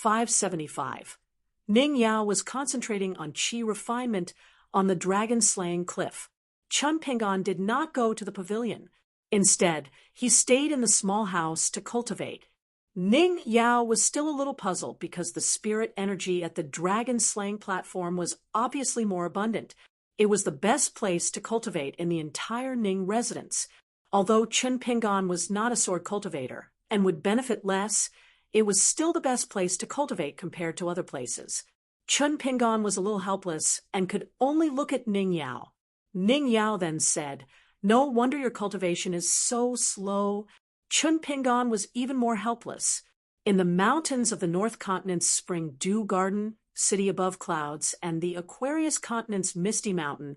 575. Ning Yao was concentrating on qi refinement on the dragon-slaying cliff. Chun Pingon did not go to the pavilion. Instead, he stayed in the small house to cultivate. Ning Yao was still a little puzzled because the spirit energy at the dragon-slaying platform was obviously more abundant. It was the best place to cultivate in the entire Ning residence. Although Chun Pingon was not a sword cultivator and would benefit less, it was still the best place to cultivate compared to other places. Chun Pingon was a little helpless and could only look at Ning Yao. Ning Yao then said, "No wonder your cultivation is so slow." Chun Pingon was even more helpless. In the mountains of the North Continent's Spring Dew Garden, City Above Clouds, and the Aquarius Continent's Misty Mountain,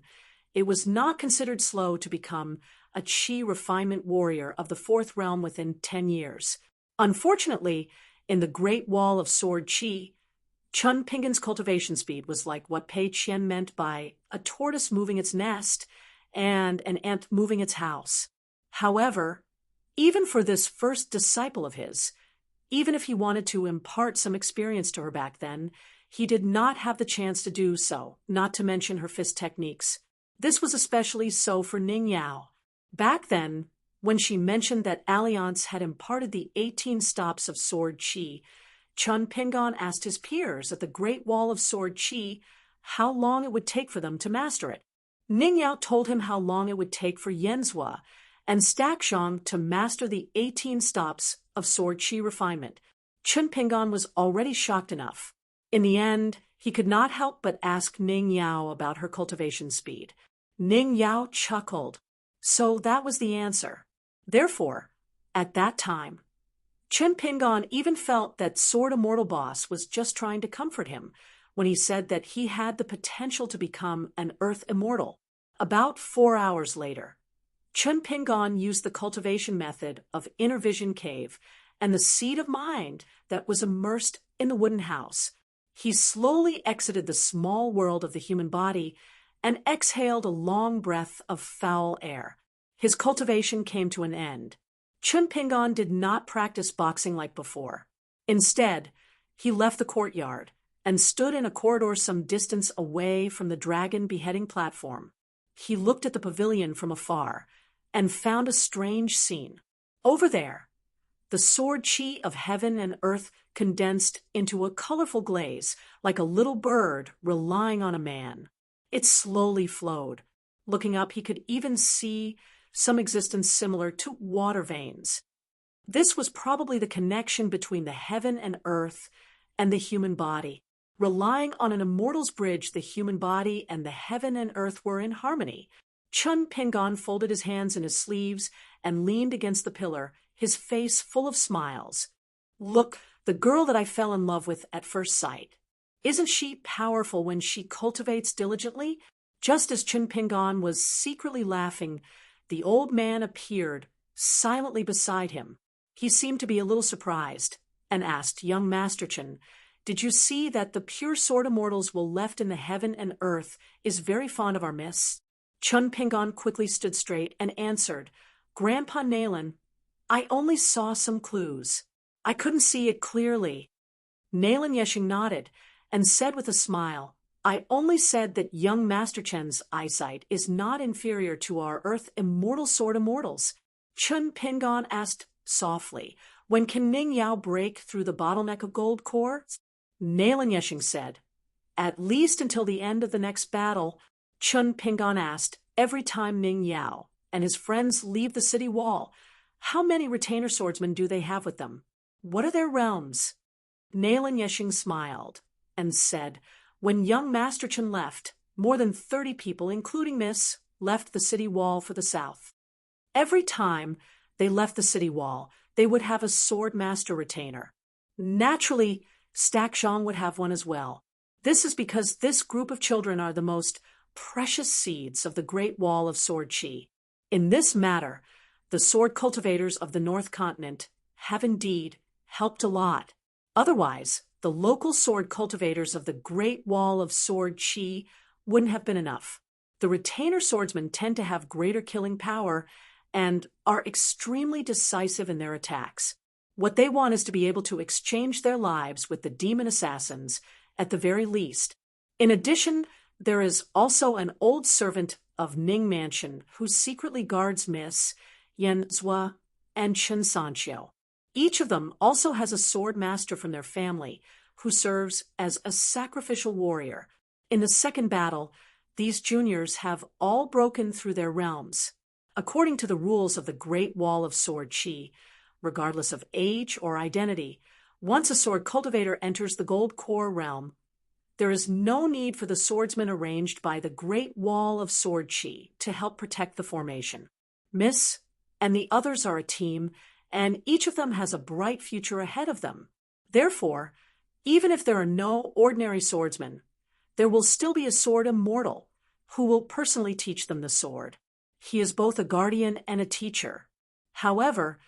it was not considered slow to become a qi refinement warrior of the fourth realm within 10 years. Unfortunately, in the Great Wall of Sword Qi, Chun Pingon's cultivation speed was like what Pei Qian meant by a tortoise moving its nest and an ant moving its house. However, even for this first disciple of his, even if he wanted to impart some experience to her back then, he did not have the chance to do so, not to mention her fist techniques. This was especially so for Ning Yao. Back then, when she mentioned that Alliance had imparted the 18 stops of Sword Qi, Chun Pingon asked his peers at the Great Wall of Sword Qi how long it would take for them to master it. Ning Yao told him how long it would take for Yenzhua and Staxiong to master the 18 stops of Sword Qi refinement. Chun Pingon was already shocked enough. In the end, he could not help but ask Ning Yao about her cultivation speed. Ning Yao chuckled. So that was the answer. Therefore, at that time, Chun Pingon even felt that Sword Immortal Boss was just trying to comfort him when he said that he had the potential to become an Earth Immortal. About 4 hours later, Chun Pingon used the cultivation method of Inner Vision Cave and the seed of mind that was immersed in the wooden house. He slowly exited the small world of the human body and exhaled a long breath of foul air. His cultivation came to an end. Chun Pingon did not practice boxing like before. Instead, he left the courtyard and stood in a corridor some distance away from the dragon beheading platform. He looked at the pavilion from afar and found a strange scene. Over there, the sword qi of heaven and earth condensed into a colorful glaze, like a little bird relying on a man. It slowly flowed. Looking up, he could even see some existence similar to water veins. This was probably the connection between the heaven and earth and the human body. Relying on an immortal's bridge, the human body and the heaven and earth were in harmony. Chun Pingon folded his hands in his sleeves and leaned against the pillar, his face full of smiles. Look, the girl that I fell in love with at first sight. Isn't she powerful when she cultivates diligently? Just as Chun Pingon was secretly laughing, the old man appeared silently beside him. He seemed to be a little surprised and asked, "Young Master Chun, did you see that the pure sword immortals will left in the heaven and earth is very fond of our mists?" Chun Pingon quickly stood straight and answered, "Grandpa Nalen, I only saw some clues. I couldn't see it clearly." Nalen Yeshing nodded and said with a smile, "I only said that young Master Chen's eyesight is not inferior to our earth immortal sword immortals." Chun Pingon asked softly, "When can Ning Yao break through the bottleneck of gold core?" Nalen Yeshing said, "At least until the end of the next battle." Chun Pingon asked, "Every time Ning Yao and his friends leave the city wall, how many retainer swordsmen do they have with them? What are their realms?" Nalen Yeshing smiled and said, "When young Master Chen left, more than 30 people, including Miss, left the city wall for the south. Every time they left the city wall, they would have a sword master retainer. Naturally, Staxiong would have one as well. This is because this group of children are the most precious seeds of the Great Wall of Sword Qi. In this matter, the sword cultivators of the North Continent have indeed helped a lot. Otherwise, the local sword cultivators of the Great Wall of Sword Qi wouldn't have been enough. The retainer swordsmen tend to have greater killing power and are extremely decisive in their attacks. What they want is to be able to exchange their lives with the demon assassins, at the very least. In addition, there is also an old servant of Ning Mansion who secretly guards Miss Yen Zhua and Chen Sanxiu. Each of them also has a sword master from their family who serves as a sacrificial warrior. In the second battle, these juniors have all broken through their realms. According to the rules of the Great Wall of Sword Qi, regardless of age or identity, once a sword cultivator enters the Gold Core realm, there is no need for the swordsman arranged by the Great Wall of Sword Qi to help protect the formation. Miss and the others are a team, and each of them has a bright future ahead of them. Therefore, even if there are no ordinary swordsmen, there will still be a sword immortal who will personally teach them the sword. He is both a guardian and a teacher. However,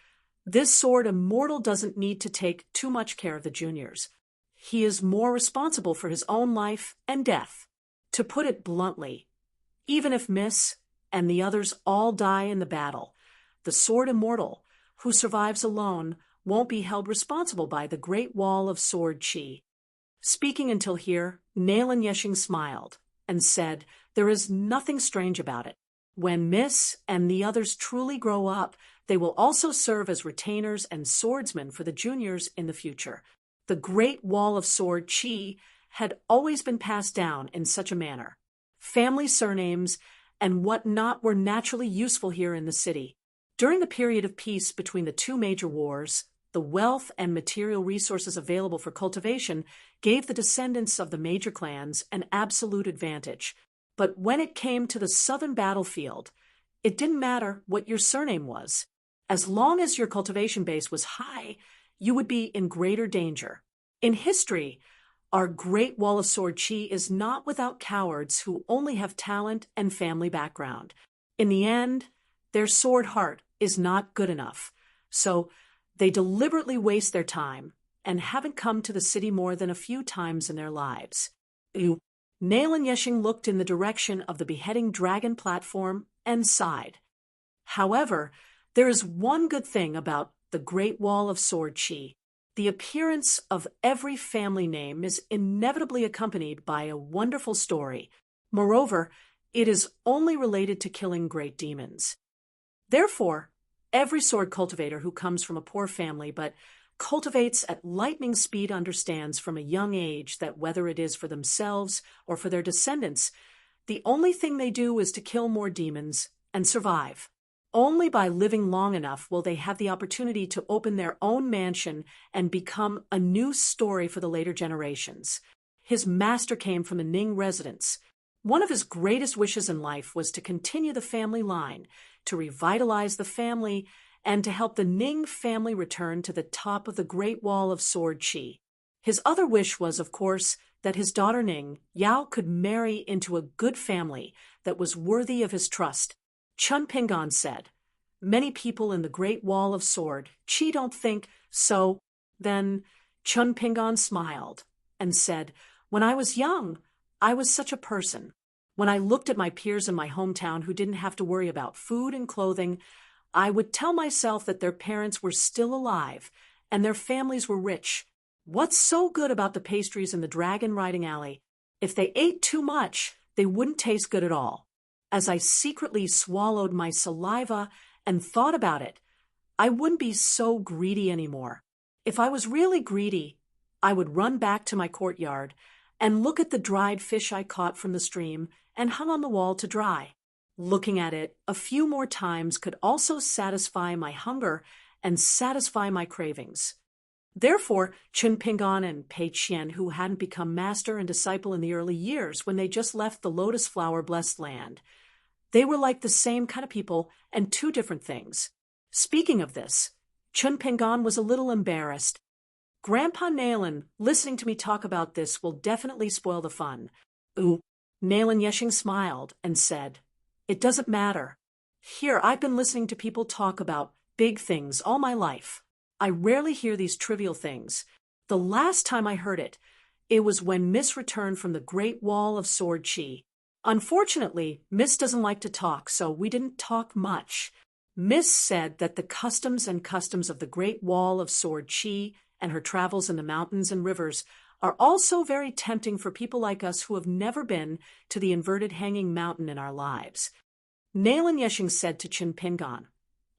this sword immortal doesn't need to take too much care of the juniors. He is more responsible for his own life and death. To put it bluntly, even if Miss and the others all die in the battle, the sword immortal, who survives alone, won't be held responsible by the Great Wall of Sword Qi. Speaking until here, Nalan Yeshing smiled and said, "There is nothing strange about it. When Miss and the others truly grow up, they will also serve as retainers and swordsmen for the juniors in the future. The Great Wall of Sword Qi had always been passed down in such a manner. Family surnames and whatnot were naturally useful here in the city. During the period of peace between the two major wars, the wealth and material resources available for cultivation gave the descendants of the major clans an absolute advantage. But when it came to the southern battlefield, it didn't matter what your surname was. As long as your cultivation base was high, you would be in greater danger. In history, our Great Wall of Sword Qi is not without cowards who only have talent and family background. In the end, their sword heart is not good enough, so they deliberately waste their time and haven't come to the city more than a few times in their lives." Nalan Yeshing looked in the direction of the beheading dragon platform and sighed. However, there is one good thing about the Great Wall of Sword Qi. The appearance of every family name is inevitably accompanied by a wonderful story. Moreover, it is only related to killing great demons. Therefore, every sword cultivator who comes from a poor family but cultivates at lightning speed understands from a young age that whether it is for themselves or for their descendants, the only thing they do is to kill more demons and survive. Only by living long enough will they have the opportunity to open their own mansion and become a new story for the later generations. His master came from the Ning residence. One of his greatest wishes in life was to continue the family line, to revitalize the family, and to help the Ning family return to the top of the Great Wall of Sword Qi. His other wish was, of course, that his daughter Ning, Yao, could marry into a good family that was worthy of his trust. Chun Pingon said, "Many people in the Great Wall of Sword Qi don't think so." Then Chun Pingon smiled and said, "When I was young, I was such a person. When I looked at my peers in my hometown who didn't have to worry about food and clothing, I would tell myself that their parents were still alive and their families were rich. What's so good about the pastries in the Dragon Riding Alley? If they ate too much, they wouldn't taste good at all." As I secretly swallowed my saliva and thought about it, I wouldn't be so greedy anymore. If I was really greedy, I would run back to my courtyard and look at the dried fish I caught from the stream and hung on the wall to dry. Looking at it a few more times could also satisfy my hunger and satisfy my cravings. Therefore, Chun Pingon and Pei Qian, who hadn't become master and disciple in the early years when they just left the lotus flower blessed land, they were like the same kind of people and two different things. Speaking of this, Chun Pingon was a little embarrassed. Grandpa Nalan, listening to me talk about this will definitely spoil the fun. Nalan Yeshing smiled and said, "It doesn't matter. Here, I've been listening to people talk about big things all my life. I rarely hear these trivial things. The last time I heard it, it was when Miss returned from the Great Wall of Sword Qi. Unfortunately, Miss doesn't like to talk, so we didn't talk much. Myths said that the customs of the Great Wall of Sword Chi and her travels in the mountains and rivers are also very tempting for people like us who have never been to the inverted hanging mountain in our lives. Nalin Yeshing said to Chen Pingan,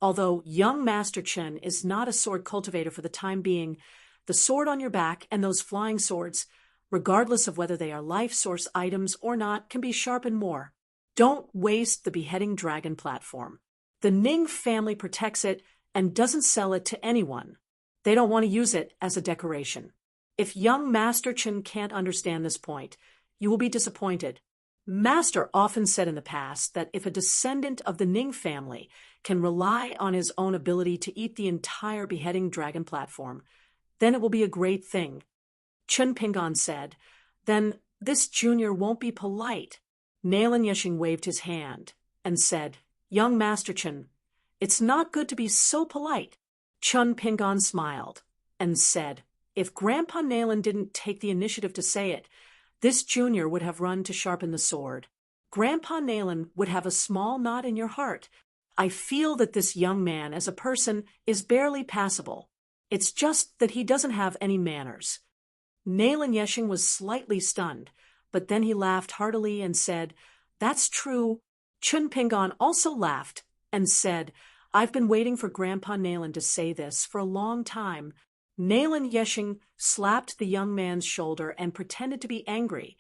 although young Master Chen is not a sword cultivator for the time being, the sword on your back and those flying swords, regardless of whether they are life source items or not, can be sharpened more. Don't waste the beheading dragon platform. The Ning family protects it and doesn't sell it to anyone. They don't want to use it as a decoration. If young Master Chen can't understand this point, you will be disappointed. Master often said in the past that if a descendant of the Ning family can rely on his own ability to eat the entire beheading dragon platform, then it will be a great thing. Chen Pingan said, then this junior won't be polite. Nalin Yeshing waved his hand and said, young Master Chen, it's not good to be so polite. Chen Pingan smiled and said, if Grandpa Nalin didn't take the initiative to say it, this junior would have run to sharpen the sword. Grandpa Nalin would have a small knot in your heart. I feel that this young man as a person is barely passable. It's just that he doesn't have any manners. Nalin Yeshing was slightly stunned, but then he laughed heartily and said, that's true. Chen Pingan also laughed and said, I've been waiting for Grandpa Nalin to say this for a long time. Nalin Yeshing slapped the young man's shoulder and pretended to be angry.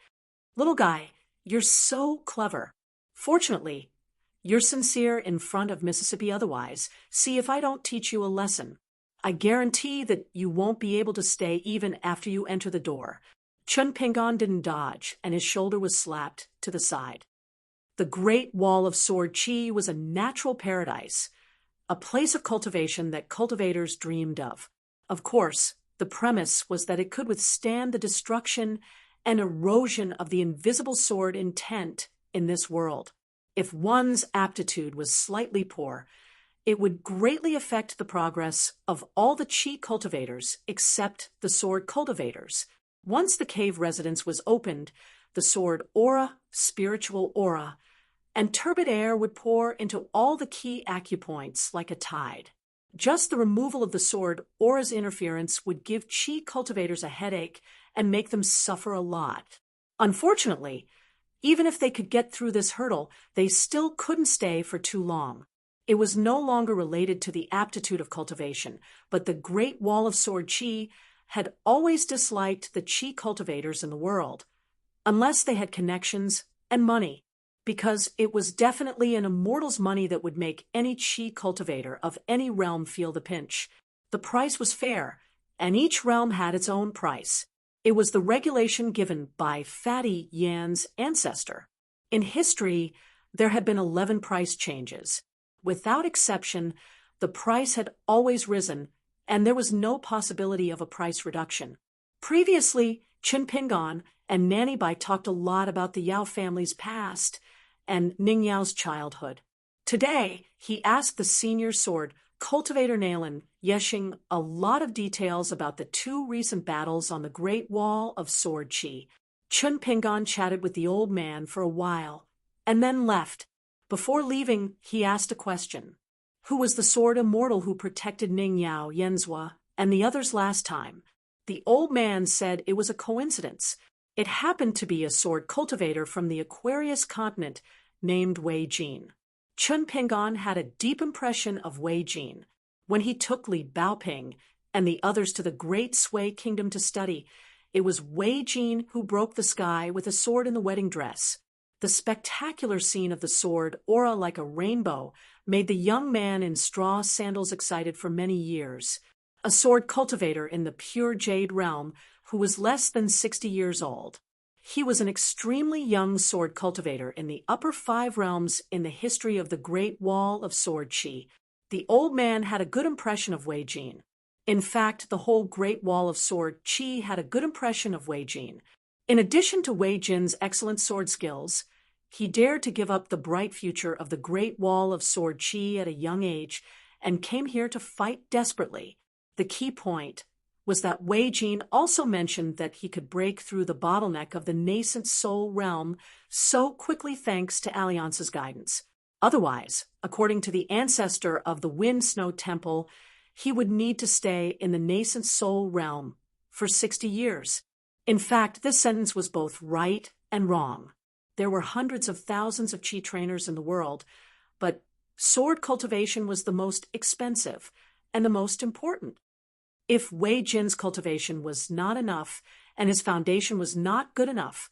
Little guy, you're so clever. Fortunately, you're sincere in front of Mississippi otherwise. See if I don't teach you a lesson. I guarantee that you won't be able to stay even after you enter the door. Chen Pingan didn't dodge, and his shoulder was slapped to the side. The Great Wall of Sword Chi was a natural paradise, a place of cultivation that cultivators dreamed of. Of course, the premise was that it could withstand the destruction and erosion of the invisible sword intent in this world. If one's aptitude was slightly poor, it would greatly affect the progress of all the Chi cultivators except the sword cultivators. Once the cave residence was opened, the sword aura, spiritual aura, and turbid air would pour into all the key acupoints like a tide. Just the removal of the sword aura's interference would give Chi cultivators a headache and make them suffer a lot. Unfortunately, even if they could get through this hurdle, they still couldn't stay for too long. It was no longer related to the aptitude of cultivation, but the Great Wall of Sword Chi had always disliked the Chi cultivators in the world, unless they had connections and money, because it was definitely an immortal's money that would make any Chi cultivator of any realm feel the pinch. The price was fair, and each realm had its own price. It was the regulation given by Fatty Yan's ancestor. In history, there had been 11 price changes. Without exception, the price had always risen, and there was no possibility of a price reduction. Previously, Chen Pingan and Nanny Bai talked a lot about the Yao family's past and Ning Yao's childhood. Today, he asked the senior sword cultivator Nalin Yeshing a lot of details about the 2 recent battles on the Great Wall of Sword Chi. Chen Pingan chatted with the old man for a while and then left. Before leaving, he asked a question. Who was the sword immortal who protected Ning Yao, Yenzhua, and the others last time? The old man said it was a coincidence. It happened to be a sword cultivator from the Aquarius continent named Wei Jin. Chen Pingan had a deep impression of Wei Jin. When he took Li Baoping and the others to the Great Sui Kingdom to study, it was Wei Jin who broke the sky with a sword in the wedding dress. The spectacular scene of the sword, aura like a rainbow, made the young man in straw sandals excited for many years. A sword cultivator in the pure jade realm who was less than 60 years old. He was an extremely young sword cultivator in the upper 5 realms in the history of the Great Wall of Sword Chi. The old man had a good impression of Wei Jin. In fact, the whole Great Wall of Sword Chi had a good impression of Wei Jin. In addition to Wei Jin's excellent sword skills, he dared to give up the bright future of the Great Wall of Sword Chi at a young age and came here to fight desperately. The key point was that Wei Jin also mentioned that he could break through the bottleneck of the nascent soul realm so quickly thanks to Alliance's guidance. Otherwise, according to the ancestor of the Wind Snow Temple, he would need to stay in the nascent soul realm for 60 years. In fact, this sentence was both right and wrong. There were hundreds of thousands of Qi trainers in the world, but sword cultivation was the most expensive and the most important. If Wei Jin's cultivation was not enough and his foundation was not good enough,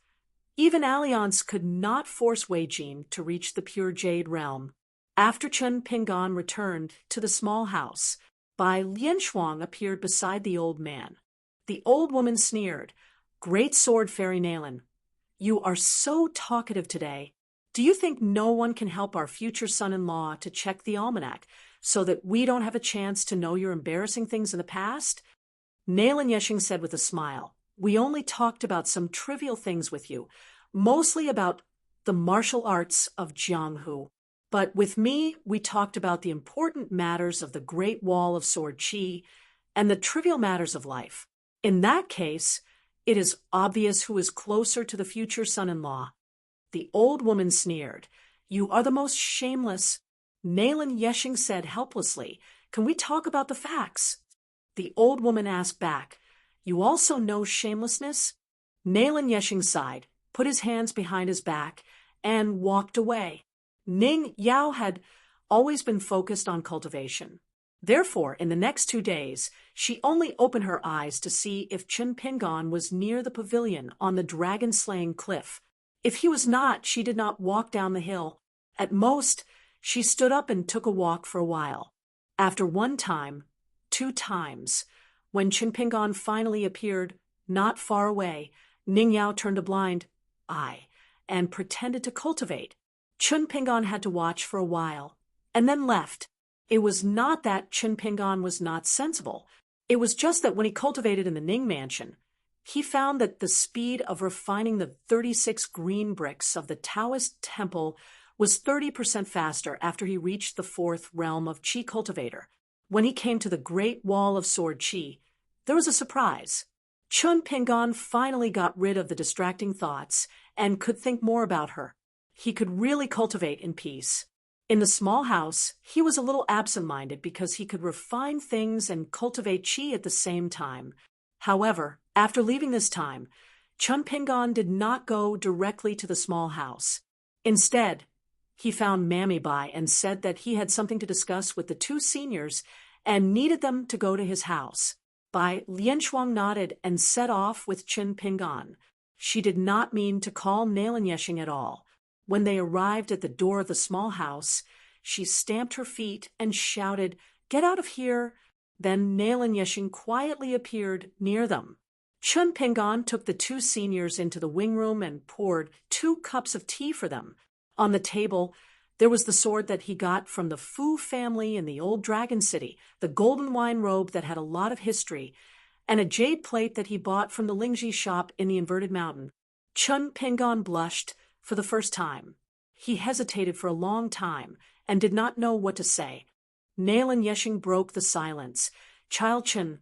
even Alliance could not force Wei Jin to reach the pure jade realm. After Chen Ping'an returned to the small house, Bai Lianshuang appeared beside the old man. The old woman sneered, "Great sword fairy Nalen, you are so talkative today. Do you think no one can help our future son-in-law to check the almanac so that we don't have a chance to know your embarrassing things in the past?" Nalen Yeshing said with a smile, "We only talked about some trivial things with you, mostly about the martial arts of Jianghu. But with me, we talked about the important matters of the Great Wall of Sword Qi and the trivial matters of life. In that case, it is obvious who is closer to the future son-in-law." The old woman sneered, "You are the most shameless." Nalen Yeshing said helplessly, "Can we talk about the facts?" The old woman asked back, "You also know shamelessness?" Nalen Yeshing sighed, put his hands behind his back, and walked away. Ning Yao had always been focused on cultivation. Therefore, in the next 2 days, she only opened her eyes to see if Chen Ping'an was near the pavilion on the dragon-slaying cliff. If he was not, she did not walk down the hill. At most, she stood up and took a walk for a while. After 1 time, 2 times, when Chen Ping'an finally appeared not far away, Ning Yao turned a blind eye and pretended to cultivate. Chen Ping'an had to watch for a while, and then left. It was not that Chen Ping'an was not sensible. It was just that when he cultivated in the Ning Mansion, he found that the speed of refining the 36 green bricks of the Taoist temple was 30% faster after he reached the 4th realm of Qi cultivator. When he came to the Great Wall of Sword Qi, there was a surprise. Chen Ping'an finally got rid of the distracting thoughts and could think more about her. He could really cultivate in peace. In the small house, he was a little absent-minded because he could refine things and cultivate qi at the same time. However, after leaving this time, Chen Ping'an did not go directly to the small house. Instead, he found Mammy Bai and said that he had something to discuss with the 2 seniors and needed them to go to his house. Bai Lianshuang nodded and set off with Chen Ping'an. She did not mean to call Nalen Yeshing at all. When they arrived at the door of the small house, she stamped her feet and shouted, "Get out of here!" Then Nalen Yeshing quietly appeared near them. Chen Ping'an took the 2 seniors into the wing room and poured 2 cups of tea for them. On the table, there was the sword that he got from the Fu family in the old Dragon City, the golden wine robe that had a lot of history, and a jade plate that he bought from the Lingji shop in the Inverted Mountain. Chen Ping'an blushed for the first time. He hesitated for a long time and did not know what to say. Nalen Yeshing broke the silence. "Child Chen,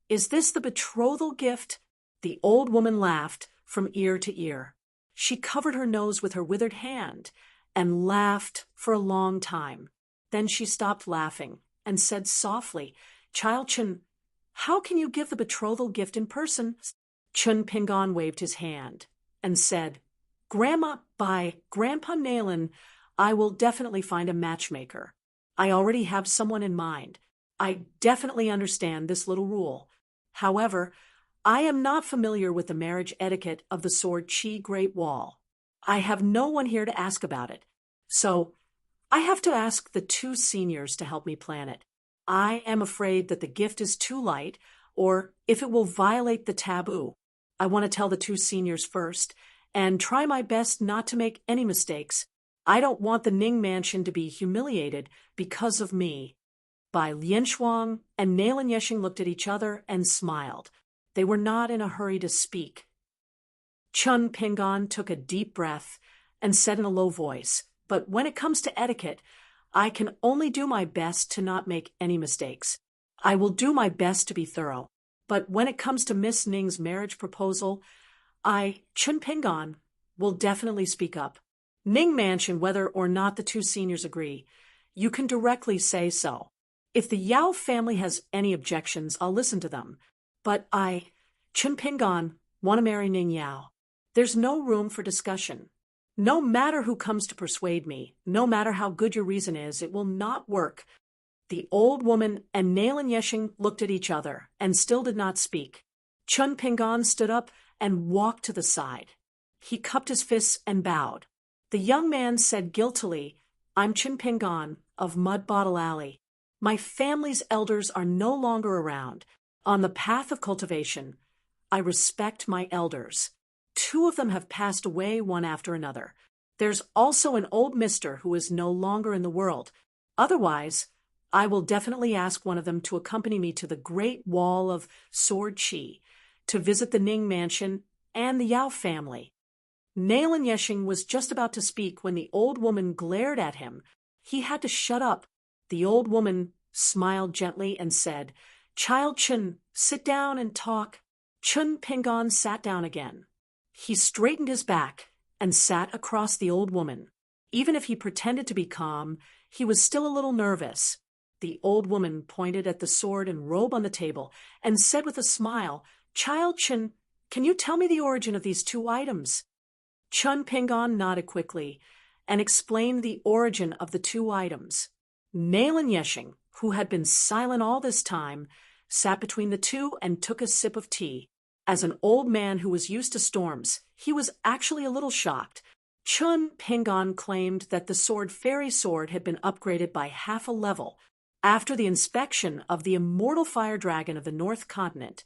is this the betrothal gift?" The old woman laughed from ear to ear. She covered her nose with her withered hand and laughed for a long time. Then she stopped laughing and said softly, "Child Chen, how can you give the betrothal gift in person?" Chen Ping'an waved his hand and said, "Grandma Bai, Grandpa Nalen, I will definitely find a matchmaker. I already have someone in mind. I definitely understand this little rule. However, I am not familiar with the marriage etiquette of the Sword Qi Great Wall. I have no one here to ask about it. So, I have to ask the 2 seniors to help me plan it. I am afraid that the gift is too light, or if it will violate the taboo. I want to tell the 2 seniors first, and try my best not to make any mistakes. I don't want the Ning Mansion to be humiliated because of me." Bai Lianshuang and Nalen Yeshing looked at each other and smiled. They were not in a hurry to speak. Chen Ping'an took a deep breath and said in a low voice, "But when it comes to etiquette, I can only do my best to not make any mistakes. I will do my best to be thorough. But when it comes to Miss Ning's marriage proposal, Chen Ping'an, will definitely speak up." Ning Mansion, whether or not the two seniors agree. You can directly say so. If the Yao family has any objections, I'll listen to them. But I, Chun Pingon, want to marry Ning Yao. There's no room for discussion. No matter who comes to persuade me, no matter how good your reason is, it will not work. The old woman and Nailan Yeshing looked at each other and still did not speak. Chun Pingon stood up and walked to the side. He cupped his fists and bowed. The young man said guiltily, I'm Chun Pingon of Mud Bottle Alley. My family's elders are no longer around. On the path of cultivation, I respect my elders. 2 of them have passed away one after another. There's also an old mister who is no longer in the world. Otherwise, I will definitely ask one of them to accompany me to the Great Wall of Sword Chi, to visit the Ning Mansion and the Yao family. Nailan Yeshing was just about to speak when the old woman glared at him. He had to shut up. The old woman smiled gently and said, Child Chun, sit down and talk. Chun Pingon sat down again. He straightened his back and sat across the old woman. Even if he pretended to be calm, he was still a little nervous. The old woman pointed at the sword and robe on the table and said with a smile, Child Chun, can you tell me the origin of these 2 items? Chun Pingon nodded quickly and explained the origin of the 2 items. Nailan Yeshing, who had been silent all this time, sat between the 2 and took a sip of tea. As an old man who was used to storms, he was actually a little shocked. Chun Pingon claimed that the fairy sword had been upgraded by half a level. After the inspection of the immortal fire dragon of the North Continent,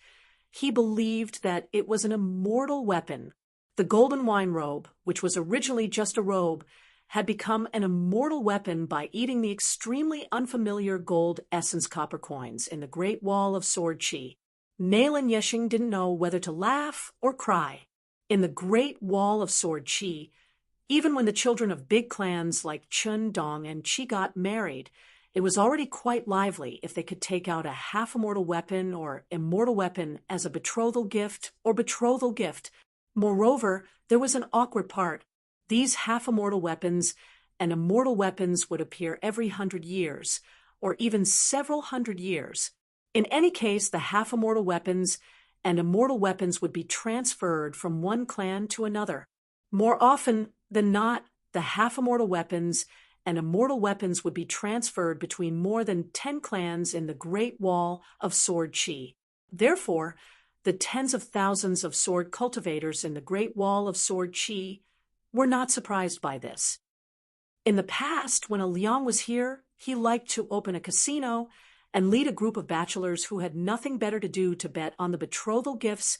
he believed that it was an immortal weapon. The golden wine robe, which was originally just a robe, had become an immortal weapon by eating the extremely unfamiliar gold essence copper coins in the Great Wall of Sword Chi. Nailan Yeshing didn't know whether to laugh or cry. In the Great Wall of Sword Chi, even when the children of big clans like Chun Dong and Chi got married, it was already quite lively if they could take out a half-immortal weapon or immortal weapon as a betrothal gift or betrothal gift. Moreover, there was an awkward part. These half-immortal weapons and immortal weapons would appear every 100 years, or even several hundred years. In any case, the half-immortal weapons and immortal weapons would be transferred from one clan to another. More often than not, the half-immortal weapons and immortal weapons would be transferred between more than 10 clans in the Great Wall of Sword Chi. Therefore, the tens of thousands of sword cultivators in the Great Wall of Sword Chi were not surprised by this. In the past, when a Liang was here, he liked to open a casino and lead a group of bachelors who had nothing better to do to bet on the betrothal gifts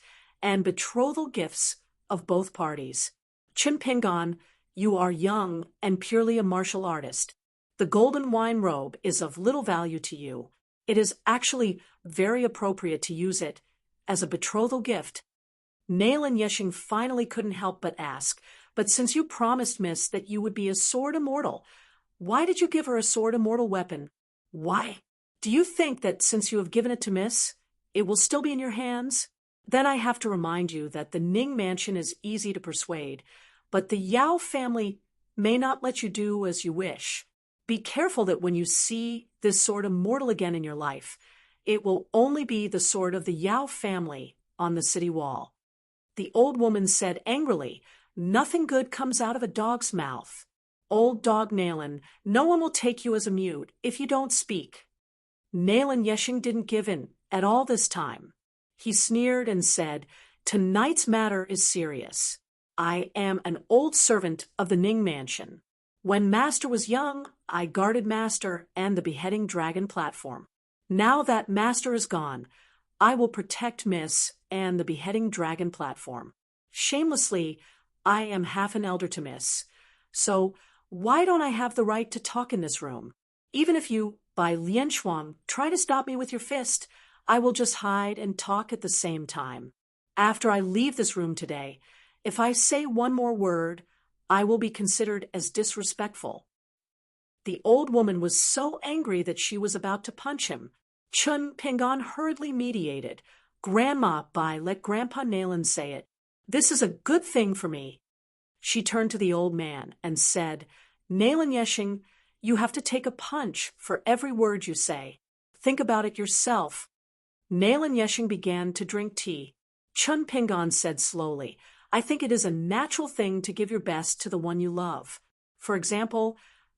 of both parties. Chun Pingon, you are young and purely a martial artist. The golden wine robe is of little value to you. It is actually very appropriate to use it as a betrothal gift. Nailan Yeshing finally couldn't help but ask, but since you promised Miss that you would be a sword immortal, why did you give her a sword immortal weapon? Why? Do you think that since you have given it to Miss, it will still be in your hands? Then I have to remind you that the Ning Mansion is easy to persuade, but the Yao family may not let you do as you wish. Be careful that when you see this sword immortal again in your life, it will only be the sword of the Yao family on the city wall. The old woman said angrily, Nothing good comes out of a dog's mouth. Old dog Nailan, no one will take you as a mute if you don't speak. Nailan Yeshing didn't give in at all this time. He sneered and said, Tonight's matter is serious. I am an old servant of the Ning Mansion. When Master was young, I guarded Master and the beheading dragon platform. Now that Master is gone, I will protect Miss and the beheading dragon platform. Shamelessly, I am half an elder to Miss. So why don't I have the right to talk in this room? Even if you, by Lian Shuang, try to stop me with your fist, I will just hide and talk at the same time. After I leave this room today, if I say one more word, I will be considered as disrespectful. The old woman was so angry that she was about to punch him. Chun Pingon hurriedly mediated. Grandma, let Grandpa Nailan say it. This is a good thing for me. She turned to the old man and said, Nailan Yeshing, you have to take a punch for every word you say. Think about it yourself. Nailan Yeshing began to drink tea. Chun Pingon said slowly, I think it is a natural thing to give your best to the one you love. For example,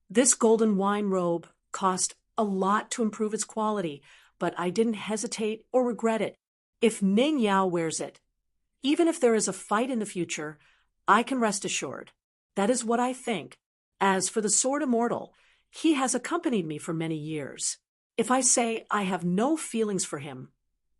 this golden wine robe cost a lot to improve its quality, but I didn't hesitate or regret it. If Ning Yao wears it, even if there is a fight in the future, I can rest assured. That is what I think. As for the sword immortal, he has accompanied me for many years. If I say I have no feelings for him,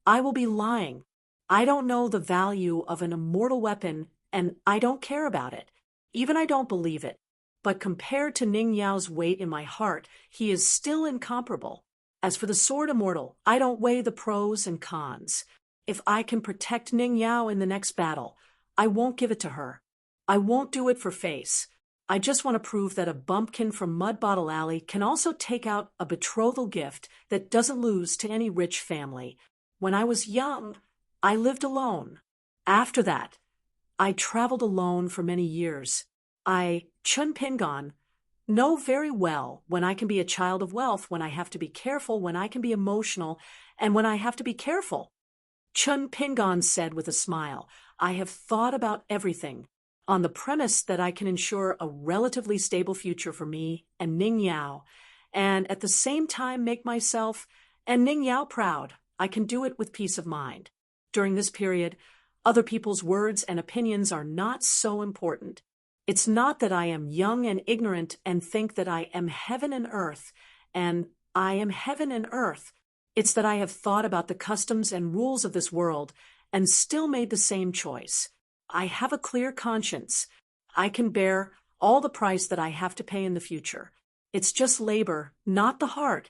I will be lying. I don't know the value of an immortal weapon, and I don't care about it. Even I don't believe it. But compared to Ning Yao's weight in my heart, he is still incomparable. As for the sword immortal, I don't weigh the pros and cons. If I can protect Ning Yao in the next battle, I won't give it to her. I won't do it for face. I just want to prove that a bumpkin from Mud Bottle Alley can also take out a betrothal gift that doesn't lose to any rich family. When I was young, I lived alone. After that, I traveled alone for many years. I, Chun Pingon, know very well when I can be a child of wealth, when I have to be careful, when I can be emotional, and when I have to be careful. Chun Pingon said with a smile, I have thought about everything, on the premise that I can ensure a relatively stable future for me and Ning Yao, and at the same time make myself and Ning Yao proud. I can do it with peace of mind. During this period, other people's words and opinions are not so important. It's not that I am young and ignorant and think that I am heaven and earth, and I am heaven and earth. It's that I have thought about the customs and rules of this world and still made the same choice. I have a clear conscience. I can bear all the price that I have to pay in the future. It's just labor, not the heart.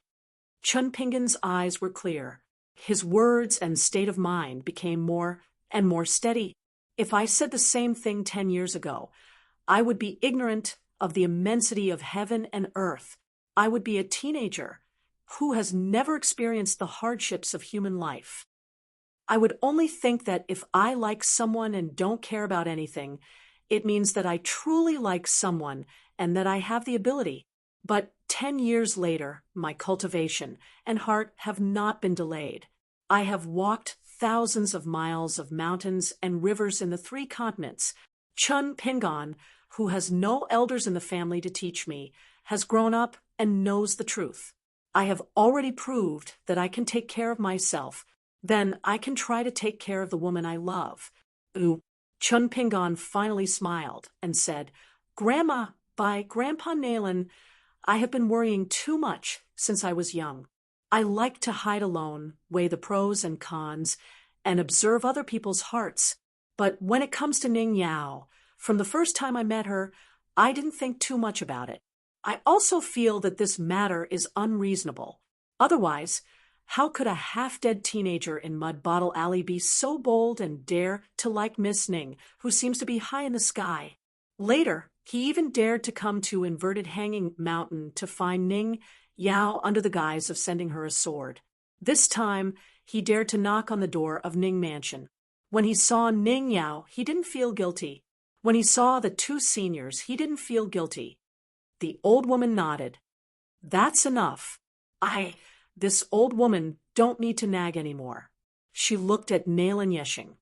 Chun Pingon's eyes were clear. His words and state of mind became more and more steady. If I said the same thing 10 years ago, I would be ignorant of the immensity of heaven and earth. I would be a teenager who has never experienced the hardships of human life. I would only think that if I like someone and don't care about anything, it means that I truly like someone and that I have the ability. But 10 years later, my cultivation and heart have not been delayed. I have walked thousands of miles of mountains and rivers in the 3 continents. Chun Pingon, who has no elders in the family to teach me, has grown up and knows the truth. I have already proved that I can take care of myself. Then I can try to take care of the woman I love. Chun Pingon finally smiled and said, Grandma, by Grandpa Nailan, I have been worrying too much since I was young. I like to hide alone, weigh the pros and cons, and observe other people's hearts. But when it comes to Ning Yao, from the first time I met her, I didn't think too much about it. I also feel that this matter is unreasonable. Otherwise, how could a half-dead teenager in Mud Bottle Alley be so bold and dare to like Miss Ning, who seems to be high in the sky? Later, he even dared to come to Inverted Hanging Mountain to find Ning Yao under the guise of sending her a sword. This time, he dared to knock on the door of Ning Mansion. When he saw Ning Yao, he didn't feel guilty. When he saw the 2 seniors, he didn't feel guilty. The old woman nodded. That's enough. This old woman don't need to nag anymore. She looked at Nailan Yeshing.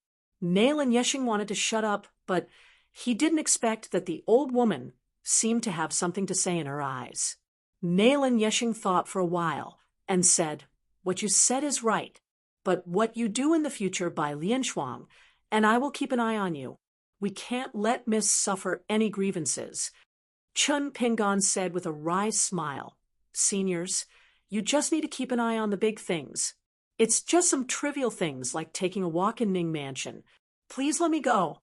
Nailan Yeshing wanted to shut up, but he didn't expect that the old woman seemed to have something to say in her eyes. Nailan Yeshing thought for a while and said, What you said is right, but what you do in the future by Lian Shuang, and I will keep an eye on you. We can't let Miss suffer any grievances. Chun Pingon said with a wry smile, Seniors, you just need to keep an eye on the big things. It's just some trivial things like taking a walk in Ning Mansion. Please let me go.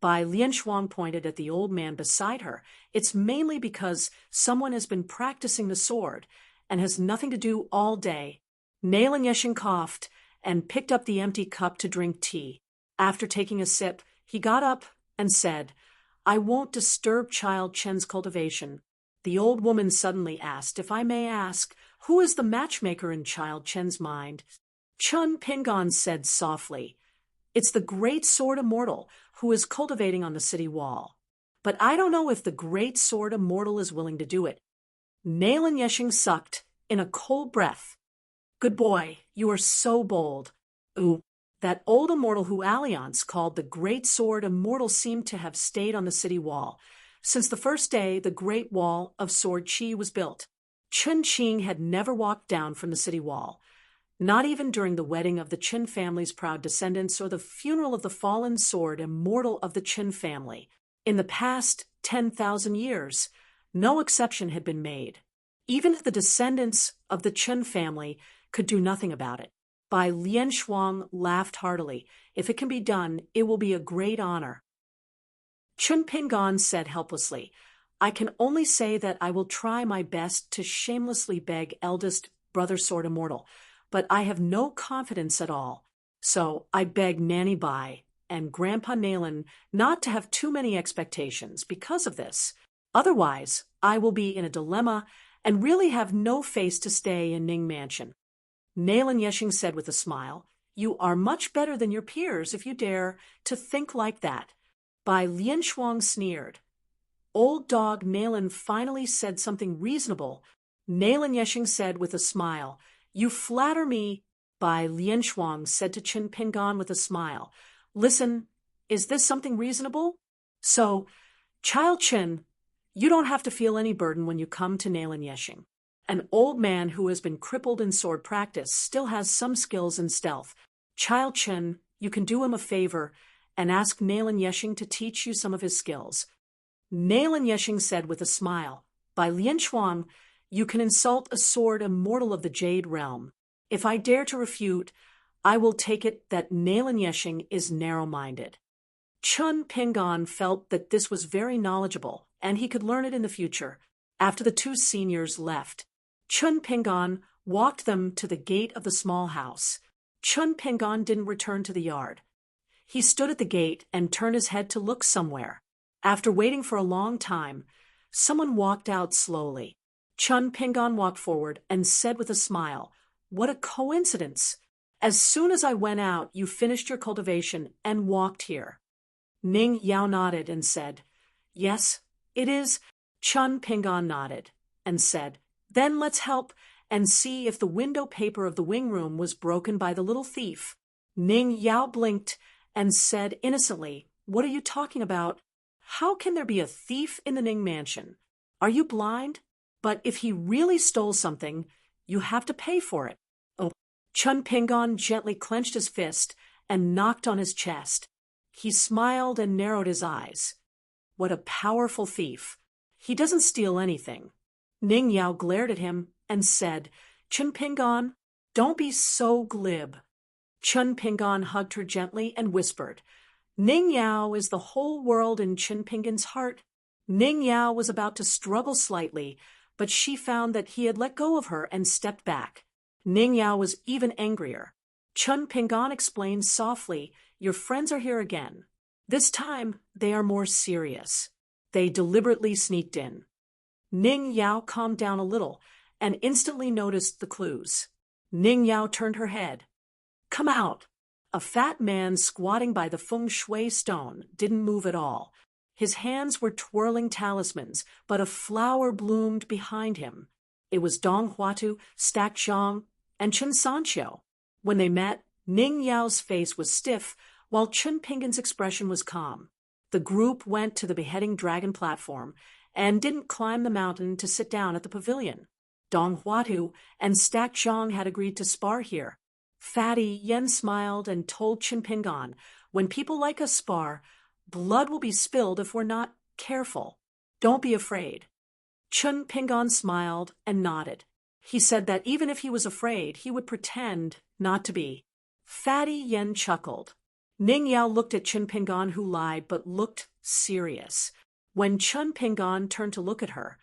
Bai Lian Shuang pointed at the old man beside her. It's mainly because someone has been practicing the sword and has nothing to do all day. Nailan Yeshing coughed and picked up the empty cup to drink tea. After taking a sip, he got up and said, I won't disturb Child Chen's cultivation. The old woman suddenly asked, If I may ask, who is the matchmaker in Child Chen's mind? Chun Pingon said softly, It's the great sword immortal who is cultivating on the city wall. but I don't know if the great sword immortal is willing to do it. Nalan Yeshing sucked in a cold breath. Good boy, you are so bold. Ooh, that old immortal who Alliance called the great sword immortal seemed to have stayed on the city wall. Since the first day the great wall of sword Qi was built, Chun Qing had never walked down from the city wall. Not even during the wedding of the Qin family's proud descendants or the funeral of the fallen sword immortal of the Qin family. In the past 10,000 years, no exception had been made. Even the descendants of the Qin family could do nothing about it. Bai Lian Shuang laughed heartily. If it can be done, it will be a great honor. Chun Pingan said helplessly, I can only say that I will try my best to shamelessly beg eldest brother sword immortal, but I have no confidence at all. So I beg Nanny Bai and Grandpa Nalan not to have too many expectations because of this. Otherwise, I will be in a dilemma and really have no face to stay in Ning Mansion. Nalan Yeshing said with a smile, You are much better than your peers if you dare to think like that. Bai Lian Shuang sneered. Old dog Nalan finally said something reasonable. Nalan Yeshing said with a smile, You flatter me. Bai Lian Shuang said to Qin Pingan with a smile, Listen, is this something reasonable? So, Child Qin, you don't have to feel any burden when you come to Nalan Yeshing. An old man who has been crippled in sword practice still has some skills in stealth. Child Qin, you can do him a favor and ask Nalan Yeshing to teach you some of his skills. Nalan Yeshing said with a smile, By Lian Shuang, you can insult a sword immortal of the Jade Realm. If I dare to refute, I will take it that Nalan Yeshing is narrow-minded. Chun Pingan felt that this was very knowledgeable, and he could learn it in the future. After the two seniors left, Chun Pingan walked them to the gate of the small house. Chun Pingan didn't return to the yard. He stood at the gate and turned his head to look somewhere. After waiting for a long time, someone walked out slowly. Chun Pingan walked forward and said with a smile, What a coincidence! As soon as I went out, you finished your cultivation and walked here. Ning Yao nodded and said, Yes, it is. Chun Pingan nodded and said, Then let's help and see if the window paper of the wing room was broken by the little thief. Ning Yao blinked and said innocently, What are you talking about? How can there be a thief in the Ning Mansion? Are you blind? But if he really stole something, you have to pay for it. Oh, Chun Pingan gently clenched his fist and knocked on his chest. He smiled and narrowed his eyes. What a powerful thief. He doesn't steal anything. Ning Yao glared at him and said, Chun Pingan, don't be so glib. Chun Pingan hugged her gently and whispered, Ning Yao is the whole world in Chun Pingan's heart. Ning Yao was about to struggle slightly, but she found that he had let go of her and stepped back. Ning Yao was even angrier. Chun Pingan explained softly, Your friends are here again. This time, they are more serious. They deliberately sneaked in. Ning Yao calmed down a little and instantly noticed the clues. Ning Yao turned her head. Come out. A fat man squatting by the feng shui stone didn't move at all. His hands were twirling talismans, but a flower bloomed behind him. It was Dong Huatu, Stack Zhang, and Chun Sancho. When they met, Ning Yao's face was stiff, while Chun Pingan's expression was calm. The group went to the beheading dragon platform and didn't climb the mountain to sit down at the pavilion. Dong Huatu and Stack Zhang had agreed to spar here. Fatty Yen smiled and told Chun Pingan, When people like us spar, blood will be spilled if we're not careful. Don't be afraid. Chun Pingan smiled and nodded. He said that even if he was afraid, he would pretend not to be. Fatty Yen chuckled. Ning Yao looked at Chun Pingan, who lied but looked serious. When Chun Pingan turned to look at her,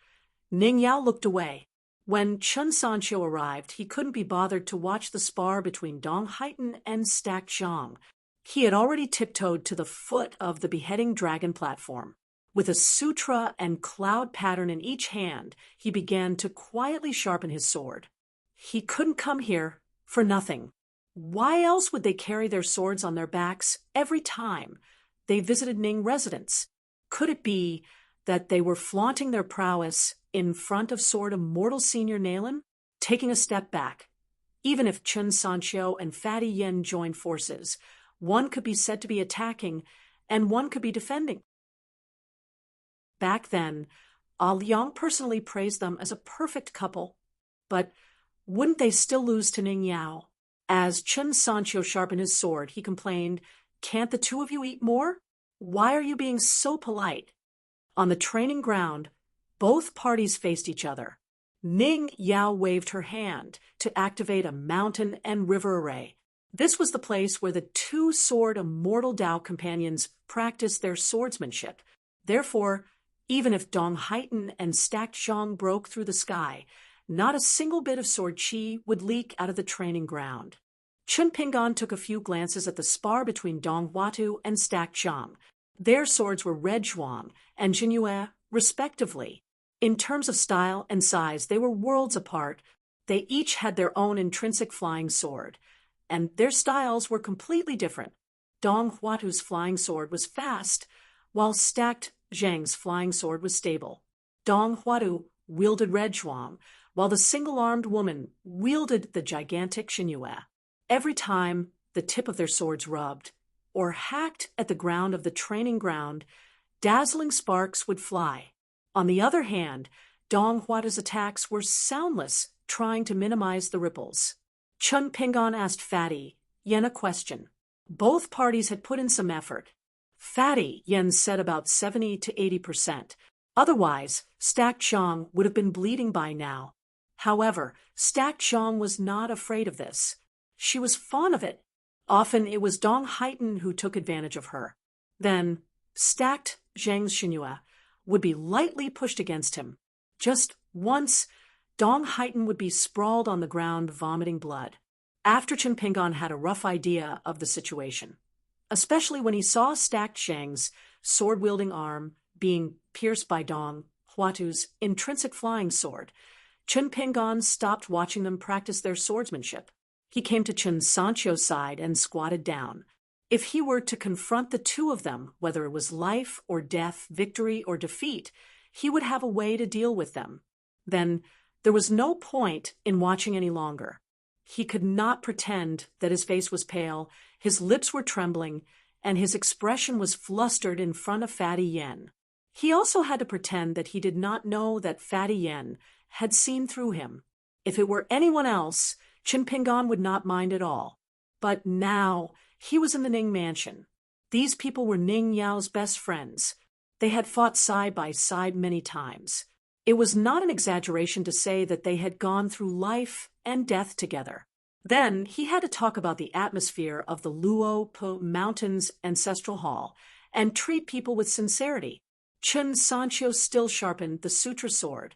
Ning Yao looked away. When Chun Sancho arrived, he couldn't be bothered to watch the spar between Dong Haitan and Stack Zhang. He had already tiptoed to the foot of the beheading dragon platform. With a sutra and cloud pattern in each hand, he began to quietly sharpen his sword. He couldn't come here for nothing. Why else would they carry their swords on their backs every time they visited Ning residence? Could it be that they were flaunting their prowess in front of Sword Immortal Senior Nalen, taking a step back. Even if Chun Sancho and Fatty Yen joined forces, one could be said to be attacking and one could be defending. Back then, Liang personally praised them as a perfect couple, but wouldn't they still lose to Ning Yao? As Chun Sancho sharpened his sword, he complained, "Can't the two of you eat more? Why are you being so polite?" On the training ground, both parties faced each other. Ning Yao waved her hand to activate a mountain and river array. This was the place where the two-sword immortal Dao companions practiced their swordsmanship. Therefore, even if Dong Haiten and stacked Zhang broke through the sky, not a single bit of sword chi would leak out of the training ground. Chun Pingan took a few glances at the spar between Dong Huatu and stacked Zhang. Their swords were Red Zhuang and Jinyue, respectively. In terms of style and size, they were worlds apart. They each had their own intrinsic flying sword, and their styles were completely different. Dong Huatu's flying sword was fast, while stacked Zhang's flying sword was stable. Dong Huatu wielded Red Zhuang, while the single-armed woman wielded the gigantic Jinyue. Every time the tip of their swords rubbed or hacked at the ground of the training ground, dazzling sparks would fly. On the other hand, Dong Huatu's attacks were soundless, trying to minimize the ripples. Chun Pingan asked Fatty Yen a question. Both parties had put in some effort. Fatty Yen said about 70 to 80%. Otherwise, stacked Zhang would have been bleeding by now. However, stacked Zhang was not afraid of this. She was fond of it. Often it was Dong Haiten who took advantage of her. Then, stacked Zhang's Jinyue would be lightly pushed against him. Just once, Dong Haiten would be sprawled on the ground, vomiting blood. After Chun Pingan had a rough idea of the situation, especially when he saw stacked Zhang's sword-wielding arm being pierced by Dong Huatu's intrinsic flying sword, Chun Pingan stopped watching them practice their swordsmanship. He came to Chun Sancho's side and squatted down. If he were to confront the two of them, whether it was life or death, victory or defeat, he would have a way to deal with them. Then there was no point in watching any longer. He could not pretend that his face was pale, his lips were trembling, and his expression was flustered in front of Fatty Yen. He also had to pretend that he did not know that Fatty Yen had seen through him. If it were anyone else, Chun Pingan would not mind at all. But now he was in the Ning mansion. These people were Ning Yao's best friends. They had fought side by side many times. It was not an exaggeration to say that they had gone through life and death together. Then he had to talk about the atmosphere of the Luo Po Mountains Ancestral Hall and treat people with sincerity. Chun Sancho still sharpened the sutra sword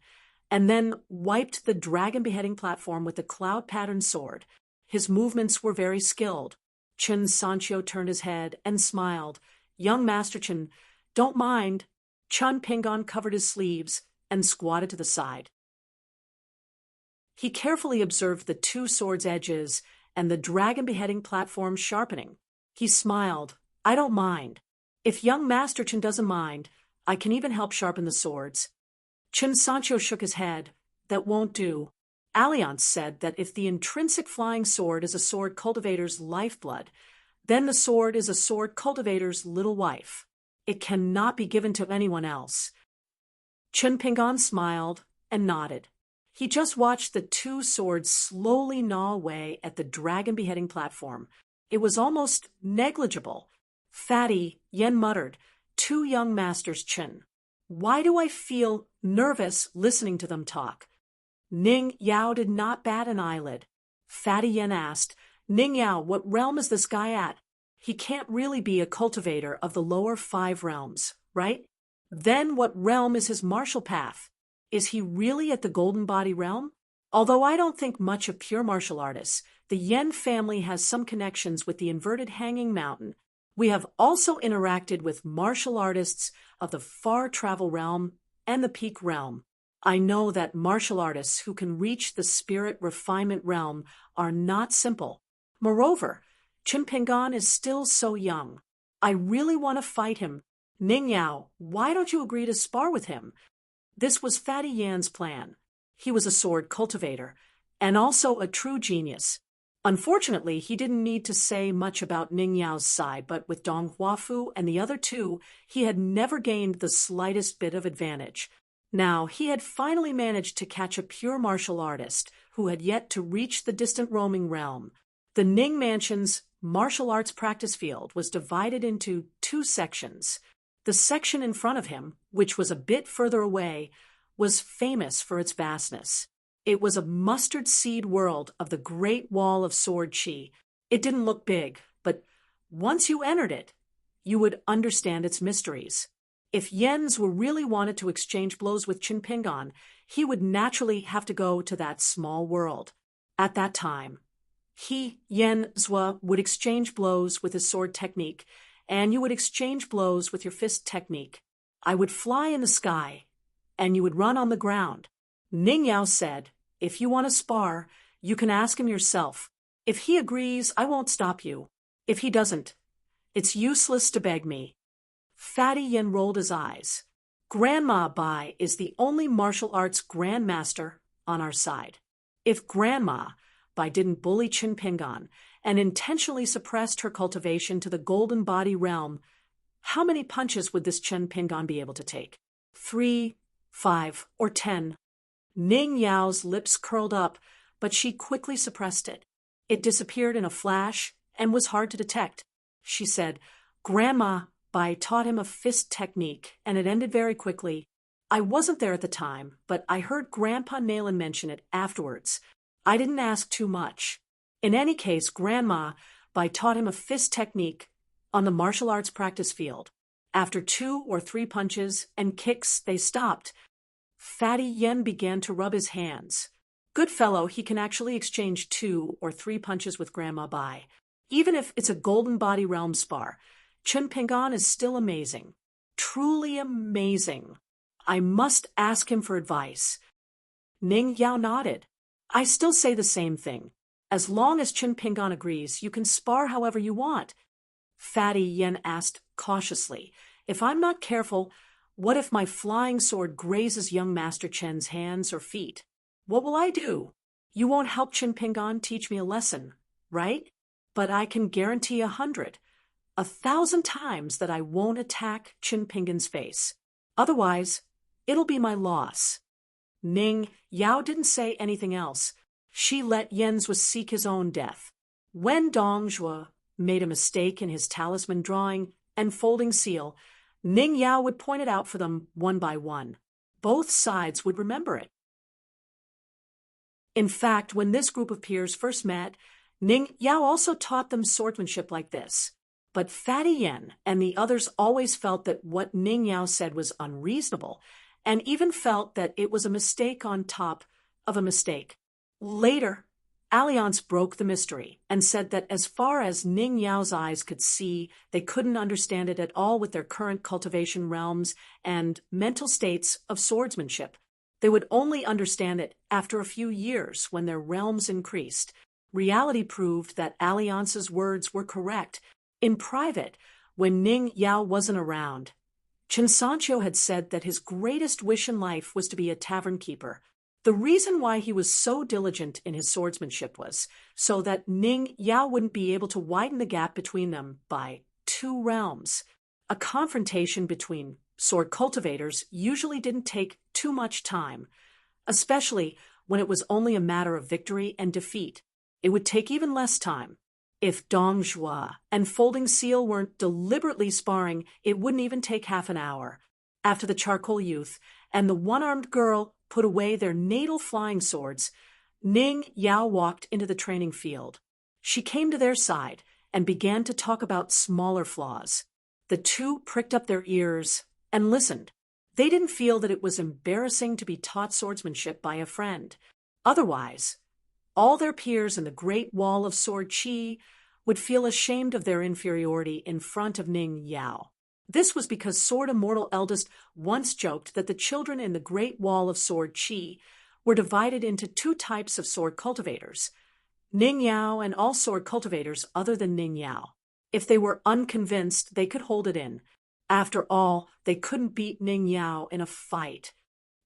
and then wiped the dragon beheading platform with the cloud-patterned sword. His movements were very skilled. Chun Sancho turned his head and smiled. "Young Master Chun, don't mind." Chun Pingan covered his sleeves and squatted to the side. He carefully observed the two swords' edges and the dragon beheading platform sharpening. He smiled. "I don't mind. If young Master Chun doesn't mind, I can even help sharpen the swords." Chun Sancho shook his head. "That won't do." Alliance said that if the intrinsic flying sword is a sword cultivator's lifeblood, then the sword is a sword cultivator's little wife. It cannot be given to anyone else. Chun Pingan smiled and nodded. He just watched the two swords slowly gnaw away at the dragon beheading platform. It was almost negligible. Fatty Yen muttered, "Two young masters, Chun. Why do I feel nervous listening to them talk?" Ning Yao did not bat an eyelid. Fatty Yen asked, "Ning Yao, what realm is this guy at? He can't really be a cultivator of the lower 5 realms, right? Then what realm is his martial path? Is he really at the Golden Body realm? Although I don't think much of pure martial artists, the Yen family has some connections with the inverted hanging mountain. We have also interacted with martial artists of the far travel realm and the peak realm. I know that martial artists who can reach the spirit refinement realm are not simple. Moreover, Chun Pingan is still so young. I really want to fight him Ning Yao, why don't you agree to spar with him? This was Fatty Yan's plan. He was a sword cultivator, and also a true genius. Unfortunately, he didn't need to say much about Ning Yao's side, but with Dong Huafu and the other two, he had never gained the slightest bit of advantage. Now, he had finally managed to catch a pure martial artist who had yet to reach the distant roaming realm. The Ning Mansion's martial arts practice field was divided into two sections. The section in front of him, which was a bit further away, was famous for its vastness. It was a mustard seed world of the Great Wall of Sword Qi. It didn't look big, but once you entered it, you would understand its mysteries. If Yen's were really wanted to exchange blows with Qin Pingan, he would naturally have to go to that small world. At that time, Yen Zhua, would exchange blows with his sword technique, and you would exchange blows with your fist technique. I would fly in the sky, and you would run on the ground. Ning Yao said, if you want to spar, you can ask him yourself. If he agrees, I won't stop you. If he doesn't, it's useless to beg me. Fatty Yen rolled his eyes. Grandma Bai is the only martial arts grandmaster on our side. If Grandma Bai didn't bully Qin Pingan and intentionally suppressed her cultivation to the golden body realm, how many punches would this Qin Pingan be able to take? 3, 5, or 10? Ning Yao's lips curled up, but she quickly suppressed it. It disappeared in a flash and was hard to detect. She said, Grandma Bai taught him a fist technique, and it ended very quickly. I wasn't there at the time, but I heard Grandpa Nayland mention it afterwards. I didn't ask too much. In any case, Grandma Bai taught him a fist technique on the martial arts practice field. After 2 or 3 punches and kicks, they stopped. Fatty Yen began to rub his hands. Good fellow, he can actually exchange 2 or 3 punches with Grandma Bai. Even if it's a golden body realm spar, Qin Pingan is still amazing. Truly amazing. I must ask him for advice. Ning Yao nodded. I still say the same thing. As long as Qin Pingan agrees, you can spar however you want. Fatty Yen asked cautiously, if I'm not careful, what if my flying sword grazes young Master Chen's hands or feet? What will I do? You won't help Qin Pingan teach me a lesson, right? But I can guarantee 100, 1,000 times that I won't attack Qin Pingan's face. Otherwise, it'll be my loss. Ning Yao didn't say anything else. She let Yenzhua seek his own death. When Dong Zhuo made a mistake in his talisman drawing and folding seal, Ning Yao would point it out for them one by one. Both sides would remember it. In fact, when this group of peers first met, Ning Yao also taught them swordsmanship like this. But Fatty Yen and the others always felt that what Ning Yao said was unreasonable, and even felt that it was a mistake on top of a mistake. Later, Alliance broke the mystery and said that as far as Ning Yao's eyes could see, they couldn't understand it at all with their current cultivation realms and mental states of swordsmanship. They would only understand it after a few years when their realms increased. Reality proved that Alliance's words were correct. In private, when Ning Yao wasn't around, Chen Sancho had said that his greatest wish in life was to be a tavern keeper. The reason why he was so diligent in his swordsmanship was so that Ning Yao wouldn't be able to widen the gap between them by 2 realms. A confrontation between sword cultivators usually didn't take too much time, especially when it was only a matter of victory and defeat. It would take even less time. If Dong Zhuo and Folding Seal weren't deliberately sparring, it wouldn't even take half an hour. After the charcoal youth and the one-armed girl put away their natal flying swords, Ning Yao walked into the training field. She came to their side and began to talk about smaller flaws. The two pricked up their ears and listened. They didn't feel that it was embarrassing to be taught swordsmanship by a friend. Otherwise, all their peers in the Great Wall of Sword Qi would feel ashamed of their inferiority in front of Ning Yao. This was because Sword Immortal Eldest once joked that the children in the Great Wall of Sword Qi were divided into 2 types of sword cultivators, Ning Yao and all sword cultivators other than Ning Yao. If they were unconvinced, they could hold it in. After all, they couldn't beat Ning Yao in a fight.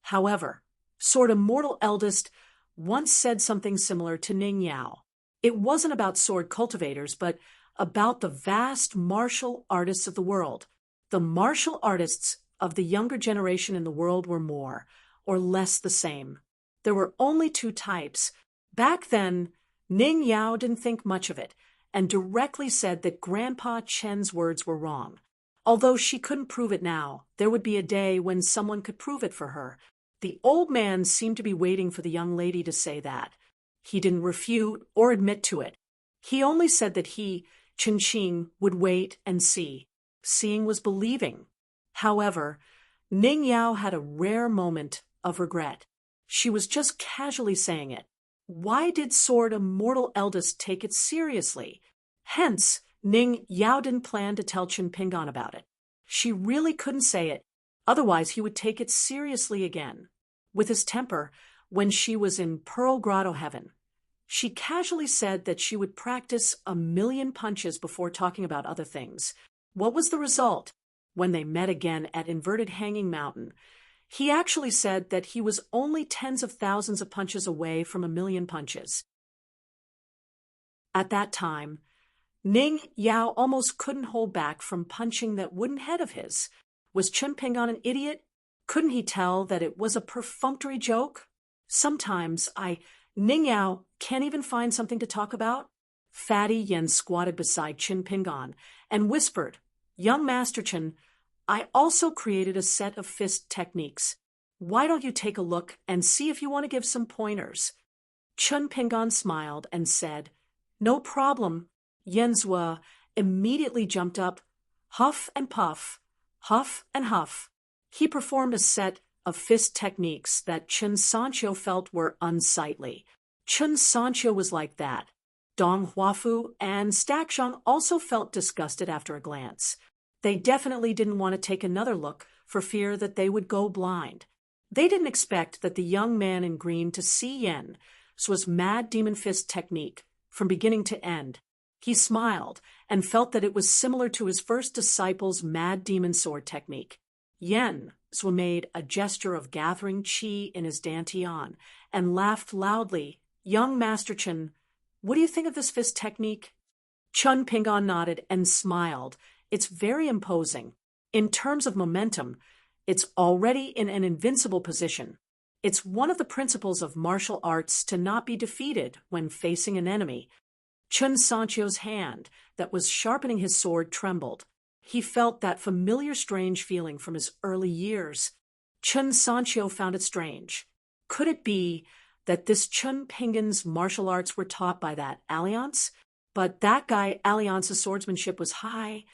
However, Sword Immortal Eldest once said something similar to Ning Yao. It wasn't about sword cultivators, but about the vast martial artists of the world. The martial artists of the younger generation in the world were more or less the same. There were only two types. Back then, Ning Yao didn't think much of it and directly said that Grandpa Chen's words were wrong. Although she couldn't prove it now, there would be a day when someone could prove it for her. The old man seemed to be waiting for the young lady to say that. He didn't refute or admit to it. He only said that he, Ching, would wait and see. Seeing was believing. However, Ning Yao had a rare moment of regret. She was just casually saying it. Why did Sword Immortal Eldest take it seriously? Hence, Ning Yao didn't plan to tell Chen Pingan about it. She really couldn't say it, otherwise he would take it seriously again. With his temper, when she was in Pearl Grotto Heaven, she casually said that she would practice 1,000,000 punches before talking about other things. What was the result? When they met again at Inverted Hanging Mountain, he actually said that he was only tens of thousands of punches away from 1,000,000 punches. At that time, Ning Yao almost couldn't hold back from punching that wooden head of his. Was Chen Pingan an idiot? Couldn't he tell that it was a perfunctory joke? Sometimes Ning Yao can't even find something to talk about. Fatty Yen squatted beside Chen Pingan and whispered, "Young Master Chen, I also created a set of fist techniques. Why don't you take a look and see if you want to give some pointers?" Chen Pingan smiled and said, "No problem." Yenzhua immediately jumped up, huff and puff, huff and huff. He performed a set of fist techniques that Chen Sancho felt were unsightly. Chen Sancho was like that. Dong Huafu and Stackshang also felt disgusted after a glance. They definitely didn't want to take another look for fear that they would go blind. They didn't expect that the young man in green to see Yen's mad demon fist technique from beginning to end. He smiled and felt that it was similar to his first disciple's mad demon sword technique. Yen made a gesture of gathering qi in his dantian and laughed loudly. "Young Master Chen, what do you think of this fist technique?" Chen Pingan nodded and smiled. "It's very imposing. In terms of momentum, it's already in an invincible position. It's one of the principles of martial arts to not be defeated when facing an enemy." Chen Sancho's hand that was sharpening his sword trembled. He felt that familiar strange feeling from his early years. Chen Sancho found it strange. Could it be that this Chen Pingan's martial arts were taught by that Alliance? But that guy Alliance's swordsmanship was high,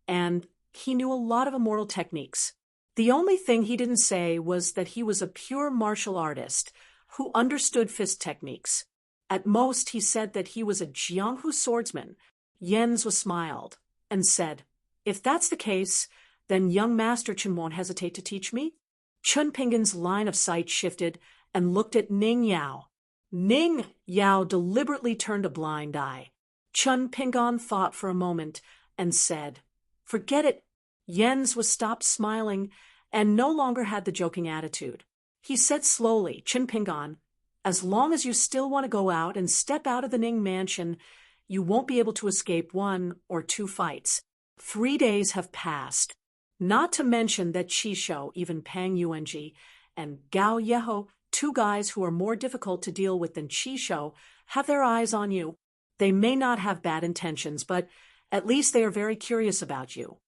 and he knew a lot of immortal techniques. The only thing he didn't say was that he was a pure martial artist who understood fist techniques. At most, he said that he was a Jianghu swordsman. Yenzhua smiled and said, "If that's the case, then young Master Chen won't hesitate to teach me." Chen Pingan's line of sight shifted and looked at Ning Yao. Ning Yao deliberately turned a blind eye. Chen Pingan thought for a moment and said, "Forget it." Yenzhua stopped smiling and no longer had the joking attitude. He said slowly, "Chen Pingan, as long as you still want to go out and step out of the Ning mansion, you won't be able to escape 1 or 2 fights. 3 days have passed. Not to mention that Qishou, even Pang Yuanji, and Gao Yeho, 2 guys who are more difficult to deal with than Qishou, have their eyes on you. They may not have bad intentions, but at least they are very curious about you."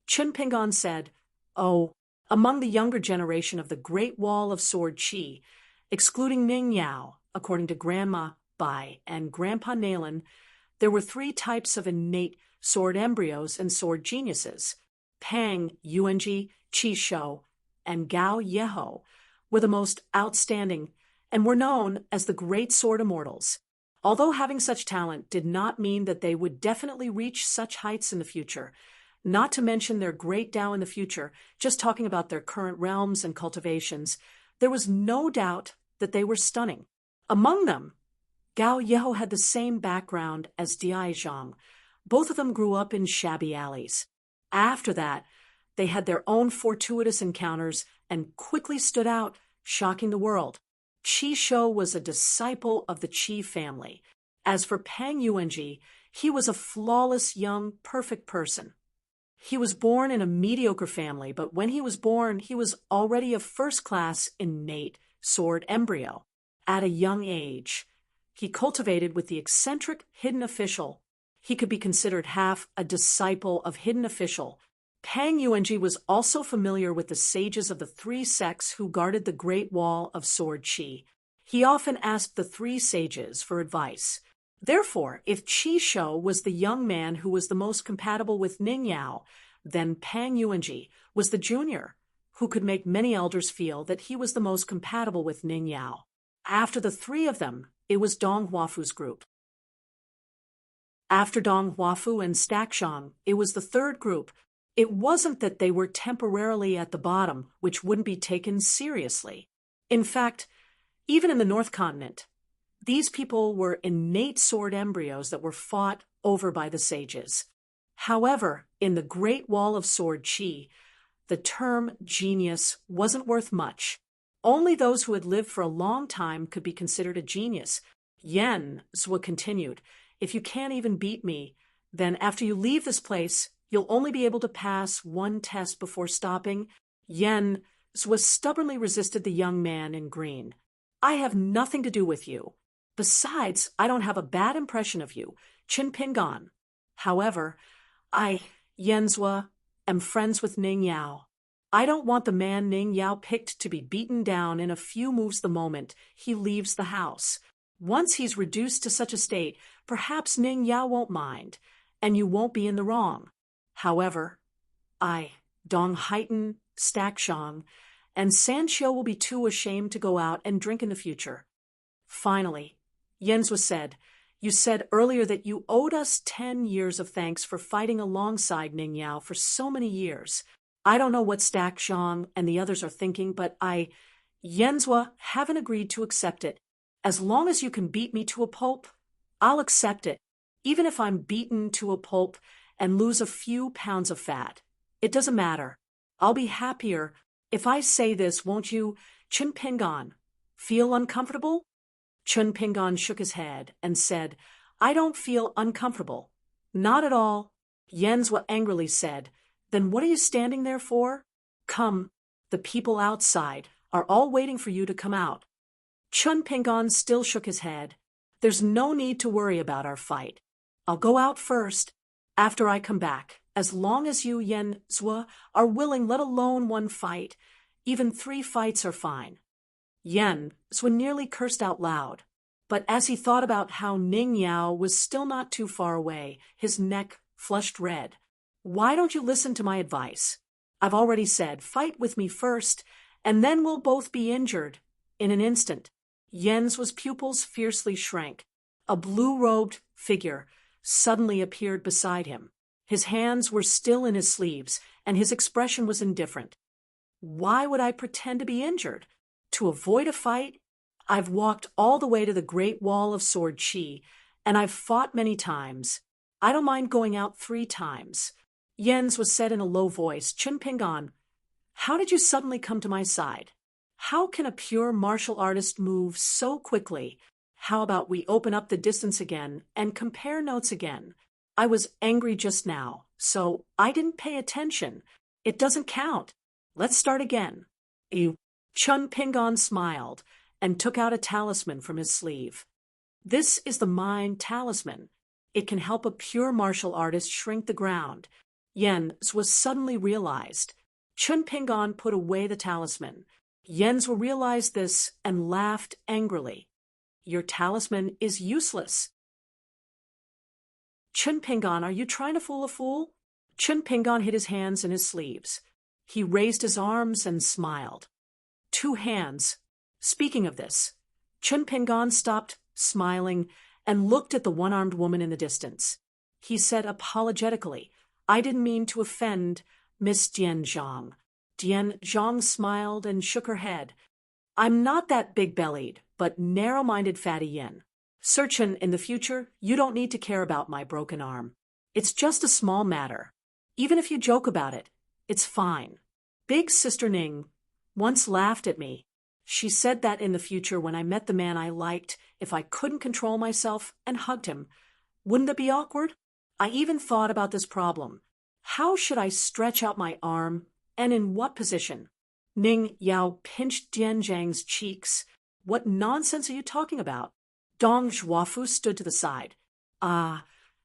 Chen Pingan said, "Oh, among the younger generation of the Great Wall of Sword Qi, excluding Ning Yao, according to Grandma Bai and Grandpa Nalen, there were 3 types of innate sword embryos and sword geniuses. Pang Yuanji, Qishou, and Gao Yeho were the most outstanding and were known as the Great Sword Immortals. Although having such talent did not mean that they would definitely reach such heights in the future, not to mention their great Tao in the future, just talking about their current realms and cultivations, there was no doubt that they were stunning. Among them, Gao Yeho had the same background as Dai Zhang. Both of them grew up in shabby alleys. After that, They had their own fortuitous encounters and quickly stood out, shocking the world. Qi Shou was a disciple of the Qi family. As for Pang Yuanji, he was a flawless, young, perfect person. He was born in a mediocre family, but when he was born, he was already a first-class, innate sword embryo. At a young age, he cultivated with the eccentric hidden official. He could be considered half a disciple of hidden official. Pang Yuanji was also familiar with the sages of the three sects who guarded the Great Wall of Sword Qi. He often asked the three sages for advice. Therefore, if Qi Shou was the young man who was the most compatible with Ning Yao, then Pang Yuanji was the junior, who could make many elders feel that he was the most compatible with Ning Yao. After the three of them, it was Dong Huafu's group. After Dong Huafu and Stackshang, it was the third group. It wasn't that they were temporarily at the bottom, which wouldn't be taken seriously. In fact, even in the North Continent, these people were innate sword embryos that were fought over by the sages. However, in the Great Wall of Sword Qi, the term genius wasn't worth much. Only those who had lived for a long time could be considered a genius. Yen Zhuo continued, "If you can't even beat me, then after you leave this place, you'll only be able to pass one test before stopping." Yen Zhuo stubbornly resisted the young man in green. "I have nothing to do with you. Besides, I don't have a bad impression of you, Qin Pingan. However, Yen Zhuo, am friends with Ning Yao. I don't want the man Ning Yao picked to be beaten down in a few moves the moment he leaves the house. Once he's reduced to such a state, perhaps Ning Yao won't mind, and you won't be in the wrong. However, Dong Haiten, Stackshang, and Sanxiu will be too ashamed to go out and drink in the future." Finally, Yen Zhuo said, "You said earlier that you owed us 10 years of thanks for fighting alongside Ning Yao for so many years. I don't know what Stackshang and the others are thinking, but Yen Zhuo, haven't agreed to accept it. As long as you can beat me to a pulp, I'll accept it, even if I'm beaten to a pulp and lose a few pounds of fat. It doesn't matter. I'll be happier if I say this, won't you, Qin Pingan? Feel uncomfortable?" Qin Pingan shook his head and said, "I don't feel uncomfortable." "Not at all," Yen Zhuo angrily said. "Then what are you standing there for? Come, the people outside are all waiting for you to come out." Qin Pingan still shook his head. "There's no need to worry about our fight. I'll go out first, after I come back, as long as you, Yen Zhuo, are willing, let alone one fight. Even 3 fights are fine." Yen Zhuo nearly cursed out loud, but as he thought about how Ning Yao was still not too far away, his neck flushed red. "Why don't you listen to my advice? I've already said, fight with me first, and then we'll both be injured." In an instant, Yen Zhuo's pupils fiercely shrank. A blue-robed figure suddenly appeared beside him. His hands were still in his sleeves, and his expression was indifferent. "Why would I pretend to be injured? To avoid a fight? I've walked all the way to the Great Wall of Sword Qi, and I've fought many times. I don't mind going out 3 times. Yen Zhuo said in a low voice, "Qin Pingan, how did you suddenly come to my side? How can a pure martial artist move so quickly? How about we open up the distance again and compare notes again? I was angry just now, so I didn't pay attention. It doesn't count. Let's start again." Qin Pingan smiled and took out a talisman from his sleeve. "This is the Mind Talisman. It can help a pure martial artist shrink the ground." Yen Zhuo suddenly realized. Qin Pingan put away the talisman. Yen Zhuo realized this and laughed angrily. "Your talisman is useless." "Qin Pingan, are you trying to fool a fool?" Qin Pingan hid his hands in his sleeves. He raised his arms and smiled. 2 hands. Speaking of this, Qin Pingan stopped smiling and looked at the one-armed woman in the distance. He said apologetically, "I didn't mean to offend Miss Dian Zhang." Dian Zhang smiled and shook her head. "I'm not that big-bellied, but narrow-minded fatty yin. Surchin, in the future, you don't need to care about my broken arm. It's just a small matter. Even if you joke about it, It's fine. Big Sister Ning once laughed at me. She said that in the future when I met the man I liked, if I couldn't control myself and hugged him, wouldn't that be awkward? I even thought about this problem. How should I stretch out my arm, and in what position? Ning Yao pinched Dian Zhang's cheeks. What nonsense are you talking about? Dong Zhuofu stood to the side.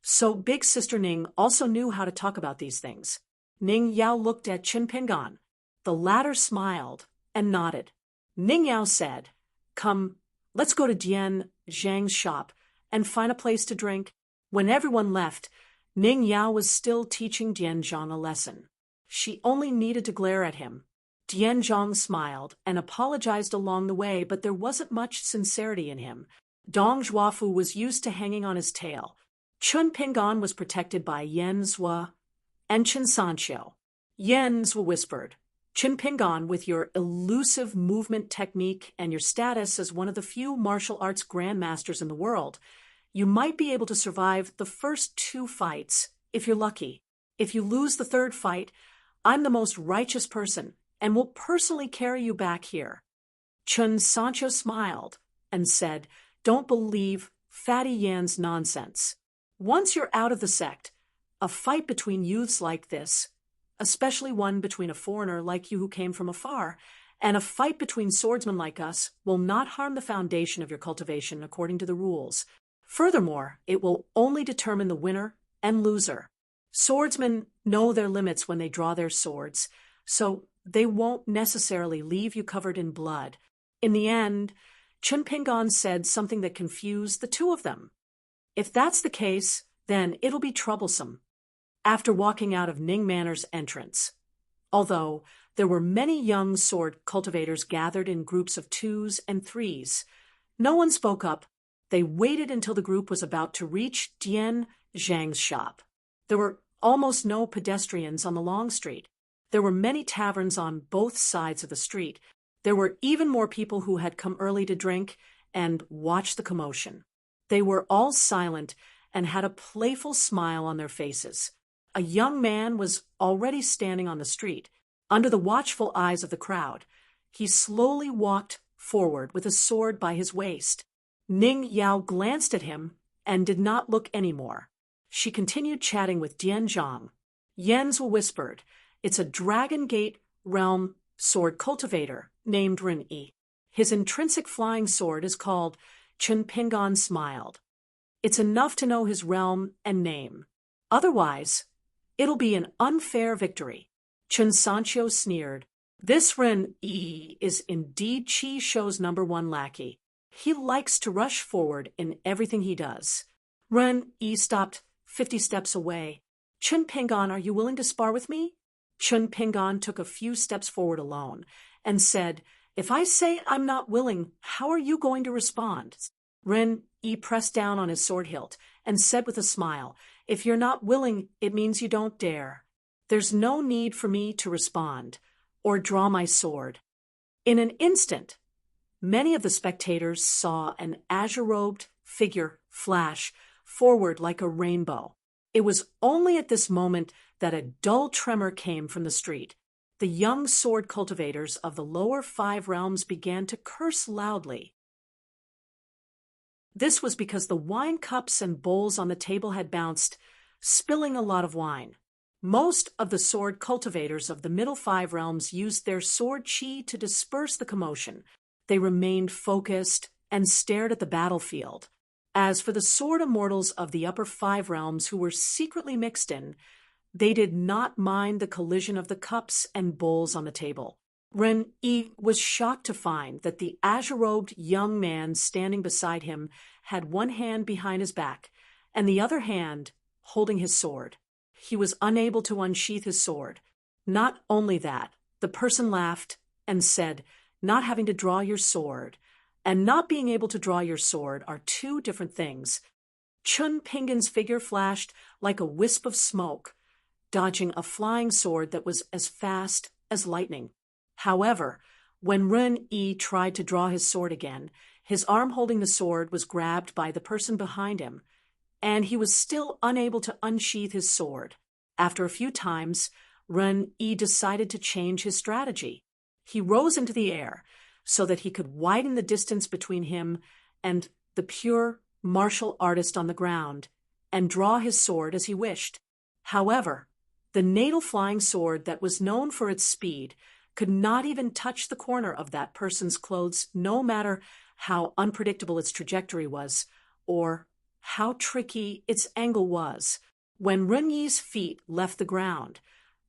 So Big Sister Ning also knew how to talk about these things. Ning Yao looked at Chen Pingan. The latter smiled and nodded. Ning Yao said, "Come, let's go to Dian Zhang's shop and find a place to drink." When everyone left, Ning Yao was still teaching Dian Zhang a lesson. She only needed to glare at him. Dian Zhang smiled and apologized along the way, but there wasn't much sincerity in him. Dong Zhuofu was used to hanging on his tail. Chun Pingan was protected by Yan Zhua and Chen Sanqiu. Yan Zhua whispered, "Chen Pingan, with your elusive movement technique and your status as one of the few martial arts grandmasters in the world, you might be able to survive the first 2 fights, if you're lucky. If you lose the 3rd fight, I'm the most righteous person and will personally carry you back here." Chen Sanqiu smiled and said, "Don't believe Fatty Yan's nonsense. Once you're out of the sect, a fight between youths like this, especially one between a foreigner like you who came from afar, and a fight between swordsmen like us, will not harm the foundation of your cultivation according to the rules. Furthermore, it will only determine the winner and loser. Swordsmen know their limits when they draw their swords, so they won't necessarily leave you covered in blood." In the end, Chun Pingan said something that confused the 2 of them. If that's the case, then it'll be troublesome. After walking out of Ning Manor's entrance, although there were many young sword cultivators gathered in groups of 2s and 3s, no one spoke up. They waited until the group was about to reach Dian Zhang's shop. There were almost no pedestrians on the long street. There were many taverns on both sides of the street. There were even more people who had come early to drink and watch the commotion. They were all silent and had a playful smile on their faces. A young man was already standing on the street, under the watchful eyes of the crowd. He slowly walked forward with a sword by his waist. Ning Yao glanced at him and did not look any more. She continued chatting with Dian Zhang. Yan Zhua whispered, "It's a Dragon Gate realm sword cultivator named Ren Yi. His intrinsic flying sword is called." Chen Pingan smiled. "It's enough to know his realm and name. Otherwise, it'll be an unfair victory." Chen Sanqiu sneered. "This Ren Yi is indeed Qi Shou's #1 lackey. He likes to rush forward in everything he does." Ren Yi stopped 50 steps away. "Chun Pingan, are you willing to spar with me?" Chun Pingan took a few steps forward alone and said, "If I say I'm not willing, how are you going to respond?" Ren Yi pressed down on his sword hilt and said with a smile, "If you're not willing, it means you don't dare. There's no need for me to respond or draw my sword." In an instant, many of the spectators saw an azure-robed figure flash forward like a rainbow. It was only at this moment that a dull tremor came from the street. The young sword cultivators of the lower 5 realms began to curse loudly. This was because the wine cups and bowls on the table had bounced, spilling a lot of wine. Most of the sword cultivators of the middle 5 realms used their sword qi to disperse the commotion. They remained focused and stared at the battlefield. As for the sword immortals of the upper 5 realms who were secretly mixed in, they did not mind the collision of the cups and bowls on the table. Ren Yi was shocked to find that the azure-robed young man standing beside him had one hand behind his back and the other hand holding his sword. He was unable to unsheath his sword. Not only that, the person laughed and said, "Not having to draw your sword and not being able to draw your sword are 2 different things." Chun Pingan's figure flashed like a wisp of smoke, dodging a flying sword that was as fast as lightning. However, when Ren Yi tried to draw his sword again, his arm holding the sword was grabbed by the person behind him, and he was still unable to unsheath his sword. After a few times, Ren-yi decided to change his strategy. He rose into the air so that he could widen the distance between him and the pure martial artist on the ground and draw his sword as he wished. However, the natal flying sword that was known for its speed could not even touch the corner of that person's clothes, no matter how unpredictable its trajectory was or how tricky its angle was. When Ren-yi's feet left the ground,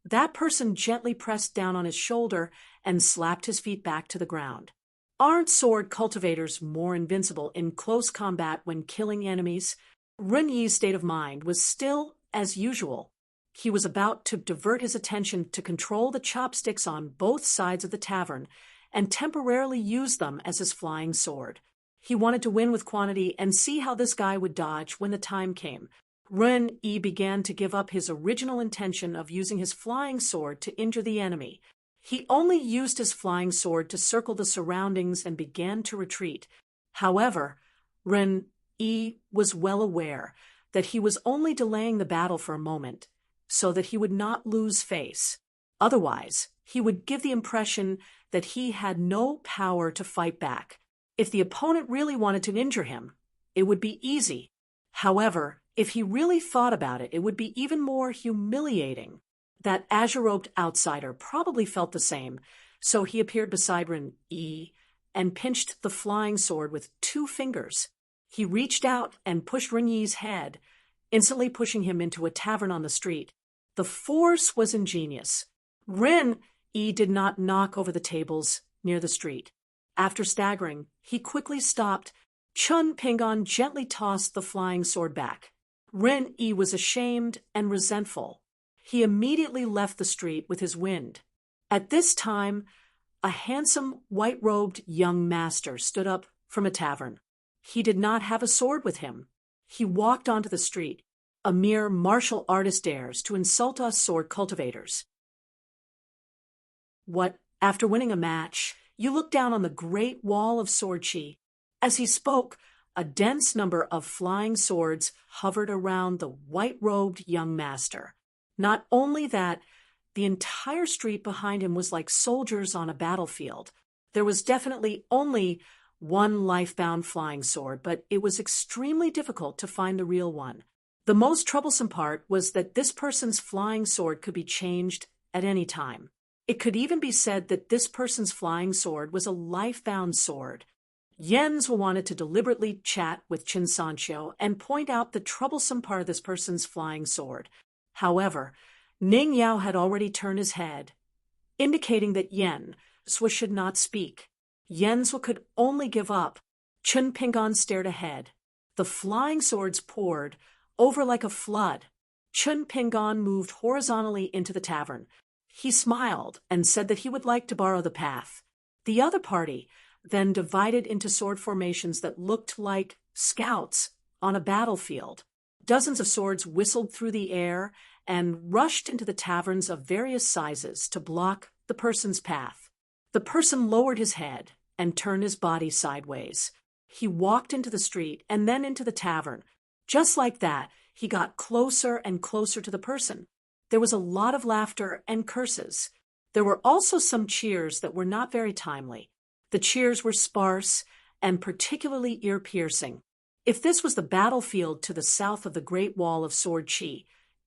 that person gently pressed down on his shoulder and slapped his feet back to the ground. Aren't sword cultivators more invincible in close combat when killing enemies? Ren-yi's state of mind was still as usual. He was about to divert his attention to control the chopsticks on both sides of the tavern and temporarily use them as his flying sword. He wanted to win with quantity and see how this guy would dodge when the time came. Ren-yi began to give up his original intention of using his flying sword to injure the enemy. He only used his flying sword to circle the surroundings and began to retreat. However, Ren-yi was well aware that he was only delaying the battle for a moment, so that he would not lose face. Otherwise, he would give the impression that he had no power to fight back. If the opponent really wanted to injure him, it would be easy. However, if he really thought about it, it would be even more humiliating. That azure-robed outsider probably felt the same, so he appeared beside Ren-yi and pinched the flying sword with 2 fingers. He reached out and pushed Ren-yi's head, instantly pushing him into a tavern on the street. The force was ingenious. Ren-yi did not knock over the tables near the street. After staggering, he quickly stopped. Chun Pingon gently tossed the flying sword back. Ren-yi was ashamed and resentful. He immediately left the street with his wind. At this time, a handsome, white-robed young master stood up from a tavern. He did not have a sword with him. He walked onto the street. A mere martial artist dares to insult us sword cultivators. What, after winning a match, you look down on the great wall of sword chi. As he spoke, a dense number of flying swords hovered around the white-robed young master. Not only that, the entire street behind him was like soldiers on a battlefield. There was definitely only one life-bound flying sword, but it was extremely difficult to find the real one. The most troublesome part was that this person's flying sword could be changed at any time. It could even be said that this person's flying sword was a life-bound sword. Yen's wanted to deliberately chat with Chin Sancho and point out the troublesome part of this person's flying sword. However, Ning Yao had already turned his head, indicating that Yen should not speak. Yen could only give up. Chun Pingon stared ahead. The flying swords poured over like a flood. Chun Pingon moved horizontally into the tavern. He smiled and said that he would like to borrow the path. The other party then divided into sword formations that looked like scouts on a battlefield. Dozens of swords whistled through the air and rushed into the taverns of various sizes to block the person's path. The person lowered his head and turned his body sideways. He walked into the street and then into the tavern. Just like that, he got closer and closer to the person. There was a lot of laughter and curses. There were also some cheers that were not very timely. The cheers were sparse and particularly ear-piercing. If this was the battlefield to the south of the Great Wall of Sword Chi,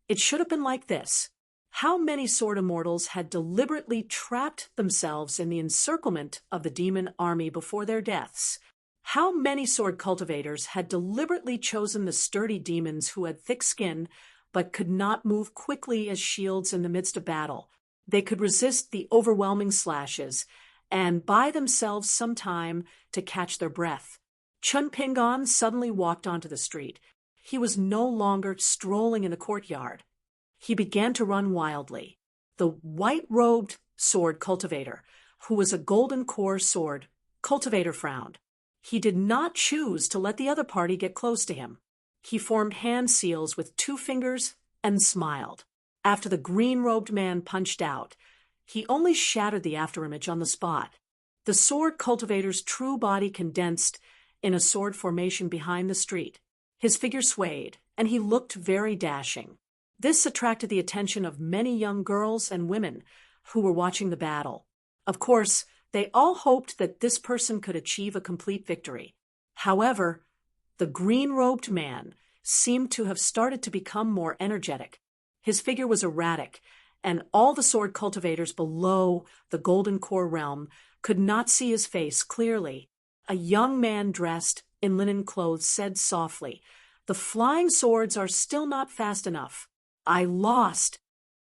it should have been like this. How many sword immortals had deliberately trapped themselves in the encirclement of the demon army before their deaths? How many sword cultivators had deliberately chosen the sturdy demons who had thick skin but could not move quickly as shields in the midst of battle? They could resist the overwhelming slashes and buy themselves some time to catch their breath. Chun Pingon suddenly walked onto the street. He was no longer strolling in the courtyard. He began to run wildly. The white-robed sword cultivator, who was a golden core sword cultivator, frowned. He did not choose to let the other party get close to him. He formed hand seals with 2 fingers and smiled. After the green-robed man punched out, he only shattered the afterimage on the spot. The sword cultivator's true body condensed in a sword formation behind the street. His figure swayed, and he looked very dashing. This attracted the attention of many young girls and women who were watching the battle. Of course, they all hoped that this person could achieve a complete victory. However, the green-robed man seemed to have started to become more energetic. His figure was erratic, and all the sword cultivators below the Golden Core realm could not see his face clearly. A young man dressed in linen clothes said softly, "The flying swords are still not fast enough. I lost."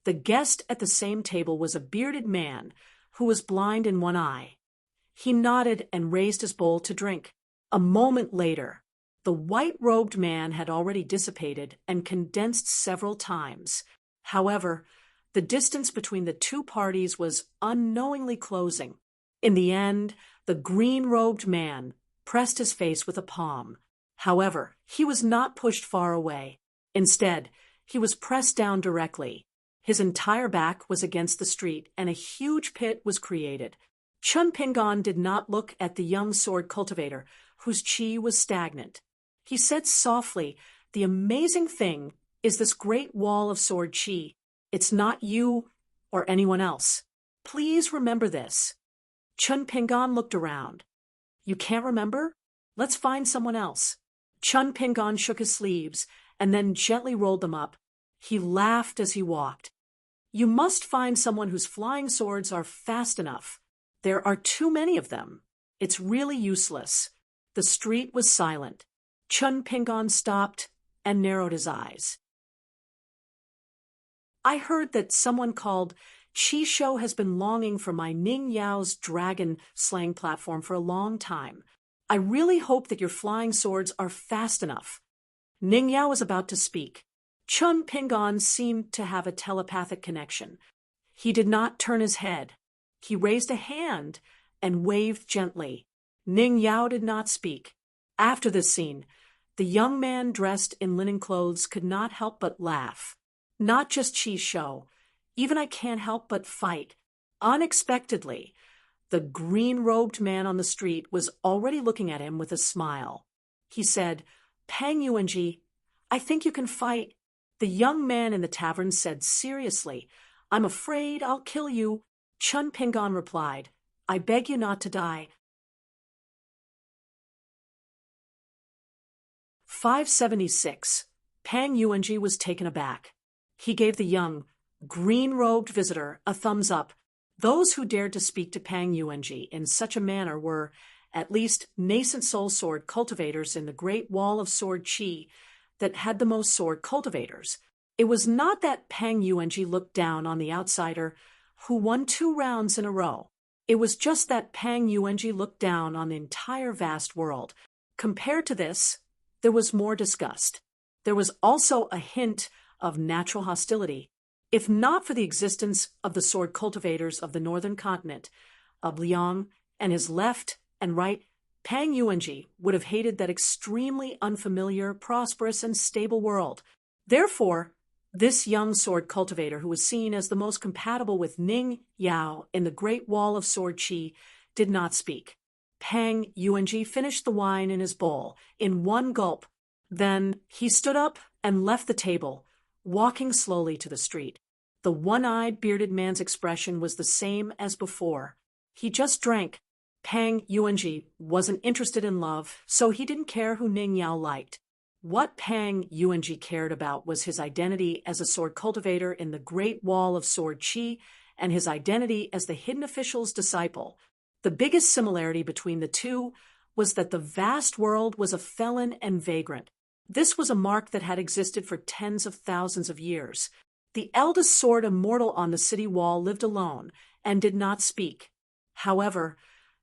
The guest at the same table was a bearded man who was blind in one eye. He nodded and raised his bowl to drink. A moment later, the white-robed man had already dissipated and condensed several times. However, the distance between the two parties was unknowingly closing. In the end, the green-robed man pressed his face with a palm. However, he was not pushed far away. Instead, he was pressed down directly. His entire back was against the street, and a huge pit was created. Chun Pingon did not look at the young sword cultivator, whose chi was stagnant. He said softly, "The amazing thing is this great wall of sword chi. It's not you or anyone else. Please remember this." Chun Pingon looked around. "You can't remember? Let's find someone else." Chun Pingon shook his sleeves and then gently rolled them up. He laughed as he walked. "You must find someone whose flying swords are fast enough. There are too many of them. It's really useless." The street was silent. Chun Pingon stopped and narrowed his eyes. "I heard that someone called Chi Shou has been longing for my Ning Yao's dragon slaying platform for a long time. I really hope that your flying swords are fast enough." Ning Yao was about to speak. Chun Pingon seemed to have a telepathic connection. He did not turn his head. He raised a hand and waved gently. Ning Yao did not speak. After this scene, the young man dressed in linen clothes could not help but laugh. "Not just Chi Shou. Even I can't help but fight." Unexpectedly, the green-robed man on the street was already looking at him with a smile. He said, "Pang Yuanji, I think you can fight." The young man in the tavern said seriously, "I'm afraid I'll kill you." Chun Pingon replied, "I beg you not to die." 576. Pang Yuanji was taken aback. He gave the young, green-robed visitor a thumbs up. Those who dared to speak to Pang Yuanji in such a manner were, at least, nascent soul sword cultivators in the Great Wall of Sword Chi that had the most sword cultivators. It was not that Pang Yuanji looked down on the outsider who won 2 rounds in a row. It was just that Pang Yuanji looked down on the entire vast world. Compared to this, there was more disgust. There was also a hint of natural hostility. If not for the existence of the sword cultivators of the northern continent, of Liang and his left and right, Pang Yuanji would have hated that extremely unfamiliar, prosperous, and stable world. Therefore, this young sword cultivator, who was seen as the most compatible with Ning Yao in the Great Wall of Sword Chi, did not speak. Pang Yuanji finished the wine in his bowl in one gulp. Then he stood up and left the table, walking slowly to the street. The one-eyed bearded man's expression was the same as before. He just drank. Pang Yuanji wasn't interested in love, so he didn't care who Ning Yao liked. What Pang Yuanji cared about was his identity as a sword cultivator in the Great Wall of Sword Chi and his identity as the hidden official's disciple. The biggest similarity between the two was that the vast world was a felon and vagrant. This was a mark that had existed for tens of thousands of years. The eldest sword immortal on the city wall lived alone and did not speak. However,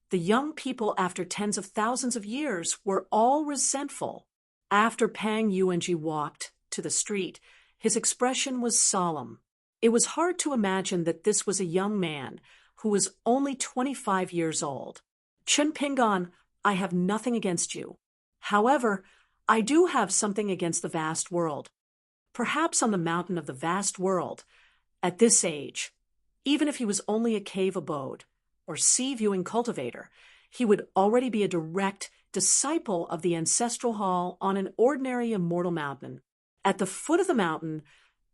the young people after tens of thousands of years were all resentful. After Pang Yuanji walked to the street, his expression was solemn. It was hard to imagine that this was a young man who was only 25 years old. "Chun Pingon, I have nothing against you. However, I do have something against the vast world. Perhaps on the mountain of the vast world, at this age, even if he was only a cave abode or sea-viewing cultivator, he would already be a direct disciple of the ancestral hall on an ordinary immortal mountain. At the foot of the mountain,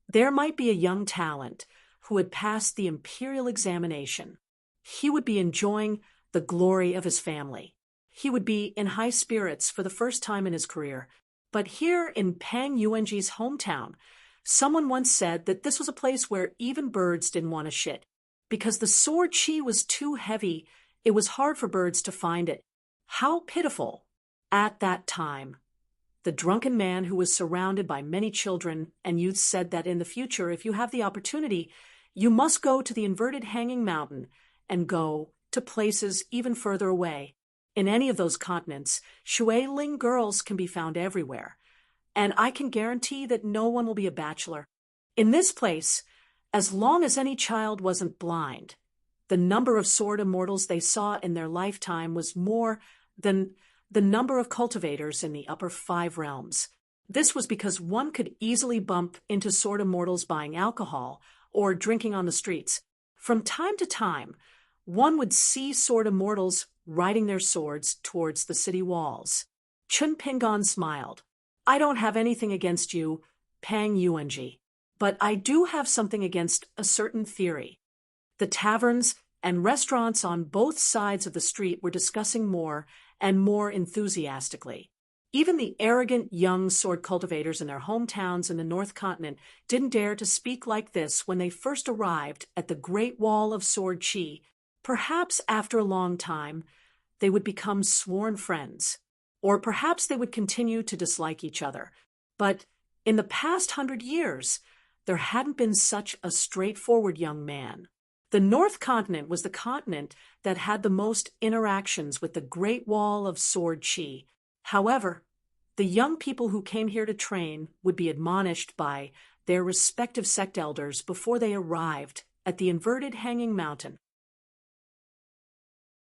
There might be a young talent who had passed the imperial examination. He would be enjoying the glory of his family. He would be in high spirits for the first time in his career. But here in Pang Yuanji's hometown, someone once said that this was a place where even birds didn't want to shit. Because the sword chi was too heavy, it was hard for birds to find it. How pitiful! At that time, the drunken man who was surrounded by many children and youths said that in the future, if you have the opportunity, you must go to the inverted hanging mountain and go to places even further away. In any of those continents, Shui Ling girls can be found everywhere, and I can guarantee that no one will be a bachelor. In this place, as long as any child wasn't blind, the number of sword immortals they saw in their lifetime was more than the number of cultivators in the upper 5 realms. This was because one could easily bump into sword immortals buying alcohol or drinking on the streets. From time to time, one would see sword immortals riding their swords towards the city walls. Chun Pingon smiled. I don't have anything against you, Pang Yuanji, but I do have something against a certain theory. The taverns and restaurants on both sides of the street were discussing more and more enthusiastically. Even the arrogant young sword cultivators in their hometowns in the North Continent didn't dare to speak like this when they first arrived at the Great Wall of Sword Chi. Perhaps after a long time, they would become sworn friends, or perhaps they would continue to dislike each other. But in the past 100 years, there hadn't been such a straightforward young man. The North Continent was the continent that had the most interactions with the Great Wall of Sword Chi. However, the young people who came here to train would be admonished by their respective sect elders before they arrived at the inverted hanging mountain.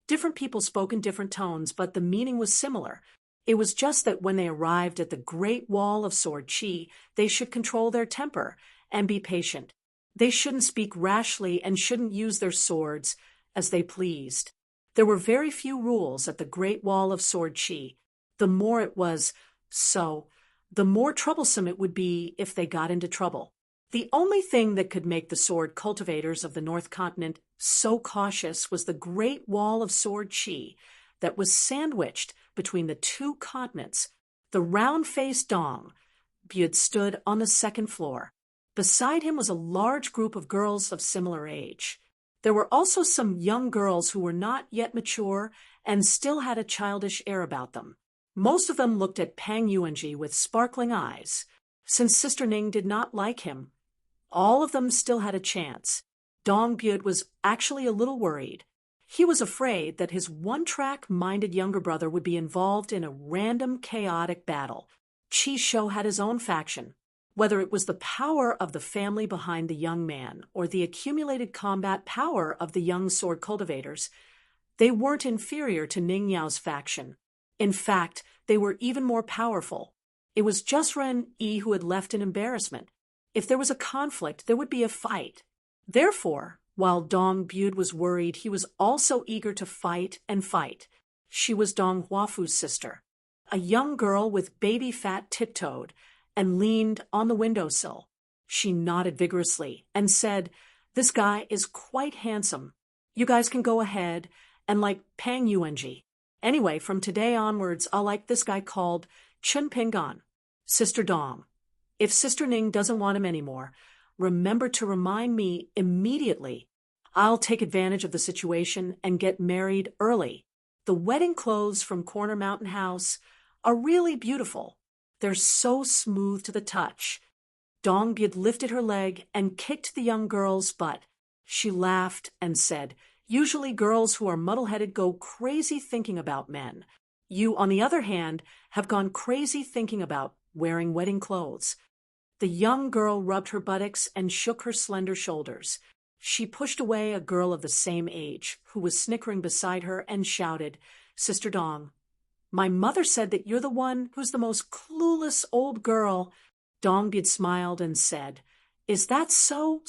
Different people spoke in different tones, but the meaning was similar. It was just that when they arrived at the Great Wall of Sword Chi, they should control their temper and be patient. They shouldn't speak rashly and shouldn't use their swords as they pleased. There were very few rules at the Great Wall of Sword Chi. The more it was so, the more troublesome it would be if they got into trouble. The only thing that could make the sword cultivators of the North Continent so cautious was the Great Wall of Sword Chi that was sandwiched between the 2 continents. The round-faced Dong Byud stood on the 2nd floor. Beside him was a large group of girls of similar age. There were also some young girls who were not yet mature and still had a childish air about them. Most of them looked at Pang Yuanji with sparkling eyes. Since Sister Ning did not like him, all of them still had a chance. Dong Byud was actually a little worried. He was afraid that his one-track-minded younger brother would be involved in a random, chaotic battle. Chi Shou had his own faction. Whether it was the power of the family behind the young man or the accumulated combat power of the young sword cultivators, they weren't inferior to Ning Yao's faction. In fact, they were even more powerful. It was just Ren Yi who had left in embarrassment. If there was a conflict, there would be a fight. Therefore, while Dong Byud was worried, he was also eager to fight and fight. She was Dong Huafu's sister. A young girl with baby fat tiptoed and leaned on the windowsill. She nodded vigorously and said, "This guy is quite handsome. You guys can go ahead and like Pang Yuanji. Anyway, from today onwards, I'll like this guy called Chun Pingon, Sister Dong. If Sister Ning doesn't want him anymore, remember to remind me immediately. I'll take advantage of the situation and get married early. The wedding clothes from Corner Mountain House are really beautiful. They're so smooth to the touch." Dong Byud lifted her leg and kicked the young girl's butt. She laughed and said, "Usually girls who are muddle-headed go crazy thinking about men. You, on the other hand, have gone crazy thinking about wearing wedding clothes." The young girl rubbed her buttocks and shook her slender shoulders. She pushed away a girl of the same age, who was snickering beside her, and shouted, "Sister Dong, my mother said that you're the one who's the most clueless old girl." Dong Byud smiled and said, "Is that so?"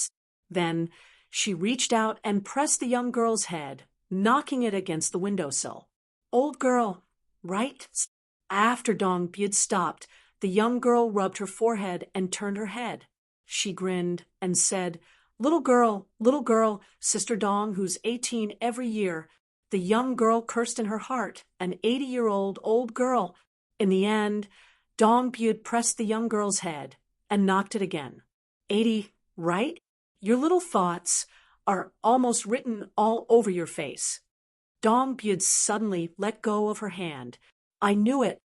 Then she reached out and pressed the young girl's head, knocking it against the windowsill. "Old girl, right?" After Dong Byud stopped, the young girl rubbed her forehead and turned her head. She grinned and said, little girl, Sister Dong, who's 18 every year. The young girl cursed in her heart, an 80-year-old old girl. In the end, Dong Bud pressed the young girl's head and knocked it again. 80, right? Your little thoughts are almost written all over your face. Dong Bud suddenly let go of her hand. I knew it.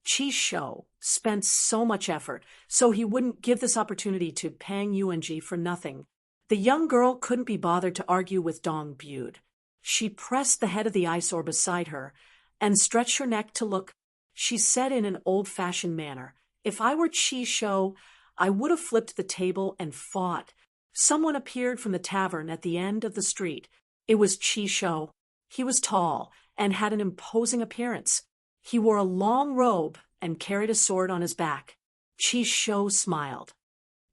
Chi Shou spent so much effort, so he wouldn't give this opportunity to Pang Yuanji for nothing. The young girl couldn't be bothered to argue with Dong Bud. She pressed the head of the eyesore beside her and stretched her neck to look. She said in an old-fashioned manner, if I were Chi Shou, I would have flipped the table and fought. Someone appeared from the tavern at the end of the street. It was Chi Shou. He was tall and had an imposing appearance. He wore a long robe and carried a sword on his back. Chi Shou smiled.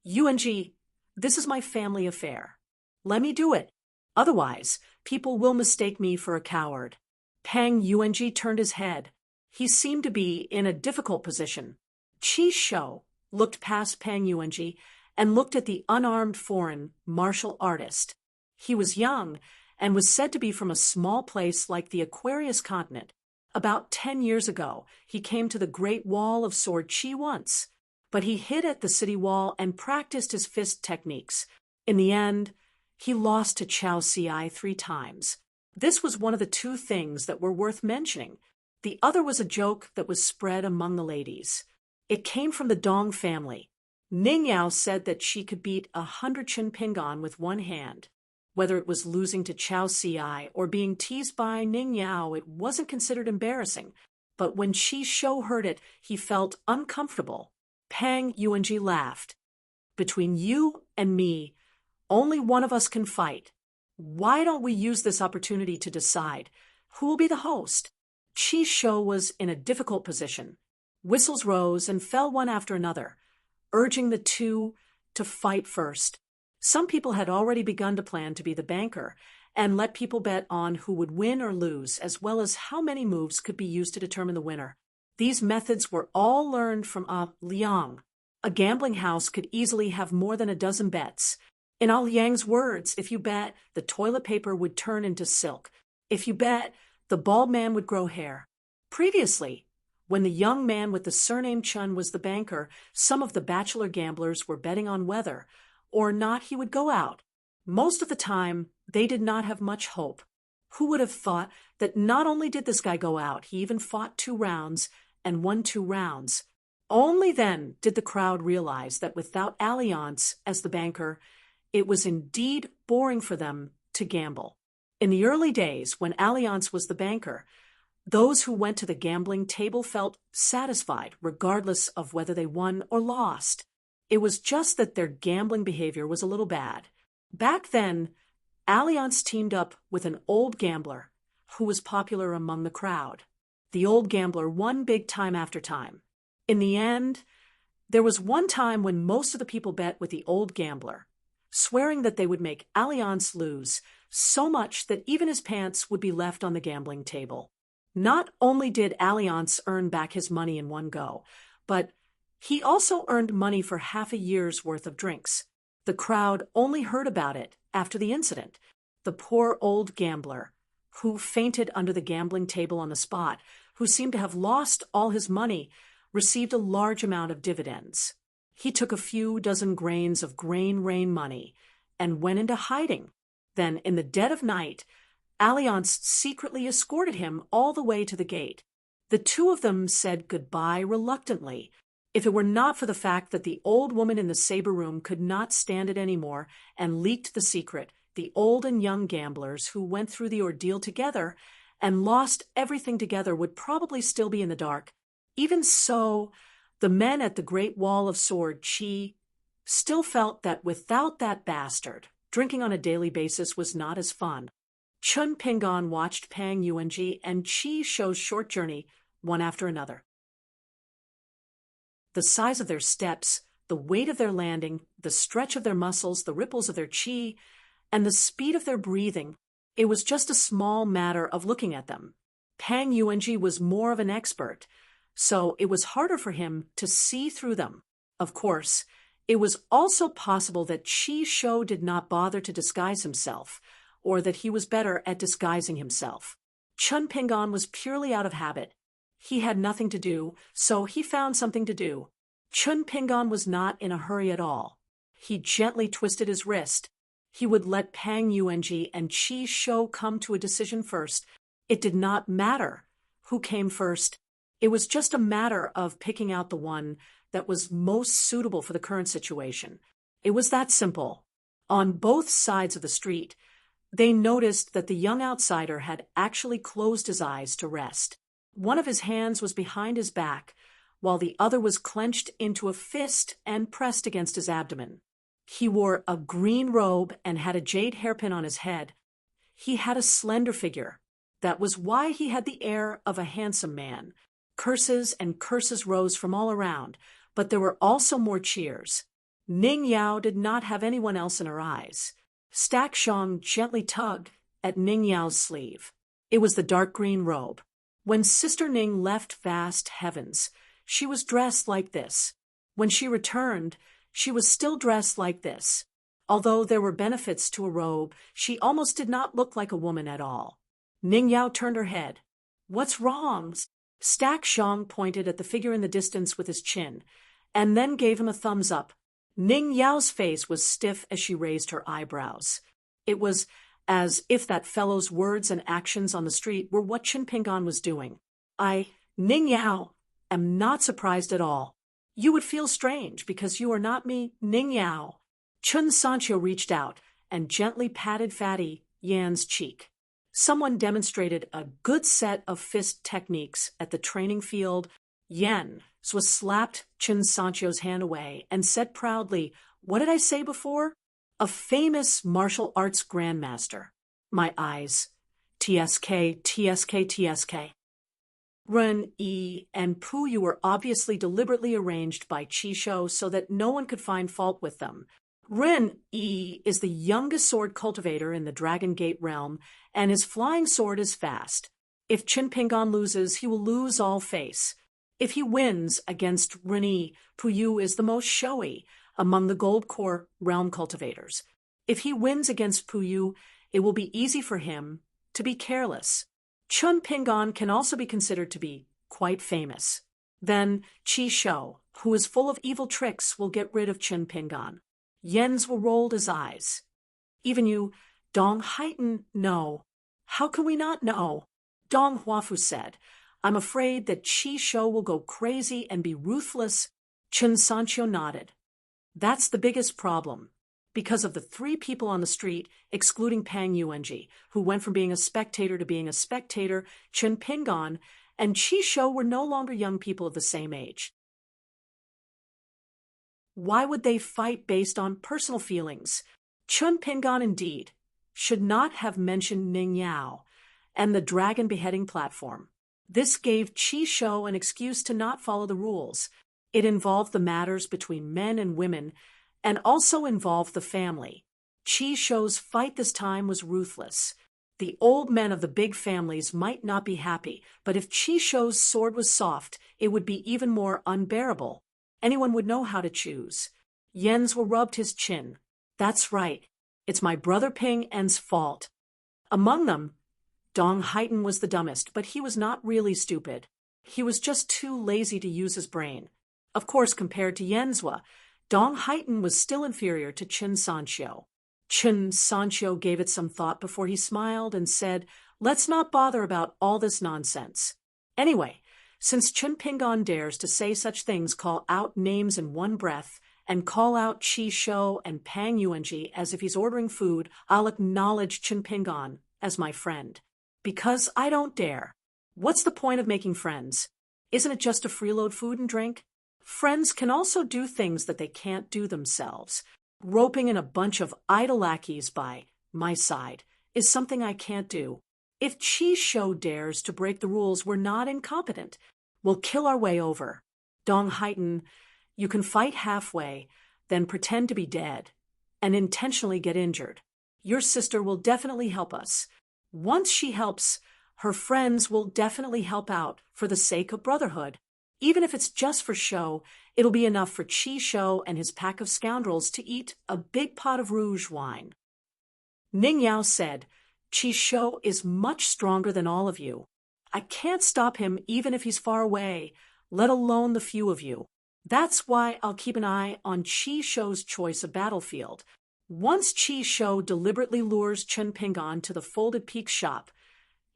Yuanji, this is my family affair. Let me do it. Otherwise, people will mistake me for a coward. Pang Yuanji turned his head. He seemed to be in a difficult position. Chi Shou looked past Pang Yuanji and looked at the unarmed foreign martial artist. He was young and was said to be from a small place like the Aquarius continent. About 10 years ago, he came to the Great Wall of Sword Chi once, but he hid at the city wall and practiced his fist techniques. In the end, he lost to Chao Ci 3 times. This was one of the 2 things that were worth mentioning. The other was a joke that was spread among the ladies. It came from the Dong family. Ning Yao said that she could beat 100 Chun Pingon with one hand. Whether it was losing to Chao Ci or being teased by Ning Yao, it wasn't considered embarrassing. But when Chi Shou heard it, he felt uncomfortable. Pang Yuanji laughed. Between you and me, only one of us can fight. Why don't we use this opportunity to decide who will be the host? Chi Shou was in a difficult position. Whistles rose and fell one after another, urging the 2 to fight first. Some people had already begun to plan to be the banker and let people bet on who would win or lose, as well as how many moves could be used to determine the winner. These methods were all learned from Liang. A gambling house could easily have more than a dozen bets. In Liang's words, if you bet, the toilet paper would turn into silk. If you bet, the bald man would grow hair. Previously, when the young man with the surname Chun was the banker, some of the bachelor gamblers were betting on whether or not he would go out. Most of the time, they did not have much hope. Who would have thought that not only did this guy go out, he even fought 2 rounds and won 2 rounds. Only then did the crowd realize that without Alliance as the banker, it was indeed boring for them to gamble. In the early days, when Alliance was the banker, those who went to the gambling table felt satisfied regardless of whether they won or lost. It was just that their gambling behavior was a little bad. Back then, Alliance teamed up with an old gambler who was popular among the crowd. The old gambler won big time after time. In the end, there was one time when most of the people bet with the old gambler, swearing that they would make Alliance lose so much that even his pants would be left on the gambling table. Not only did Alliance earn back his money in one go, but he also earned money for half a year's worth of drinks. The crowd only heard about it after the incident. The poor old gambler, who fainted under the gambling table on the spot, who seemed to have lost all his money, received a large amount of dividends. He took a few dozen grains of grain rain money and went into hiding. Then, in the dead of night, Alliance secretly escorted him all the way to the gate. The 2 of them said goodbye reluctantly. If it were not for the fact that the old woman in the saber room could not stand it anymore and leaked the secret, the old and young gamblers who went through the ordeal together and lost everything together would probably still be in the dark. Even so, the men at the Great Wall of Sword Chi still felt that without that bastard, drinking on a daily basis was not as fun. Chun Pingon watched Pang Yuanji and Chi Shou's short journey one after another. The size of their steps, the weight of their landing, the stretch of their muscles, the ripples of their chi, and the speed of their breathing, it was just a small matter of looking at them. Pang Yuanji was more of an expert, so it was harder for him to see through them. Of course, it was also possible that Qi Shou did not bother to disguise himself, or that he was better at disguising himself. Chun Pingan was purely out of habit. He had nothing to do, so he found something to do. Chun Pingan was not in a hurry at all. He gently twisted his wrist. He would let Pang Yuanji and Qi Shou come to a decision first. It did not matter who came first. It was just a matter of picking out the one that was most suitable for the current situation. It was that simple. On both sides of the street, they noticed that the young outsider had actually closed his eyes to rest. One of his hands was behind his back, while the other was clenched into a fist and pressed against his abdomen. He wore a green robe and had a jade hairpin on his head. He had a slender figure. That was why he had the air of a handsome man. Curses and curses rose from all around, but there were also more cheers. Ning Yao did not have anyone else in her eyes. Stack Xiong gently tugged at Ning Yao's sleeve. It was the dark green robe. When Sister Ning left vast heavens, she was dressed like this. When she returned, she was still dressed like this. Although there were benefits to a robe, she almost did not look like a woman at all. Ning Yao turned her head. "What's wrong?" Stack Xiong pointed at the figure in the distance with his chin, and then gave him a thumbs up. Ning Yao's face was stiff as she raised her eyebrows. It was as if that fellow's words and actions on the street were what Chun Pingan was doing. Ning Yao, am not surprised at all. You would feel strange because you are not me, Ning Yao." Chun Sancho reached out and gently patted Fatty Yan's cheek. Someone demonstrated a good set of fist techniques at the training field. Yan slapped Chun Sancho's hand away and said proudly, "What did I say before? A famous martial arts grandmaster." My eyes. TSK, TSK, TSK. Ren Yi and Puyu were obviously deliberately arranged by Qi Shou so that no one could find fault with them. Ren Yi is the youngest sword cultivator in the Dragon Gate realm, and his flying sword is fast. If Chun Pingan loses, he will lose all face. If he wins against Ren Yi, Puyu is the most showy among the Gold Core realm cultivators. If he wins against Puyu, it will be easy for him to be careless. Chun Pingan can also be considered to be quite famous. Then Qi Shou, who is full of evil tricks, will get rid of Chun Pingan. Yen's will roll his eyes. "Even you, Dong Haiten, know." "How can we not know?" Dong Huafu said. "I'm afraid that Qi Shou will go crazy and be ruthless." Chun Sancho nodded. "That's the biggest problem. Because of the 3 people on the street, excluding Pang Yuanji, who went from being a spectator to being a spectator, Chun Pingan and Qi Shou were no longer young people of the same age. Why would they fight based on personal feelings? Chun Pingan, indeed, should not have mentioned Ning Yao and the dragon beheading platform. This gave Qi Shou an excuse to not follow the rules. It involved the matters between men and women, and also involved the family. Qi Shou's fight this time was ruthless. The old men of the big families might not be happy, but if Qi Shou's sword was soft, it would be even more unbearable. Anyone would know how to choose. Yen's will rubbed his chin. "That's right. It's my brother Ping En's fault." Among them, Dong Haiten was the dumbest, but he was not really stupid. He was just too lazy to use his brain. Of course, compared to Yenzhua, Dong Haiten was still inferior to Chun Sancho. Chun Sancho gave it some thought before he smiled and said, "Let's not bother about all this nonsense. Anyway, since Chun Pingan dares to say such things, call out names in one breath, and call out Qi Shou and Pang Yuanji as if he's ordering food, I'll acknowledge Chun Pingan as my friend. Because I don't dare. What's the point of making friends? Isn't it just to freeload food and drink? Friends can also do things that they can't do themselves. Roping in a bunch of idle lackeys by my side is something I can't do. If Qi Shou dares to break the rules, we're not incompetent. We'll kill our way over. Dong Haiten, you can fight halfway, then pretend to be dead, and intentionally get injured. Your sister will definitely help us. Once she helps, her friends will definitely help out for the sake of brotherhood. Even if it's just for show, it'll be enough for Chi Shou and his pack of scoundrels to eat a big pot of rouge wine. Ning Yao said, Chi Shou is much stronger than all of you. I can't stop him even if he's far away, let alone the few of you. That's why I'll keep an eye on Chi Shou's choice of battlefield. Once Chi Shou deliberately lures Chen Pingan to the Folded Peaks shop,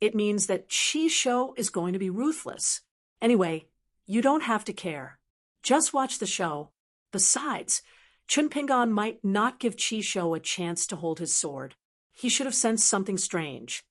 it means that Chi Shou is going to be ruthless. Anyway, you don't have to care. Just watch the show. Besides, Chen Pingan might not give Chi Shou a chance to hold his sword. He should have sensed something strange.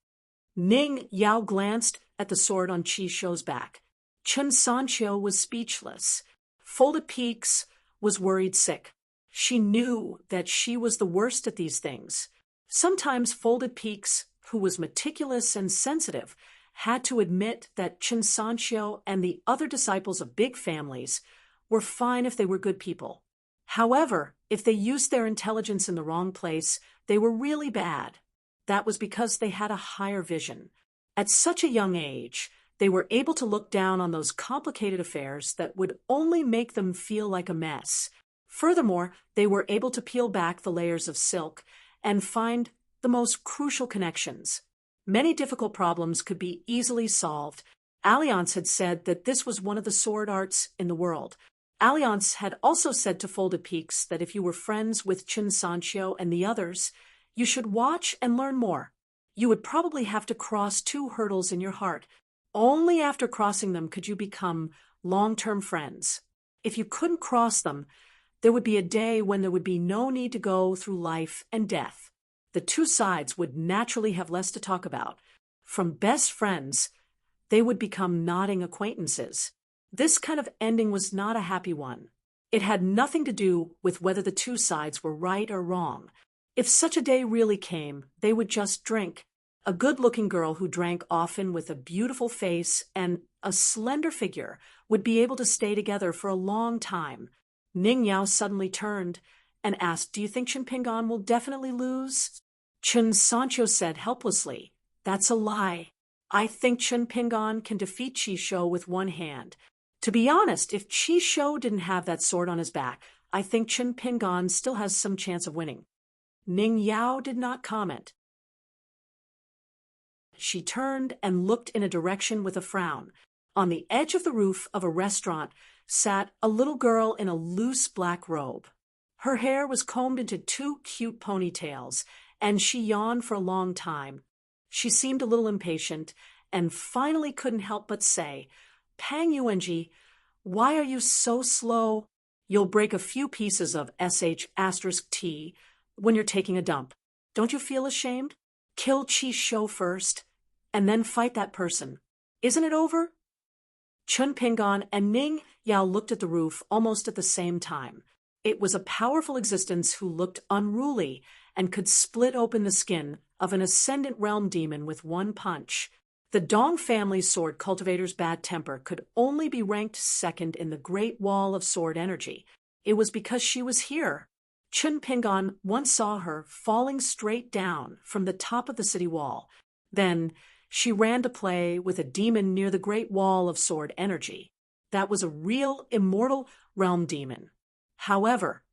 Ning Yao glanced at the sword on Chi Shou's back. Chen Sanqiu was speechless. Folded Peaks was worried sick. She knew that she was the worst at these things. Sometimes Folded Peaks, who was meticulous and sensitive, had to admit that Chen Sanqiu and the other disciples of big families were fine if they were good people. However, if they used their intelligence in the wrong place, they were really bad. That was because they had a higher vision. At such a young age, they were able to look down on those complicated affairs that would only make them feel like a mess. Furthermore, they were able to peel back the layers of silk and find the most crucial connections. Many difficult problems could be easily solved. Alliance had said that this was one of the sword arts in the world. Alliance had also said to Folded Peaks that if you were friends with Chen Sanqiu and the others, you should watch and learn more. You would probably have to cross 2 hurdles in your heart. Only after crossing them could you become long-term friends. If you couldn't cross them, there would be a day when there would be no need to go through life and death. The 2 sides would naturally have less to talk about. From best friends, they would become nodding acquaintances. This kind of ending was not a happy one. It had nothing to do with whether the 2 sides were right or wrong. If such a day really came, they would just drink. A good-looking girl who drank often with a beautiful face and a slender figure would be able to stay together for a long time. Ning Yao suddenly turned and asked, Do you think Chen Pingan will definitely lose? Chen Sanqiu said helplessly, That's a lie. I think Chen Pingan can defeat Chi Shou with one hand. To be honest, if Chi Shou didn't have that sword on his back, I think Chen Pingan still has some chance of winning. Ning Yao did not comment. She turned and looked in a direction with a frown. On the edge of the roof of a restaurant sat a little girl in a loose black robe. Her hair was combed into 2 cute ponytails, and she yawned for a long time. She seemed a little impatient, and finally couldn't help but say, Pang Yuanji, why are you so slow? You'll break a few pieces of sh*t when you're taking a dump. Don't you feel ashamed? Kill Chi Shou first, and then fight that person. Isn't it over? Chen Pingan and Ning Yao looked at the roof almost at the same time. It was a powerful existence who looked unruly and could split open the skin of an ascendant realm demon with one punch. The Dong family's sword cultivator's bad temper could only be ranked second in the Great Wall of Sword Energy. It was because she was here. Chen Pingan once saw her falling straight down from the top of the city wall. Then she ran to play with a demon near the Great Wall of Sword Energy. That was a real immortal realm demon. However,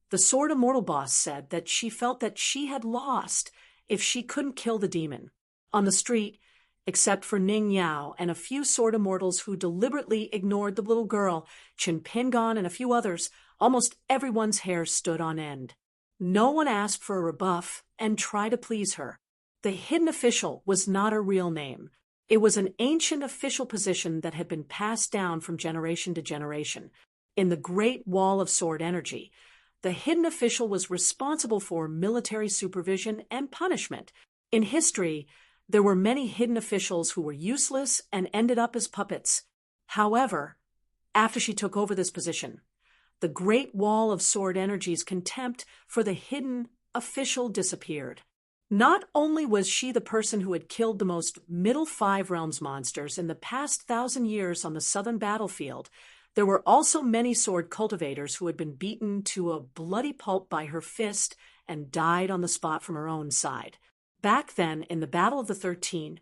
the Sword Immortal boss said that she felt that she had lost if she couldn't kill the demon. On the street, except for Ning Yao and a few Sword Immortals who deliberately ignored the little girl, Chen Pingan and a few others, almost everyone's hair stood on end. No one asked for a rebuff and tried to please her. The hidden official was not her real name. It was an ancient official position that had been passed down from generation to generation. In the Great Wall of Sword Energy, the hidden official was responsible for military supervision and punishment. In history, there were many hidden officials who were useless and ended up as puppets. However, after she took over this position, the Great Wall of Sword Energy's contempt for the hidden official disappeared. Not only was she the person who had killed the most Middle 5 Realms monsters in the past 1,000 years on the southern battlefield, there were also many sword cultivators who had been beaten to a bloody pulp by her fist and died on the spot from her own side. Back then, in the Battle of the 13,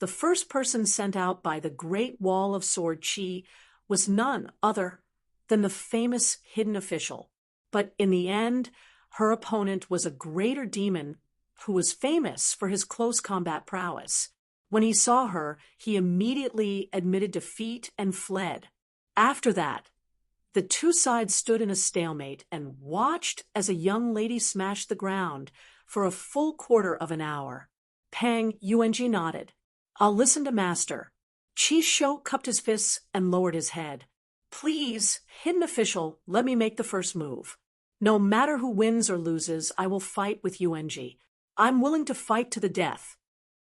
the first person sent out by the Great Wall of Sword Chi was none other than the famous hidden official. But in the end, her opponent was a greater demon who was famous for his close combat prowess. When he saw her, he immediately admitted defeat and fled. After that, the two sides stood in a stalemate and watched as a young lady smashed the ground for a full quarter of an hour. Pang Yuanji nodded. "I'll listen to Master." Qi Shou cupped his fists and lowered his head. "Please, hidden official, let me make the first move. No matter who wins or loses, I will fight with Yuanji. I'm willing to fight to the death."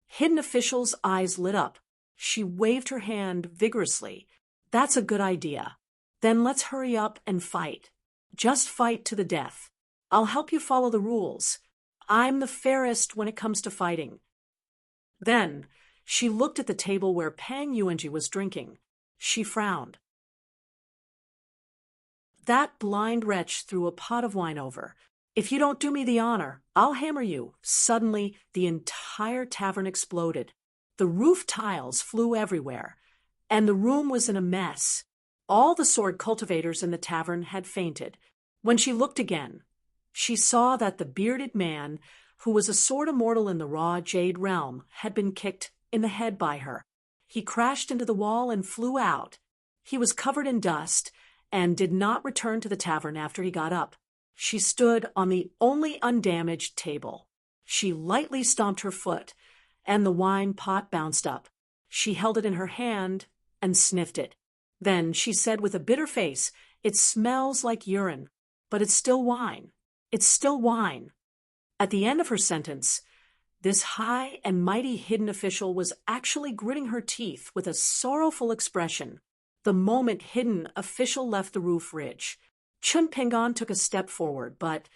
Hidden official's eyes lit up. She waved her hand vigorously. "That's a good idea. Then let's hurry up and fight. Just fight to the death. I'll help you follow the rules. I'm the fairest when it comes to fighting." Then she looked at the table where Pang Yuanji was drinking. She frowned. "That blind wretch threw a pot of wine over. If you don't do me the honor, I'll hammer you." Suddenly, the entire tavern exploded. The roof tiles flew everywhere, and the room was in a mess. All the sword cultivators in the tavern had fainted. When she looked again, she saw that the bearded man, who was a sword immortal in the raw jade realm, had been kicked in the head by her. He crashed into the wall and flew out. He was covered in dust and did not return to the tavern after he got up. She stood on the only undamaged table. She lightly stomped her foot, and the wine pot bounced up. She held it in her hand and sniffed it. Then she said with a bitter face, "It smells like urine, but it's still wine. It's still wine." At the end of her sentence, this high and mighty hidden official was actually gritting her teeth with a sorrowful expression. The moment hidden official left the roof ridge, Chun Pengan took a step forward, but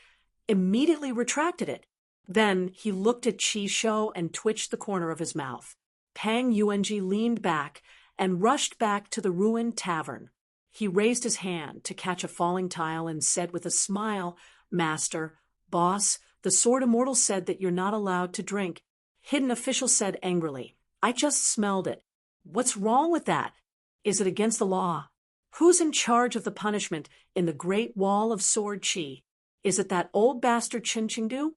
immediately retracted it. Then he looked at Qi Shou and twitched the corner of his mouth. Pang Yuanji leaned back and rushed back to the ruined tavern. He raised his hand to catch a falling tile and said with a smile, "Master, boss, the sword immortal said that you're not allowed to drink." Hidden official said angrily, "I just smelled it. What's wrong with that? Is it against the law? Who's in charge of the punishment in the Great Wall of Sword Qi? Is it that old bastard Qin Qingdu?"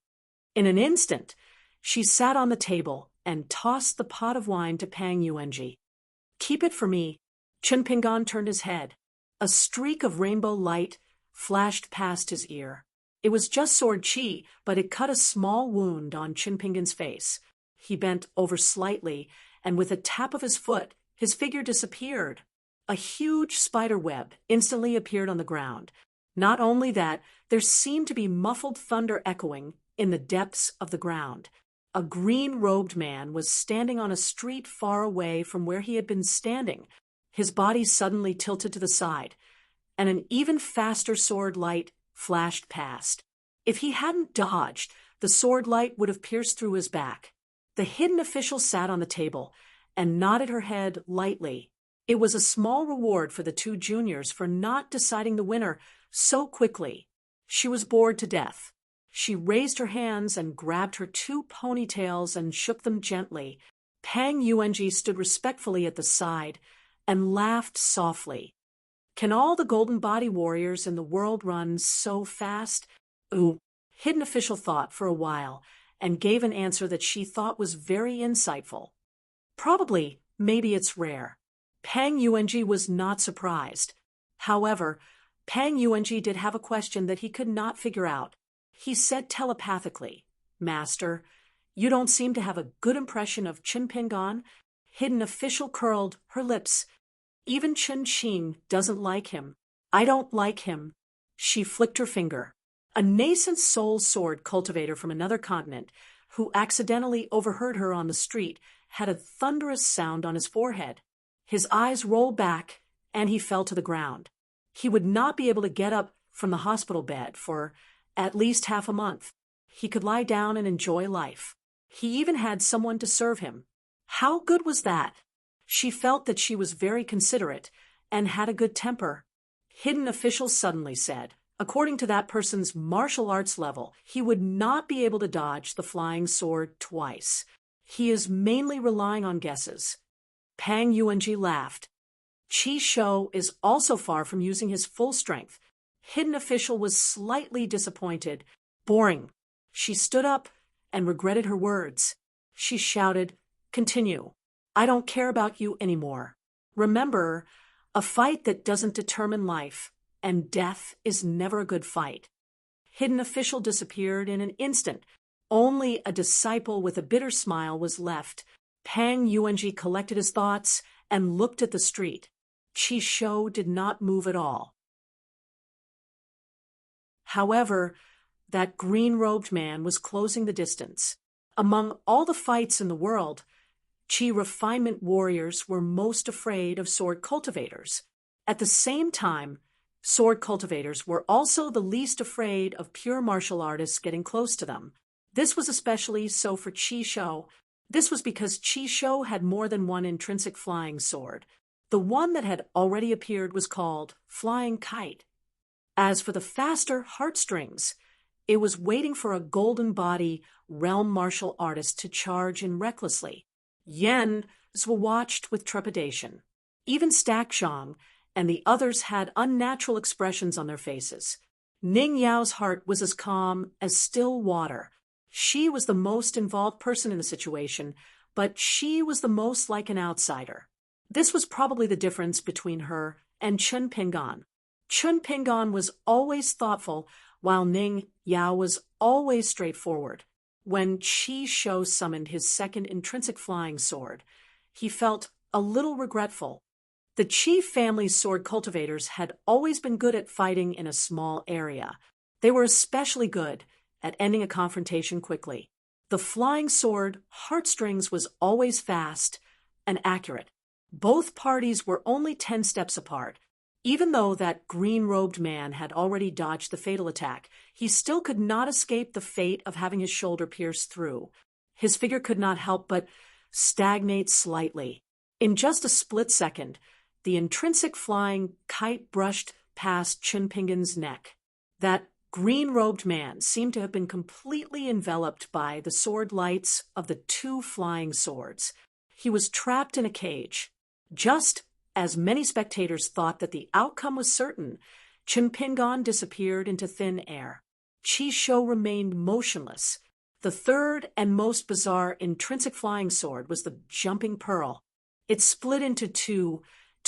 In an instant, she sat on the table and tossed the pot of wine to Pang Yuanji. "Keep it for me." Chun Pengan turned his head. A streak of rainbow light flashed past his ear. It was just sword Qi, but it cut a small wound on Chun Pengan's face. He bent over slightly, and with a tap of his foot, his figure disappeared. A huge spider web instantly appeared on the ground. Not only that, there seemed to be muffled thunder echoing in the depths of the ground. A green-robed man was standing on a street far away from where he had been standing. His body suddenly tilted to the side, and an even faster sword light flashed past. If he hadn't dodged, the sword light would have pierced through his back. The hidden official sat on the table and nodded her head lightly. It was a small reward for the two juniors for not deciding the winner so quickly. She was bored to death. She raised her hands and grabbed her two ponytails and shook them gently. Pang Yuanji stood respectfully at the side and laughed softly. "Can all the golden body warriors in the world run so fast?" Ooh. Hidden official thought for a while and gave an answer that she thought was very insightful. "Probably, maybe it's rare." Pang Yuanji was not surprised. However, Pang Yuanji did have a question that he could not figure out. He said telepathically, "Master, you don't seem to have a good impression of Chun Pengan." Hidden official curled her lips. "Even Chun Qing doesn't like him." "I don't like him." She flicked her finger. A nascent soul sword cultivator from another continent, who accidentally overheard her on the street, had a thunderous sound on his forehead. His eyes rolled back, and he fell to the ground. He would not be able to get up from the hospital bed for at least half a month. He could lie down and enjoy life. He even had someone to serve him. How good was that? She felt that she was very considerate and had a good temper. Hidden official suddenly said, according to that person's martial arts level, he would not be able to dodge the flying sword twice. He is mainly relying on guesses. Pang Yuanji laughed. Qi Shou is also far from using his full strength. Hidden Official was slightly disappointed. Boring. She stood up and regretted her words. She shouted, "Continue. I don't care about you anymore. Remember, a fight that doesn't determine life and death is never a good fight." Hidden Official disappeared in an instant. Only a disciple with a bitter smile was left. Pang Yuanji collected his thoughts and looked at the street. Qi Shou did not move at all. However, that green-robed man was closing the distance. Among all the fights in the world, Qi refinement warriors were most afraid of sword cultivators. At the same time, sword cultivators were also the least afraid of pure martial artists getting close to them. This was especially so for Qi Shou. This was because Qi Shou had more than one intrinsic flying sword. The one that had already appeared was called Flying Kite. As for the faster heartstrings, it was waiting for a golden body realm martial artist to charge in recklessly. Yan Zhou watched with trepidation. Even Stack Zhang and the others had unnatural expressions on their faces. Ning Yao's heart was as calm as still water. She was the most involved person in the situation, but she was the most like an outsider. This was probably the difference between her and Chun Pingan. Chun Pingan was always thoughtful, while Ning Yao was always straightforward. When Qi Shou summoned his second intrinsic flying sword, he felt a little regretful. The Qi family's sword cultivators had always been good at fighting in a small area. They were especially good at ending a confrontation quickly. The flying sword heartstrings was always fast and accurate. Both parties were only 10 steps apart. Even though that green-robed man had already dodged the fatal attack, he still could not escape the fate of having his shoulder pierced through. His figure could not help but stagnate slightly. In just a split second, the intrinsic flying kite brushed past Chun Pingan's neck. That green-robed man seemed to have been completely enveloped by the sword lights of the two flying swords. He was trapped in a cage. Just as many spectators thought that the outcome was certain, Chun Pingan disappeared into thin air. Qi Shou remained motionless. The third and most bizarre intrinsic flying sword was the Jumping Pearl. It split into two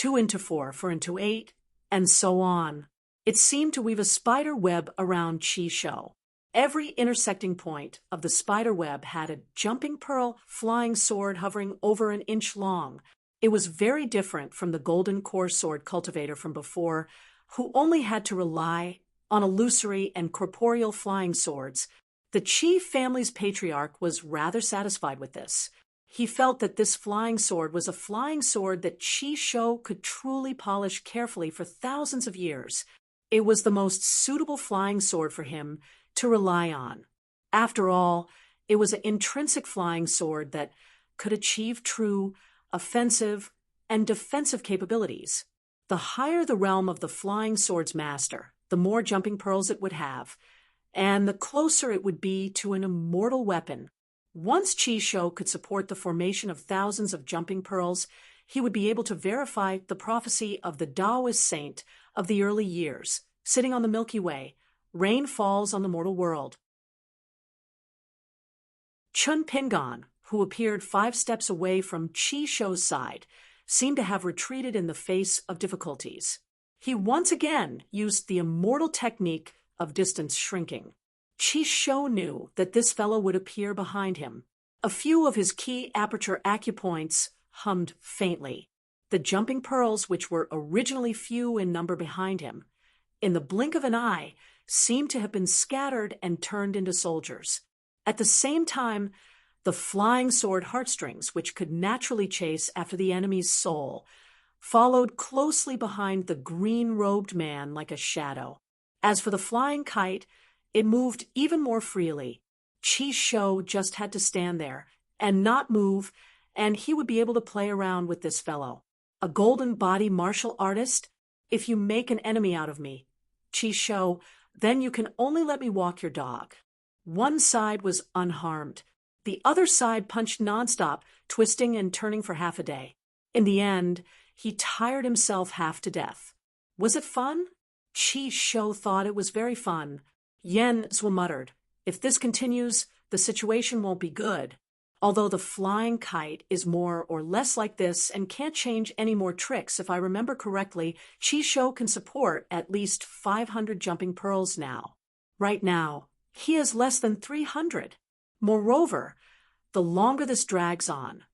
into four into eight, and so on. It seemed to weave a spider web around Qi Shou. Every intersecting point of the spider web had a Jumping Pearl flying sword hovering over an inch long. It was very different from the golden core sword cultivator from before, who only had to rely on illusory and corporeal flying swords. The Qi family's patriarch was rather satisfied with this. He felt that this flying sword was a flying sword that Qi Shou could truly polish carefully for thousands of years. It was the most suitable flying sword for him to rely on. After all, it was an intrinsic flying sword that could achieve true offensive and defensive capabilities. The higher the realm of the flying sword's master, the more jumping pearls it would have, and the closer it would be to an immortal weapon. Once Qi Shou could support the formation of thousands of jumping pearls, he would be able to verify the prophecy of the Taoist saint of the early years. Sitting on the Milky Way, rain falls on the mortal world. Chun Pingan, who appeared 5 steps away from Qi Shou's side, seemed to have retreated in the face of difficulties. He once again used the immortal technique of distance shrinking. Qi Shou knew that this fellow would appear behind him. A few of his key aperture acupoints hummed faintly. The jumping pearls, which were originally few in number behind him, in the blink of an eye, seemed to have been scattered and turned into soldiers. At the same time, the flying sword heartstrings, which could naturally chase after the enemy's soul, followed closely behind the green-robed man like a shadow. As for the flying kite, it moved even more freely. Qi Shou just had to stand there and not move, and he would be able to play around with this fellow. A golden body martial artist? If you make an enemy out of me, Qi Shou, then you can only let me walk your dog. One side was unharmed. The other side punched nonstop, twisting and turning for half a day. In the end, He tired himself half to death. Was it fun? Qi Shou thought it was very fun. Yan Zhuo muttered, if this continues, the situation won't be good. Although the flying kite is more or less like this and can't change any more tricks, if I remember correctly, Qi Shou can support at least 500 jumping pearls now. Right now, he has less than 300. Moreover, the longer this drags on,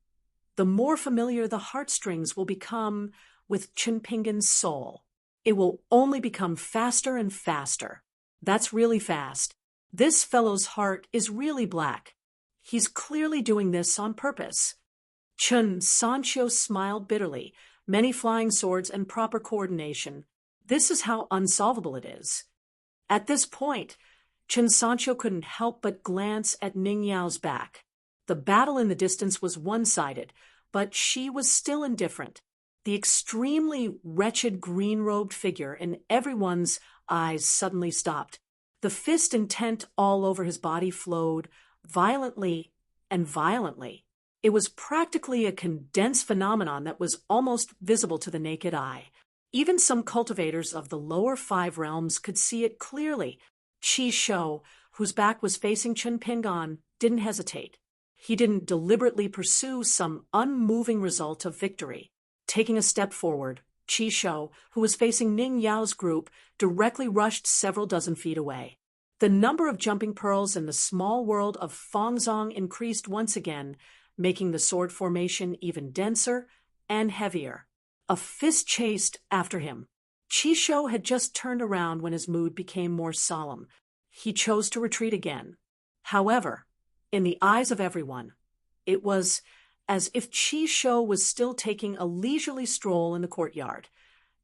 the more familiar the heartstrings will become with Chunpingan's soul. It will only become faster and faster. That's really fast. This fellow's heart is really black. He's clearly doing this on purpose. Chun Sancho smiled bitterly. Many flying swords and proper coordination. This is how unsolvable it is. At this point, Chun Sancho couldn't help but glance at Ning Yao's back. The battle in the distance was one-sided, but she was still indifferent. The extremely wretched green-robed figure in everyone's eyes suddenly stopped. The fist intent all over his body flowed, violently and violently. It was practically a condensed phenomenon that was almost visible to the naked eye. Even some cultivators of the lower 5 realms could see it clearly. Qi Shou, whose back was facing Chunpingan, didn't hesitate. He didn't deliberately pursue some unmoving result of victory. Taking a step forward, Qi Shou, who was facing Ning Yao's group, directly rushed several dozen feet away. The number of jumping pearls in the small world of Fangzong increased once again, making the sword formation even denser and heavier. A fist chased after him. Qi Shou had just turned around when his mood became more solemn. He chose to retreat again. However, in the eyes of everyone, it was as if Qi Shou was still taking a leisurely stroll in the courtyard,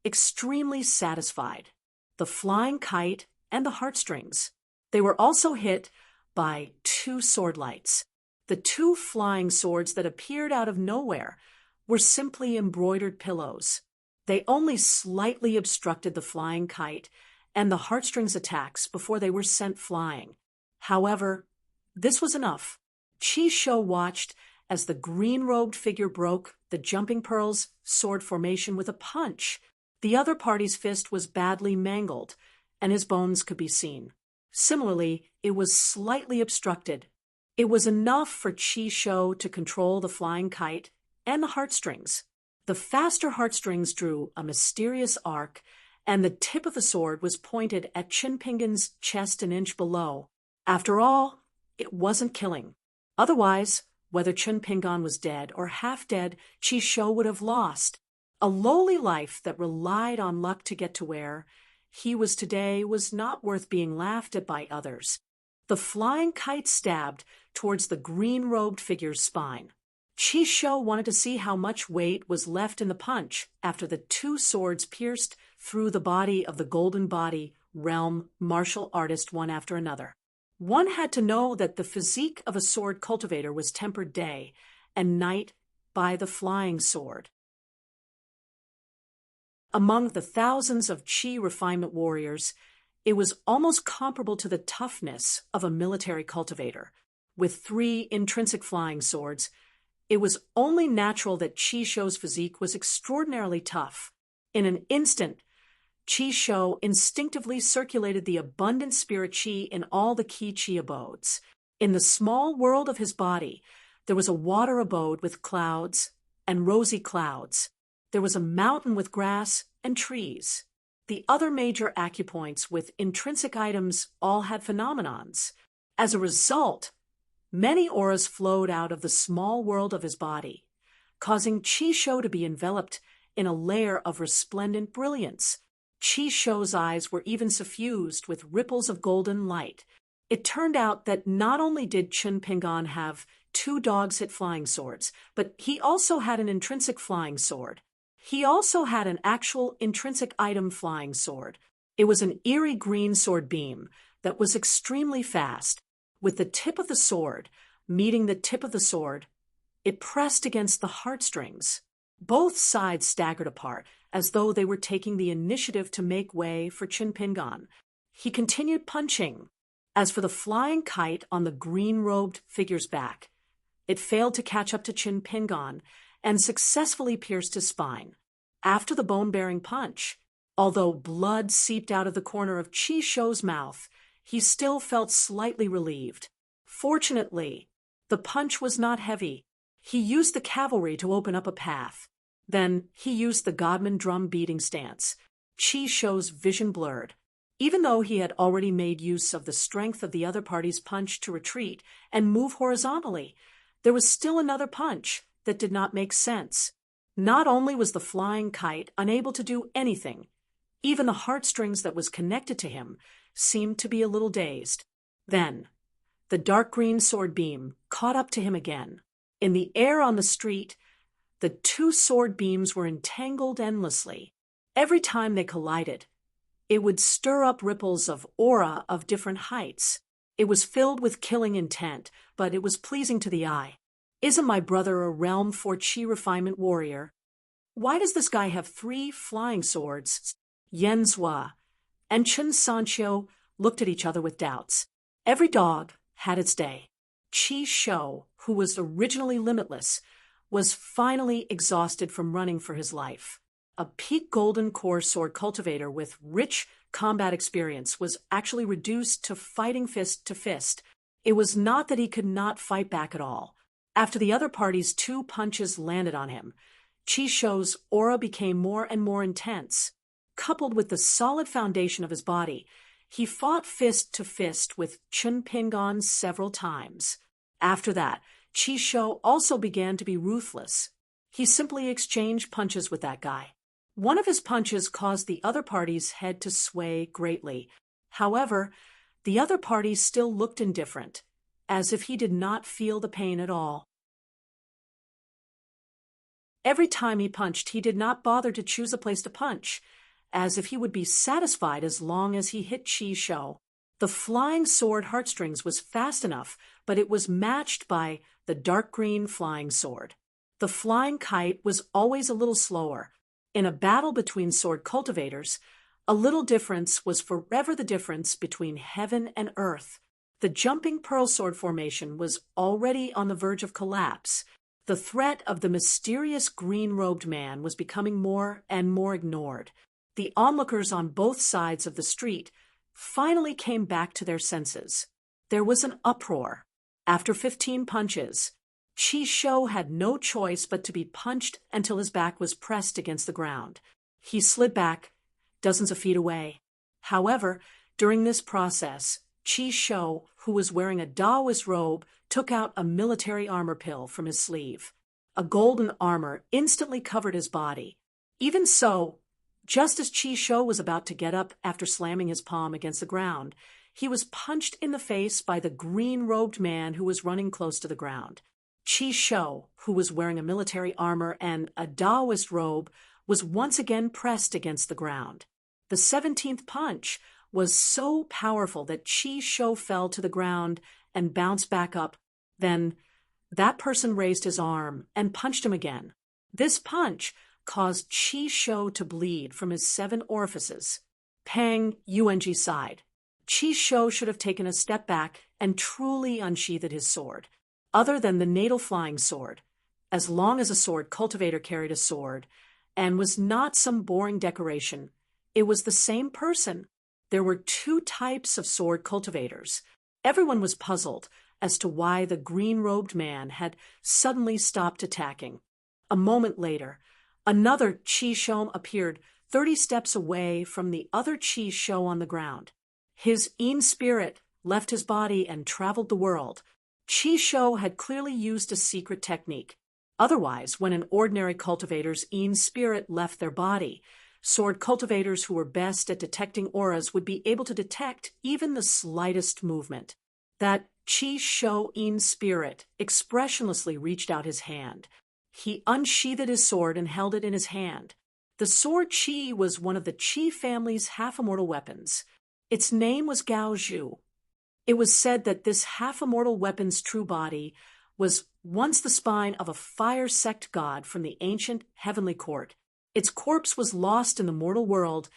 extremely satisfied. The flying kite and the heartstrings. They were also hit by 2 sword lights. The 2 flying swords that appeared out of nowhere were simply embroidered pillows. They only slightly obstructed the flying kite and the heartstrings attacks before they were sent flying. However, this was enough. Qi Shou watched as the green-robed figure broke the jumping pearls sword formation with a punch. The other party's fist was badly mangled, and his bones could be seen. Similarly, it was slightly obstructed. It was enough for Qi Shou to control the flying kite and the heartstrings. The faster heartstrings drew a mysterious arc, and the tip of the sword was pointed at Chunpingan's chest an inch below. After all, it wasn't killing. Otherwise, whether Chunpingan was dead or half dead, Qi Shou would have lost. A lowly life that relied on luck to get to where he was today was not worth being laughed at by others. The flying kite stabbed towards the green-robed figure's spine. Qi Shou wanted to see how much weight was left in the punch after the 2 swords pierced through the body of the golden body realm martial artist one after another. One had to know that the physique of a sword cultivator was tempered day and night by the flying sword. Among the thousands of Qi refinement warriors, it was almost comparable to the toughness of a military cultivator. With 3 intrinsic flying swords, it was only natural that Qi Shou's physique was extraordinarily tough. In an instant, Qi Shou instinctively circulated the abundant spirit qi in all the qi abodes. In the small world of his body, there was a water abode with clouds and rosy clouds. There was a mountain with grass and trees. The other major acupoints with intrinsic items all had phenomenons. As a result, many auras flowed out of the small world of his body, causing Qi Shou to be enveloped in a layer of resplendent brilliance. Qi Shou's eyes were even suffused with ripples of golden light. It turned out that not only did Chunpingan have 2 dogs-hit flying swords, but he also had an intrinsic flying sword. He also had an actual intrinsic item flying sword. It was an eerie green sword beam that was extremely fast. With the tip of the sword meeting the tip of the sword, it pressed against the heartstrings. Both sides staggered apart, as though they were taking the initiative to make way for Chunpingan. He continued punching. As for the flying kite on the green-robed figure's back, it failed to catch up to Chunpingan and successfully pierced his spine. after the bone-bearing punch. Although blood seeped out of the corner of Chi Shou's mouth, he still felt slightly relieved. Fortunately, the punch was not heavy. He used the cavalry to open up a path. Then he used the Godman drum beating stance. Chi Shou's vision blurred. Even though he had already made use of the strength of the other party's punch to retreat and move horizontally, there was still another punch that did not make sense. Not only was the flying kite unable to do anything, even the heartstrings that was connected to him seemed to be a little dazed. Then, the dark green sword beam caught up to him again. In the air on the street, the two sword beams were entangled endlessly. Every time they collided, it would stir up ripples of aura of different heights. It was filled with killing intent, but it was pleasing to the eye. Isn't my brother a realm for chi refinement warrior? Why does this guy have 3 flying swords? Yen Zhua and Chen Sanqiu looked at each other with doubts. Every dog had its day. Chi Shou, who was originally limitless, was finally exhausted from running for his life. A peak golden core sword cultivator with rich combat experience was actually reduced to fighting fist to fist. It was not that he could not fight back at all. After the other party's 2 punches landed on him, Chi Shou's aura became more and more intense. Coupled with the solid foundation of his body, he fought fist to fist with Chun Pingon several times. After that, Chi Shou also began to be ruthless. He simply exchanged punches with that guy. One of his punches caused the other party's head to sway greatly. However, the other party still looked indifferent, as if he did not feel the pain at all. Every time he punched, he did not bother to choose a place to punch, as if he would be satisfied as long as he hit Chi Shou. The flying sword heartstrings was fast enough, but it was matched by the dark green flying sword. The flying kite was always a little slower. In a battle between sword cultivators, a little difference was forever the difference between heaven and earth. The jumping pearl sword formation was already on the verge of collapse. The threat of the mysterious green-robed man was becoming more and more ignored. The onlookers on both sides of the street finally came back to their senses. There was an uproar. After 15 punches, Chi Shou had no choice but to be punched until his back was pressed against the ground. He slid back, dozens of feet away. However, during this process, Chi Shou, who was wearing a Taoist robe, took out a military armor pill from his sleeve. A golden armor instantly covered his body. Even so, just as Chi Shou was about to get up after slamming his palm against the ground, he was punched in the face by the green-robed man who was running close to the ground. Chi Shou, who was wearing a military armor and a Taoist robe, was once again pressed against the ground. The 17th punch was so powerful that Chi Shou fell to the ground and bounced back up. Then, that person raised his arm and punched him again. This punch caused Chi Shou to bleed from his 7 orifices. Pang Yuanji sighed. Chi Shou should have taken a step back and truly unsheathed his sword. Other than the natal flying sword, as long as a sword cultivator carried a sword, and was not some boring decoration, it was the same person. There were 2 types of sword cultivators. Everyone was puzzled as to why the green-robed man had suddenly stopped attacking. A moment later, another Chi Shou appeared 30 steps away from the other Chi Shou on the ground. His Yin spirit left his body and traveled the world. Chi Shou had clearly used a secret technique. Otherwise, when an ordinary cultivator's Yin spirit left their body, sword cultivators who were best at detecting auras would be able to detect even the slightest movement. That Chi Shou Yin spirit expressionlessly reached out his hand. He unsheathed his sword and held it in his hand. The sword Qi was one of the Qi family's half-immortal weapons. Its name was Gao Zhu. It was said that this half-immortal weapon's true body was once the spine of a fire sect god from the ancient heavenly court. Its corpse was lost in the mortal world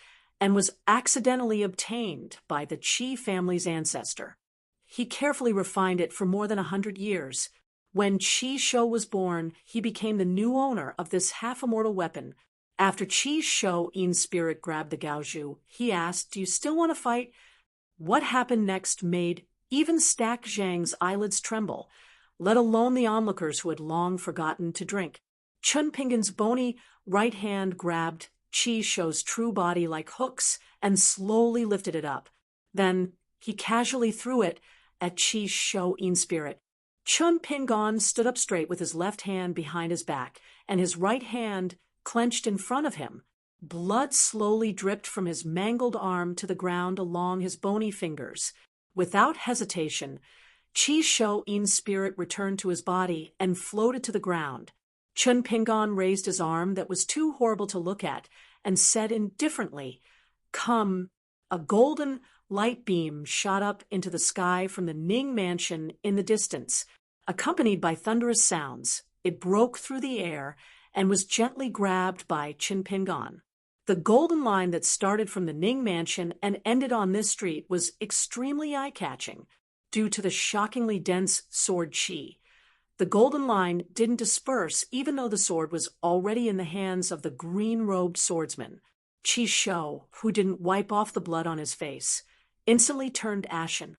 and was accidentally obtained by the Qi family's ancestor. He carefully refined it for more than 100 years. When Chi Shou was born, he became the new owner of this half-immortal weapon, After Qi Shou Yin's spirit grabbed the Gaozhu, he asked, "Do you still want to fight?" What happened next made even Stack Zhang's eyelids tremble, let alone the onlookers who had long forgotten to drink. Chun Pingan's bony right hand grabbed Qi Shou's true body like hooks and slowly lifted it up. Then he casually threw it at Qi Shou Yin's spirit. Chun Pingan stood up straight with his left hand behind his back and his right hand clenched in front of him. Blood slowly dripped from his mangled arm to the ground along his bony fingers. Without hesitation, Qi Shou Yin's spirit returned to his body and floated to the ground. Chun Pingan raised his arm that was too horrible to look at and said indifferently, "Come." A golden light beam shot up into the sky from the Ning mansion in the distance. Accompanied by thunderous sounds, it broke through the air and was gently grabbed by Chun Pingan. The golden line that started from the Ning mansion and ended on this street was extremely eye-catching due to the shockingly dense sword qi. The golden line didn't disperse even though the sword was already in the hands of the green-robed swordsman. Qi Shou, who didn't wipe off the blood on his face, instantly turned ashen.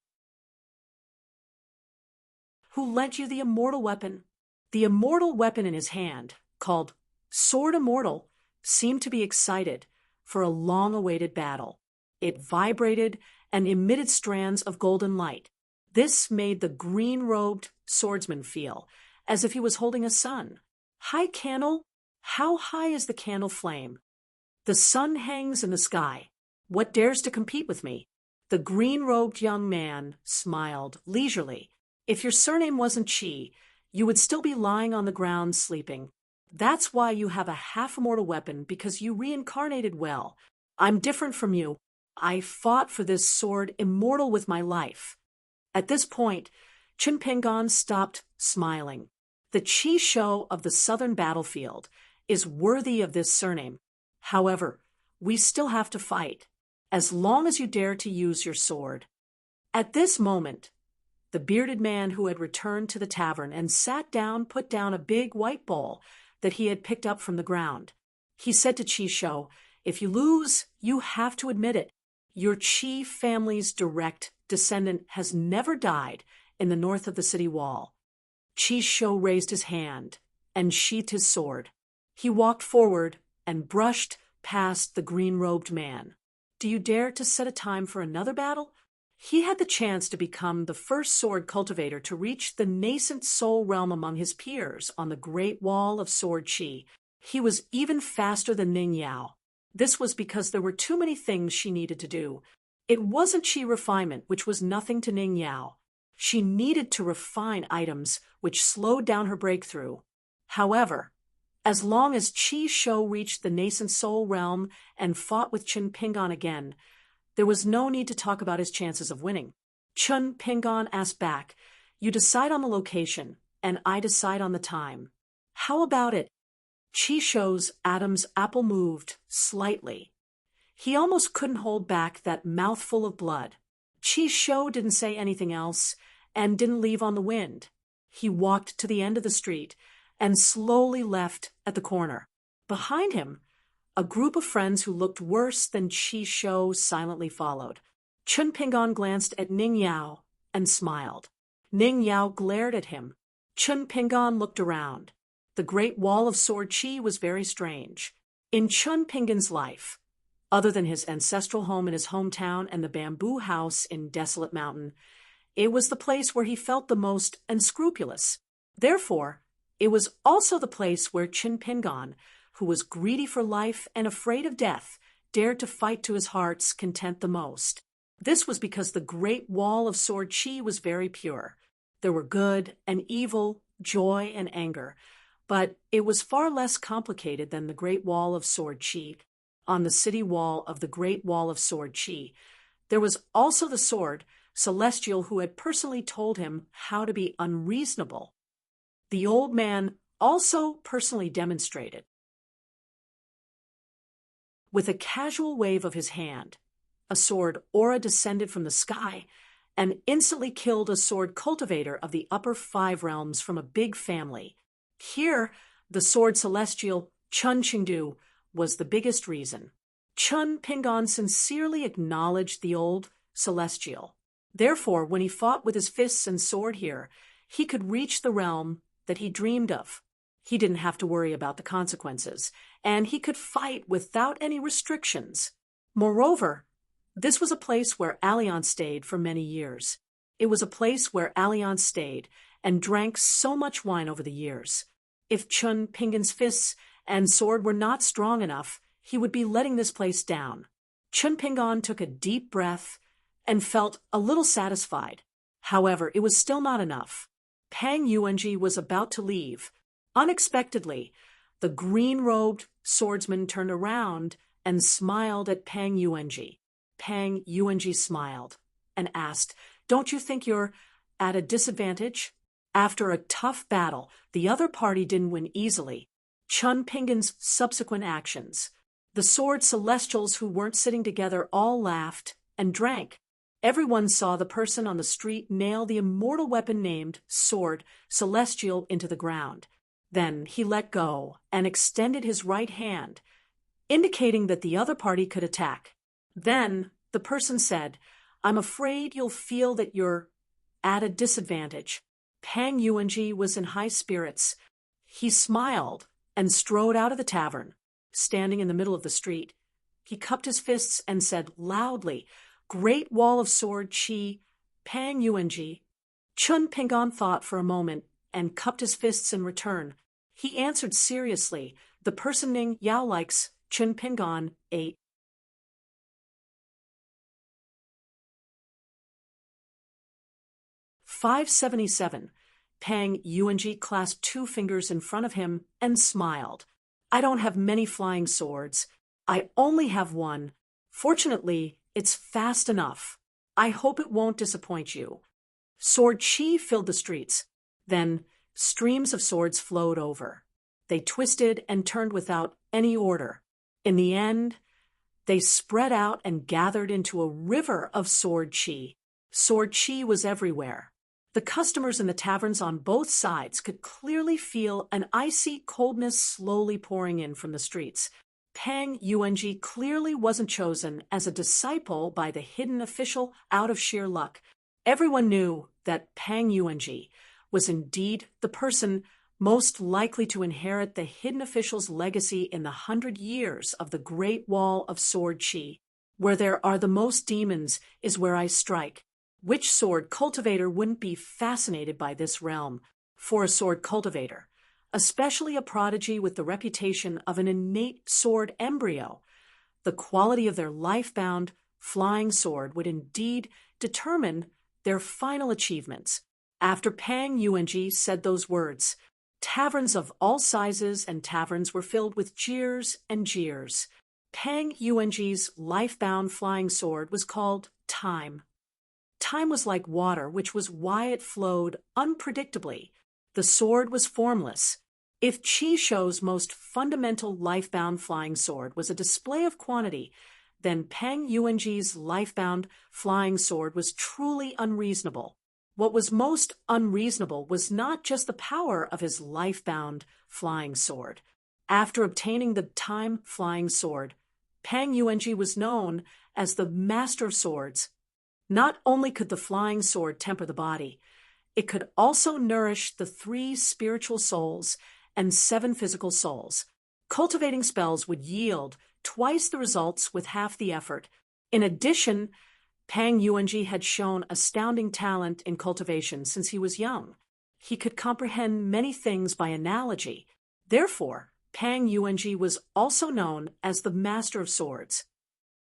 "Who lent you the immortal weapon?" The immortal weapon in his hand, called Sword Immortal, seemed to be excited for a long-awaited battle. It vibrated and emitted strands of golden light. This made the green-robed swordsman feel as if he was holding a sun. "High candle? How high is the candle flame?" "The sun hangs in the sky. What dares to compete with me?" The green-robed young man smiled leisurely. "If your surname wasn't Qi, you would still be lying on the ground sleeping. That's why you have a half-immortal weapon, because you reincarnated well. I'm different from you. I fought for this sword immortal with my life." At this point, Chun Pingan stopped smiling. The Qi Shou of the southern battlefield is worthy of this surname. However, we still have to fight, as long as you dare to use your sword. At this moment, the bearded man who had returned to the tavern and sat down put down a big white bowl that he had picked up from the ground. He said to Qi Shou, "If you lose, you have to admit it. Your Qi family's direct descendant has never died in the north of the city wall." Qi Shou raised his hand and sheathed his sword. He walked forward and brushed past the green-robed man. "Do you dare to set a time for another battle?" He had the chance to become the first sword cultivator to reach the nascent soul realm among his peers on the Great Wall of Sword Qi. He was even faster than Ning Yao. This was because there were too many things she needed to do. It wasn't Qi refinement, which was nothing to Ning Yao. She needed to refine items, which slowed down her breakthrough. However, as long as Qi Shou reached the nascent soul realm and fought with Chun Pingan again, there was no need to talk about his chances of winning. Chun Pingan asked back, "You decide on the location, and I decide on the time. How about it?" Qi Shou's Adam's apple moved slightly. He almost couldn't hold back that mouthful of blood. Qi Shou didn't say anything else and didn't leave on the wind. He walked to the end of the street and slowly left at the corner. Behind him, a group of friends who looked worse than Qi Shou silently followed. Chun Pingan glanced at Ning Yao and smiled. Ning Yao glared at him. Chun Pingan looked around. The Great Wall of Sword Qi was very strange. In Chun Pingan's life, other than his ancestral home in his hometown and the bamboo house in Desolate Mountain, it was the place where he felt the most unscrupulous. Therefore, it was also the place where Chun Pingan, who was greedy for life and afraid of death, dared to fight to his heart's content the most. This was because the Great Wall of Sword Qi was very pure. There were good and evil, joy and anger, but it was far less complicated than the Great Wall of Sword Qi. On the city wall of the Great Wall of Sword Qi, there was also the sword, Celestial, who had personally told him how to be unreasonable. The old man also personally demonstrated. With a casual wave of his hand, a sword aura descended from the sky and instantly killed a sword cultivator of the upper 5 realms from a big family. Here, the sword Celestial, Chun Qingdu, was the biggest reason. Chun Pingon sincerely acknowledged the old celestial. Therefore, when he fought with his fists and sword here, he could reach the realm that he dreamed of. He didn't have to worry about the consequences, and he could fight without any restrictions. Moreover, this was a place where Alliance stayed for many years. It was a place where Alliance stayed and drank so much wine over the years. If Chun Pingon's fists and sword were not strong enough, he would be letting this place down. Chun Pingon took a deep breath and felt a little satisfied. However, it was still not enough. Pang Yuanji was about to leave. Unexpectedly, the green-robed swordsman turned around and smiled at Pang Yuanji. Pang Yuanji smiled and asked, "Don't you think you're at a disadvantage?" After a tough battle, the other party didn't win easily. Chun Pingon's subsequent actions. The sword celestials who weren't sitting together all laughed and drank. Everyone saw the person on the street nail the immortal weapon named Sword Celestial into the ground. Then he let go and extended his right hand, indicating that the other party could attack. Then the person said, "I'm afraid you'll feel that you're at a disadvantage." Pang Yuanji was in high spirits. He smiled and strode out of the tavern, standing in the middle of the street. He cupped his fists and said loudly, "Great wall of sword chi, Pang Yuanji." Chun Pingon thought for a moment and cupped his fists in return. He answered seriously, "The person Ning Yao likes, Chun Pingon, 8. "577. Pang Yuanji clasped 2 fingers in front of him and smiled. "I don't have many flying swords. I only have one. Fortunately, it's fast enough. I hope it won't disappoint you." Sword chi filled the streets. Then streams of swords flowed over. They twisted and turned without any order. In the end, they spread out and gathered into a river of sword chi. Sword chi was everywhere. The customers in the taverns on both sides could clearly feel an icy coldness slowly pouring in from the streets. Pang Yuanji clearly wasn't chosen as a disciple by the hidden official out of sheer luck. Everyone knew that Pang Yuanji was indeed the person most likely to inherit the hidden official's legacy in the 100 years of the Great Wall of Sword Chi. Where there are the most demons is where I strike. Which sword cultivator wouldn't be fascinated by this realm? For a sword cultivator, especially a prodigy with the reputation of an innate sword embryo, the quality of their life-bound, flying sword would indeed determine their final achievements. After Pang Yuanji said those words, taverns of all sizes and taverns were filled with jeers and jeers. Pang Yuanji's life-bound flying sword was called Time. Time was like water, which was why it flowed unpredictably. The sword was formless. If Qi Shou's most fundamental life-bound flying sword was a display of quantity, then Pang Yuanji's life-bound flying sword was truly unreasonable. What was most unreasonable was not just the power of his life-bound flying sword. After obtaining the time flying sword, Pang Yuanji was known as the Master of Swords. Not only could the flying sword temper the body, it could also nourish the 3 spiritual souls and 7 physical souls. Cultivating spells would yield twice the results with half the effort. In addition, Pang Yuanji had shown astounding talent in cultivation since he was young. He could comprehend many things by analogy. Therefore, Pang Yuanji was also known as the Master of Swords.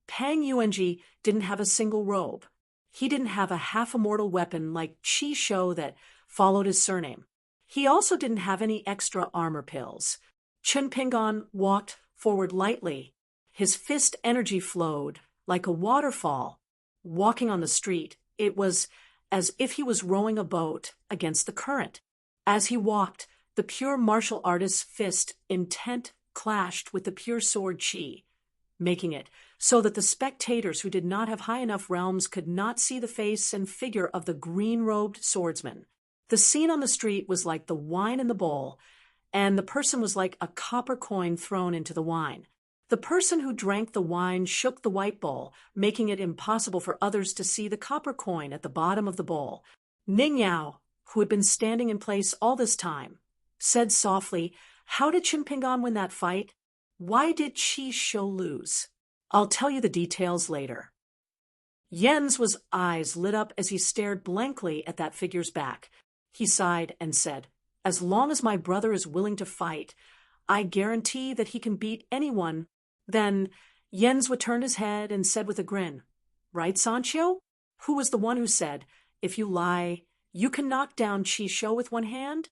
Pang Yuanji didn't have a single robe. He didn't have a half-immortal weapon like Qi Shou that followed his surname. He also didn't have any extra armor pills. Chun Pingon walked forward lightly. His fist energy flowed like a waterfall. Walking on the street, it was as if he was rowing a boat against the current. As he walked, the pure martial artist's fist intent clashed with the pure sword Qi, making it so that the spectators who did not have high enough realms could not see the face and figure of the green-robed swordsman. The scene on the street was like the wine in the bowl, and the person was like a copper coin thrown into the wine. The person who drank the wine shook the white bowl, making it impossible for others to see the copper coin at the bottom of the bowl. Ning Yao, who had been standing in place all this time, said softly, "How did Chimpingon win that fight? Why did Qi Shou lose? I'll tell you the details later." Yen's eyes lit up as he stared blankly at that figure's back. He sighed and said, "As long as my brother is willing to fight, I guarantee that he can beat anyone." Then Yen's turned his head and said with a grin, "Right, Sancho? Who was the one who said, 'If you lie, you can knock down Qi Shou with one hand'?"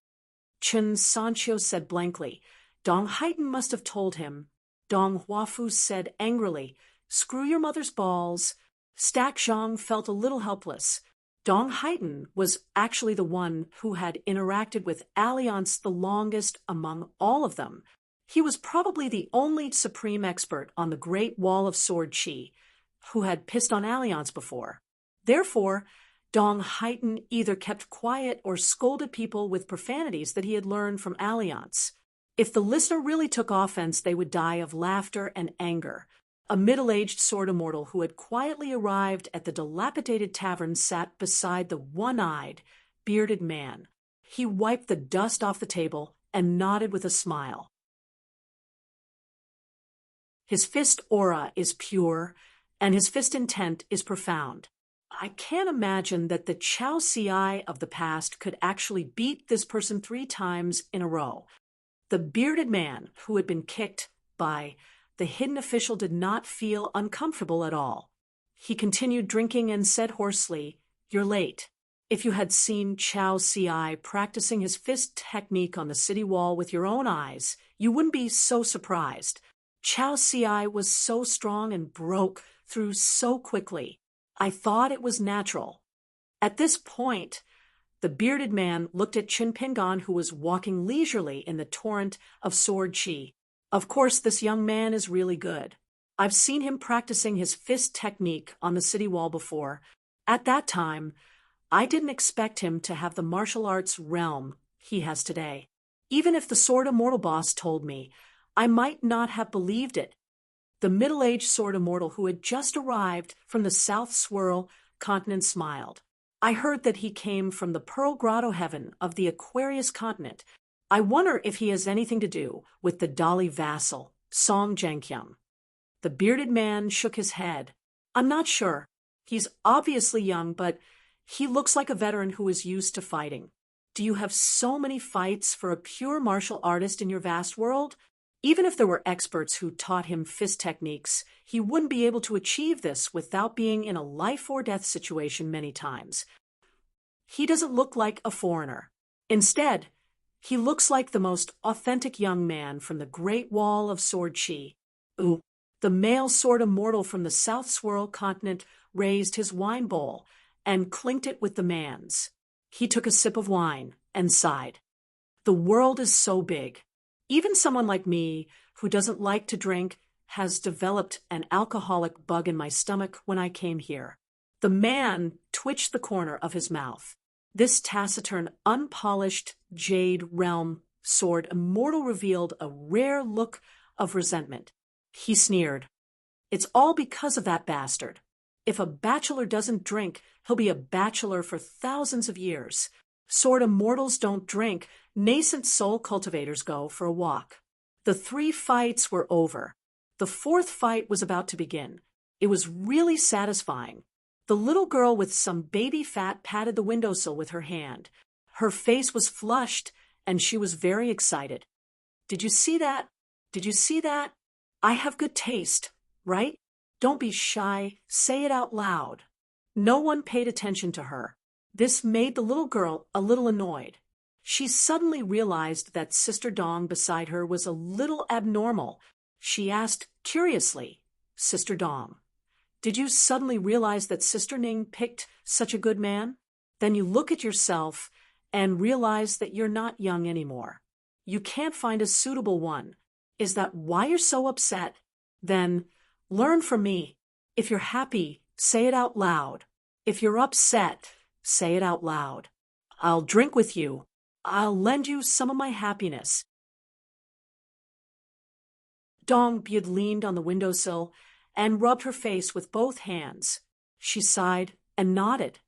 Chen Sancho said blankly. "Dong Haiten must have told him." Dong Huafu said angrily, "Screw your mother's balls." Stack Zhang felt a little helpless. Dong Haiten was actually the one who had interacted with Alliance the longest among all of them. He was probably the only supreme expert on the Great Wall of Sword Qi who had pissed on Alliance before. Therefore, Dong Haiten either kept quiet or scolded people with profanities that he had learned from Alliance. If the listener really took offense, they would die of laughter and anger. A middle-aged sword immortal who had quietly arrived at the dilapidated tavern sat beside the one-eyed, bearded man. He wiped the dust off the table and nodded with a smile. His fist aura is pure, and his fist intent is profound. I can't imagine that the Chao Ci of the past could actually beat this person 3 times in a row. The bearded man who had been kicked by the hidden official did not feel uncomfortable at all. He continued drinking and said hoarsely, "You're late. If you had seen Chao Ci practicing his fist technique on the city wall with your own eyes, you wouldn't be so surprised. Chao Ci was so strong and broke through so quickly. I thought it was natural." At this point, the bearded man looked at Chimpingon, who was walking leisurely in the torrent of sword Qi. "Of course, this young man is really good. I've seen him practicing his fist technique on the city wall before. At that time, I didn't expect him to have the martial arts realm he has today. Even if the Sword Immortal boss told me, I might not have believed it." The middle-aged Sword Immortal who had just arrived from the South Swirl continent smiled. "I heard that he came from the Pearl Grotto heaven of the Aquarius continent. I wonder if he has anything to do with the Dali vassal, Song Zhengqiang." The bearded man shook his head. "I'm not sure. He's obviously young, but he looks like a veteran who is used to fighting. Do you have so many fights for a pure martial artist in your vast world? Even if there were experts who taught him fist techniques, he wouldn't be able to achieve this without being in a life-or-death situation many times. He doesn't look like a foreigner. Instead, he looks like the most authentic young man from the Great Wall of Sword Qi." Ooh. The male sword immortal from the South Swirl continent raised his wine bowl and clinked it with the man's. He took a sip of wine and sighed. "The world is so big. Even someone like me, who doesn't like to drink, has developed an alcoholic bug in my stomach when I came here." The man twitched the corner of his mouth. This taciturn, unpolished jade realm sword immortal revealed a rare look of resentment. He sneered. "It's all because of that bastard. If a bachelor doesn't drink, he'll be a bachelor for thousands of years. Sword immortals don't drink. Nascent soul cultivators go for a walk." The 3 fights were over. The 4th fight was about to begin. It was really satisfying. The little girl with some baby fat patted the windowsill with her hand. Her face was flushed, and she was very excited. "Did you see that? Did you see that? I have good taste, right? Don't be shy. Say it out loud." No one paid attention to her. This made the little girl a little annoyed. She suddenly realized that Sister Dong beside her was a little abnormal. She asked curiously, "Sister Dong, did you suddenly realize that Sister Ning picked such a good man? Then you look at yourself and realize that you're not young anymore. You can't find a suitable one. Is that why you're so upset? Then learn from me. If you're happy, say it out loud. If you're upset, say it out loud. I'll drink with you. I'll lend you some of my happiness." Dong Byud leaned on the windowsill and rubbed her face with both hands. She sighed and nodded.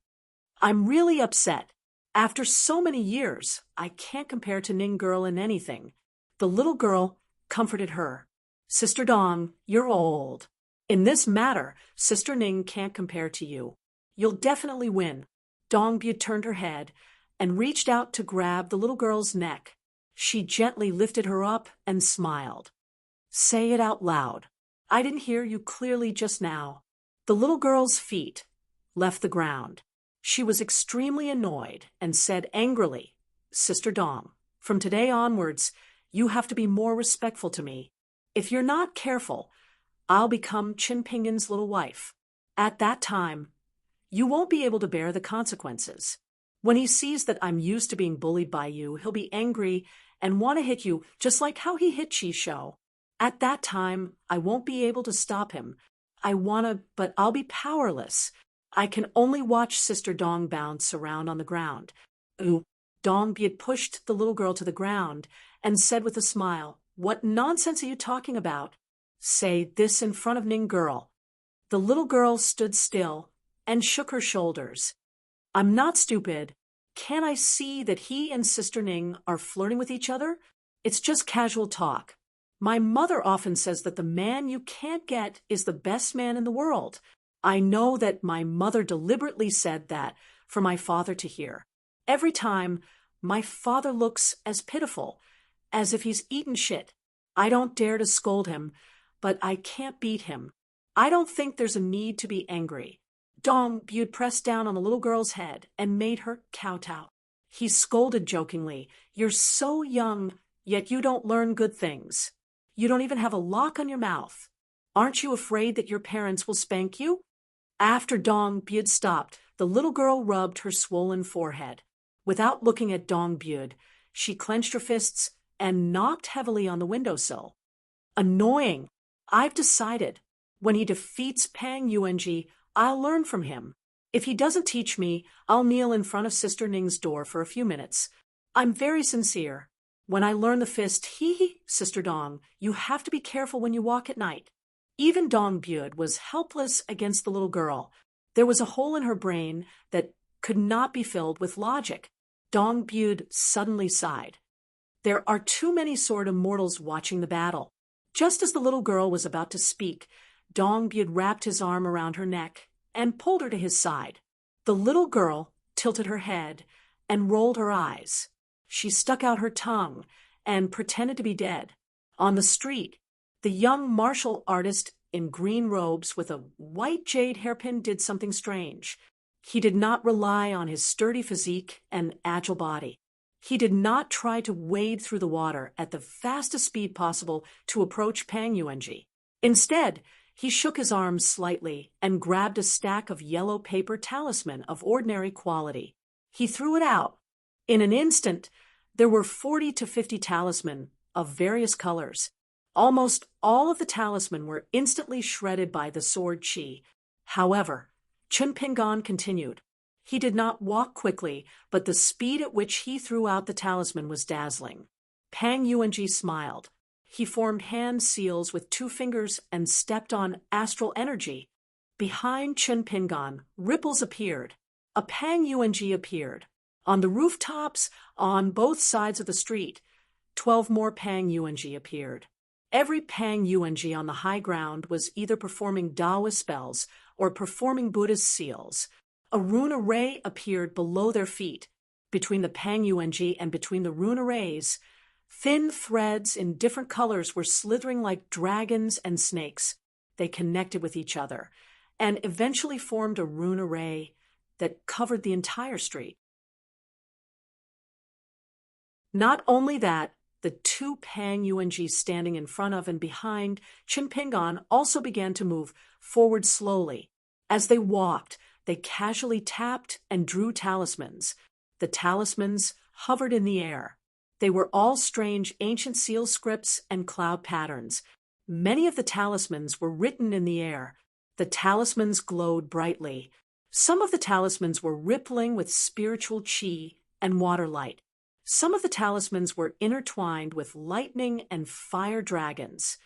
I'm really upset. After so many years, I can't compare to Ning girl in anything. The little girl comforted her. Sister Dong, you're old. In this matter, Sister Ning can't compare to you. You'll definitely win. Dong Byud turned her head and reached out to grab the little girl's neck. She gently lifted her up and smiled. Say it out loud. I didn't hear you clearly just now. The little girl's feet left the ground. She was extremely annoyed and said angrily, Sister Dong, from today onwards, you have to be more respectful to me. If you're not careful, I'll become Qin Pingan's little wife. At that time, you won't be able to bear the consequences. When he sees that I'm used to being bullied by you, he'll be angry and want to hit you just like how he hit Chi-Shou. At that time, I won't be able to stop him. But I'll be powerless. I can only watch Sister Dong bounce around on the ground. Ooh. Dong Byud pushed the little girl to the ground and said with a smile, What nonsense are you talking about? Say this in front of Ning girl. The little girl stood still and shook her shoulders. I'm not stupid. Can't I see that he and Sister Ning are flirting with each other? It's just casual talk. My mother often says that the man you can't get is the best man in the world. I know that my mother deliberately said that for my father to hear. Every time, my father looks as pitiful, as if he's eaten shit. I don't dare to scold him, but I can't beat him. I don't think there's a need to be angry. Dong Byud pressed down on the little girl's head and made her kowtow. He scolded jokingly, You're so young, yet you don't learn good things. You don't even have a lock on your mouth. Aren't you afraid that your parents will spank you? After Dong Byud stopped, the little girl rubbed her swollen forehead. Without looking at Dong Byud, she clenched her fists and knocked heavily on the windowsill. Annoying. I've decided. When he defeats Pang Yuanji, I'll learn from him. If he doesn't teach me, I'll kneel in front of Sister Ning's door for a few minutes. I'm very sincere. When I learn the fist, Sister Dong, you have to be careful when you walk at night. Even Dong Byud was helpless against the little girl. There was a hole in her brain that could not be filled with logic. Dong Byud suddenly sighed. There are too many sort of mortals watching the battle. Just as the little girl was about to speak, Dong Byud wrapped his arm around her neck and pulled her to his side. The little girl tilted her head and rolled her eyes. She stuck out her tongue and pretended to be dead. On the street, the young martial artist in green robes with a white jade hairpin did something strange. He did not rely on his sturdy physique and agile body. He did not try to wade through the water at the fastest speed possible to approach Pang Yuanji. Instead, he shook his arms slightly and grabbed a stack of yellow paper talisman of ordinary quality. He threw it out. In an instant, there were 40 to 50 talisman of various colors. Almost all of the talisman were instantly shredded by the sword Qi. However, Qin Pingan continued. He did not walk quickly, but the speed at which he threw out the talisman was dazzling. Pang Yuanji smiled. He formed hand seals with 2 fingers and stepped on astral energy. Behind Qin Pingan, ripples appeared. A Pang Yuanji appeared. On the rooftops, on both sides of the street, 12 more Pang Yuanji appeared. Every Pang Yuanji on the high ground was either performing Taoist spells or performing Buddhist seals. A rune array appeared below their feet. Between the Pang Yuanji and between the rune arrays, thin threads in different colors were slithering like dragons and snakes. They connected with each other and eventually formed a rune array that covered the entire street. Not only that, the 2 Pang Yuanji standing in front of and behind Qin Pingan also began to move forward slowly. As they walked, they casually tapped and drew talismans. The talismans hovered in the air. They were all strange ancient seal scripts and cloud patterns. Many of the talismans were written in the air. The talismans glowed brightly. Some of the talismans were rippling with spiritual qi and water light. Some of the talismans were intertwined with lightning and fire dragons.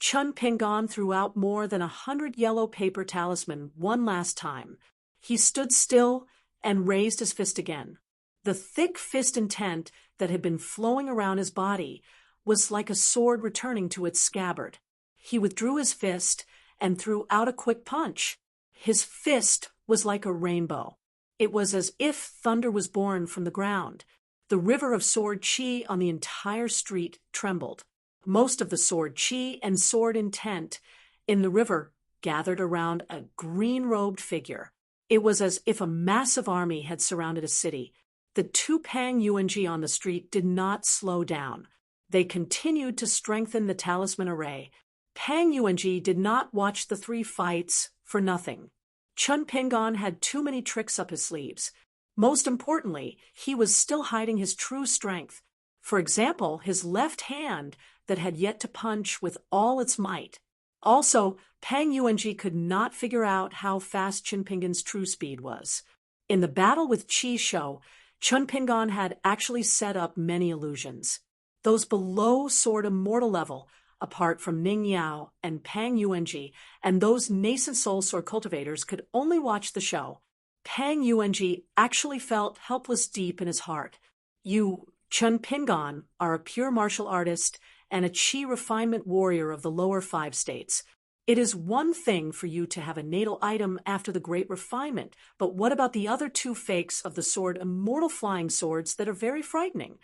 Chun Pingon threw out more than 100 yellow paper talisman one last time. He stood still and raised his fist again. The thick fist intent that had been flowing around his body was like a sword returning to its scabbard. He withdrew his fist and threw out a quick punch. His fist was like a rainbow. It was as if thunder was born from the ground. The river of sword chi on the entire street trembled. Most of the sword chi and sword intent in the river gathered around a green-robed figure. It was as if a massive army had surrounded a city. The two Pang Yuanji on the street did not slow down. They continued to strengthen the talisman array. Pang Yuanji did not watch the three fights for nothing. Chun Pingon had too many tricks up his sleeves. Most importantly, he was still hiding his true strength. For example, his left hand that had yet to punch with all its might. Also, Pang Yuanji could not figure out how fast Chun Pingon's true speed was. In the battle with Qi Shou, Chun Pingon had actually set up many illusions. Those below sword immortal level, apart from Ning Yao and Pang Yuanji, and those nascent soul sword cultivators could only watch the show. Pang Yuanji actually felt helpless deep in his heart. You, Chun Pingon, are a pure martial artist and a chi refinement warrior of the lower 5 states. It is one thing for you to have a natal item after the great refinement, but what about the other 2 fakes of the sword immortal flying swords that are very frightening?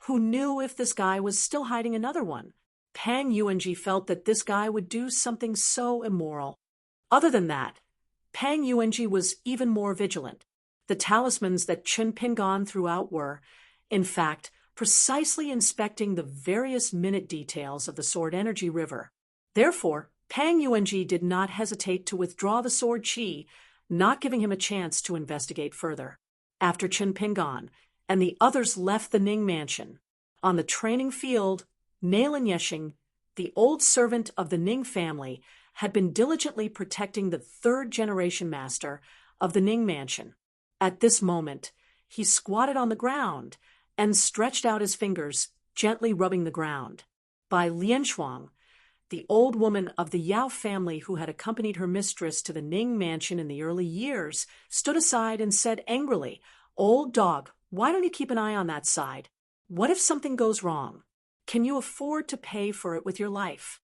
Who knew if this guy was still hiding another one? Pang Yuanji felt that this guy would do something so immoral. Other than that, Pang Yuanji was even more vigilant. The talismans that Chun Pingon threw out were, in fact, precisely inspecting the various minute details of the sword energy river. Therefore, Pang Yuanji did not hesitate to withdraw the sword chi, not giving him a chance to investigate further. After Chun Pingon and the others left the Ning mansion, on the training field, Nailan Yeshing, the old servant of the Ning family, had been diligently protecting the 3rd-generation master of the Ning mansion. At this moment, he squatted on the ground and stretched out his fingers, gently rubbing the ground. Bai Lianshuang, the old woman of the Yao family who had accompanied her mistress to the Ning mansion in the early years, stood aside and said angrily, "Old dog, why don't you keep an eye on that side? What if something goes wrong? Can you afford to pay for it with your life?"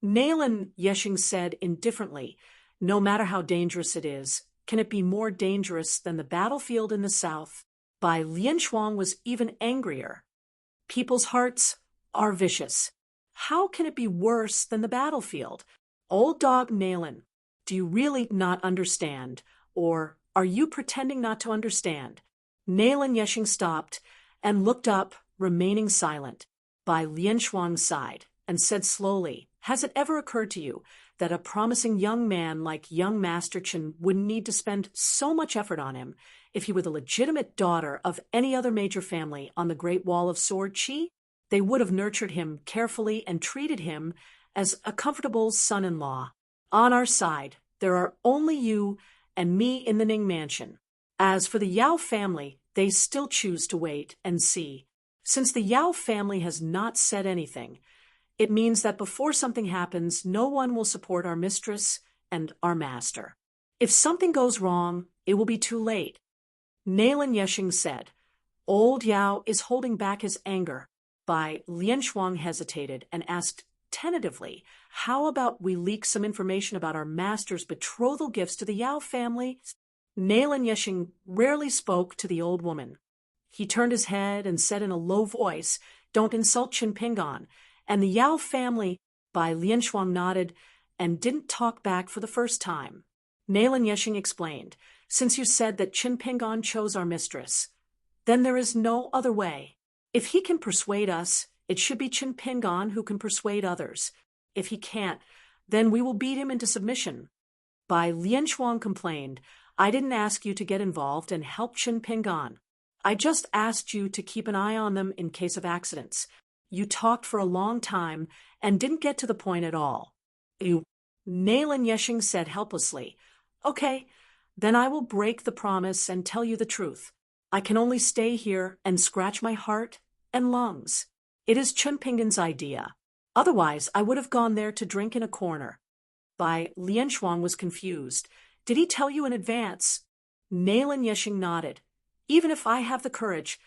Nailan Yeshing said indifferently, "No matter how dangerous it is, can it be more dangerous than the battlefield in the south?" Bai Lianshuang was even angrier. "People's hearts are vicious. How can it be worse than the battlefield? Old dog Nailan, do you really not understand, or are you pretending not to understand?" Nailan Yeshing stopped and looked up, remaining silent. Bai Lianshuang sighed and said slowly, "Has it ever occurred to you that a promising young man like young Master Chen wouldn't need to spend so much effort on him if he were the legitimate daughter of any other major family on the Great Wall of Sword Chi? They would have nurtured him carefully and treated him as a comfortable son-in-law. On our side, there are only you and me in the Ning mansion. As for the Yao family, they still choose to wait and see. Since the Yao family has not said anything, it means that before something happens, no one will support our mistress and our master. If something goes wrong, it will be too late." Nailan Yeshing said. Old Yao is holding back his anger. Bai Lianshuang hesitated and asked tentatively, "How about we leak some information about our master's betrothal gifts to the Yao family?" Nailan Yeshing rarely spoke to the old woman. He turned his head and said in a low voice, "Don't insult Chun Pingon." And the Yao family, Bai Lianshuang nodded and didn't talk back for the first time. Nailan Yeshing explained, "Since you said that Chun Pingon chose our mistress, then there is no other way. If he can persuade us, it should be Chun Pingon who can persuade others. If he can't, then we will beat him into submission." Bai Lianshuang complained, "I didn't ask you to get involved and help Chun Pingon. I just asked you to keep an eye on them in case of accidents. You talked for a long time and didn't get to the point at all." Nailan Yeshing said helplessly, "Okay, then I will break the promise and tell you the truth. I can only stay here and scratch my heart and lungs. It is Chunpingan's idea. Otherwise, I would have gone there to drink in a corner. Bai Lianshuang was confused. Did he tell you in advance? Nailan Yeshing nodded. Even if I have the courage,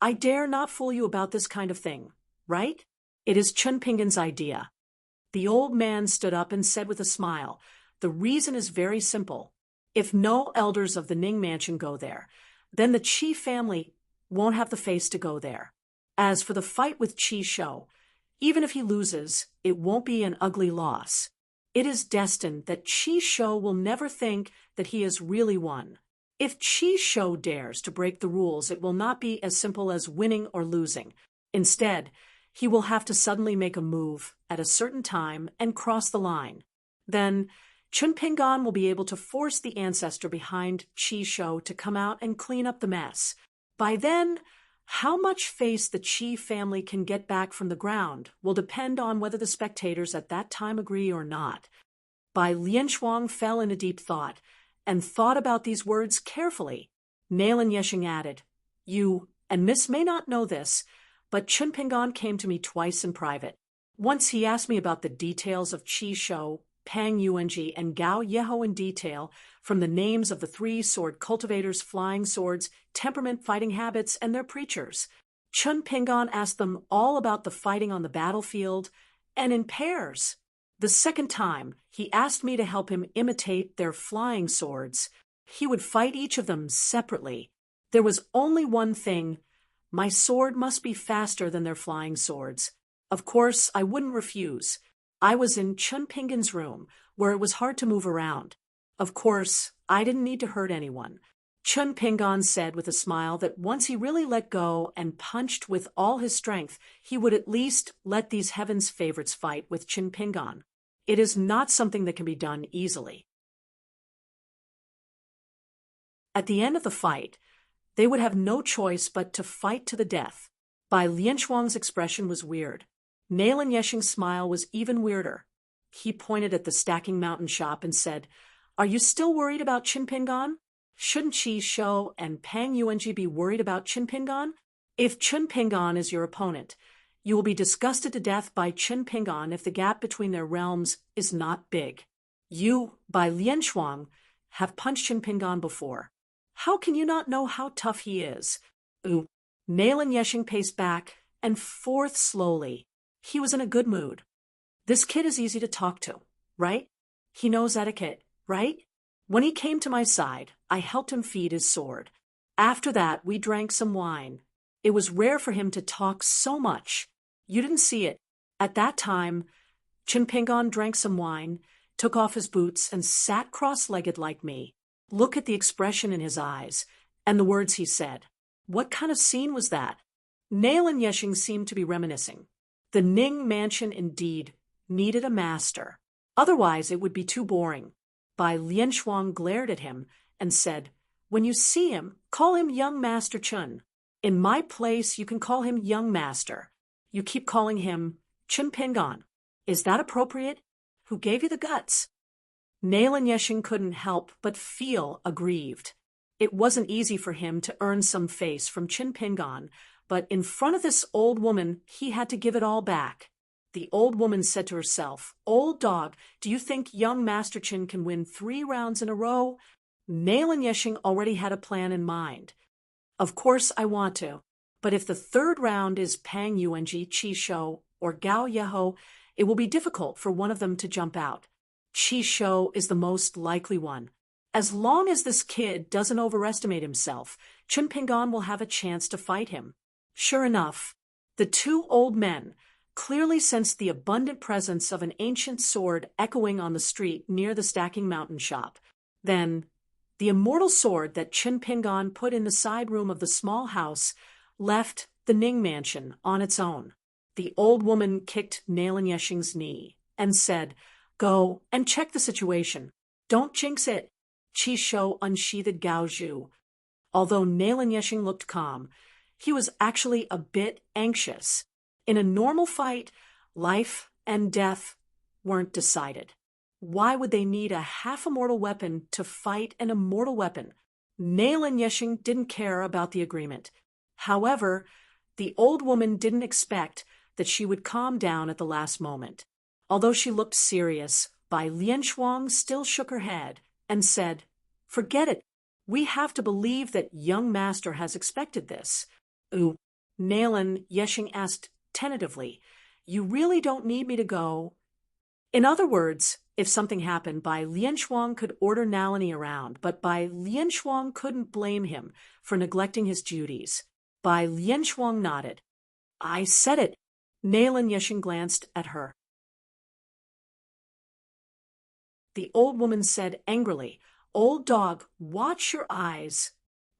I dare not fool you about this kind of thing, right? It is Chunpingan's idea. The old man stood up and said with a smile, the reason is very simple. If no elders of the Ning mansion go there, then the Qi family won't have the face to go there. As for the fight with Qi Shou, even if he loses, it won't be an ugly loss. It is destined that Qi Shou will never think that he has really won. If Qi Shou dares to break the rules, it will not be as simple as winning or losing. Instead, he will have to suddenly make a move at a certain time and cross the line. Then, Chunpingan will be able to force the ancestor behind Qi Shou to come out and clean up the mess. By then, how much face the Qi family can get back from the ground will depend on whether the spectators at that time agree or not. Bai Lianshuang fell into deep thought and thought about these words carefully. Nailan Yeshing added, You and Miss may not know this, but Chunpingan came to me twice in private. Once he asked me about the details of Qi Shou, Pang Yuanji, and Gao Yeho in detail, from the names of the 3 sword cultivators, flying swords, temperament, fighting habits, and their preachers. Chunpingan asked them all about the fighting on the battlefield, and in pairs. The second time, he asked me to help him imitate their flying swords. He would fight each of them separately. There was only one thing. My sword must be faster than their flying swords. Of course, I wouldn't refuse. I was in Chunpingan's room, where it was hard to move around. Of course, I didn't need to hurt anyone. Chunpingan said with a smile that once he really let go and punched with all his strength, he would at least let these heaven's favorites fight with Chunpingan. It is not something that can be done easily. At the end of the fight, they would have no choice but to fight to the death. Bai Lianshuang's expression was weird. Nailan Yeshing's smile was even weirder. He pointed at the stacking mountain shop and said, Are you still worried about Chunpingan? Shouldn't Qi Shou and Pang Yuanji be worried about Chunpingan? If Chunpingan is your opponent, you will be disgusted to death by Chunpingan if the gap between their realms is not big. You, Bai Lianshuang, have punched Chunpingan before. How can you not know how tough he is? Ooh. Nailan Yeshing paced back and forth slowly. He was in a good mood. This kid is easy to talk to, right? He knows etiquette, right? When he came to my side, I helped him feed his sword. After that, we drank some wine. It was rare for him to talk so much. You didn't see it. At that time, Chunpingan drank some wine, took off his boots, and sat cross-legged like me. Look at the expression in his eyes, and the words he said. What kind of scene was that? Nailan Yeshing seemed to be reminiscing. The Ning mansion indeed needed a master. Otherwise, it would be too boring. Bai Lianshuang glared at him and said, When you see him, call him Young Master Chun. In my place, you can call him Young Master. You keep calling him Chunpingan. Is that appropriate? Who gave you the guts? Nailan Yeshing couldn't help but feel aggrieved. It wasn't easy for him to earn some face from Chunpingan, but in front of this old woman, he had to give it all back. The old woman said to herself, Old dog, do you think young Master Chin can win 3 rounds in a row? Nailan Yeshing already had a plan in mind. Of course I want to, but if the 3rd round is Pang Yuanji, Qi Shou, or Gao Yeho, it will be difficult for one of them to jump out. Qi Shou is the most likely one. As long as this kid doesn't overestimate himself, Chunpingan will have a chance to fight him. Sure enough, the 2 old men clearly sensed the abundant presence of an ancient sword echoing on the street near the stacking mountain shop. Then, the immortal sword that Chunpingan put in the side room of the small house left the Ning mansion on its own. The old woman kicked Nailan Yeshing's knee and said, Go and check the situation. Don't jinx it. Qi Shou unsheathed Gao Zhu. Although Nailan Yeshing looked calm, he was actually a bit anxious. In a normal fight, life and death weren't decided. Why would they need a half-immortal weapon to fight an immortal weapon? Nailan Yeshing didn't care about the agreement. However, the old woman didn't expect that she would calm down at the last moment. Although she looked serious, Bai Lianshuang still shook her head and said, "Forget it. We have to believe that young master has expected this." "Ooh," Nailan Yeshing asked tentatively, "you really don't need me to go?" In other words, if something happened, Bai Lianshuang could order Nalini around, but Bai Lianshuang couldn't blame him for neglecting his duties. Bai Lianshuang nodded. "I said it." Nailan Yeshing glanced at her. The old woman said angrily, "Old dog, watch your eyes."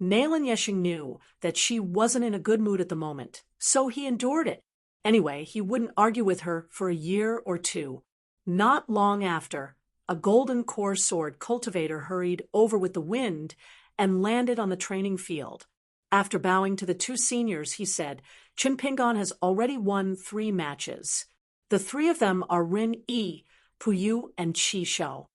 Nailan Yeshing knew that she wasn't in a good mood at the moment, so he endured it. Anyway, he wouldn't argue with her for a year or two. Not long after, a golden core sword cultivator hurried over with the wind and landed on the training field. After bowing to the two seniors, he said, "Chen Pingon has already won 3 matches. The 3 of them are Rin Yi, Puyu, and Qi Shou."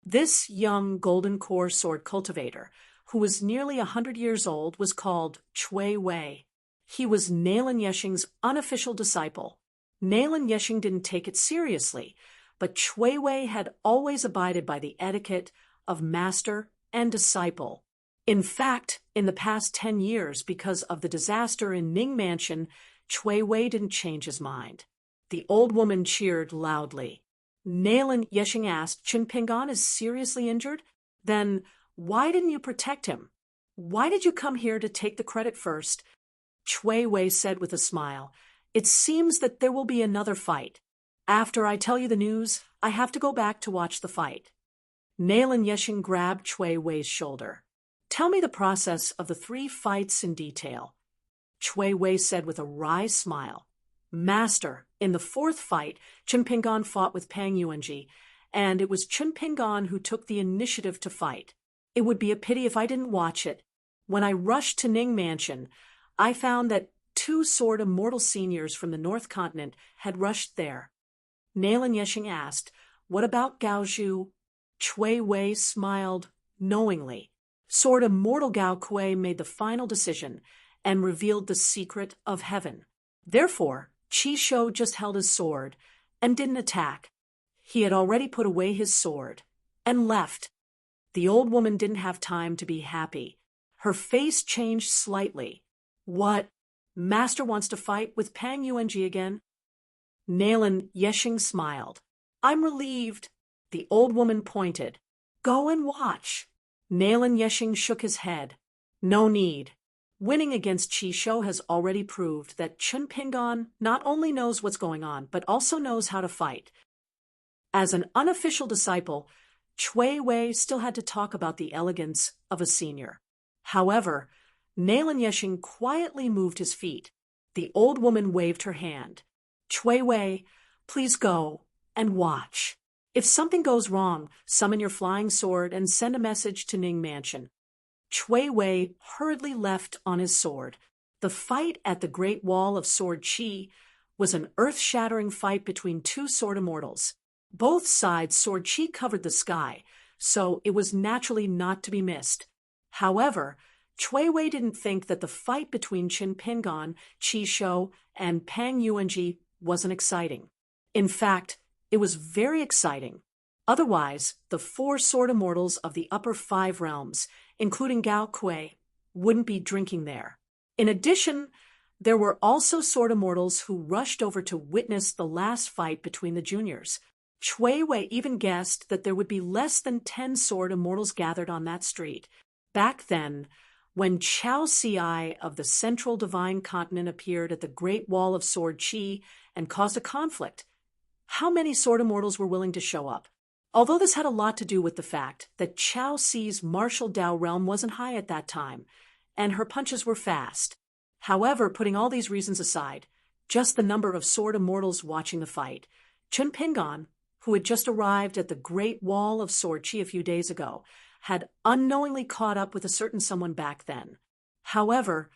This young golden core sword cultivator, who was nearly 100 years old, was called Chui Wei. He was Nailan Yeshing's unofficial disciple. Nailan Yeshing didn't take it seriously, but Chui Wei had always abided by the etiquette of master and disciple. In fact, in the past 10 years, because of the disaster in Ning Mansion, Chui Wei didn't change his mind. The old woman cheered loudly. Nailan Yeshing asked, "Chen Pingon is seriously injured? Then why didn't you protect him? Why did you come here to take the credit first?" Chui Wei said with a smile, "It seems that there will be another fight. After I tell you the news, I have to go back to watch the fight." Nailan Yeshing grabbed Chui Wei's shoulder. "Tell me the process of the 3 fights in detail." Chui Wei said with a wry smile, "Master, in the 4th fight, Chen Pingon fought with Pang Yuanji, and it was Chen Pingon who took the initiative to fight. It would be a pity if I didn't watch it. When I rushed to Ning Mansion, I found that 2 Sword Immortal seniors from the North Continent had rushed there." Nailan Yeshing asked, "What about Gao Zhu?" Chui Wei smiled knowingly. Sword Immortal Gao Kuei made the final decision and revealed the secret of heaven. Therefore, Qi Shou just held his sword and didn't attack. He had already put away his sword and left. The old woman didn't have time to be happy. Her face changed slightly. "What? Master wants to fight with Pang Yuanji again?" Nailan Yeshing smiled. "I'm relieved." The old woman pointed. "Go and watch." Nailan Yeshing shook his head. "No need. Winning against Qi Shou has already proved that Chen Pingon not only knows what's going on, but also knows how to fight." As an unofficial disciple, Chui Wei still had to talk about the elegance of a senior. However, Nailan Yeshing quietly moved his feet. The old woman waved her hand. "Chui Wei, please go and watch. If something goes wrong, summon your flying sword and send a message to Ning Mansion." Chui Wei hurriedly left on his sword. The fight at the Great Wall of Sword Qi was an earth-shattering fight between 2 Sword Immortals. Both sides' Sword Qi covered the sky, so it was naturally not to be missed. However, Chui Wei didn't think that the fight between Chen Pingon, Qi Shou, and Pang Yuanji wasn't exciting. In fact, it was very exciting. Otherwise, the 4 Sword Immortals of the upper 5 realms, including Gao Kuei, wouldn't be drinking there. In addition, there were also Sword Immortals who rushed over to witness the last fight between the juniors. Chui Wei even guessed that there would be less than 10 Sword Immortals gathered on that street. Back then, when Chao Ci of the Central Divine Continent appeared at the Great Wall of Sword Qi and caused a conflict, how many Sword Immortals were willing to show up? Although this had a lot to do with the fact that Chao Ci's martial Dao realm wasn't high at that time, and her punches were fast. However, putting all these reasons aside, just the number of Sword Immortals watching the fight, Chen Pingon, who had just arrived at the Great Wall of Sword Qi a few days ago, had unknowingly caught up with a certain someone back then. However,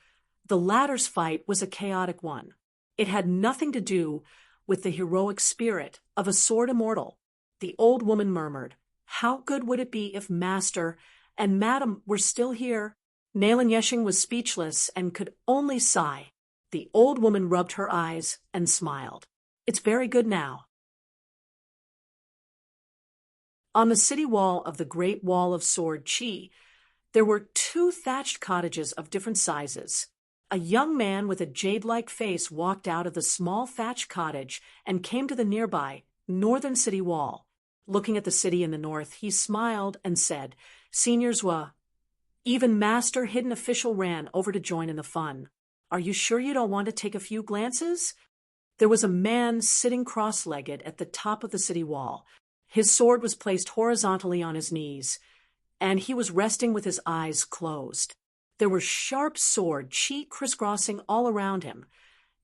the latter's fight was a chaotic one. It had nothing to do with the heroic spirit of a Sword Immortal. The old woman murmured, "How good would it be if Master and Madam were still here?" Nailan Yeshing was speechless and could only sigh. The old woman rubbed her eyes and smiled. It's very good now. On the city wall of the Great Wall of Sword Chi, there were 2 thatched cottages of different sizes. A young man with a jade-like face walked out of the small thatched cottage and came to the nearby northern city wall. Looking at the city in the north, he smiled and said, "Senior Zwa." Even Master Hidden Official ran over to join in the fun. "Are you sure you don't want to take a few glances?" There was a man sitting cross-legged at the top of the city wall. His sword was placed horizontally on his knees, and he was resting with his eyes closed. There were sharp sword chi crisscrossing all around him,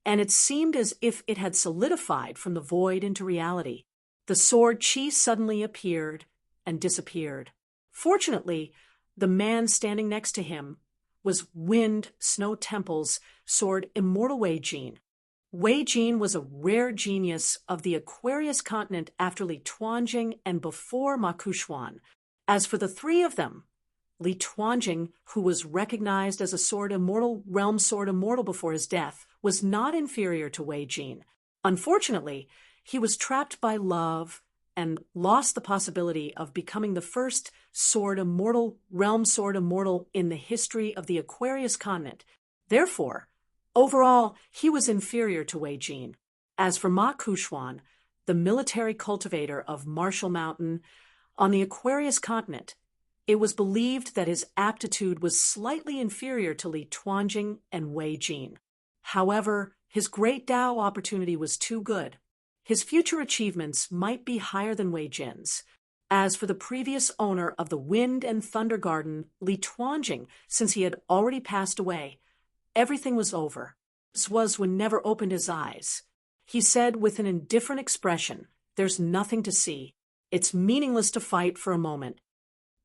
and it seemed as if it had solidified from the void into reality. The sword chi suddenly appeared and disappeared. Fortunately, the man standing next to him was Wind Snow Temple's sword Immortal Wei Jin. Wei Jin was a rare genius of the Aquarius continent after Li Tuanjing and before Ma Kuxuan. As for the 3 of them, Li Tuanjing, who was recognized as a realm sword immortal before his death, was not inferior to Wei Jin. Unfortunately, he was trapped by love and lost the possibility of becoming the first realm sword immortal in the history of the Aquarius continent. Therefore, overall, he was inferior to Wei Jin. As for Ma Kuxuan, the military cultivator of Marshall Mountain on the Aquarius continent, it was believed that his aptitude was slightly inferior to Li Tuanjing and Wei Jin. However, his great Dao opportunity was too good. His future achievements might be higher than Wei Jin's. As for the previous owner of the Wind and Thunder Garden, Li Tuanjing, since he had already passed away, everything was over. Zwazwen never opened his eyes. He said with an indifferent expression, "There's nothing to see. It's meaningless to fight for a moment."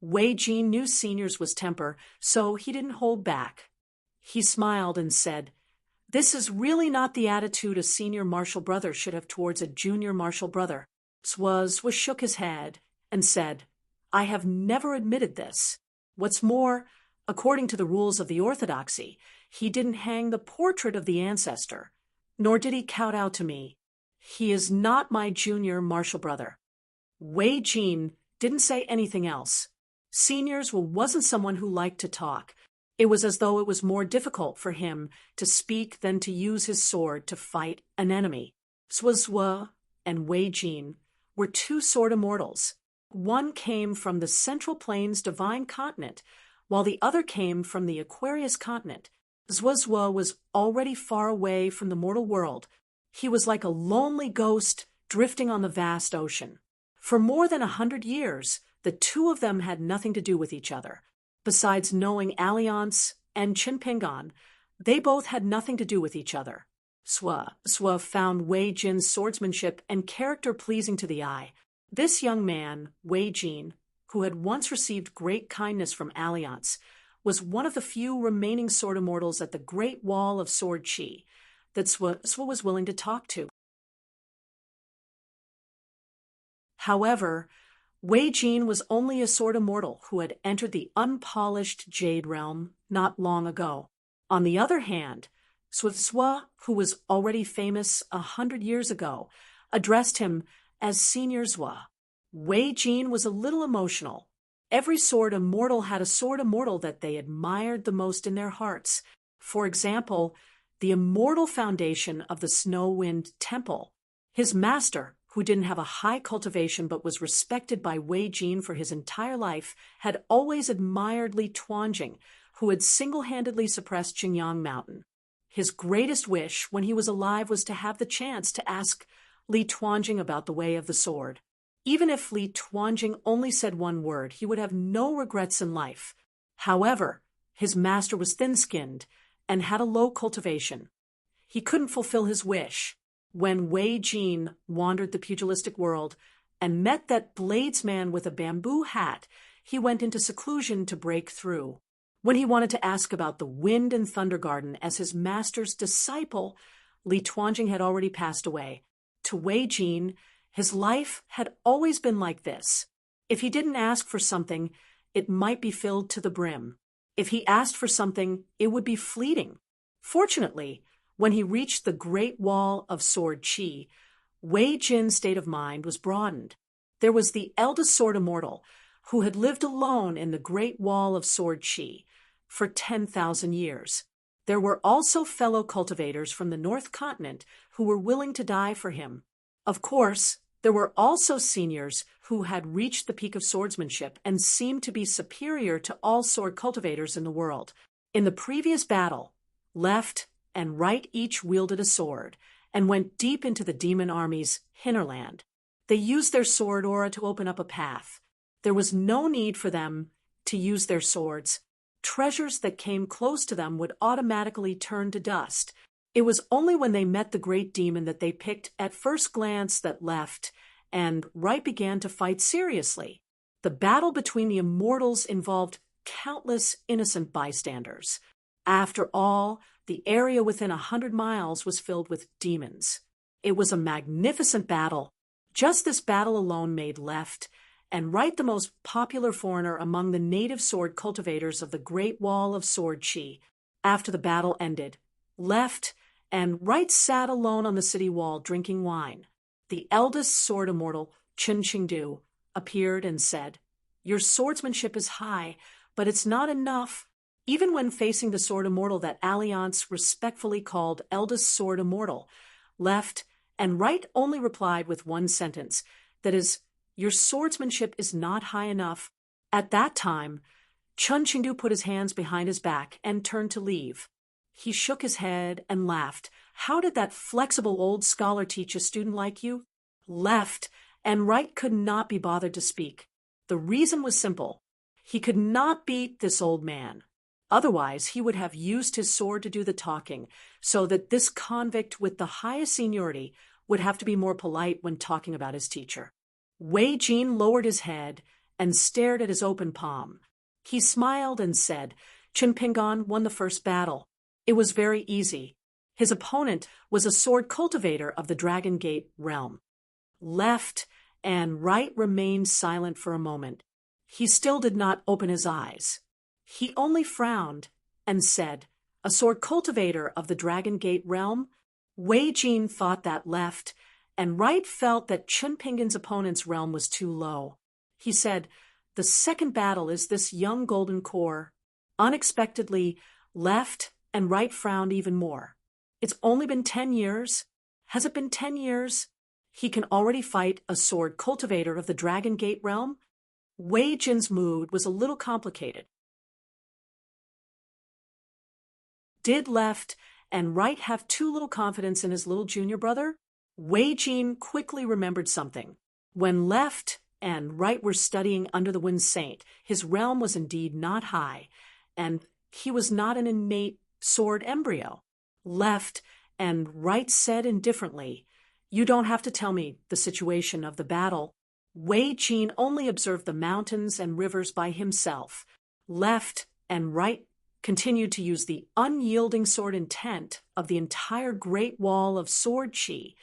Wei Jin knew Senior's was temper, so he didn't hold back. He smiled and said, "This is really not the attitude a senior martial brother should have towards a junior martial brother." Zwazwa shook his head and said, "I have never admitted this. What's more, according to the rules of the orthodoxy, he didn't hang the portrait of the ancestor, nor did he kowtow to me. He is not my junior martial brother." Wei Jin didn't say anything else. Seniors wasn't someone who liked to talk. It was as though it was more difficult for him to speak than to use his sword to fight an enemy. Zwazwa and Wei Jin were 2 sword immortals. One came from the Central Plains Divine Continent, while the other came from the Aquarius continent. Zwazwa was already far away from the mortal world. He was like a lonely ghost drifting on the vast ocean. For more than 100 years, the 2 of them had nothing to do with each other. Besides knowing Alliance and Chinpingan, they both had nothing to do with each other. Swa found Wei Jin's swordsmanship and character pleasing to the eye. This young man, Wei Jin, who had once received great kindness from Alliance, was one of the few remaining sword immortals at the Great Wall of Sword Chi that Swa was willing to talk to. However, Wei Jin was only a sword immortal who had entered the unpolished Jade Realm not long ago. On the other hand, Swa, who was already famous 100 years ago, addressed him as Senior Zwa. Wei Jin was a little emotional. Every sword immortal had a sword immortal that they admired the most in their hearts. For example, the immortal foundation of the Snow Wind Temple. His master, who didn't have a high cultivation but was respected by Wei Jin for his entire life, had always admired Li Tuanjing, who had single-handedly suppressed Qingyang Mountain. His greatest wish when he was alive was to have the chance to ask Li Tuanjing about the way of the sword. Even if Li Tuanjing only said one word, he would have no regrets in life. However, his master was thin-skinned and had a low cultivation. He couldn't fulfill his wish. When Wei Jin wandered the pugilistic world and met that bladesman with a bamboo hat, he went into seclusion to break through. When he wanted to ask about the Wind and Thunder Garden as his master's disciple, Li Tuanjing had already passed away. To Wei Jin, his life had always been like this. If he didn't ask for something, it might be filled to the brim. If he asked for something, it would be fleeting. Fortunately, When he reached the Great Wall of Sword Chi, Wei Jin's state of mind was broadened. There was the eldest sword immortal, who had lived alone in the Great Wall of Sword Chi for 10,000 years. There were also fellow cultivators from the North Continent who were willing to die for him. Of course, there were also seniors who had reached the peak of swordsmanship and seemed to be superior to all sword cultivators in the world. In the previous battle, left and right each wielded a sword and went deep into the demon army's hinterland. They used their sword aura to open up a path. There was no need for them to use their swords. Treasures that came close to them would automatically turn to dust. It was only when they met the great demon that they picked at first glance that left and right began to fight seriously. The battle between the immortals involved countless innocent bystanders. After all, the area within 100 miles was filled with demons. It was a magnificent battle. Just this battle alone made left and right the most popular foreigner among the native sword cultivators of the Great Wall of Sword Chi. After the battle ended, left and right sat alone on the city wall drinking wine. The eldest sword immortal, Chen Qingdu, appeared and said, "Your swordsmanship is high, but it's not enough." Even when facing the sword immortal that Alliance respectfully called eldest sword immortal, left and right only replied with one sentence, that is, "Your swordsmanship is not high enough." At that time, Chen Qingdu put his hands behind his back and turned to leave. He shook his head and laughed. How did that flexible old scholar teach a student like you? Left and right could not be bothered to speak. The reason was simple. He could not beat this old man. Otherwise, he would have used his sword to do the talking, so that this convict with the highest seniority would have to be more polite when talking about his teacher. Wei Jin lowered his head and stared at his open palm. He smiled and said, "Qin Pingan won the first battle. It was very easy." His opponent was a sword cultivator of the Dragon Gate realm. Left and right remained silent for a moment. He still did not open his eyes. He only frowned and said, "A sword cultivator of the Dragon Gate realm?" Wei Jin thought that left and right felt that Chen Pingan's opponent's realm was too low. He said, "The second battle is this young golden core." Unexpectedly, left and right frowned even more. "It's only been 10 years. Has it been 10 years? He can already fight a sword cultivator of the Dragon Gate realm?" Wei Jin's mood was a little complicated. Did left and right have too little confidence in his little junior brother? Wei Jin quickly remembered something. When left and right were studying under the Wind Saint, his realm was indeed not high, and he was not an innate sword embryo. Left and right said indifferently, "You don't have to tell me the situation of the battle." Wei Jin only observed the mountains and rivers by himself. Left and right continued to use the unyielding sword intent of the entire Great Wall of Sword Chi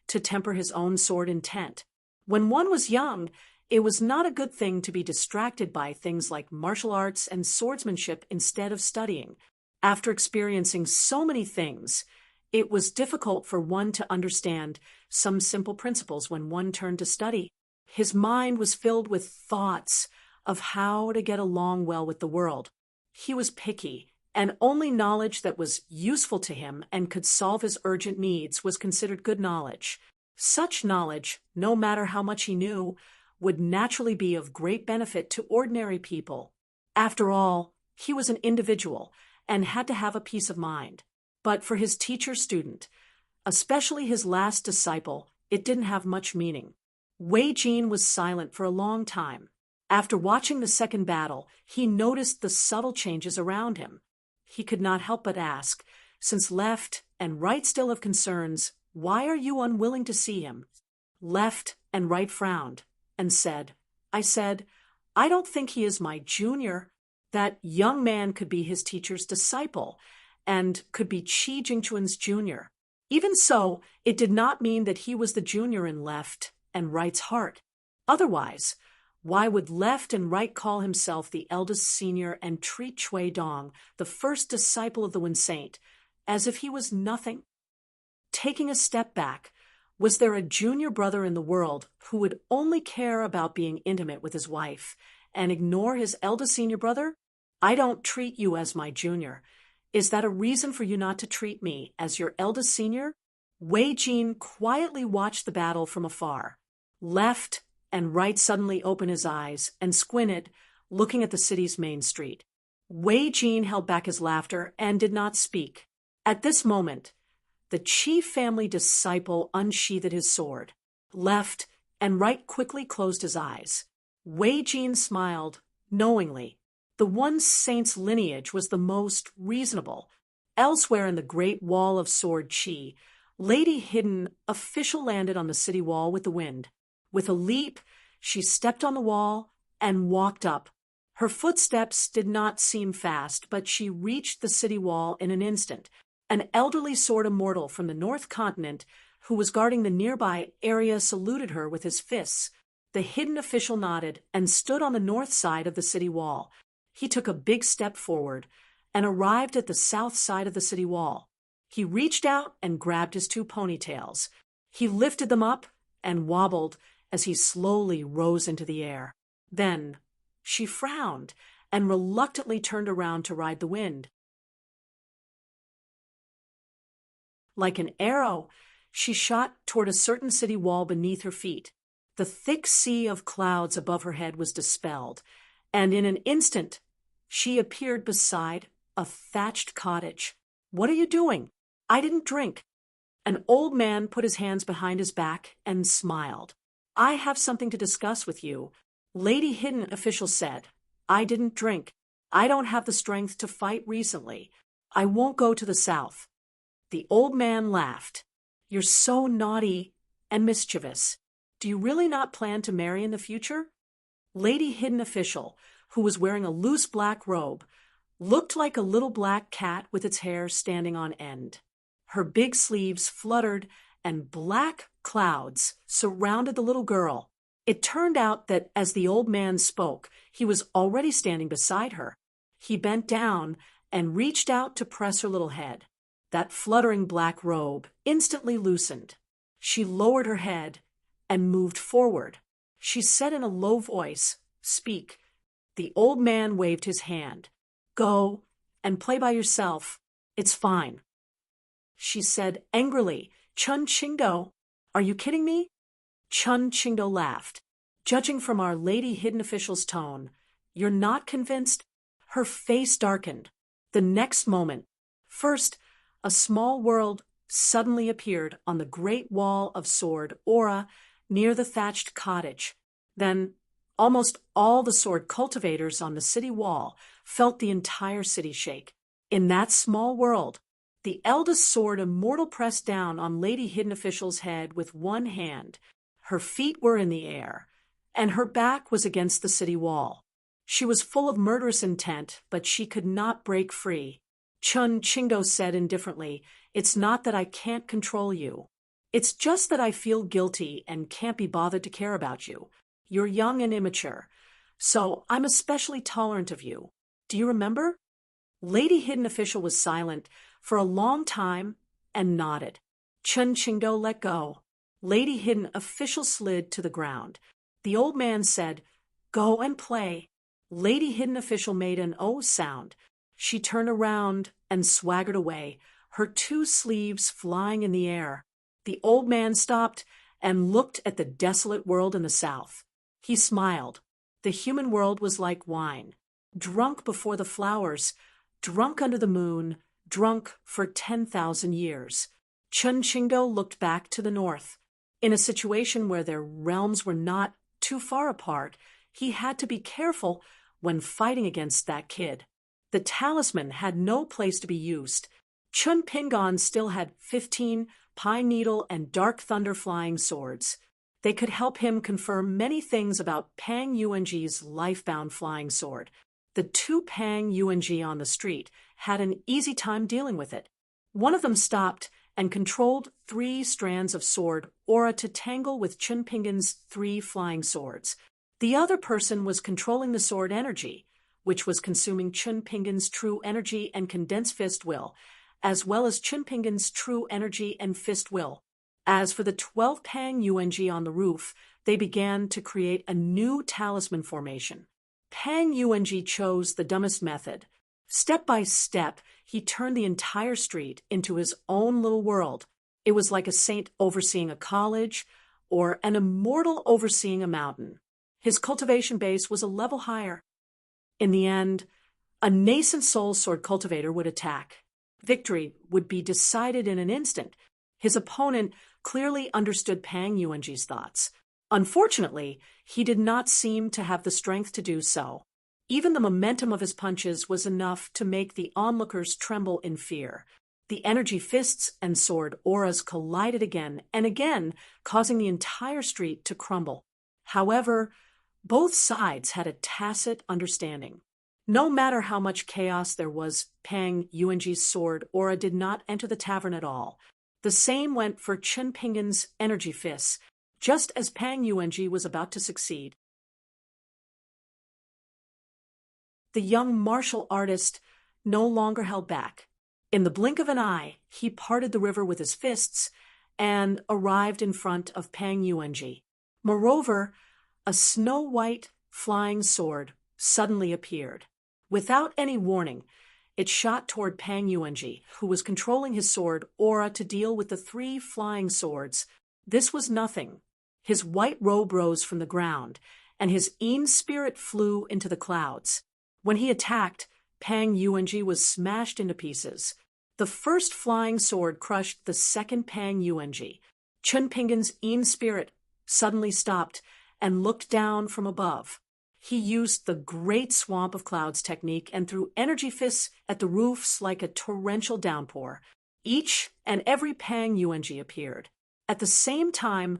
to temper his own sword intent. When one was young, it was not a good thing to be distracted by things like martial arts and swordsmanship instead of studying. After experiencing so many things, it was difficult for one to understand some simple principles when one turned to study. His mind was filled with thoughts of how to get along well with the world. He was picky, and only knowledge that was useful to him and could solve his urgent needs was considered good knowledge. Such knowledge, no matter how much he knew, would naturally be of great benefit to ordinary people. After all, he was an individual and had to have a peace of mind. But for his teacher-student, especially his last disciple, it didn't have much meaning. Wei Jin was silent for a long time. After watching the second battle, he noticed the subtle changes around him. He could not help but ask, "Since left and right still have concerns, why are you unwilling to see him?" Left and right frowned and said, I don't think he is my junior." That young man could be his teacher's disciple and could be Qi Jingquan's junior. Even so, it did not mean that he was the junior in left and right's heart. Otherwise, why would left and right call himself the eldest senior and treat Cui Dong, the first disciple of the Wind Saint, as if he was nothing. Taking a step back, was there a junior brother in the world who would only care about being intimate with his wife and ignore his eldest senior brother? I don't treat you as my junior. Is that a reason for you not to treat me as your eldest senior? Wei Jin quietly watched the battle from afar. Left and right suddenly opened his eyes and squinted, looking at the city's main street. Wei Jin held back his laughter and did not speak. At this moment, the Qi family disciple unsheathed his sword. Left and right quickly closed his eyes. Wei Jin smiled, knowingly. The one saint's lineage was the most reasonable. Elsewhere in the Great Wall of Sword Qi, Lady Hidden Official landed on the city wall with the wind. With a leap, she stepped on the wall and walked up. Her footsteps did not seem fast, but she reached the city wall in an instant. An elderly sword immortal from the North Continent who was guarding the nearby area saluted her with his fists. The hidden official nodded and stood on the north side of the city wall. He took a big step forward and arrived at the south side of the city wall. He reached out and grabbed his two ponytails. He lifted them up and wobbled as he slowly rose into the air. Then she frowned and reluctantly turned around to ride the wind. Like an arrow, she shot toward a certain city wall beneath her feet. The thick sea of clouds above her head was dispelled, and in an instant, she appeared beside a thatched cottage. "What are you doing?" "I didn't drink." An old man put his hands behind his back and smiled. "I have something to discuss with you," Lady Hidden Official said. "I didn't drink. I don't have the strength to fight recently. I won't go to the south." The old man laughed. "You're so naughty and mischievous. Do you really not plan to marry in the future?" Lady Hidden Official, who was wearing a loose black robe, looked like a little black cat with its hair standing on end. Her big sleeves fluttered and black clouds surrounded the little girl. It turned out that as the old man spoke, he was already standing beside her. He bent down and reached out to press her little head. That fluttering black robe instantly loosened. She lowered her head and moved forward. She said in a low voice, "Speak." The old man waved his hand. "Go and play by yourself. It's fine." She said angrily, "Chun Qingdo, are you kidding me?" Chun Qingdo laughed. "Judging from our Lady Hidden Official's tone, you're not convinced?" Her face darkened. The next moment, first, a small world suddenly appeared on the Great Wall of Sword Aura near the thatched cottage. Then, almost all the sword cultivators on the city wall felt the entire city shake. In that small world, the eldest sword immortal pressed down on Lady Hidden Official's head with one hand. Her feet were in the air, and her back was against the city wall. She was full of murderous intent, but she could not break free. Chun Qingdo said indifferently, "It's not that I can't control you. It's just that I feel guilty and can't be bothered to care about you. You're young and immature, so I'm especially tolerant of you. Do you remember?" Lady Hidden Official was silent for a long time and nodded. Chun Qingdo let go. Lady Hidden Official slid to the ground. The old man said, "Go and play." Lady Hidden Official made an "oh" sound. She turned around and swaggered away, her two sleeves flying in the air. The old man stopped and looked at the desolate world in the south. He smiled. The human world was like wine, drunk before the flowers, drunk under the moon, drunk for 10,000 years. Chun Qingdo looked back to the north. In a situation where their realms were not too far apart, he had to be careful when fighting against that kid. The talisman had no place to be used. Chun Pingon still had 15 Pine Needle and Dark Thunder flying swords. They could help him confirm many things about Pang Yuanji's life-bound flying sword. The two Pang Yuanji on the street had an easy time dealing with it. One of them stopped and controlled 3 strands of sword aura to tangle with Chun Pingon's 3 flying swords. The other person was controlling the sword energy, which was consuming Chun Pingon's true energy and condensed fist will. as well as Chinpingan's true energy and fist will. As for the 12 Pang Yuanji on the roof, they began to create a new talisman formation. Pang Yuanji chose the dumbest method. Step by step, he turned the entire street into his own little world. It was like a saint overseeing a college or an immortal overseeing a mountain. His cultivation base was a level higher. In the end, a nascent soul sword cultivator would attack. Victory would be decided in an instant. His opponent clearly understood Pang Yuanji's thoughts. Unfortunately, he did not seem to have the strength to do so. Even the momentum of his punches was enough to make the onlookers tremble in fear. The energy fists and sword auras collided again and again, causing the entire street to crumble. However, both sides had a tacit understanding. No matter how much chaos there was, Pang Yuanji's sword aura did not enter the tavern at all. The same went for Chinpingan's energy fists, just as Pang Yuanji was about to succeed. The young martial artist no longer held back. In the blink of an eye, he parted the river with his fists and arrived in front of Pang Yuanji. Moreover, a snow-white flying sword suddenly appeared. Without any warning, it shot toward Pang Yuanji, who was controlling his sword aura to deal with the 3 flying swords. This was nothing. His white robe rose from the ground, and his Yin spirit flew into the clouds. When he attacked, Pang Yuanji was smashed into pieces. The first flying sword crushed the second Pang Yuanji. Chinpingan's Yin spirit suddenly stopped and looked down from above. He used the Great Swamp of Clouds technique and threw energy fists at the roofs like a torrential downpour. Each and every Pang Yuanji appeared. At the same time,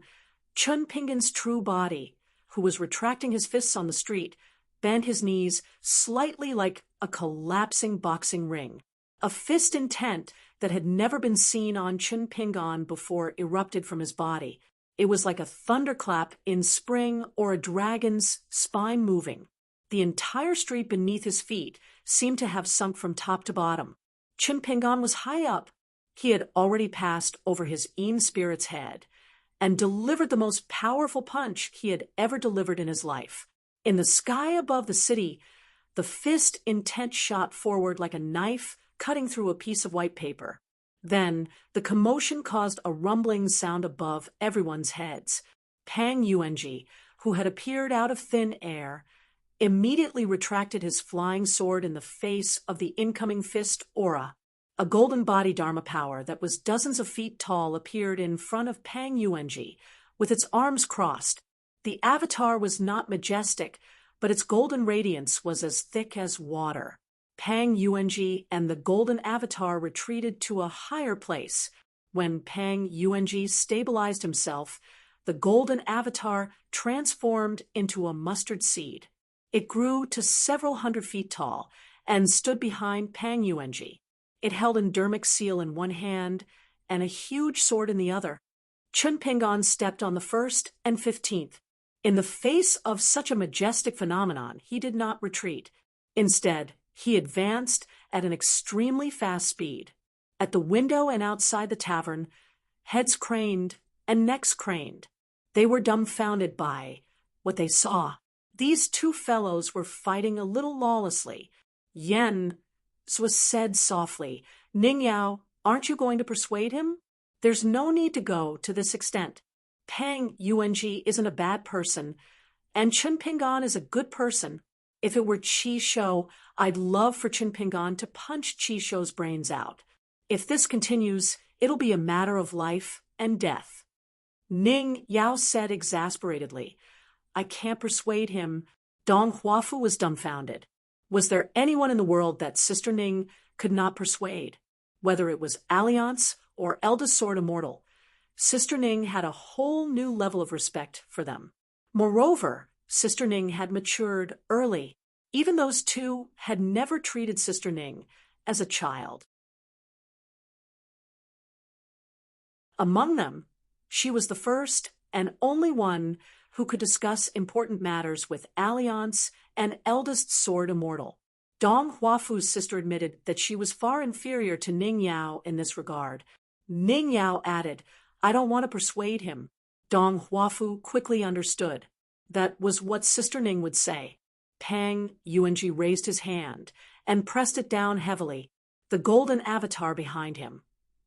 Chinpingan's true body, who was retracting his fists on the street, bent his knees slightly like a collapsing boxing ring. A fist intent that had never been seen on Chinpingan before erupted from his body. It was like a thunderclap in spring or a dragon's spine moving. The entire street beneath his feet seemed to have sunk from top to bottom. Chinpingan was high up. He had already passed over his Yin spirit's head and delivered the most powerful punch he had ever delivered in his life. In the sky above the city, the fist intent shot forward like a knife cutting through a piece of white paper. Then, the commotion caused a rumbling sound above everyone's heads. Pang Yuanji, who had appeared out of thin air, immediately retracted his flying sword in the face of the incoming fist aura. A golden body dharma power that was dozens of feet tall appeared in front of Pang Yuanji, with its arms crossed. The avatar was not majestic, but its golden radiance was as thick as water. Pang Yuanji and the golden avatar retreated to a higher place. When Pang Yuanji stabilized himself, the golden avatar transformed into a mustard seed. It grew to several hundred feet tall and stood behind Pang Yuanji. It held an dermic seal in one hand and a huge sword in the other. Chinpingan stepped on the 1st and 15th. In the face of such a majestic phenomenon, he did not retreat. Instead, he advanced at an extremely fast speed. At the window and outside the tavern, heads craned and necks craned. They were dumbfounded by what they saw. These 2 fellows were fighting a little lawlessly. Yen was said softly, "Ning Yao, aren't you going to persuade him? There's no need to go to this extent. Pang Yuanji isn't a bad person, and Chinpingan is a good person. If it were Qi Shou, I'd love for Chinpingan to punch Qi Shou's brains out. If this continues, it'll be a matter of life and death." Ning Yao said exasperatedly, "I can't persuade him." Dong Huafu was dumbfounded. Was there anyone in the world that Sister Ning could not persuade? Whether it was Alliance or Eldest Sword Immortal, Sister Ning had a whole new level of respect for them. Moreover, Sister Ning had matured early. Even those 2 had never treated Sister Ning as a child. Among them, she was the first and only one who could discuss important matters with Alliance and Eldest Sword Immortal. Dong Huafu's sister admitted that she was far inferior to Ning Yao in this regard. Ning Yao added, "I don't want to persuade him." Dong Huafu quickly understood. That was what Sister Ning would say. Pang Yuanji raised his hand and pressed it down heavily. The golden avatar behind him,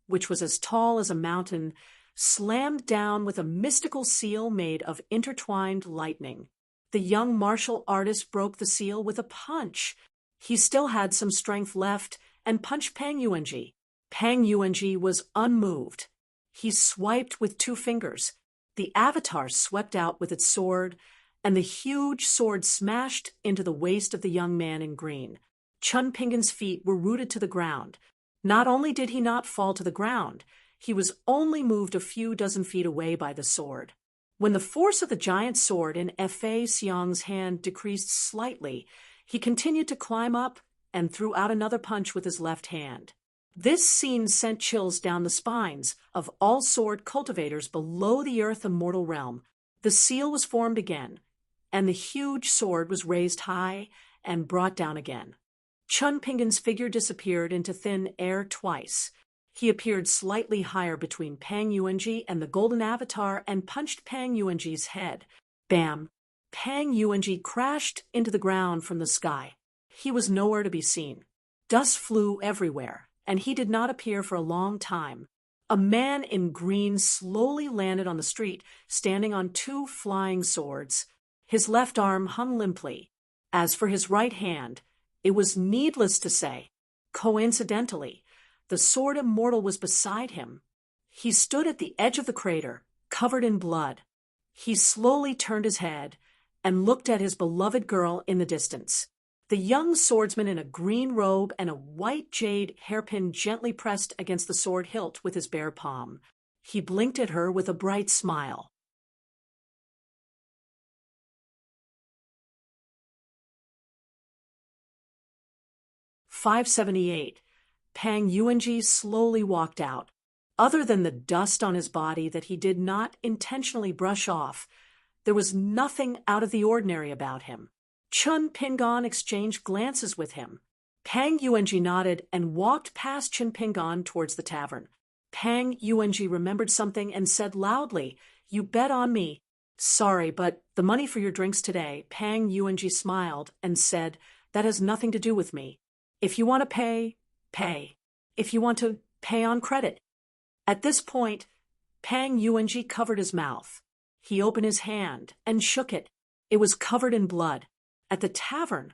which was as tall as a mountain, slammed down with a mystical seal made of intertwined lightning. The young martial artist broke the seal with a punch. He still had some strength left and punched Pang Yuanji. Pang Yuanji was unmoved. He swiped with 2 fingers. The avatar swept out with its sword, and the huge sword smashed into the waist of the young man in green. Chun Pingan's feet were rooted to the ground. Not only did he not fall to the ground, he was only moved a few dozen feet away by the sword. When the force of the giant sword in Fa Xiang's hand decreased slightly, he continued to climb up and threw out another punch with his left hand. This scene sent chills down the spines of all sword cultivators below the earth immortal realm. The seal was formed again, and the huge sword was raised high and brought down again. Chun Pingan's figure disappeared into thin air twice. He appeared slightly higher between Pang Yuanji and the golden avatar and punched Pang Yuanji's head. Bam! Pang Yuanji crashed into the ground from the sky. He was nowhere to be seen. Dust flew everywhere, and he did not appear for a long time. A man in green slowly landed on the street, standing on 2 flying swords. His left arm hung limply. As for his right hand, it was needless to say, coincidentally, the sword immortal was beside him. He stood at the edge of the crater, covered in blood. He slowly turned his head and looked at his beloved girl in the distance. The young swordsman in a green robe and a white jade hairpin gently pressed against the sword hilt with his bare palm. He blinked at her with a bright smile. "578. Pang Yuanji slowly walked out. Other than the dust on his body that he did not intentionally brush off, there was nothing out of the ordinary about him. Chun Pingan exchanged glances with him. Pang Yuanji nodded and walked past Chun Pingan towards the tavern. Pang Yuanji remembered something and said loudly, "You bet on me." "Sorry, but the money for your drinks today." Pang Yuanji smiled and said, "That has nothing to do with me. If you want to pay, pay. If you want to pay on credit." At this point, Pang Yuanji covered his mouth. He opened his hand and shook it. It was covered in blood. At the tavern,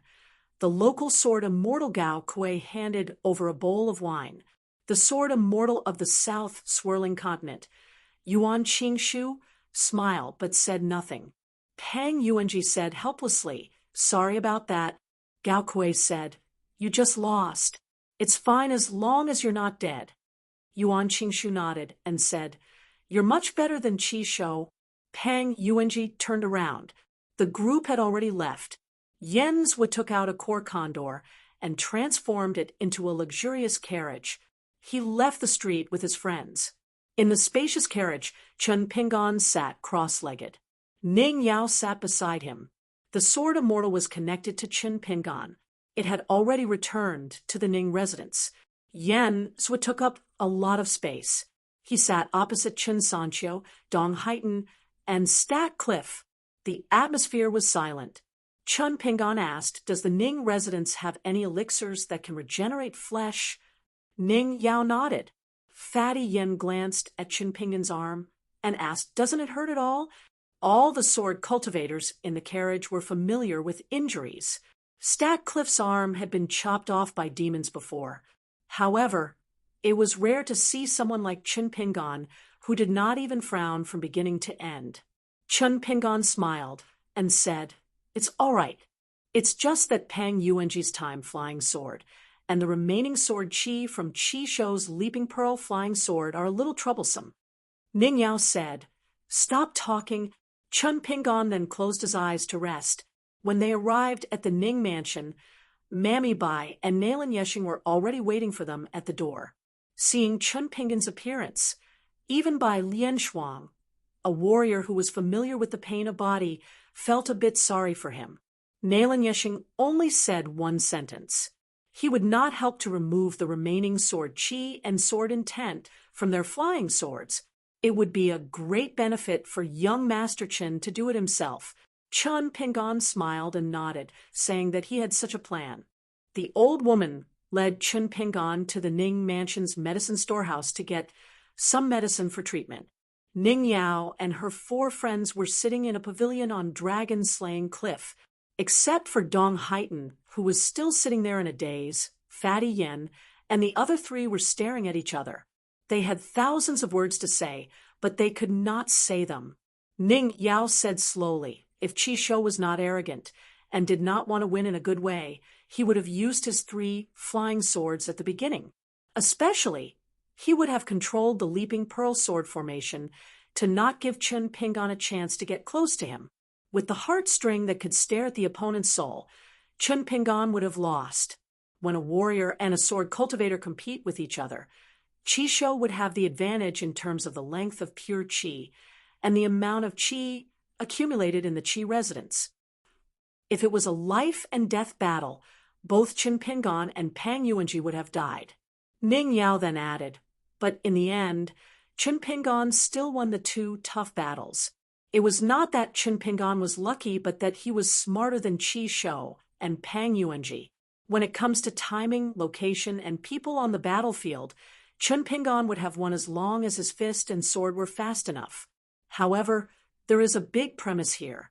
the local sword immortal Gao Kuei handed over a bowl of wine. The sword immortal of the south swirling continent, Yuan Qingshu, smiled but said nothing. Pang Yuanji said helplessly, "Sorry about that." Gao Kuei said, "You just lost. It's fine as long as you're not dead." Yuan Qingshu nodded and said, "You're much better than Qi Shou." Pang Yuanji turned around. The group had already left. Yen Zhui took out a core condor and transformed it into a luxurious carriage. He left the street with his friends. In the spacious carriage, Chun Pingan sat cross-legged. Ning Yao sat beside him. The sword immortal was connected to Chun Pingan. It had already returned to the Ning residence. Yen Zhui took up a lot of space. He sat opposite Chun Sancho, Dong Haitan, and Stack Cliff. The atmosphere was silent. Chun Pingan asked, "Does the Ning residence have any elixirs that can regenerate flesh?" Ning Yao nodded. Fatty Yen glanced at Chun Pingan's arm and asked, "Doesn't it hurt at all?" All the sword cultivators in the carriage were familiar with injuries. Stack Cliff's arm had been chopped off by demons before. However, it was rare to see someone like Chun Pingan who did not even frown from beginning to end. Chun Pingan smiled and said, "It's all right. It's just that Pang Yuanji's time flying sword and the remaining sword Qi from Qi Shou's leaping pearl flying sword are a little troublesome." Ning Yao said, "Stop talking." Chun Pingan then closed his eyes to rest. When they arrived at the Ning mansion, Mammy Bai and Nailan Yeshing were already waiting for them at the door. Seeing Chun Pingan's appearance, even Bai Lian Shuang, a warrior who was familiar with the pain of body, felt a bit sorry for him. Nalan Yeshing only said one sentence. He would not help to remove the remaining sword chi and sword intent from their flying swords. It would be a great benefit for young Master Chen to do it himself. Chun Pingan smiled and nodded, saying that he had such a plan. The old woman led Chun Pingan to the Ning Mansion's medicine storehouse to get some medicine for treatment. Ning Yao and her 4 friends were sitting in a pavilion on Dragon-Slaying Cliff, except for Dong Haitan, who was still sitting there in a daze, Fatty Yen, and the other 3 were staring at each other. They had thousands of words to say, but they could not say them. Ning Yao said slowly, if Qi Shou was not arrogant and did not want to win in a good way, he would have used his 3 flying swords at the beginning. Especially, he would have controlled the leaping pearl sword formation to not give Chun Pingan a chance to get close to him. With the heartstring that could stare at the opponent's soul, Chun Pingan would have lost. When a warrior and a sword cultivator compete with each other, Qi Shou would have the advantage in terms of the length of pure qi and the amount of qi accumulated in the qi residence. If it was a life and death battle, both Chun Pingan and Pang Yuanji would have died. Ning Yao then added, but in the end, Chun Pingan still won the 2 tough battles. It was not that Chun Pingan was lucky, but that he was smarter than Qi Shou and Pang Yuanji. When it comes to timing, location, and people on the battlefield, Chun Pingan would have won as long as his fist and sword were fast enough. However, there is a big premise here.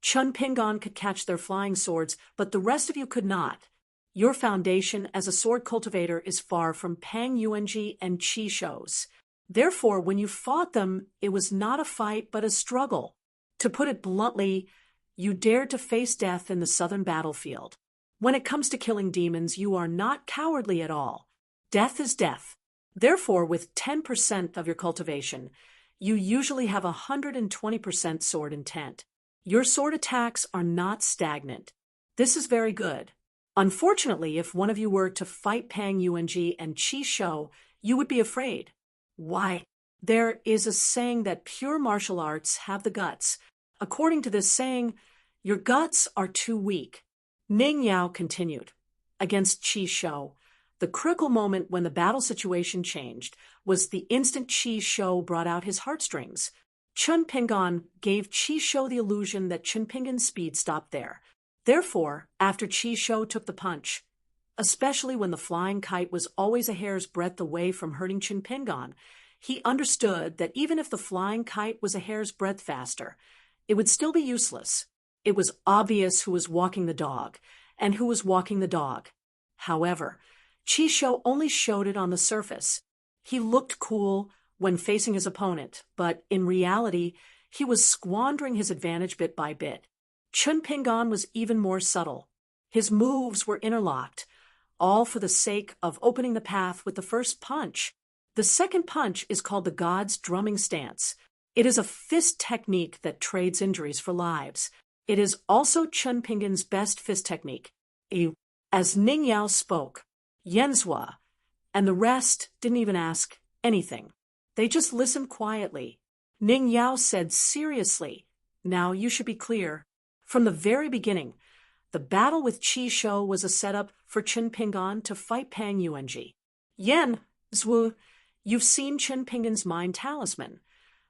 Chun Pingan could catch their flying swords, but the rest of you could not. Your foundation as a sword cultivator is far from Pang Yuanji and Qi Shou's. Therefore, when you fought them, it was not a fight but a struggle. To put it bluntly, you dared to face death in the southern battlefield. When it comes to killing demons, you are not cowardly at all. Death is death. Therefore, with 10% of your cultivation, you usually have 120% sword intent. Your sword attacks are not stagnant. This is very good. Unfortunately, if one of you were to fight Pang Yuanji and Qi Shou, you would be afraid. Why? There is a saying that pure martial arts have the guts. According to this saying, your guts are too weak. Ning Yao continued. Against Qi Shou, the critical moment when the battle situation changed was the instant Qi Shou brought out his heartstrings. Chun Pingan gave Qi Shou the illusion that Chun Pingan's speed stopped there. Therefore, after Qi Shou took the punch, especially when the flying kite was always a hair's breadth away from hurting Chun Pingan, he understood that even if the flying kite was a hair's breadth faster, it would still be useless. It was obvious who was walking the dog and who was walking the dog. However, Qi Shou only showed it on the surface. He looked cool when facing his opponent, but in reality, he was squandering his advantage bit by bit. Chun Pingan was even more subtle. His moves were interlocked, all for the sake of opening the path with the first punch. The second punch is called the God's drumming stance. It is a fist technique that trades injuries for lives. It is also Chun Pingan's best fist technique. As Ning Yao spoke, Yenzhua and the rest didn't even ask anything. They just listened quietly. Ning Yao said seriously, now you should be clear. From the very beginning, the battle with Qi Shou was a setup for Chun Pingan to fight Pang Yuanji. Zhu, you've seen Chun Pingan's mind talisman.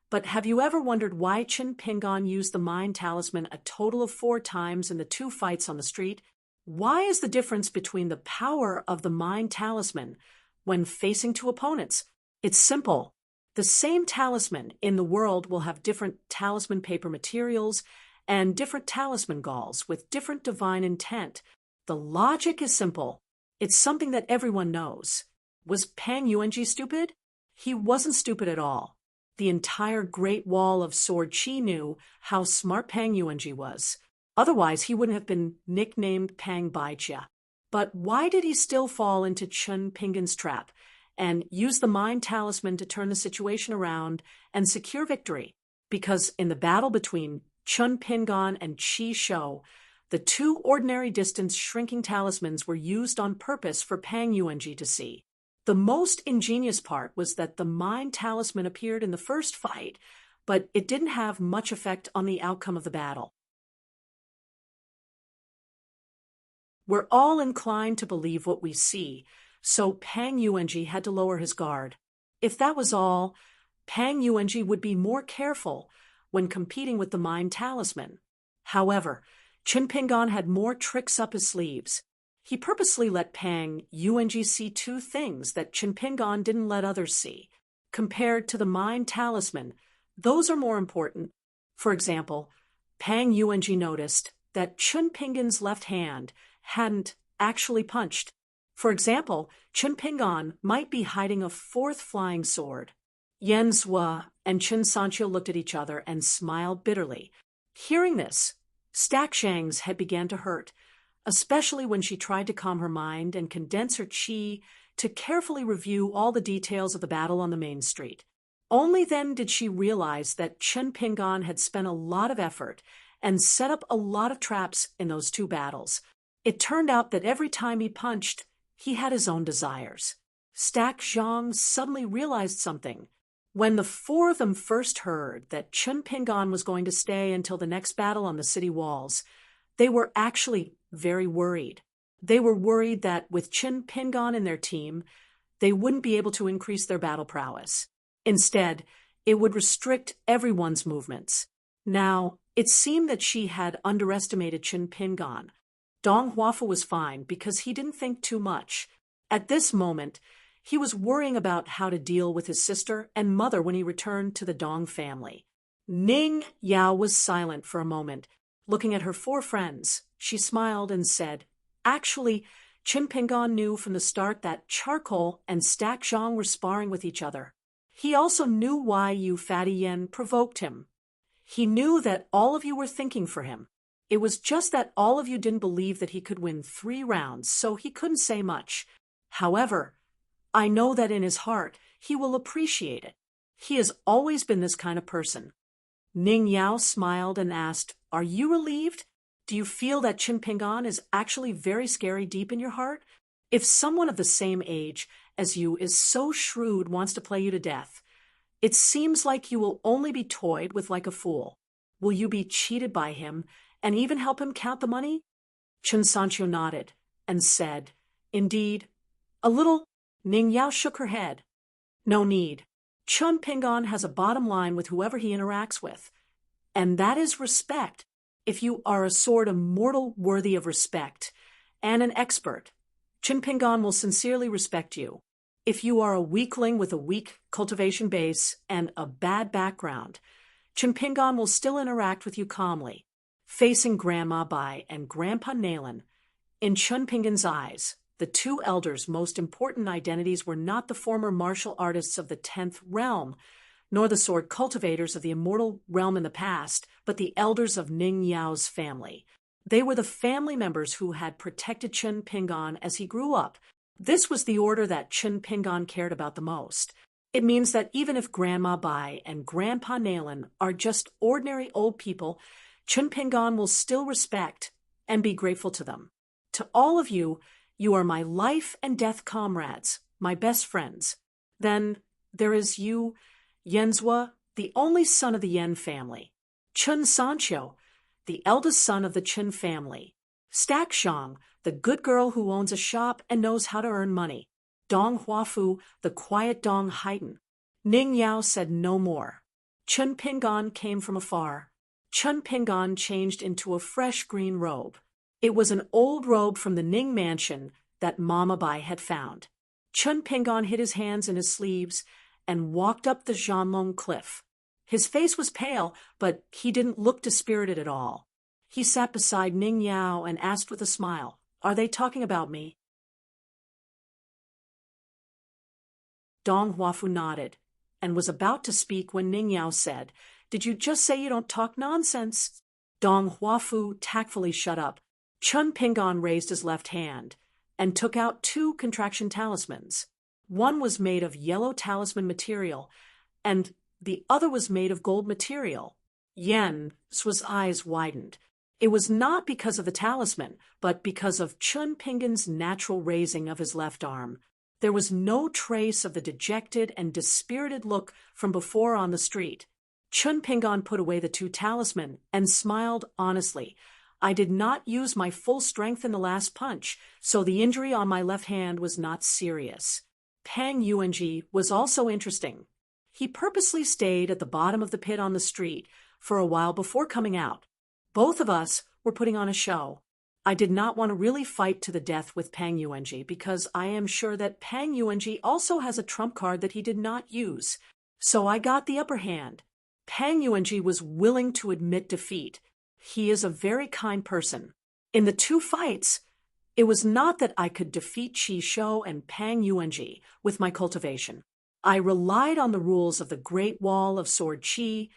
But have you ever wondered why Chun Pingan used the mind talisman a total of 4 times in the 2 fights on the street? Why is the difference between the power of the mind talisman when facing 2 opponents? It's simple. The same talisman in the world will have different talisman paper materials and different talisman galls with different divine intent. The logic is simple. It's something that everyone knows. Was Pang Yuanji stupid? He wasn't stupid at all. The entire Great Wall of Sword Qi knew how smart Pang Yuanji was. Otherwise, he wouldn't have been nicknamed Pang Baijia. But why did he still fall into Chun Pingan's trap and use the mind talisman to turn the situation around and secure victory? Because in the battle between Chun Pingan and Qi Shou, the 2 ordinary distance shrinking talismans were used on purpose for Pang Yuanji to see. The most ingenious part was that the mind talisman appeared in the first fight, but it didn't have much effect on the outcome of the battle. We're all inclined to believe what we see, so Pang Yuanji had to lower his guard. If that was all, Pang Yuanji would be more careful when competing with the Mind Talisman. However, Qin Pingan had more tricks up his sleeves. He purposely let Pang Yuanji see two things that Qin Pingan didn't let others see. Compared to the Mind Talisman, those are more important. For example, Pang Yuanji noticed that Qin Pingan's left hand hadn't actually punched. For example, Qin Pingan might be hiding a fourth flying sword. Yan Zhua and Qin Sancho looked at each other and smiled bitterly. Hearing this, Stack Zhang's head began to hurt, especially when she tried to calm her mind and condense her qi to carefully review all the details of the battle on the main street. Only then did she realize that Qin Pingan had spent a lot of effort and set up a lot of traps in those two battles. It turned out that every time he punched, he had his own desires. Stack Zhang suddenly realized something. When the four of them first heard that Qin Pingan was going to stay until the next battle on the city walls, they were actually very worried. They were worried that with Qin Pingan in their team, they wouldn't be able to increase their battle prowess. Instead, it would restrict everyone's movements. Now, it seemed that she had underestimated Qin Pingan. Dong Huafu was fine because he didn't think too much. At this moment, he was worrying about how to deal with his sister and mother when he returned to the Dong family. Ning Yao was silent for a moment. Looking at her four friends, she smiled and said, "Actually, Qin Pingan knew from the start that Charcoal and Stack Zhang were sparring with each other. He also knew why you Fatty Yen provoked him. He knew that all of you were thinking for him. It was just that all of you didn't believe that he could win 3 rounds, so he couldn't say much. However, I know that in his heart, he will appreciate it. He has always been this kind of person." Ning Yao smiled and asked, "Are you relieved? Do you feel that Qin Pingan is actually very scary deep in your heart? If someone of the same age as you is so shrewd wants to play you to death, it seems like you will only be toyed with like a fool. Will you be cheated by him and even help him count the money?" Qin Sancho nodded and said, "Indeed, a little." Ning Yao shook her head. "No need. Qin Pingan has a bottom line with whoever he interacts with, and that is respect. If you are a sort of mortal worthy of respect and an expert, Qin Pingan will sincerely respect you. If you are a weakling with a weak cultivation base and a bad background, Qin Pingan will still interact with you calmly." Facing Grandma Bai and Grandpa Nalen, in Qin Pingan's eyes, the two elders' most important identities were not the former martial artists of the 10th realm, nor the sword cultivators of the immortal realm in the past, but the elders of Ning Yao's family. They were the family members who had protected Qin Pingan as he grew up. This was the order that Qin Pingan cared about the most. It means that even if Grandma Bai and Grandpa Nalen are just ordinary old people, Qin Pingan will still respect and be grateful to them. To all of you, you are my life and death comrades, my best friends. Then there is you, Yan Zhua, the only son of the Yan family. Qin Sancho, the eldest son of the Qin family. Stack Zhang, the good girl who owns a shop and knows how to earn money. Dong Huafu, the quiet Dong Haiten. Ning Yao said no more. Qin Pingan came from afar. Qin Pingan changed into a fresh green robe. It was an old robe from the Ning mansion that Mama Bai had found. Qin Pingan hid his hands in his sleeves and walked up the Zhanlong cliff. His face was pale, but he didn't look dispirited at all. He sat beside Ning Yao and asked with a smile, "Are they talking about me?" Dong Huafu nodded and was about to speak when Ning Yao said, "Did you just say you don't talk nonsense?" Dong Huafu tactfully shut up. Qin Pingan raised his left hand and took out 2 contraction talismans. One was made of yellow talisman material, and the other was made of gold material. Yan Zhua's eyes widened. It was not because of the talisman, but because of Qin Pingan's natural raising of his left arm. There was no trace of the dejected and dispirited look from before on the street. Chun Pingon put away the 2 talisman and smiled honestly. I did not use my full strength in the last punch, so the injury on my left hand was not serious. Pang Yuanji was also interesting. He purposely stayed at the bottom of the pit on the street for a while before coming out. Both of us were putting on a show. I did not want to really fight to the death with Pang Yuanji because I am sure that Pang Yuanji also has a trump card that he did not use. So I got the upper hand. Pang Yuanji was willing to admit defeat. He is a very kind person. In the 2 fights, it was not that I could defeat Qi Shou and Pang Yuanji with my cultivation. I relied on the rules of the Great Wall of Sword Qi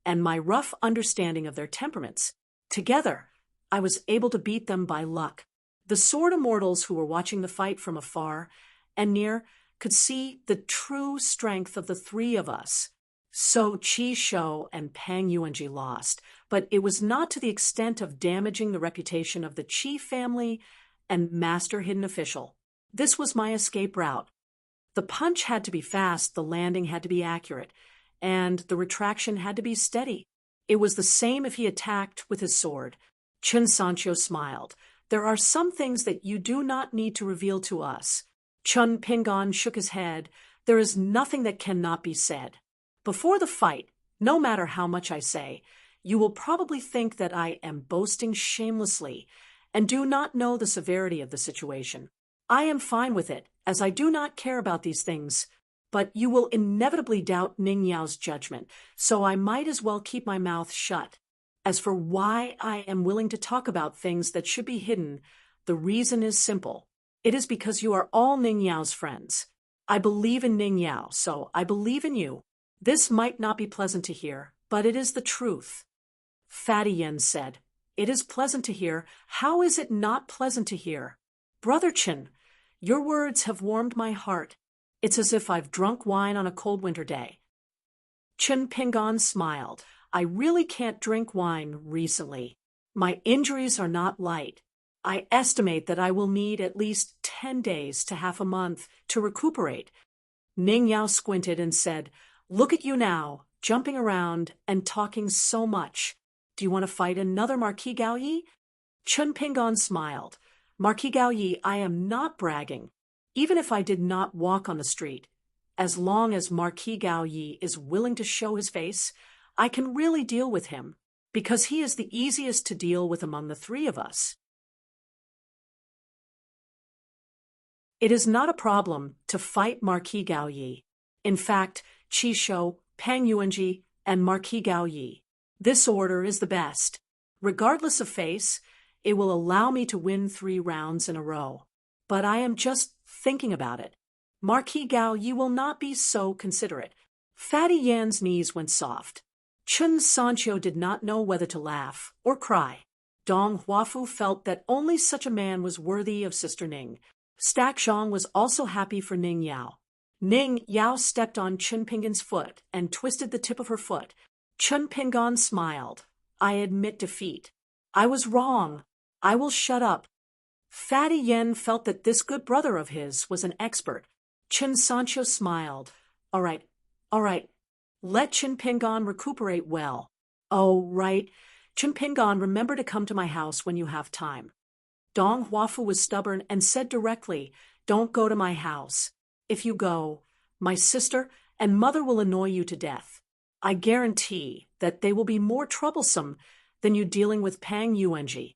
and my rough understanding of their temperaments. Together, I was able to beat them by luck. The sword immortals who were watching the fight from afar and near could see the true strength of the 3 of us. So Qi Shou and Pang Yuanji lost, but it was not to the extent of damaging the reputation of the Qi family and Master Hidden Official. This was my escape route. The punch had to be fast, the landing had to be accurate, and the retraction had to be steady. It was the same if he attacked with his sword. Chun Sancho smiled. There are some things that you do not need to reveal to us. Chun Pingon shook his head. There is nothing that cannot be said. Before the fight, no matter how much I say, you will probably think that I am boasting shamelessly and do not know the severity of the situation. I am fine with it, as I do not care about these things, but you will inevitably doubt Ning Yao's judgment, so I might as well keep my mouth shut. As for why I am willing to talk about things that should be hidden, the reason is simple. It is because you are all Ning Yao's friends. I believe in Ning Yao, so I believe in you. This might not be pleasant to hear, but it is the truth. Fatty Yen said, It is pleasant to hear. How is it not pleasant to hear? Brother Chin, your words have warmed my heart. It's as if I've drunk wine on a cold winter day. Chun Pingon smiled. I really can't drink wine recently. My injuries are not light. I estimate that I will need at least 10 days to half a month to recuperate. Ning Yao squinted and said, Look at you now, jumping around and talking so much. Do you want to fight another Marquis Gao Yi? Chun Pingon smiled. Marquis Gao Yi, I am not bragging. Even if I did not walk on the street, as long as Marquis Gao Yi is willing to show his face, I can really deal with him, because he is the easiest to deal with among the 3 of us. It is not a problem to fight Marquis Gao Yi. In fact, Qi Shou, Pang Yuanji, and Marquis Gao Yi. This order is the best. Regardless of face, it will allow me to win 3 rounds in a row. But I am just thinking about it. Marquis Gao Yi will not be so considerate. Fatty Yan's knees went soft. Chun Sancho did not know whether to laugh or cry. Dong Huafu felt that only such a man was worthy of Sister Ning. Stack Zhang was also happy for Ning Yao. Ning Yao stepped on Chun Pingon's foot and twisted the tip of her foot. Chun Pingon smiled. I admit defeat. I was wrong. I will shut up. Fatty Yen felt that this good brother of his was an expert. Chun Sancho smiled. All right. Let Chun Pingon recuperate well. Oh, right. Chun Pingon, remember to come to my house when you have time. Dong Huafu was stubborn and said directly, Don't go to my house. If you go, my sister and mother will annoy you to death. I guarantee that they will be more troublesome than you dealing with Pang Yuanji.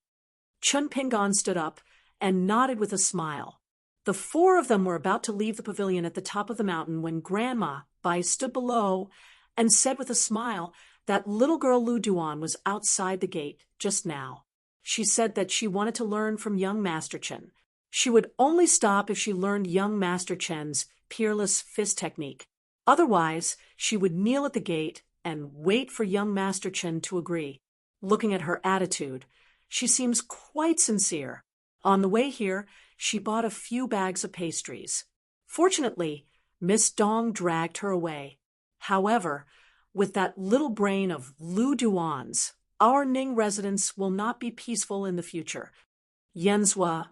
Chun Pingon stood up and nodded with a smile. The 4 of them were about to leave the pavilion at the top of the mountain when Grandma Bai stood below and said with a smile that little girl Lu Duan was outside the gate just now. She said that she wanted to learn from young Master Chen. She would only stop if she learned young Master Chen's peerless fist technique. Otherwise, she would kneel at the gate and wait for young Master Chen to agree. Looking at her attitude, she seems quite sincere. On the way here, she bought a few bags of pastries. Fortunately, Miss Dong dragged her away. However, with that little brain of Lu Duan's, our Ning residence will not be peaceful in the future. Yenzhua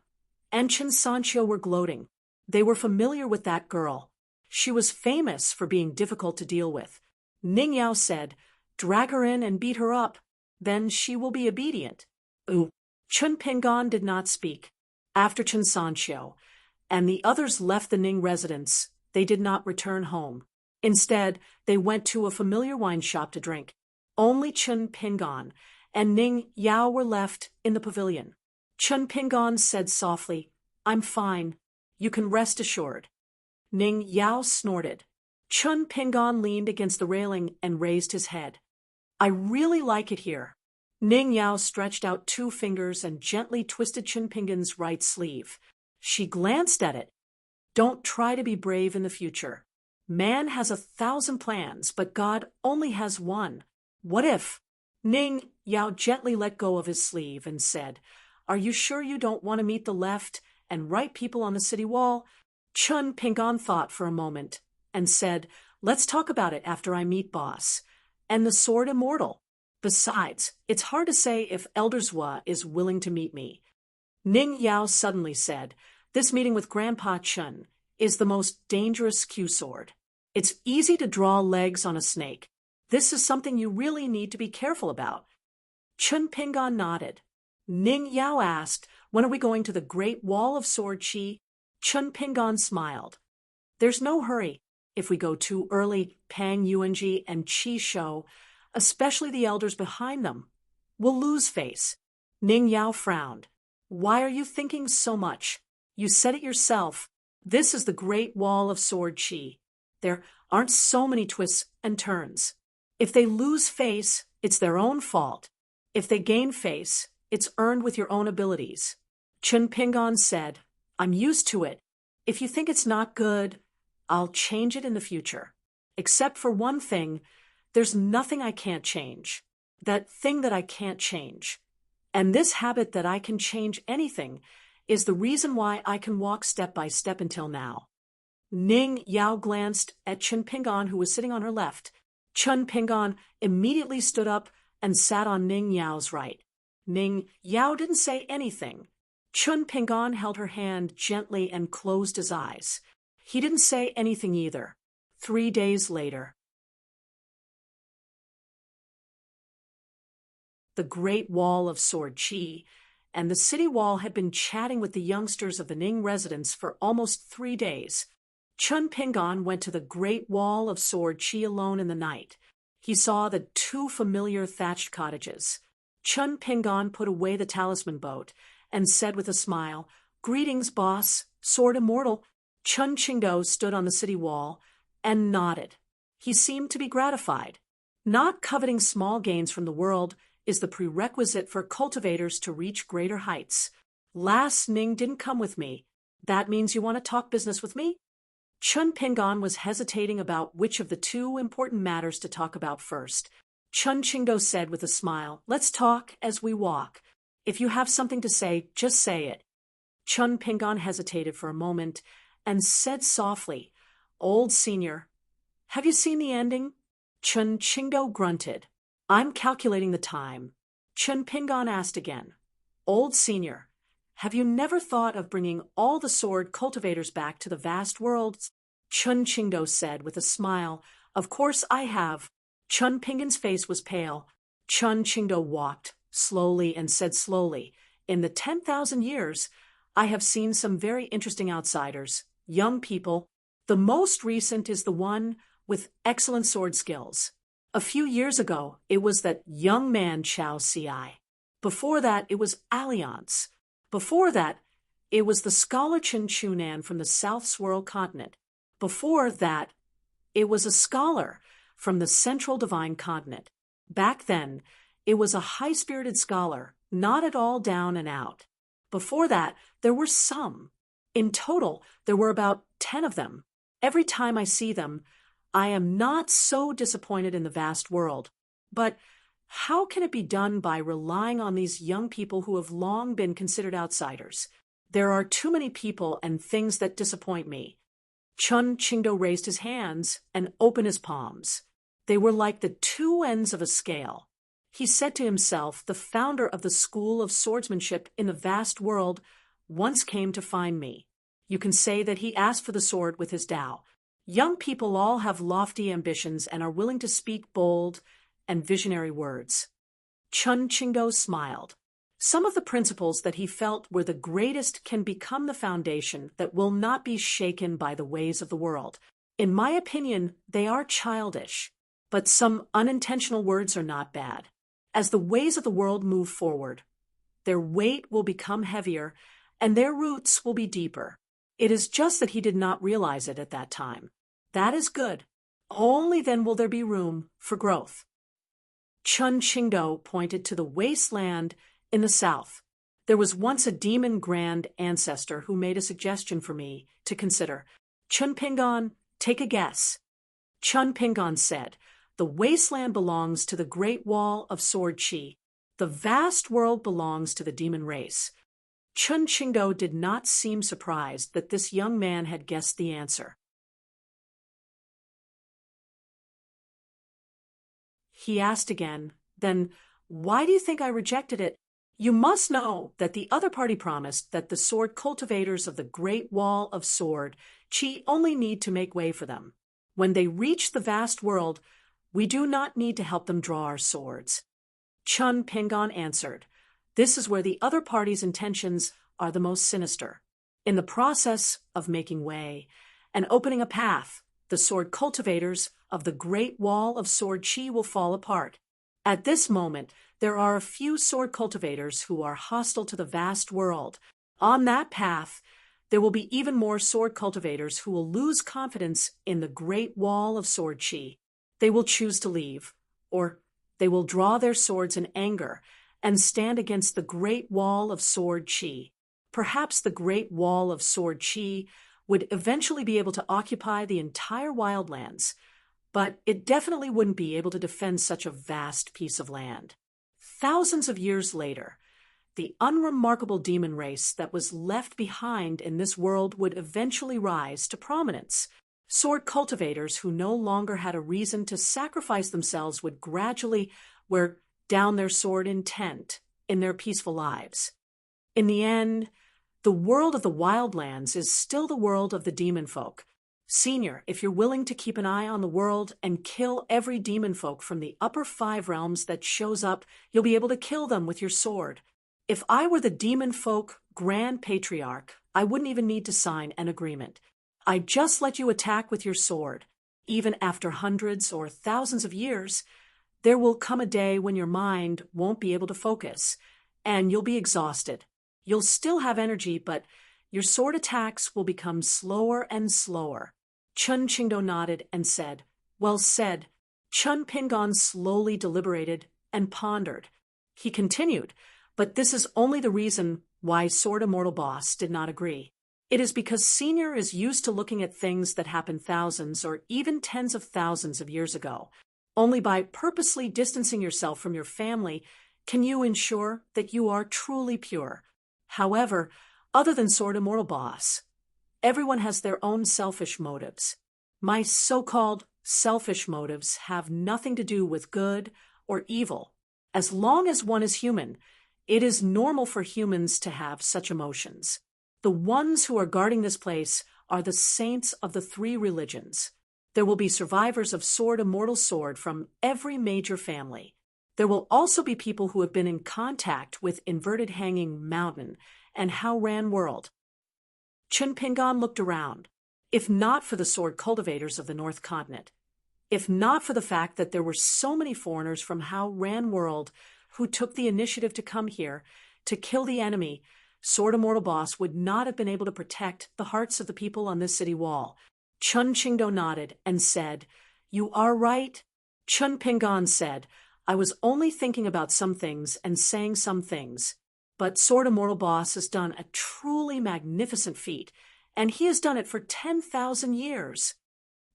and Chun Sancho were gloating. They were familiar with that girl. She was famous for being difficult to deal with. Ning Yao said, Drag her in and beat her up. Then she will be obedient. Ooh. Chun Pingan did not speak. After Chun Sancho and the others left the Ning residence, they did not return home. Instead, they went to a familiar wine shop to drink. Only Chun Pingan and Ning Yao were left in the pavilion. Chun Pingan said softly, "I'm fine. You can rest assured." Ning Yao snorted. Chun Pingan leaned against the railing and raised his head. "I really like it here." Ning Yao stretched out 2 fingers and gently twisted Chun Pingan's right sleeve. She glanced at it. "Don't try to be brave in the future. Man has 1,000 plans, but God only has one. What if?" Ning Yao gently let go of his sleeve and said, "Are you sure you don't want to meet the left and right people on the city wall?" Chun Pingan thought for a moment and said, "Let's talk about it after I meet Boss and the Sword Immortal. Besides, it's hard to say if Elder Zhua is willing to meet me." Ning Yao suddenly said, "This meeting with Grandpa Chun is the most dangerous Q-sword. It's easy to draw legs on a snake. This is something you really need to be careful about." Chun Pingan nodded. Ning Yao asked, "When are we going to the Great Wall of Sword Chi?" Chun Pingan smiled. "There's no hurry. If we go too early, Pang Yuanji and Chi Shou, especially the elders behind them, will lose face." Ning Yao frowned. "Why are you thinking so much? You said it yourself. This is the Great Wall of Sword Chi. There aren't so many twists and turns. If they lose face, it's their own fault. If they gain face, it's earned with your own abilities." Chun Pingan said, "I'm used to it. If you think it's not good, I'll change it in the future. Except for one thing, there's nothing I can't change. That thing that I can't change. And this habit that I can change anything is the reason why I can walk step by step until now." Ning Yao glanced at Chun Pingan, who was sitting on her left. Chun Pingan immediately stood up and sat on Ning Yao's right. Ning Yao didn't say anything. Chun Pingan held her hand gently and closed his eyes. He didn't say anything either. 3 days later. The Great Wall of Sword Chi and the city wall had been chatting with the youngsters of the Ning residence for almost 3 days. Chun Pingan went to the Great Wall of Sword Chi alone in the night. He saw the 2 familiar thatched cottages. Chun Pingan put away the talisman boat and said with a smile, "Greetings, boss, Sword Immortal." Chun Qingdo stood on the city wall and nodded. He seemed to be gratified. Not coveting small gains from the world is the prerequisite for cultivators to reach greater heights. "Last Ning didn't come with me. That means you want to talk business with me?" Chun Pingan was hesitating about which of the 2 important matters to talk about first. Chun Qingdo said with a smile, "Let's talk as we walk. If you have something to say, just say it." Chun Pingan hesitated for a moment and said softly, "Old senior, have you seen the ending?" Chun Qingdo grunted. "I'm calculating the time." Chun Pingan asked again, "Old senior, have you never thought of bringing all the sword cultivators back to the vast world?" Chun Qingdo said with a smile, "Of course I have." Chun Pingan's face was pale. Chun Qingdo walked slowly and said slowly, "In the 10,000 years, I have seen some very interesting outsiders, young people. The most recent is the one with excellent sword skills. A few years ago, it was that young man Chao Ci. Before that, it was Alliance. Before that, it was the scholar Chen Chunan from the South Swirl continent. Before that, it was a scholar from the Central Divine continent. Back then, it was a high-spirited scholar, not at all down and out. Before that, there were some. In total, there were about 10 of them. Every time I see them, I am not so disappointed in the vast world. But how can it be done by relying on these young people who have long been considered outsiders? There are too many people and things that disappoint me." Chun Qingdo raised his hands and opened his palms. They were like the 2 ends of a scale. He said to himself, "The founder of the school of swordsmanship in the vast world once came to find me. You can say that he asked for the sword with his Tao. Young people all have lofty ambitions and are willing to speak bold and visionary words. Chun Qingdao smiled. Some of the principles that he felt were the greatest can become the foundation that will not be shaken by the ways of the world. In my opinion, they are childish, but some unintentional words are not bad. As the ways of the world move forward, their weight will become heavier and their roots will be deeper. It is just that he did not realize it at that time. That is good. Only then will there be room for growth. Chun Qingdao pointed to the wasteland in the south. There was once a demon grand ancestor who made a suggestion for me to consider. Chun Pingon, take a guess. Chun Pingon said, the wasteland belongs to the Great Wall of Sword Chi. The vast world belongs to the demon race. Chun Qingdao did not seem surprised that this young man had guessed the answer. He asked again, then, why do you think I rejected it? You must know that the other party promised that the sword cultivators of the Great Wall of Sword Chi only need to make way for them. When they reach the vast world, we do not need to help them draw our swords. Chun Pingon answered, this is where the other party's intentions are the most sinister. In the process of making way and opening a path, the sword cultivators of the Great Wall of Sword Chi will fall apart. At this moment, there are a few sword cultivators who are hostile to the vast world. On that path, there will be even more sword cultivators who will lose confidence in the Great Wall of Sword Chi. They will choose to leave, or they will draw their swords in anger and stand against the Great Wall of Sword Chi. Perhaps the Great Wall of Sword Chi would eventually be able to occupy the entire wildlands, but it definitely wouldn't be able to defend such a vast piece of land. Thousands of years later, the unremarkable demon race that was left behind in this world would eventually rise to prominence. Sword cultivators who no longer had a reason to sacrifice themselves would gradually wear down their sword intent in their peaceful lives. In the end, the world of the wildlands is still the world of the demon folk. Senior, if you're willing to keep an eye on the world and kill every demon folk from the upper 5 realms that shows up, you'll be able to kill them with your sword. If I were the demon folk Grand Patriarch, I wouldn't even need to sign an agreement. I'd just let you attack with your sword. Even after hundreds or thousands of years, there will come a day when your mind won't be able to focus, and you'll be exhausted. You'll still have energy, but your sword attacks will become slower and slower. Chun Qingdao nodded and said, well said. Chun Pingon slowly deliberated and pondered. He continued, but this is only the reason why Sword Immortal Boss did not agree. It is because Senior is used to looking at things that happened thousands or even tens of thousands of years ago. Only by purposely distancing yourself from your family can you ensure that you are truly pure. However, other than Sword Immortal Boss, everyone has their own selfish motives. My so-called selfish motives have nothing to do with good or evil. As long as one is human, it is normal for humans to have such emotions. The ones who are guarding this place are the saints of the 3 religions. There will be survivors of Sword Immortal Sword from every major family. There will also be people who have been in contact with Inverted Hanging Mountain and How Ran World. Chun Pingon looked around. If not for the sword cultivators of the North Continent, if not for the fact that there were so many foreigners from How Ran World who took the initiative to come here to kill the enemy, Sword Immortal Boss would not have been able to protect the hearts of the people on this city wall. Chun Qingdao nodded and said, you are right. Chun Pingon said, I was only thinking about some things and saying some things. But Sword Immortal Boss has done a truly magnificent feat, and he has done it for 10,000 years.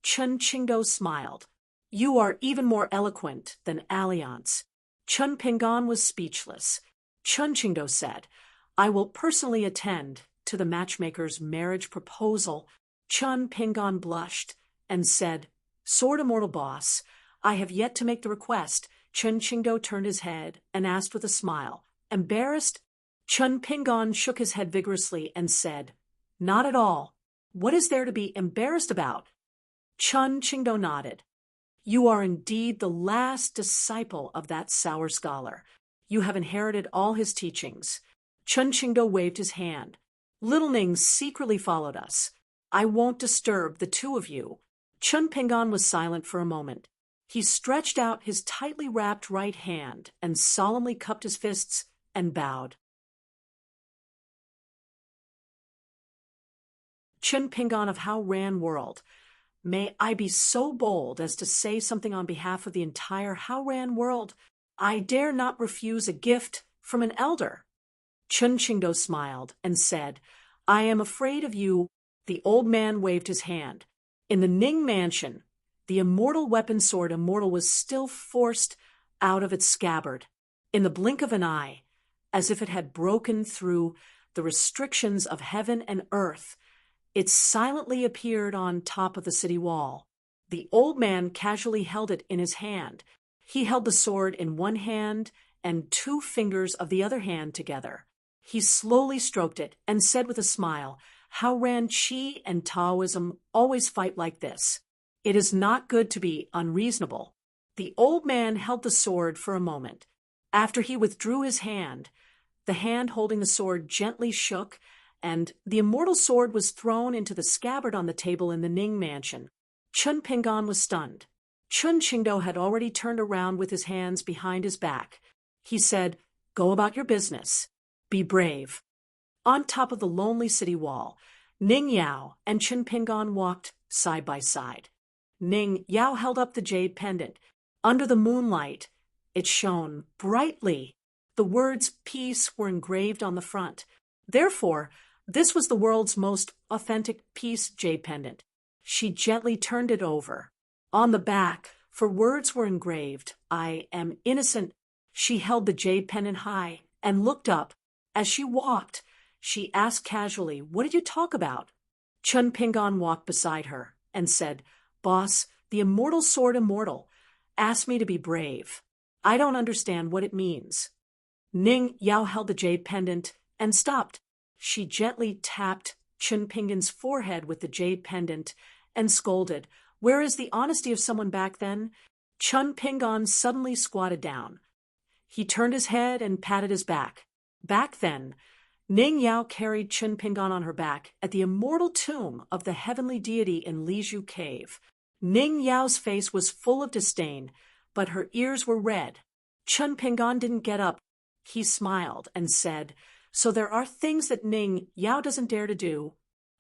Chun Qingdao smiled. You are even more eloquent than Alliance. Chun Pingon was speechless. Chun Qingdao said, I will personally attend to the matchmaker's marriage proposal. Chun Pingon blushed and said, Sword Immortal Boss, I have yet to make the request. Chun Qingdao turned his head and asked with a smile, embarrassed? Chun Pingon shook his head vigorously and said, not at all. What is there to be embarrassed about? Chun Qingdao nodded. You are indeed the last disciple of that sour scholar. You have inherited all his teachings. Chun Qingdo waved his hand. Little Ning secretly followed us. I won't disturb the two of you. Chun Pingan was silent for a moment. He stretched out his tightly wrapped right hand and solemnly cupped his fists and bowed. Chun Pingan of How Ran World. May I be so bold as to say something on behalf of the entire How Ran world. I dare not refuse a gift from an elder. Chun Qingdo smiled and said, I am afraid of you. The old man waved his hand. In the Ning mansion, the immortal weapon sword Immortal was still forced out of its scabbard. In the blink of an eye, as if it had broken through the restrictions of heaven and earth, it silently appeared on top of the city wall. The old man casually held it in his hand. He held the sword in one hand and 2 fingers of the other hand together. He slowly stroked it and said with a smile, How Ran Qi and Taoism always fight like this. It is not good to be unreasonable. The old man held the sword for a moment. After he withdrew his hand, the hand holding the sword gently shook, and the immortal sword was thrown into the scabbard on the table in the Ning mansion. Chun Pingan was stunned. Chun Qingdo had already turned around with his hands behind his back. He said, Go about your business. Be brave. On top of the lonely city wall, Ning Yao and Chun Pingan walked side by side. Ning Yao held up the jade pendant. Under the moonlight, it shone brightly. The words peace were engraved on the front. Therefore, this was the world's most authentic peace jade pendant. She gently turned it over. On the back, for words were engraved, I am innocent. She held the jade pendant high and looked up. As she walked, she asked casually, What did you talk about? Chun Pingan walked beside her and said, Boss, the immortal sword Immortal asked me to be brave. I don't understand what it means. Ning Yao held the jade pendant and stopped. She gently tapped Chun Pingan's forehead with the jade pendant and scolded, Where is the honesty of someone back then? Chun Pingan suddenly squatted down. He turned his head and patted his back. Back then, Ning Yao carried Chun Pingan on her back at the immortal tomb of the heavenly deity in Liju Cave. Ning Yao's face was full of disdain, but her ears were red. Chun Pingan didn't get up. He smiled and said, So there are things that Ning Yao doesn't dare to do.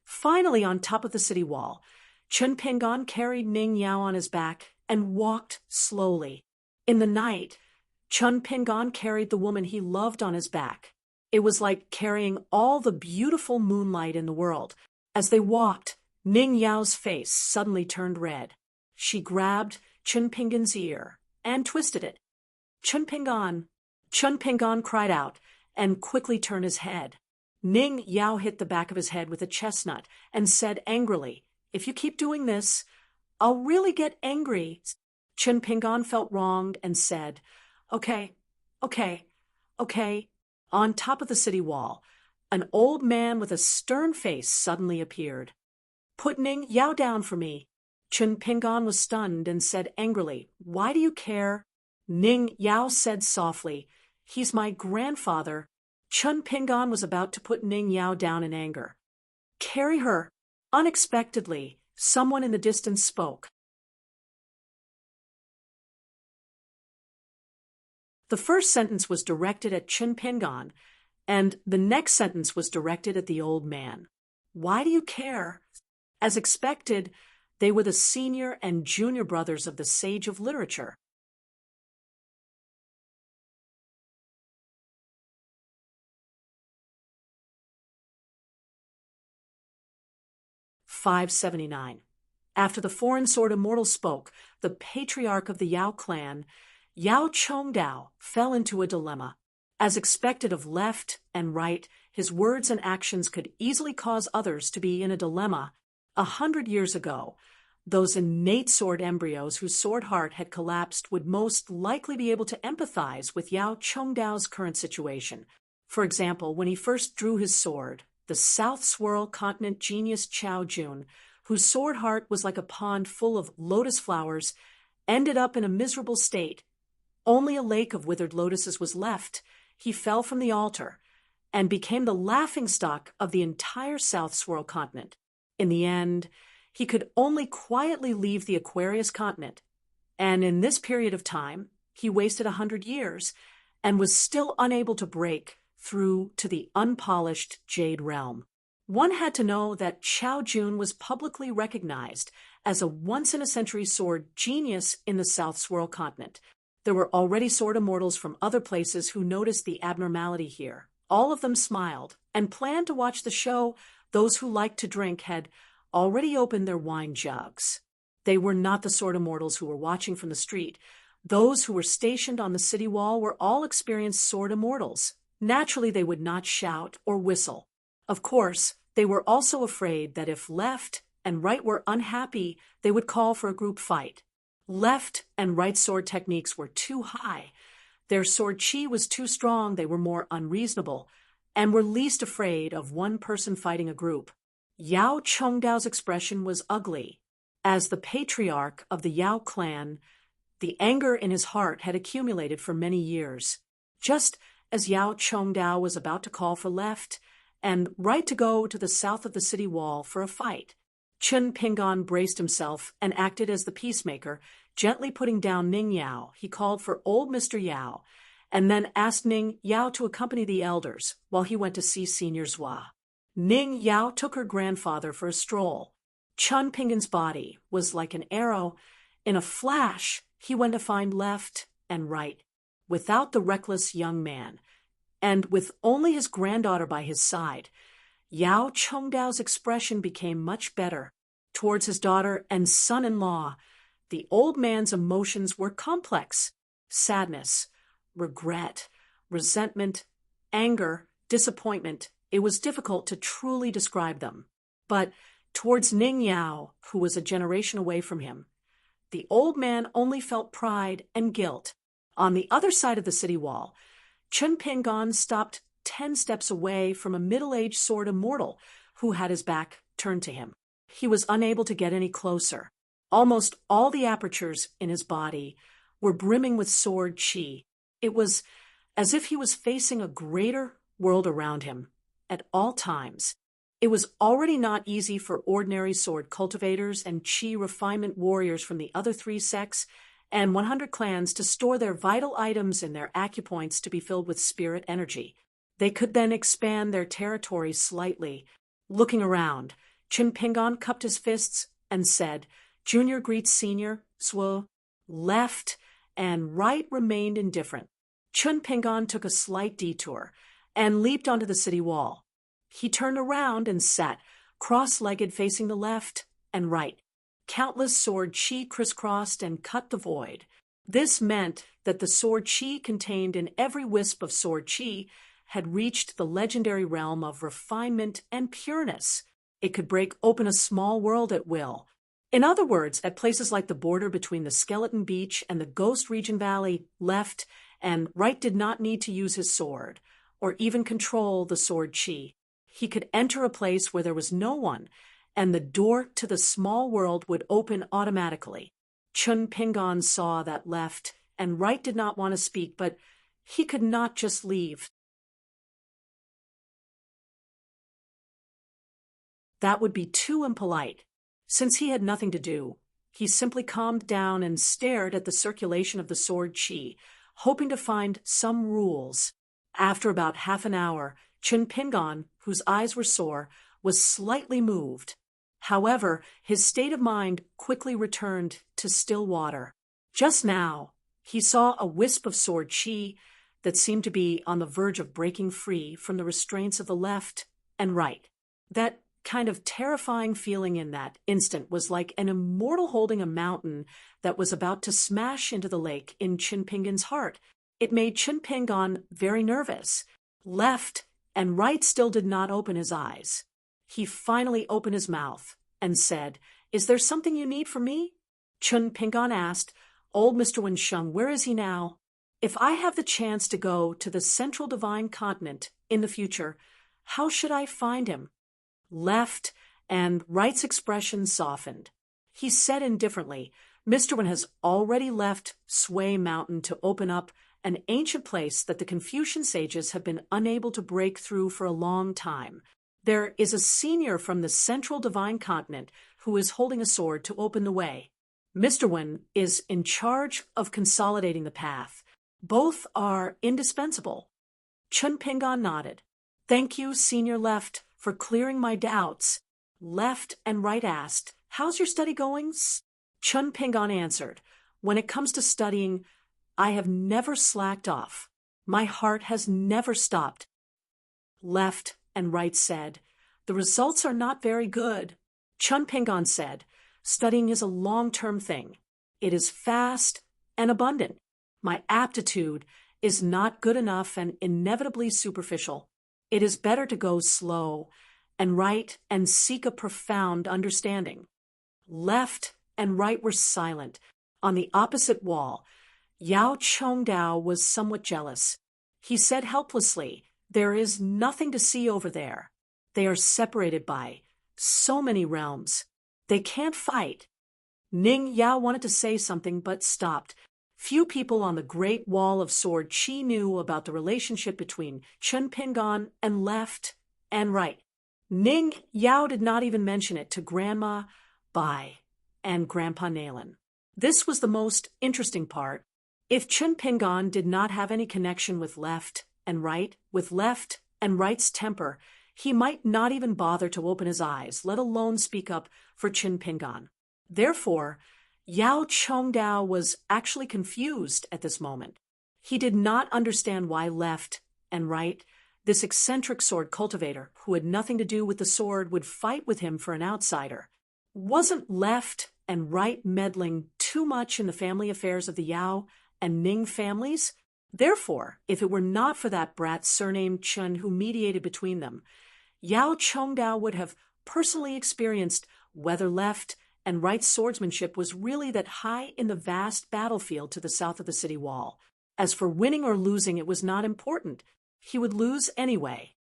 Finally, on top of the city wall, Chun Pingan carried Ning Yao on his back and walked slowly. In the night, Chun Pingan carried the woman he loved on his back. It was like carrying all the beautiful moonlight in the world. As they walked, Ning Yao's face suddenly turned red. She grabbed Chun Pingan's ear and twisted it. Chun Pingan cried out and quickly turned his head. Ning Yao hit the back of his head with a chestnut and said angrily, If you keep doing this, I'll really get angry. Chun Pingan felt wronged and said, Okay. On top of the city wall, an old man with a stern face suddenly appeared. Put Ning Yao down for me. Chun Pingan was stunned and said angrily, Why do you care? Ning Yao said softly, He's my grandfather. Chun Pingan was about to put Ning Yao down in anger. Carry her. Unexpectedly, someone in the distance spoke. The first sentence was directed at Chun Pingan, and the next sentence was directed at the old man. Why do you care? As expected, they were the senior and junior brothers of the sage of literature. (579) After the foreign sword Immortal spoke, the patriarch of the Yao clan, Yao Chongdao, fell into a dilemma. As expected of left and right, his words and actions could easily cause others to be in a dilemma. 100 years ago, those innate sword embryos whose sword heart had collapsed would most likely be able to empathize with Yao Chongdao's current situation. For example, when he first drew his sword, the South Swirl continent genius Chao Jun, whose sword heart was like a pond full of lotus flowers, ended up in a miserable state. Only a lake of withered lotuses was left. He fell from the altar and became the laughingstock of the entire South Swirl continent. In the end, he could only quietly leave the Aquarius continent, and in this period of time, he wasted 100 years and was still unable to break through to the unpolished Jade Realm. One had to know that Xiao Jun was publicly recognized as a once-in-a-century sword genius in the South Swirl continent. There were already sword immortals from other places who noticed the abnormality here. All of them smiled and planned to watch the show. Those who liked to drink had already opened their wine jugs. They were not the sword immortals who were watching from the street. Those who were stationed on the city wall were all experienced sword immortals. Naturally, they would not shout or whistle. Of course, they were also afraid that if left and right were unhappy, they would call for a group fight. Left and right sword techniques were too high. Their sword chi was too strong. They were more unreasonable and were least afraid of one person fighting a group. Yao Chengdao's expression was ugly. As the patriarch of the Yao clan, the anger in his heart had accumulated for many years. Just as Yao Chengdao was about to call for left and right to go to the south of the city wall for a fight, Chen Ping'an braced himself and acted as the peacemaker, gently putting down Ning Yao. He called for old Mr. Yao and then asked Ning Yao to accompany the elders while he went to see Senior Zhua. Ning Yao took her grandfather for a stroll. Chen Ping'an's body was like an arrow. In a flash, he went to find left and right, without the reckless young man, and with only his granddaughter by his side. Yao Chengdao's expression became much better. Towards his daughter and son-in-law, the old man's emotions were complex. Sadness, regret, resentment, anger, disappointment. It was difficult to truly describe them. But towards Ning Yao, who was a generation away from him, the old man only felt pride and guilt. On the other side of the city wall, Chen Ping'an stopped 10 steps away from a middle-aged sword immortal who had his back turned to him. He was unable to get any closer. Almost all the apertures in his body were brimming with sword chi. It was as if he was facing a greater world around him at all times. It was already not easy for ordinary sword cultivators and chi refinement warriors from the other 3 sects and 100 clans to store their vital items in their acupoints to be filled with spirit energy. They could then expand their territory slightly. Looking around, Chen Ping'an cupped his fists and said, "Junior greets senior, Swo." Left and right remained indifferent. Chen Ping'an took a slight detour and leaped onto the city wall. He turned around and sat, cross-legged facing the left and right. Countless sword chi crisscrossed and cut the void. This meant that the sword chi contained in every wisp of sword chi had reached the legendary realm of refinement and pureness. It could break open a small world at will. In other words, at places like the border between the Skeleton Beach and the Ghost Region Valley, left and right did not need to use his sword, or even control the sword chi. He could enter a place where there was no one, and the door to the small world would open automatically. Chen Ping'an saw that left and right did not want to speak, but he could not just leave. That would be too impolite. Since he had nothing to do, he simply calmed down and stared at the circulation of the sword chi, hoping to find some rules. After about half an hour, Chen Ping'an, whose eyes were sore, was slightly moved. However, his state of mind quickly returned to still water. Just now, he saw a wisp of sword chi that seemed to be on the verge of breaking free from the restraints of the left and right. That kind of terrifying feeling in that instant was like an immortal holding a mountain that was about to smash into the lake in Chen Ping'an's heart. It made Chen Ping'an very nervous. Left and right still did not open his eyes. He finally opened his mouth and said, "Is there something you need from me?" Chen Ping'an asked, "Old Mr. Wensheng, where is he now? If I have the chance to go to the Central Divine Continent in the future, how should I find him?" Left and right's expression softened. He said indifferently, Mr. Wen has already left Sui Mountain to open up an ancient place that the Confucian sages have been unable to break through for a long time. There is a senior from the central divine continent who is holding a sword to open the way. Mr. Wen is in charge of consolidating the path. Both are indispensable. Chun Pingon nodded. Thank you, Senior Left, for clearing my doubts. Left and Right asked, how's your study going? Chun Pingon answered, when it comes to studying, I have never slacked off. My heart has never stopped. Left and Right said, the results are not very good. Chun Pingon said, studying is a long-term thing. It is fast and abundant. My aptitude is not good enough and inevitably superficial. It is better to go slow and right and seek a profound understanding. Left and Right were silent. On the opposite wall, Yao Chongdao was somewhat jealous. He said helplessly, there is nothing to see over there. They are separated by so many realms. They can't fight. Ning Yao wanted to say something but stopped. Few people on the Great Wall of Sword Qi knew about the relationship between Chun Pingon and Left and Right. Ning Yao did not even mention it to Grandma Bai and Grandpa Nalen. This was the most interesting part. If Chun Pingon did not have any connection with Left and Right, with Left and Right's temper, he might not even bother to open his eyes, let alone speak up for Chun Pingon. Therefore, Yao Chongdao was actually confused at this moment. He did not understand why Left and Right, this eccentric sword cultivator who had nothing to do with the sword, would fight with him for an outsider. Wasn't Left and Right meddling too much in the family affairs of the Yao and Ning families? Therefore, if it were not for that brat surnamed Chun who mediated between them, Yao Chongdao would have personally experienced whether Left and Right's swordsmanship was really that high in the vast battlefield to the south of the city wall. As for winning or losing, it was not important. He would lose anyway.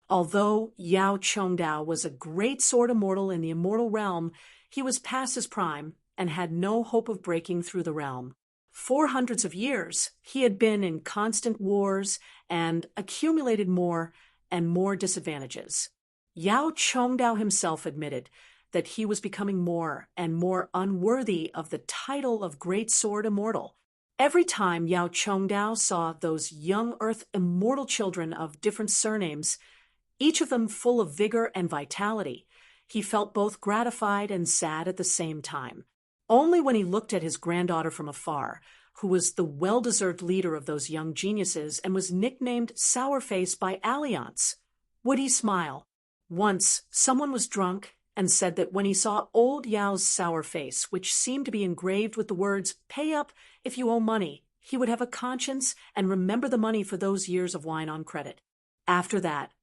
Although Yao Chongdao was a great sword immortal in the immortal realm, he was past his prime and had no hope of breaking through the realm. For hundreds of years, he had been in constant wars and accumulated more and more disadvantages. Yao Chongdao himself admitted that he was becoming more and more unworthy of the title of Great Sword Immortal. Every time Yao Chongdao saw those young Earth immortal children of different surnames, each of them full of vigor and vitality, he felt both gratified and sad at the same time. Only when he looked at his granddaughter from afar, who was the well-deserved leader of those young geniuses and was nicknamed Sourface by Alliance, would he smile. Once, someone was drunk and said that when he saw old Yao's sour face, which seemed to be engraved with the words, "Pay up if you owe money," he would have a conscience and remember the money for those years of wine on credit. After that,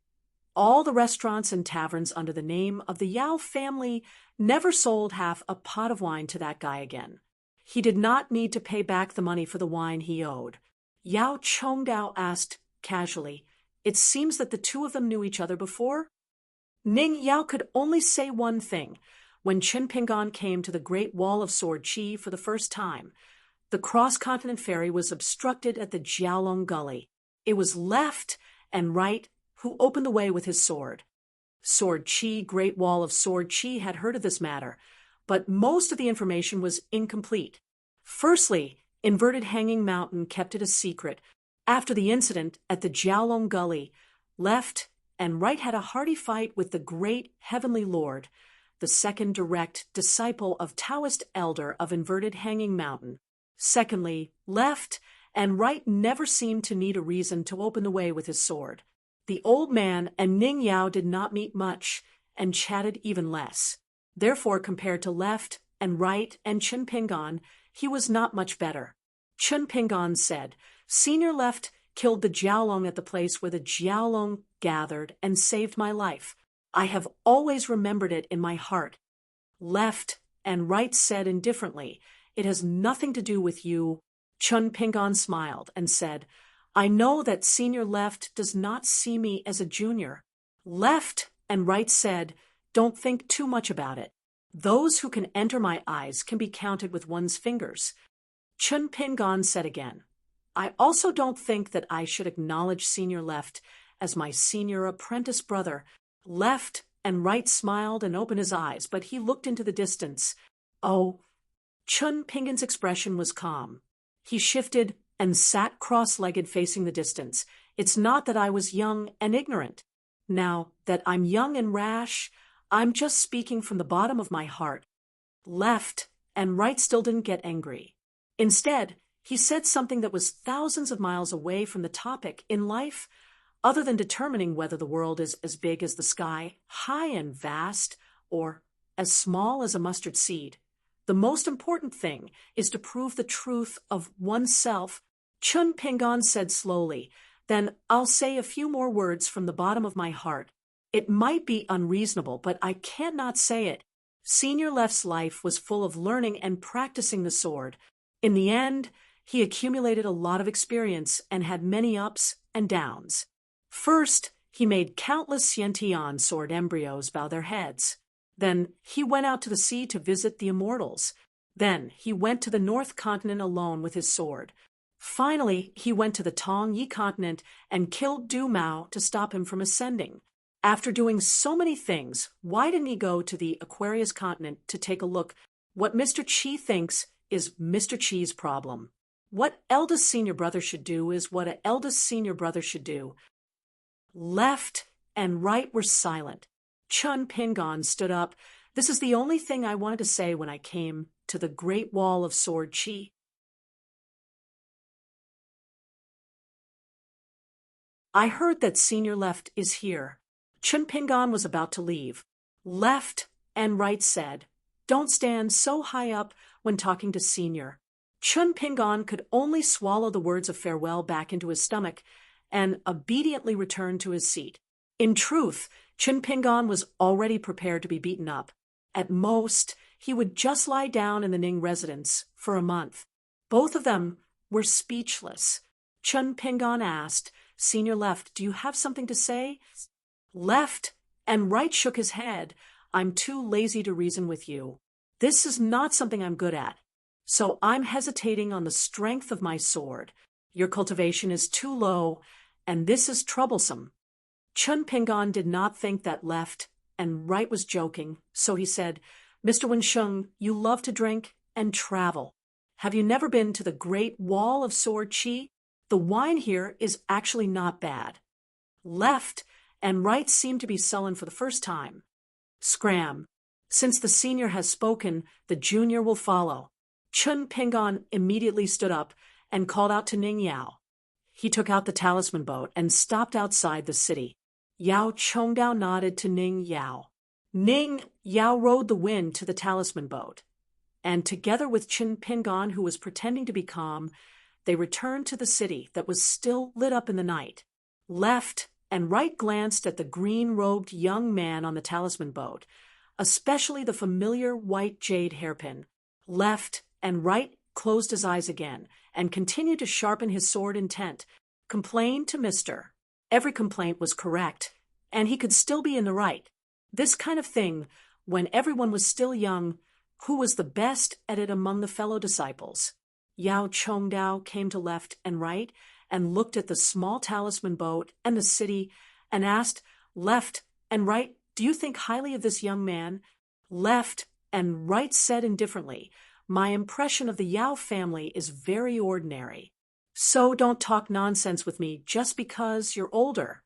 all the restaurants and taverns under the name of the Yao family never sold half a pot of wine to that guy again. He did not need to pay back the money for the wine he owed. Yao Chongdao asked casually, "It seems that the two of them knew each other before?" Ning Yao could only say one thing. When Chun Pingon came to the Great Wall of Sword Qi for the first time, the cross-continent ferry was obstructed at the Jiaolong Gully. It was Left and Right who opened the way with his sword. Sword Qi, Great Wall of Sword Qi, had heard of this matter, but most of the information was incomplete. Firstly, Inverted Hanging Mountain kept it a secret. After the incident at the Jiaolong Gully, Left and Right had a hearty fight with the Great Heavenly Lord, the second direct disciple of Taoist elder of Inverted Hanging Mountain. Secondly, Left and Right never seemed to need a reason to open the way with his sword. The old man and Ning Yao did not meet much and chatted even less. Therefore, compared to Left and Right and Chun Pingon, he was not much better. Chun Pingon said, "Senior Left killed the Jiaolong at the place where the Jiaolong gathered and saved my life. I have always remembered it in my heart." Left and Right said indifferently, "It has nothing to do with you." Chun Pingon smiled and said, "I know that Senior Left does not see me as a junior." Left and Right said, don't think too much about it. Those who can enter my eyes can be counted with one's fingers. Chun Pingan said again. I also don't think that I should acknowledge Senior Left as my senior apprentice brother. Left and Right smiled and opened his eyes, but he looked into the distance. Oh, Chun Pingan's expression was calm. He shifted and sat cross-legged facing the distance. It's not that I was young and ignorant. Now that I'm young and rash, I'm just speaking from the bottom of my heart. Left and Right still didn't get angry. Instead, he said something that was thousands of miles away from the topic in life, other than determining whether the world is as big as the sky, high and vast, or as small as a mustard seed. The most important thing is to prove the truth of oneself. Chun Pingan said slowly, then I'll say a few more words from the bottom of my heart. It might be unreasonable, but I can't not say it. Senior Left's life was full of learning and practicing the sword. In the end, he accumulated a lot of experience and had many ups and downs. First, he made countless Xiantian sword embryos bow their heads. Then he went out to the sea to visit the immortals. Then he went to the North Continent alone with his sword. Finally, he went to the Tong Yi continent and killed Du Mao to stop him from ascending. After doing so many things, why didn't he go to the Aquarius continent to take a look? What Mr. Qi thinks is Mr. Qi's problem. What eldest senior brother should do is what an eldest senior brother should do. Left and Right were silent. Chun Pingan stood up. This is the only thing I wanted to say when I came to the Great Wall of Sword Qi. I heard that Senior Left is here. Chun Pingan was about to leave. Left and Right said, don't stand so high up when talking to Senior. Chun Pingan could only swallow the words of farewell back into his stomach and obediently returned to his seat. In truth, Chun Pingan was already prepared to be beaten up. At most, he would just lie down in the Ning residence for a month. Both of them were speechless. Chun Pingan asked, Senior Left, do you have something to say? Left and Right shook his head. I'm too lazy to reason with you. This is not something I'm good at. So I'm hesitating on the strength of my sword. Your cultivation is too low, and this is troublesome. Chun Pingan did not think that Left and Right was joking, so he said, Mr. Wensheng, you love to drink and travel. Have you never been to the Great Wall of Sword Qi? The wine here is actually not bad. Left and Right seemed to be sullen for the first time. Scram. Since the senior has spoken, the junior will follow. Chun Pingan immediately stood up and called out to Ning Yao. He took out the talisman boat and stopped outside the city. Yao Chongdao nodded to Ning Yao. Ning Yao rowed the wind to the talisman boat, and together with Chun Pingan, who was pretending to be calm, they returned to the city that was still lit up in the night. Left and Right glanced at the green-robed young man on the talisman boat, especially the familiar white jade hairpin. Left and Right closed his eyes again and continued to sharpen his sword intent. Complain to Mr. Every complaint was correct, and he could still be in the right. This kind of thing, when everyone was still young, who was the best at it among the fellow disciples? Yao Chongdao came to Left and Right and looked at the small talisman boat and the city and asked, Left and Right, do you think highly of this young man? Left and Right said indifferently, my impression of the Yao family is very ordinary. So don't talk nonsense with me just because you're older.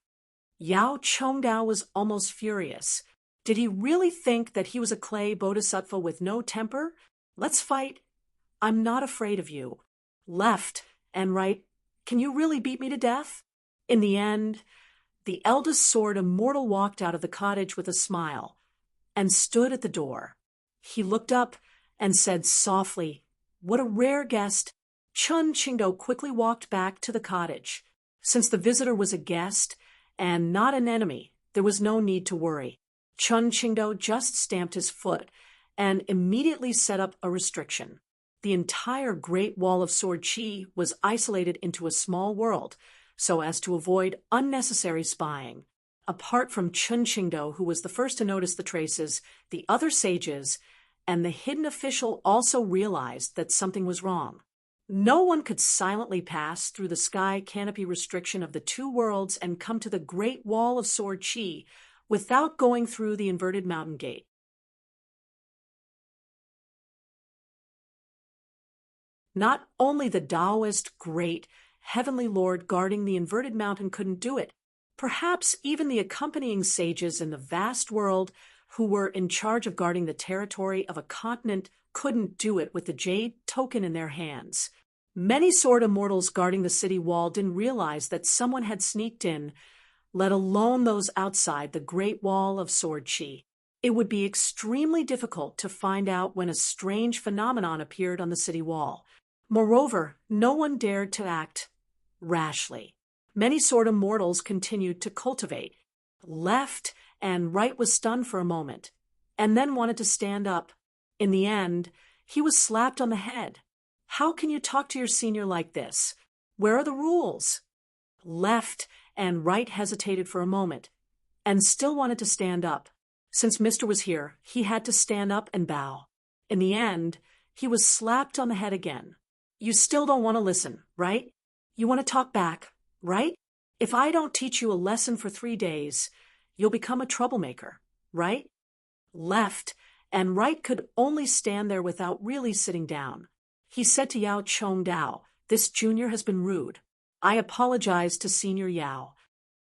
Yao Chongdao was almost furious. Did he really think that he was a clay bodhisattva with no temper? Let's fight. I'm not afraid of you. Left and Right, can you really beat me to death? In the end, the eldest sword immortal walked out of the cottage with a smile and stood at the door. He looked up and said softly, what a rare guest. Chun Qingdao quickly walked back to the cottage. Since the visitor was a guest and not an enemy, there was no need to worry. Chun Qingdao just stamped his foot and immediately set up a restriction. The entire Great Wall of Sword Qi was isolated into a small world so as to avoid unnecessary spying. Apart from Chun Qingdo, who was the first to notice the traces, the other sages and the hidden official also realized that something was wrong. No one could silently pass through the sky canopy restriction of the two worlds and come to the Great Wall of Sword Qi without going through the inverted mountain gate. Not only the Taoist great heavenly lord guarding the inverted mountain couldn't do it, perhaps even the accompanying sages in the vast world who were in charge of guarding the territory of a continent couldn't do it with the jade token in their hands. Many sword immortals guarding the city wall didn't realize that someone had sneaked in, let alone those outside the Great Wall of Sword Qi. It would be extremely difficult to find out when a strange phenomenon appeared on the city wall. Moreover, no one dared to act rashly. Many sword immortals continued to cultivate. Left and right was stunned for a moment, and then wanted to stand up. In the end, he was slapped on the head. How can you talk to your senior like this? Where are the rules? Left and right hesitated for a moment, and still wanted to stand up. Since Mr. was here, he had to stand up and bow. In the end, he was slapped on the head again. You still don't want to listen, right? You want to talk back, right? If I don't teach you a lesson for 3 days, you'll become a troublemaker, right? Left and right could only stand there without really sitting down. He said to Yao Chongdao, "This junior has been rude. I apologize to Senior Yao."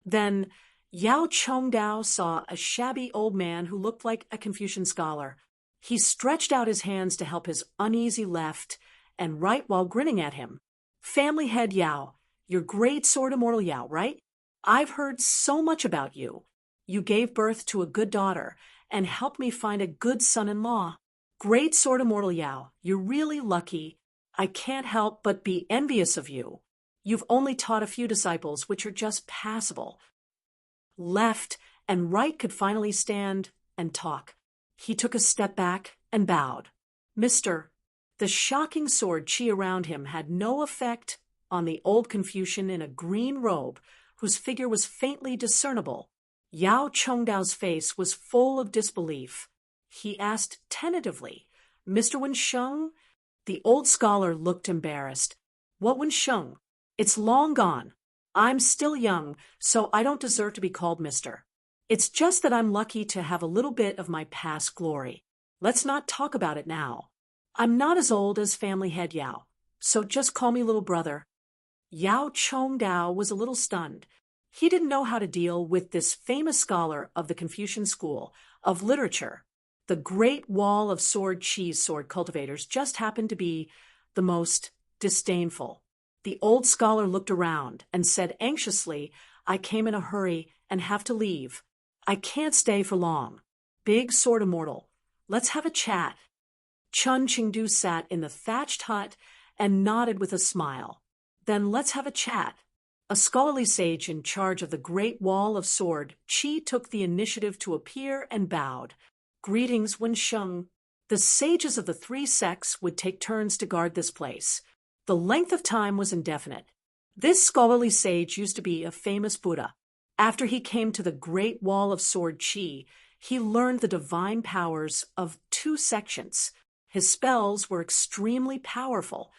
Then Yao Chongdao saw a shabby old man who looked like a Confucian scholar. He stretched out his hands to help his uneasy left and right while grinning at him. "Family head Yao, you're great sword immortal Yao, right? I've heard so much about you. You gave birth to a good daughter and helped me find a good son-in-law. Great sword immortal Yao, you're really lucky. I can't help but be envious of you. You've only taught a few disciples, which are just passable." Left and right could finally stand and talk. He took a step back and bowed. "Mr." The shocking sword Qi around him had no effect on the old Confucian in a green robe, whose figure was faintly discernible. Yao Chongdao's face was full of disbelief. He asked tentatively, "Mr. Wensheng?" The old scholar looked embarrassed. "What Wensheng? It's long gone. I'm still young, so I don't deserve to be called Mr. It's just that I'm lucky to have a little bit of my past glory. Let's not talk about it now. I'm not as old as family head Yao, so just call me little brother." Yao Chongdao was a little stunned. He didn't know how to deal with this famous scholar of the Confucian school of literature. The Great Wall of Sword Qi sword cultivators just happened to be the most disdainful. The old scholar looked around and said anxiously, "I came in a hurry and have to leave. I can't stay for long. Big sword immortal, let's have a chat." Chun Qingdu sat in the thatched hut and nodded with a smile. "Then let's have a chat." A scholarly sage in charge of the Great Wall of Sword Qi took the initiative to appear and bowed. "Greetings, Wensheng." The sages of the 3 sects would take turns to guard this place. The length of time was indefinite. This scholarly sage used to be a famous Buddha. After he came to the Great Wall of Sword Qi, he learned the divine powers of 2 sections. His spells were extremely powerful,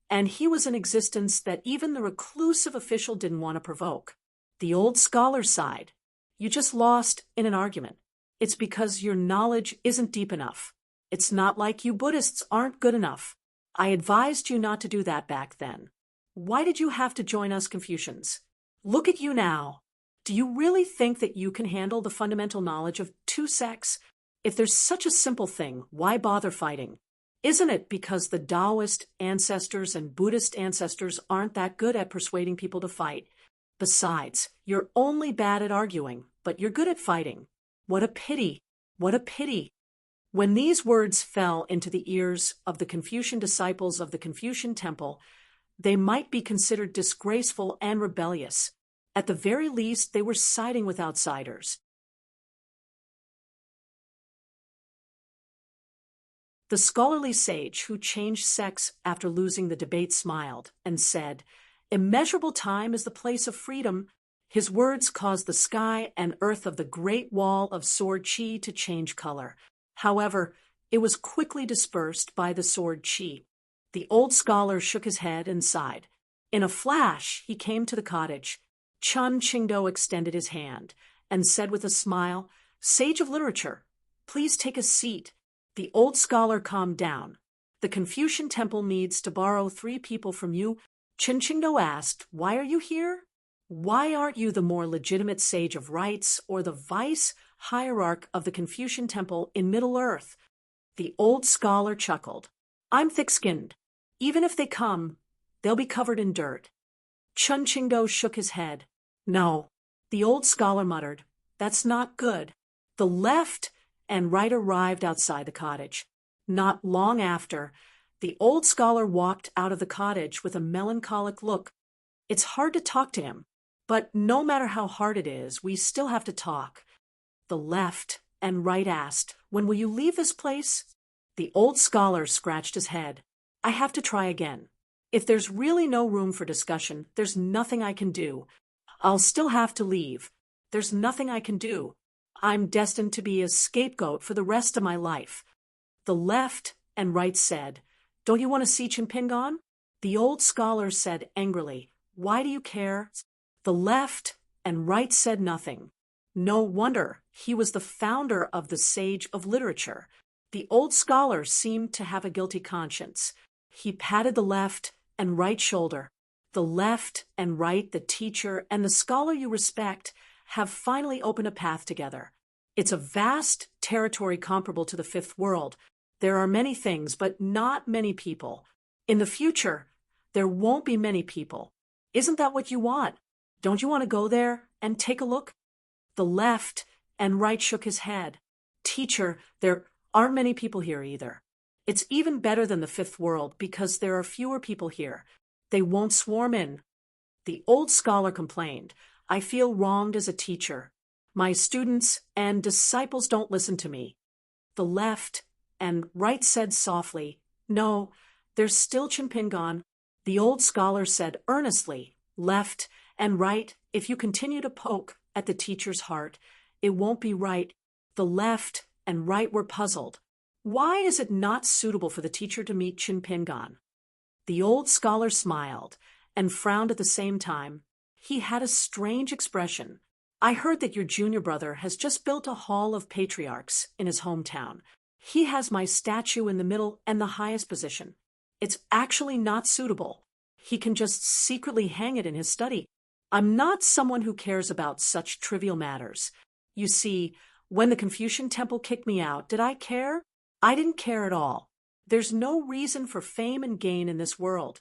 and he was an existence that even the reclusive official didn't want to provoke. The old scholar sighed. "You just lost in an argument. It's because your knowledge isn't deep enough. It's not like you Buddhists aren't good enough. I advised you not to do that back then. Why did you have to join us Confucians? Look at you now. Do you really think that you can handle the fundamental knowledge of 2 sects? If there's such a simple thing, why bother fighting? Isn't it because the Taoist ancestors and Buddhist ancestors aren't that good at persuading people to fight? Besides, you're only bad at arguing, but you're good at fighting. What a pity! What a pity!" When these words fell into the ears of the Confucian disciples of the Confucian temple, they might be considered disgraceful and rebellious. At the very least, they were siding with outsiders. The scholarly sage who changed sects after losing the debate smiled and said, "Immeasurable time is the place of freedom. His words caused the sky and earth of the great wall of sword chi to change color. However, it was quickly dispersed by the sword chi. The old scholar shook his head and sighed. In a flash, he came to the cottage. Chun Qingdou extended his hand and said with a smile, "Sage of literature, please take a seat." The old scholar calmed down. "The Confucian temple needs to borrow 3 people from you." Chun Qingdou asked, "Why are you here? Why aren't you the more legitimate sage of rites or the vice hierarch of the Confucian temple in Middle-earth?" The old scholar chuckled. "I'm thick-skinned. Even if they come, they'll be covered in dirt." Chun Qingdou shook his head. "No." The old scholar muttered, "That's not good." The left and right arrived outside the cottage. Not long after, the old scholar walked out of the cottage with a melancholic look. It's hard to talk to him, but no matter how hard it is, we still have to talk. The left and right asked, "When will you leave this place?" The old scholar scratched his head. "I have to try again. If there's really no room for discussion, there's nothing I can do. I'll still have to leave. There's nothing I can do. I'm destined to be a scapegoat for the rest of my life." The left and right said, "Don't you want to see Chimpingon?" The old scholar said angrily, "Why do you care?" The left and right said nothing. No wonder, he was the founder of the Sage of Literature. The old scholar seemed to have a guilty conscience. He patted the left and right shoulder. The left and right, the teacher and the scholar you respect, have finally opened a path together. It's a vast territory comparable to the Fifth World. There are many things, but not many people. In the future, there won't be many people. Isn't that what you want? Don't you want to go there and take a look? The left and right shook his head. "Teacher, there aren't many people here either. It's even better than the Fifth World because there are fewer people here. They won't swarm in." The old scholar complained, "I feel wronged as a teacher. My students and disciples don't listen to me." The left and right said softly, "No, there's still Chimpingon." The old scholar said earnestly, "Left and right, if you continue to poke at the teacher's heart, it won't be right." The left and right were puzzled. Why is it not suitable for the teacher to meet Chimpingon? The old scholar smiled and frowned at the same time. He had a strange expression. "I heard that your junior brother has just built a hall of patriarchs in his hometown. He has my statue in the middle and the highest position. It's actually not suitable. He can just secretly hang it in his study. I'm not someone who cares about such trivial matters. You see, when the Confucian temple kicked me out, did I care? I didn't care at all. There's no reason for fame and gain in this world."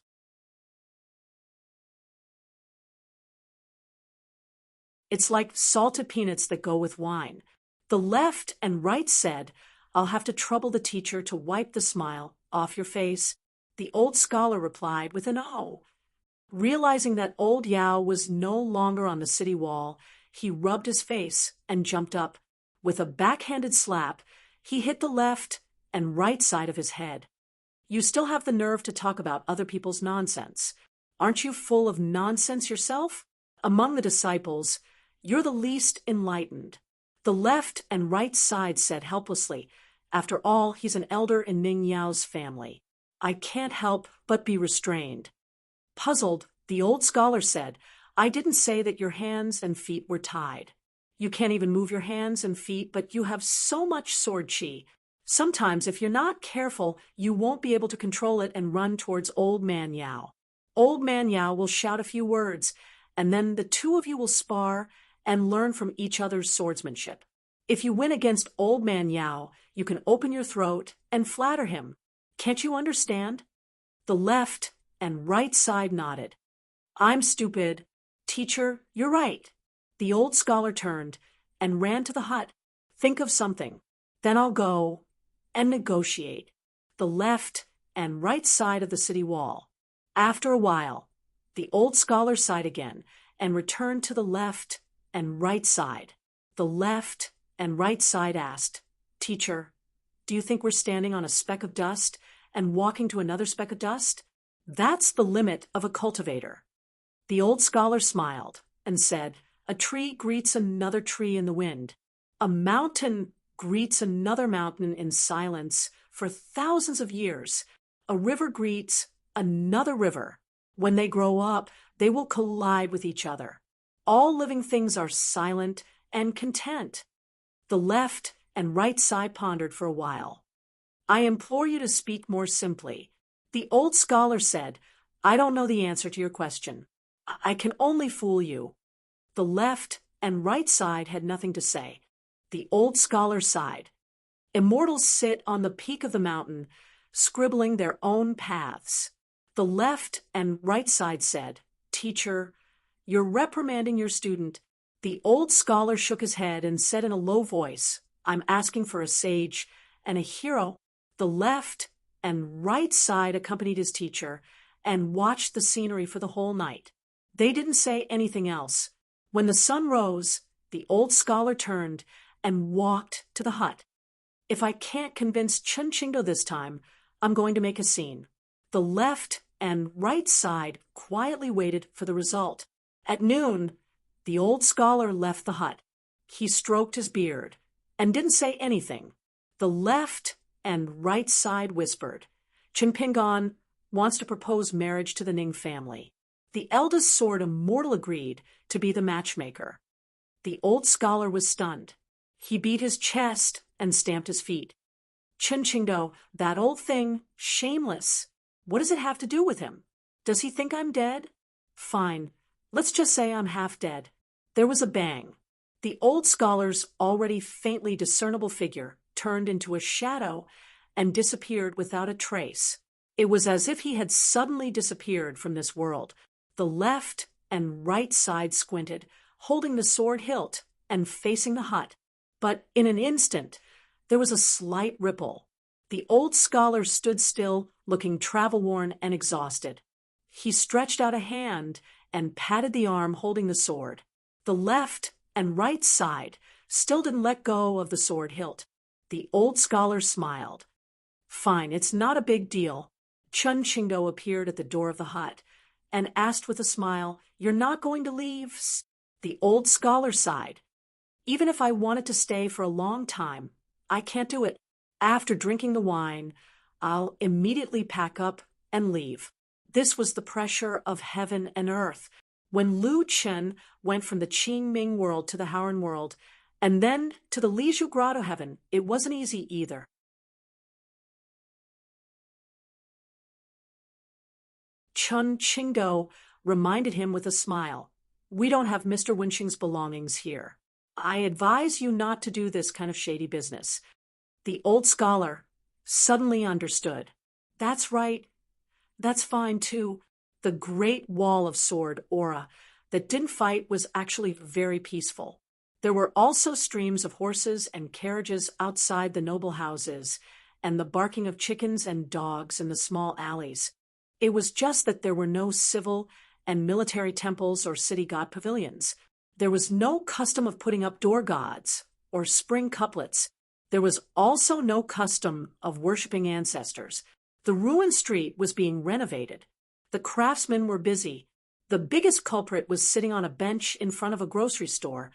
It's like salted peanuts that go with wine. The left and right said, "I'll have to trouble the teacher to wipe the smile off your face." The old scholar replied with an "Oh." Realizing that old Yao was no longer on the city wall, he rubbed his face and jumped up. With a backhanded slap, he hit the left and right side of his head. "You still have the nerve to talk about other people's nonsense. Aren't you full of nonsense yourself? Among the disciples, you're the least enlightened." The left and right side said helplessly, "After all, he's an elder in Ning Yao's family. I can't help but be restrained." Puzzled, the old scholar said, "I didn't say that your hands and feet were tied. You can't even move your hands and feet, but you have so much sword chi. Sometimes, if you're not careful, you won't be able to control it and run towards Old Man Yao. Old Man Yao will shout a few words, and then the two of you will spar and learn from each other's swordsmanship. If you win against Old Man Yao, you can open your throat and flatter him. Can't you understand?" The left and right side nodded. "I'm stupid. Teacher, you're right." The old scholar turned and ran to the hut. "Think of something. Then I'll go and negotiate." The left and right side of the city wall. After a while, the old scholar sighed again and returned to the left and right side. The left and right side asked, "Teacher, do you think we're standing on a speck of dust and walking to another speck of dust? That's the limit of a cultivator." The old scholar smiled and said, A tree greets another tree in the wind. A mountain greets another mountain in silence for thousands of years. A river greets another river. When they grow up, they will collide with each other. All living things are silent and content. The left and right side pondered for a while. I implore you to speak more simply. The old scholar said, I don't know the answer to your question. I can only fool you. The left and right side had nothing to say. The old scholar sighed. Immortals sit on the peak of the mountain, scribbling their own paths. The left and right side said, Teacher, you're reprimanding your student. The old scholar shook his head and said in a low voice, I'm asking for a sage and a hero. The left and right side accompanied his teacher and watched the scenery for the whole night. They didn't say anything else. When the sun rose, the old scholar turned and walked to the hut. If I can't convince Chun Chingdo this time, I'm going to make a scene. The left and right side quietly waited for the result. At noon, the old scholar left the hut. He stroked his beard and didn't say anything. The left and right side whispered, Chin Pingon wants to propose marriage to the Ning family. The eldest sword immortal agreed to be the matchmaker. The old scholar was stunned. He beat his chest and stamped his feet. Chun Chingdo, that old thing, shameless. What does it have to do with him? Does he think I'm dead? Fine. Let's just say I'm half dead. There was a bang. The old scholar's already faintly discernible figure turned into a shadow and disappeared without a trace. It was as if he had suddenly disappeared from this world. The left and right side squinted, holding the sword hilt and facing the hut. But in an instant, there was a slight ripple. The old scholar stood still, looking travel-worn and exhausted. He stretched out a hand and patted the arm holding the sword. The left and right side still didn't let go of the sword hilt. The old scholar smiled. Fine, it's not a big deal. Chun Chingdo appeared at the door of the hut and asked with a smile, You're not going to leave? The old scholar sighed. Even if I wanted to stay for a long time, I can't do it. After drinking the wine, I'll immediately pack up and leave. This was the pressure of heaven and earth. When Lu Chen went from the Qing Ming world to the Howran world, and then to the Lizhu Grotto heaven, it wasn't easy either. Chun Chingdo reminded him with a smile, We don't have Mr. Wenxing's belongings here. I advise you not to do this kind of shady business. The old scholar suddenly understood. That's right. That's fine, too. The great wall of sword aura that didn't fight was actually very peaceful. There were also streams of horses and carriages outside the noble houses, and the barking of chickens and dogs in the small alleys. It was just that there were no civil and military temples or city god pavilions. There was no custom of putting up door gods or spring couplets. There was also no custom of worshipping ancestors. The ruined street was being renovated. The craftsmen were busy. The biggest culprit was sitting on a bench in front of a grocery store,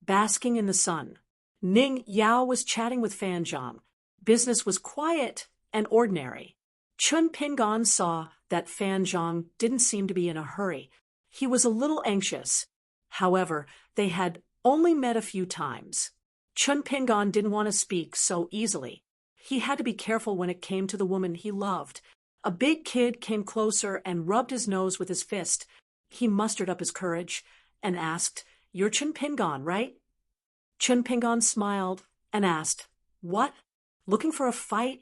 basking in the sun. Ning Yao was chatting with Fan Zhang. Business was quiet and ordinary. Chun Pingon saw that Fan Zhang didn't seem to be in a hurry. He was a little anxious. However, they had only met a few times. Chun Pingon didn't want to speak so easily. He had to be careful when it came to the woman he loved. A big kid came closer and rubbed his nose with his fist. He mustered up his courage and asked, You're Chun Pingon, right? Chun Pingon smiled and asked, What? Looking for a fight?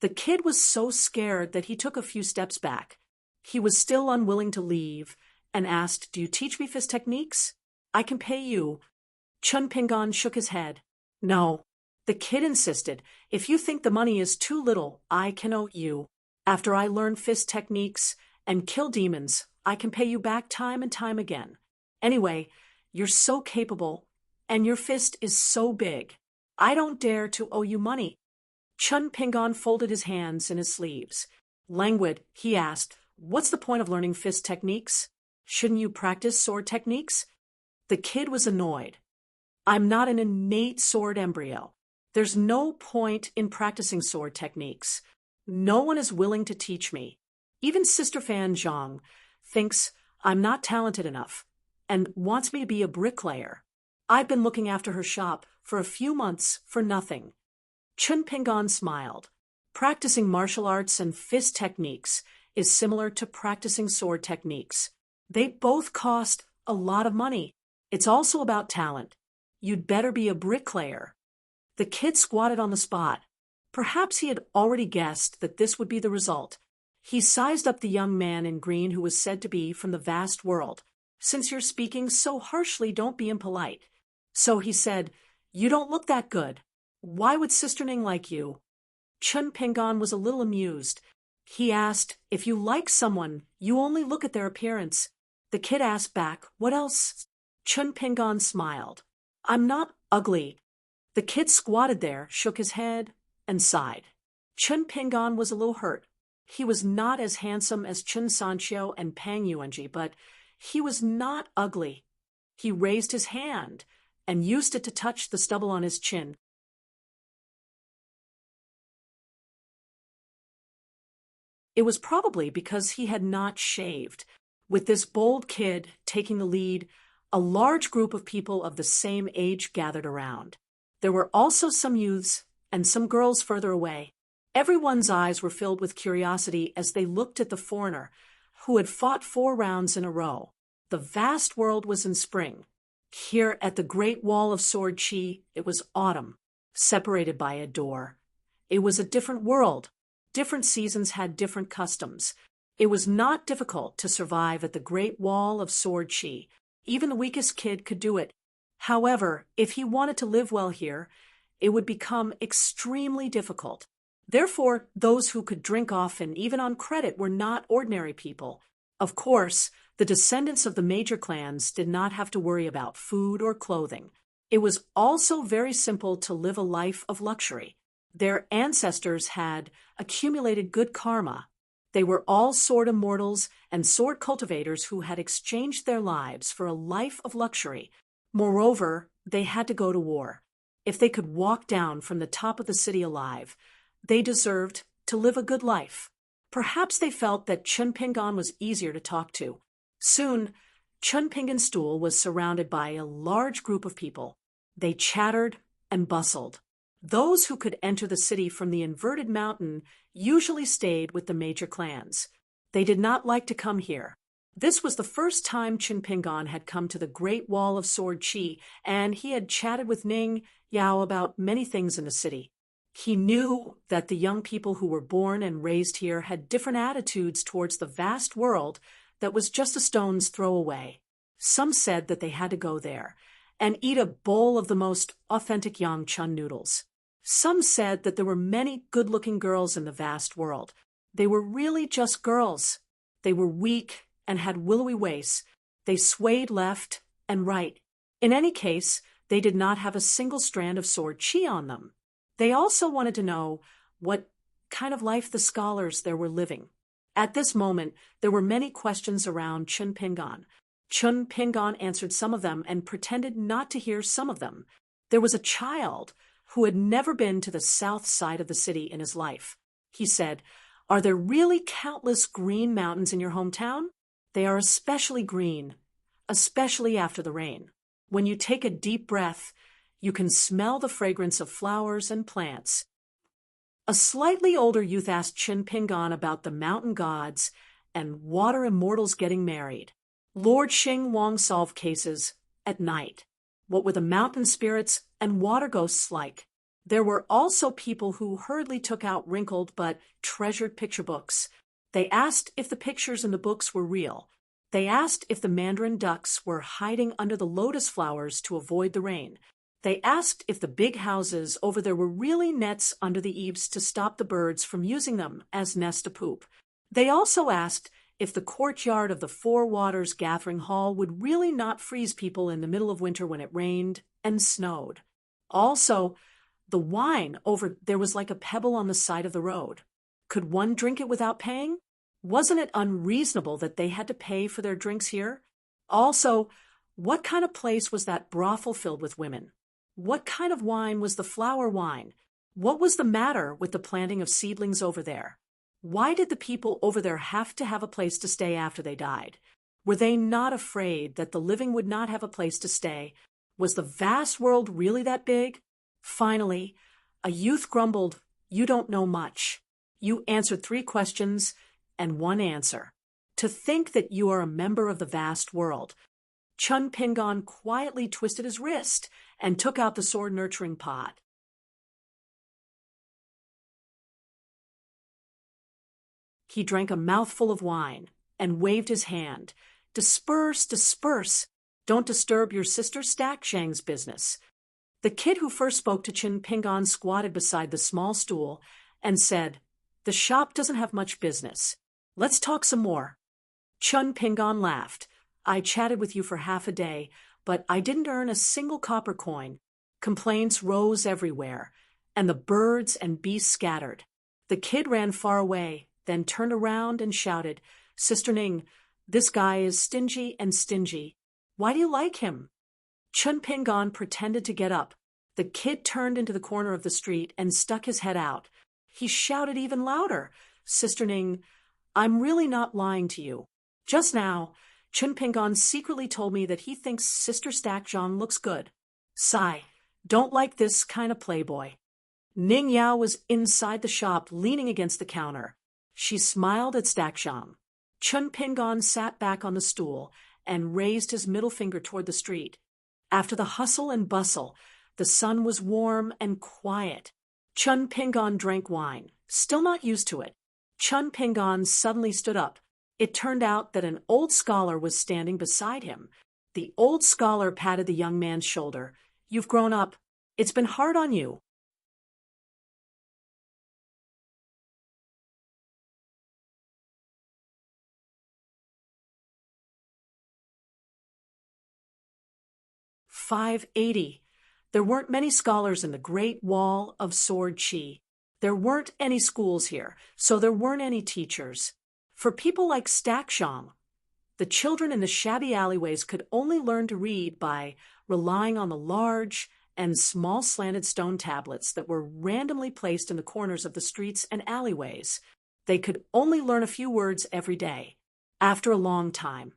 The kid was so scared that he took a few steps back. He was still unwilling to leave and asked, Do you teach me fist techniques? I can pay you. Chun Pingon shook his head. No. The kid insisted, If you think the money is too little, I can owe you. After I learn fist techniques and kill demons, I can pay you back time and time again. Anyway, you're so capable, and your fist is so big. I don't dare to owe you money. Chun Pingon folded his hands in his sleeves. Languid, he asked, What's the point of learning fist techniques? Shouldn't you practice sword techniques? The kid was annoyed. I'm not an innate sword embryo. There's no point in practicing sword techniques. No one is willing to teach me. Even Sister Fan Zhang thinks I'm not talented enough and wants me to be a bricklayer. I've been looking after her shop for a few months for nothing. Chun Pingan smiled. Practicing martial arts and fist techniques is similar to practicing sword techniques. They both cost a lot of money. It's also about talent. You'd better be a bricklayer. The kid squatted on the spot. Perhaps he had already guessed that this would be the result. He sized up the young man in green who was said to be from the vast world. Since you're speaking so harshly, don't be impolite. So he said, You don't look that good. Why would Sister Ning like you? Chun Pingan was a little amused. He asked, If you like someone, you only look at their appearance. The kid asked back, What else? Chun Pingan smiled. I'm not ugly. The kid squatted there, shook his head, and sighed. Chun Pingan was a little hurt. He was not as handsome as Chun Sanchio and Pang Yuanji, but he was not ugly. He raised his hand and used it to touch the stubble on his chin. It was probably because he had not shaved. With this bold kid taking the lead, a large group of people of the same age gathered around. There were also some youths and some girls further away. Everyone's eyes were filled with curiosity as they looked at the foreigner, who had fought 4 rounds in a row. The vast world was in spring. Here at the Great Wall of Sword Chi, it was autumn, separated by a door. It was a different world. Different seasons had different customs. It was not difficult to survive at the Great Wall of Sword Chi. Even the weakest kid could do it. However, if he wanted to live well here, it would become extremely difficult. Therefore, those who could drink often, even on credit, were not ordinary people. Of course, the descendants of the major clans did not have to worry about food or clothing. It was also very simple to live a life of luxury. Their ancestors had accumulated good karma. They were all sword immortals and sword cultivators who had exchanged their lives for a life of luxury. Moreover, they had to go to war. If they could walk down from the top of the city alive, they deserved to live a good life. Perhaps they felt that Chun Pingan was easier to talk to. Soon, Chun Pingan's stool was surrounded by a large group of people. They chattered and bustled. Those who could enter the city from the inverted mountain usually stayed with the major clans. They did not like to come here. This was the first time Chun Pingan had come to the Great Wall of Sword Chi, and he had chatted with Ning Yao about many things in the city. He knew that the young people who were born and raised here had different attitudes towards the vast world that was just a stone's throw away. Some said that they had to go there and eat a bowl of the most authentic Yang Chun noodles. Some said that there were many good-looking girls in the vast world. They were really just girls. They were weak and had willowy waists. They swayed left and right. In any case, they did not have a single strand of sword chi on them. They also wanted to know what kind of life the scholars there were living. At this moment, there were many questions around Chun Pingan. Chun Pingan answered some of them and pretended not to hear some of them. There was a child who had never been to the south side of the city in his life. He said, "Are there really countless green mountains in your hometown? They are especially green, especially after the rain. When you take a deep breath, you can smell the fragrance of flowers and plants." A slightly older youth asked Chun Pingan about the mountain gods and water immortals getting married. Lord Xing Wang solved cases at night. What were the mountain spirits and water ghosts like? There were also people who hurriedly took out wrinkled but treasured picture books. They asked if the pictures in the books were real. They asked if the mandarin ducks were hiding under the lotus flowers to avoid the rain. They asked if the big houses over there were really nets under the eaves to stop the birds from using them as nests to poop. They also asked if the courtyard of the Four Waters Gathering Hall would really not freeze people in the middle of winter when it rained and snowed. Also, the wine over there was like a pebble on the side of the road. Could one drink it without paying? Wasn't it unreasonable that they had to pay for their drinks here? Also, What kind of place was that brothel filled with women? What kind of wine was the flower wine? What was the matter with the planting of seedlings over there? Why did the people over there have to have a place to stay after they died? Were they not afraid that the living would not have a place to stay? Was the vast world really that big? Finally, a youth grumbled, "You don't know much. You answered 3 questions and 1 answer. To think that you are a member of the vast world." Chun Pingon quietly twisted his wrist and took out the sword nurturing pot. He drank a mouthful of wine and waved his hand. "Disperse, disperse. Don't disturb your sister Stack Shang's business." The kid who first spoke to Chun Pingon squatted beside the small stool and said, "The shop doesn't have much business. Let's talk some more." Chun Pingon laughed. "I chatted with you for half a day, but I didn't earn a single copper coin." Complaints rose everywhere, and the birds and beasts scattered. The kid ran far away, then turned around and shouted, "Sister Ning, this guy is stingy and stingy. Why do you like him?" Chun Pingon pretended to get up. The kid turned into the corner of the street and stuck his head out. He shouted even louder, "Sister Ning, I'm really not lying to you. Just now, Chun Pingon secretly told me that he thinks Sister Stack Zhang looks good. Sigh, don't like this kind of playboy." Ning Yao was inside the shop, leaning against the counter. She smiled at Stack Zhang. Chun Pingon sat back on the stool and raised his middle finger toward the street. After the hustle and bustle, the sun was warm and quiet. Chun Pingon drank wine, still not used to it. Chun Pingon suddenly stood up. It turned out that an old scholar was standing beside him. The old scholar patted the young man's shoulder. "You've grown up. It's been hard on you." "580. There weren't many scholars in the Great Wall of Sword Chi. There weren't any schools here, so there weren't any teachers. For people like Stack Shang, the children in the shabby alleyways could only learn to read by relying on the large and small slanted stone tablets that were randomly placed in the corners of the streets and alleyways. They could only learn a few words every day. After a long time,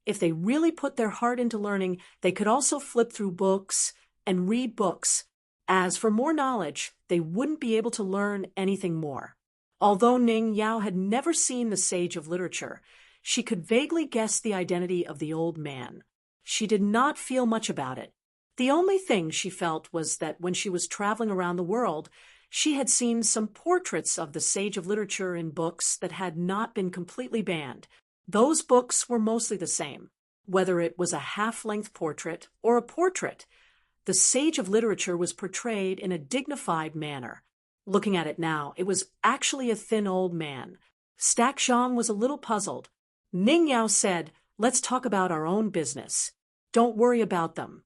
if they really put their heart into learning, they could also flip through books and read books. As for more knowledge, they wouldn't be able to learn anything more." Although Ning Yao had never seen the sage of literature, she could vaguely guess the identity of the old man. She did not feel much about it. The only thing she felt was that when she was traveling around the world, she had seen some portraits of the sage of literature in books that had not been completely banned. Those books were mostly the same, whether it was a half-length portrait or a portrait. The sage of literature was portrayed in a dignified manner. Looking at it now, it was actually a thin old man. Stack Zhang was a little puzzled. Ning Yao said, "Let's talk about our own business. Don't worry about them."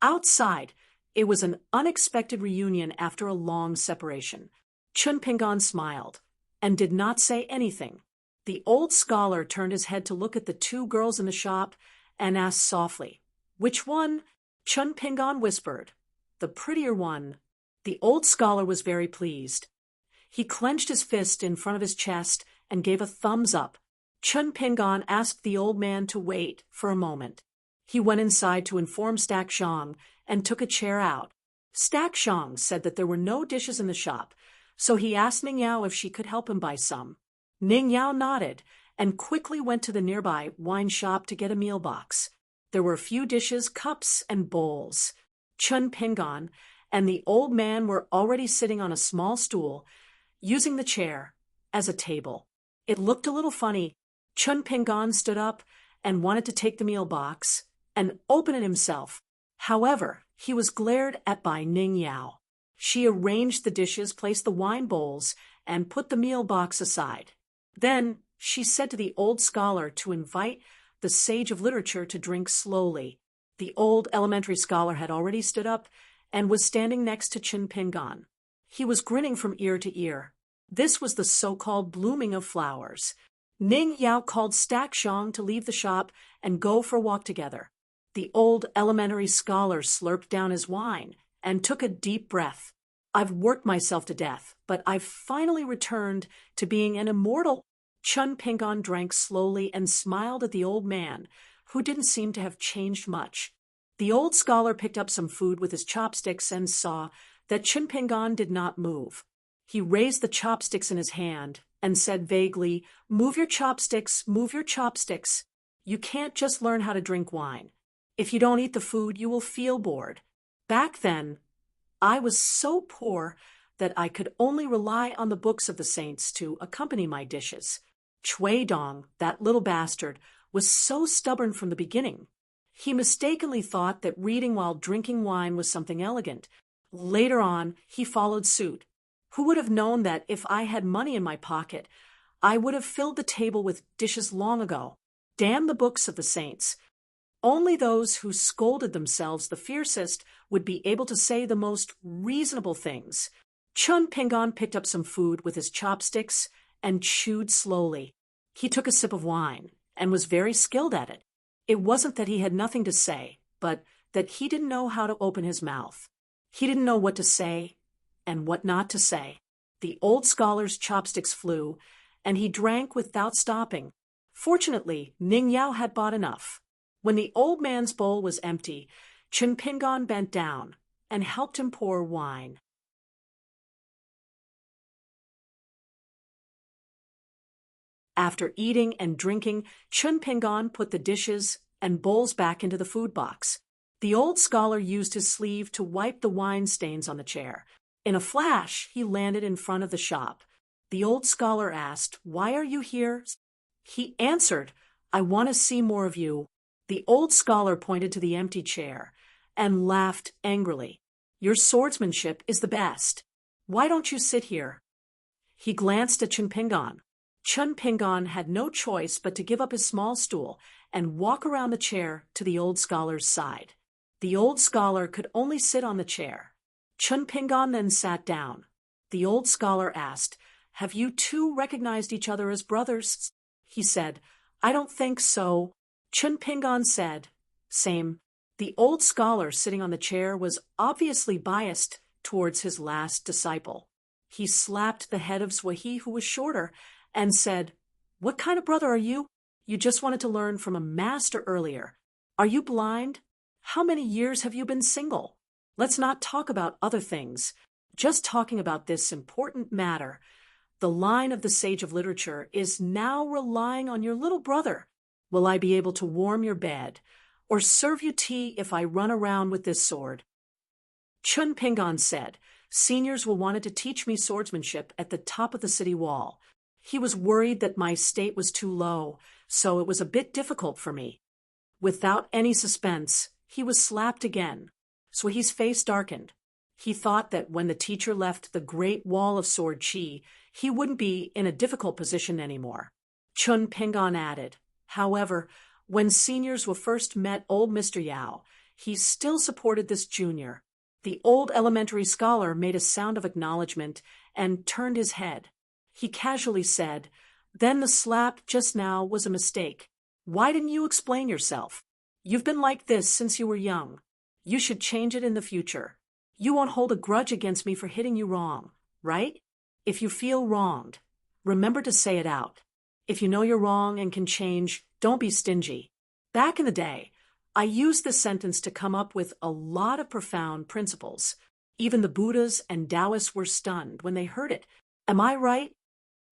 Outside, it was an unexpected reunion after a long separation. Chun Pingon smiled and did not say anything. The old scholar turned his head to look at the 2 girls in the shop and asked softly, "Which one?" Chun Pingon whispered, "The prettier one." The old scholar was very pleased. He clenched his fist in front of his chest and gave a thumbs up. Chun Pingon asked the old man to wait for a moment. He went inside to inform Stack Zhang and took a chair out. Stack Zhang said that there were no dishes in the shop, so he asked Ning Yao if she could help him buy some. Ning Yao nodded and quickly went to the nearby wine shop to get a meal box. There were a few dishes, cups, and bowls. Chun Pingon and the old man were already sitting on a small stool, using the chair as a table. It looked a little funny. Chun Pingon stood up and wanted to take the meal box and open it himself. However, he was glared at by Ning Yao. She arranged the dishes, placed the wine bowls, and put the meal box aside. Then she said to the old scholar to invite the sage of literature to drink slowly. The old elementary scholar had already stood up and was standing next to Chun Pingon. He was grinning from ear to ear. This was the so-called blooming of flowers. Ning Yao called Stack Zhang to leave the shop and go for a walk together. The old elementary scholar slurped down his wine and took a deep breath. I've worked myself to death, but I've finally returned to being an immortal. Chun Pingon drank slowly and smiled at the old man, who didn't seem to have changed much. The old scholar picked up some food with his chopsticks and saw that Chun Pingon did not move. He raised the chopsticks in his hand and said vaguely, "Move your chopsticks, move your chopsticks. You can't just learn how to drink wine. If you don't eat the food, you will feel bored." Back then, I was so poor that I could only rely on the books of the saints to accompany my dishes. Chui Dong, that little bastard, was so stubborn from the beginning. He mistakenly thought that reading while drinking wine was something elegant. Later on, he followed suit. Who would have known that if I had money in my pocket, I would have filled the table with dishes long ago? Damn the books of the saints. Only those who scolded themselves the fiercest would be able to say the most reasonable things. Chun Pingon picked up some food with his chopsticks and chewed slowly. He took a sip of wine and was very skilled at it. It wasn't that he had nothing to say, but that he didn't know how to open his mouth. He didn't know what to say and what not to say. The old scholar's chopsticks flew, and he drank without stopping. Fortunately, Ning Yao had bought enough. When the old man's bowl was empty, Chun Pingon bent down and helped him pour wine. After eating and drinking, Chun Pingon put the dishes and bowls back into the food box. The old scholar used his sleeve to wipe the wine stains on the chair. In a flash, he landed in front of the shop. The old scholar asked, "Why are you here?" He answered, "I want to see more of you." The old scholar pointed to the empty chair and laughed angrily. "Your swordsmanship is the best. Why don't you sit here?" He glanced at Chun Pingon. Chun Pingon had no choice but to give up his small stool and walk around the chair to the old scholar's side. The old scholar could only sit on the chair. Chun Pingon then sat down. The old scholar asked, "Have you two recognized each other as brothers?" He said, "I don't think so." Chun Pingon said, "Same." The old scholar sitting on the chair was obviously biased towards his last disciple. He slapped the head of Swahi, who was shorter, and said, "What kind of brother are you? You just wanted to learn from a master earlier. Are you blind? How many years have you been single? Let's not talk about other things. Just talking about this important matter. The line of the sage of literature is now relying on your little brother. Will I be able to warm your bed or serve you tea if I run around with this sword?" Chun Pingon said, "Seniors will want to teach me swordsmanship at the top of the city wall. He was worried that my state was too low, so it was a bit difficult for me." Without any suspense, he was slapped again. Swahi's face darkened. He thought that when the teacher left the great wall of sword chi, he wouldn't be in a difficult position anymore. Chun Pingon added, "However, when seniors were first met old Mr. Yao, he still supported this junior." The old elementary scholar made a sound of acknowledgement and turned his head. He casually said, "Then the slap just now was a mistake. Why didn't you explain yourself? You've been like this since you were young. You should change it in the future. You won't hold a grudge against me for hitting you wrong, right? If you feel wronged, remember to say it out. If you know you're wrong and can change, don't be stingy." Back in the day, I used this sentence to come up with a lot of profound principles. Even the Buddhas and Taoists were stunned when they heard it. Am I right?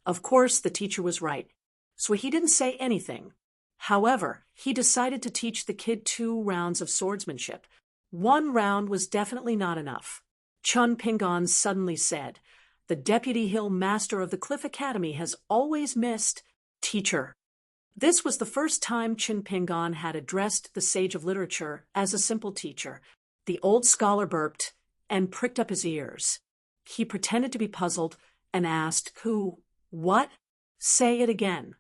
Of course, the teacher was right. So he didn't say anything. However, he decided to teach the kid 2 rounds of swordsmanship. 1 round was definitely not enough. Chun Pingon suddenly said, "The Deputy Hill Master of the Cliff Academy has always missed teacher." This was the first time Chun Pingon had addressed the sage of literature as a simple teacher. The old scholar burped and pricked up his ears. He pretended to be puzzled and asked, "Who? What? Say it again."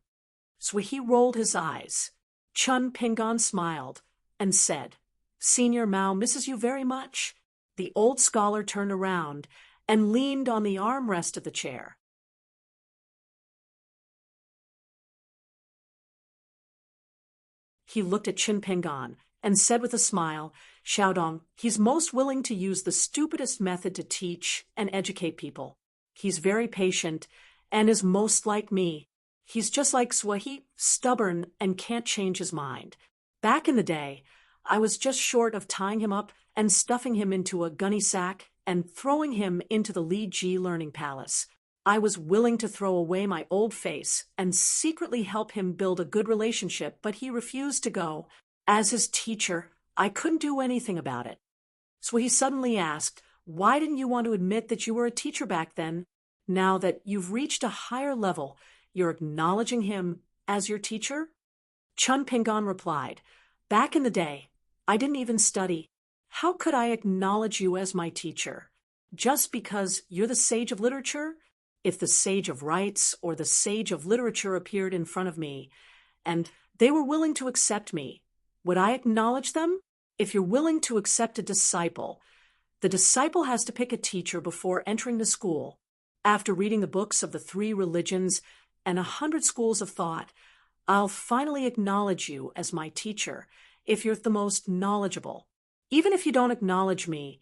So he rolled his eyes. Chun Pingon smiled and said, "Senior Mao misses you very much." The old scholar turned around and leaned on the armrest of the chair. He looked at Chun Pingon and said with a smile, Xiaodong, he's most willing to use the stupidest method to teach and educate people. He's very patient and is most like me. He's just like Swahi, stubborn and can't change his mind. Back in the day, I was just short of tying him up and stuffing him into a gunny sack and throwing him into the Li Ji Learning Palace. I was willing to throw away my old face and secretly help him build a good relationship, but he refused to go. As his teacher, I couldn't do anything about it. So he suddenly asked, why didn't you want to admit that you were a teacher back then? Now that you've reached a higher level, you're acknowledging him as your teacher? Chun Pingan replied, back in the day, I didn't even study. How could I acknowledge you as my teacher? Just because you're the sage of literature? If the sage of rites or the sage of literature appeared in front of me, and they were willing to accept me, would I acknowledge them? If you're willing to accept a disciple, the disciple has to pick a teacher before entering the school. After reading the books of the 3 religions and 100 schools of thought, I'll finally acknowledge you as my teacher if you're the most knowledgeable. Even if you don't acknowledge me,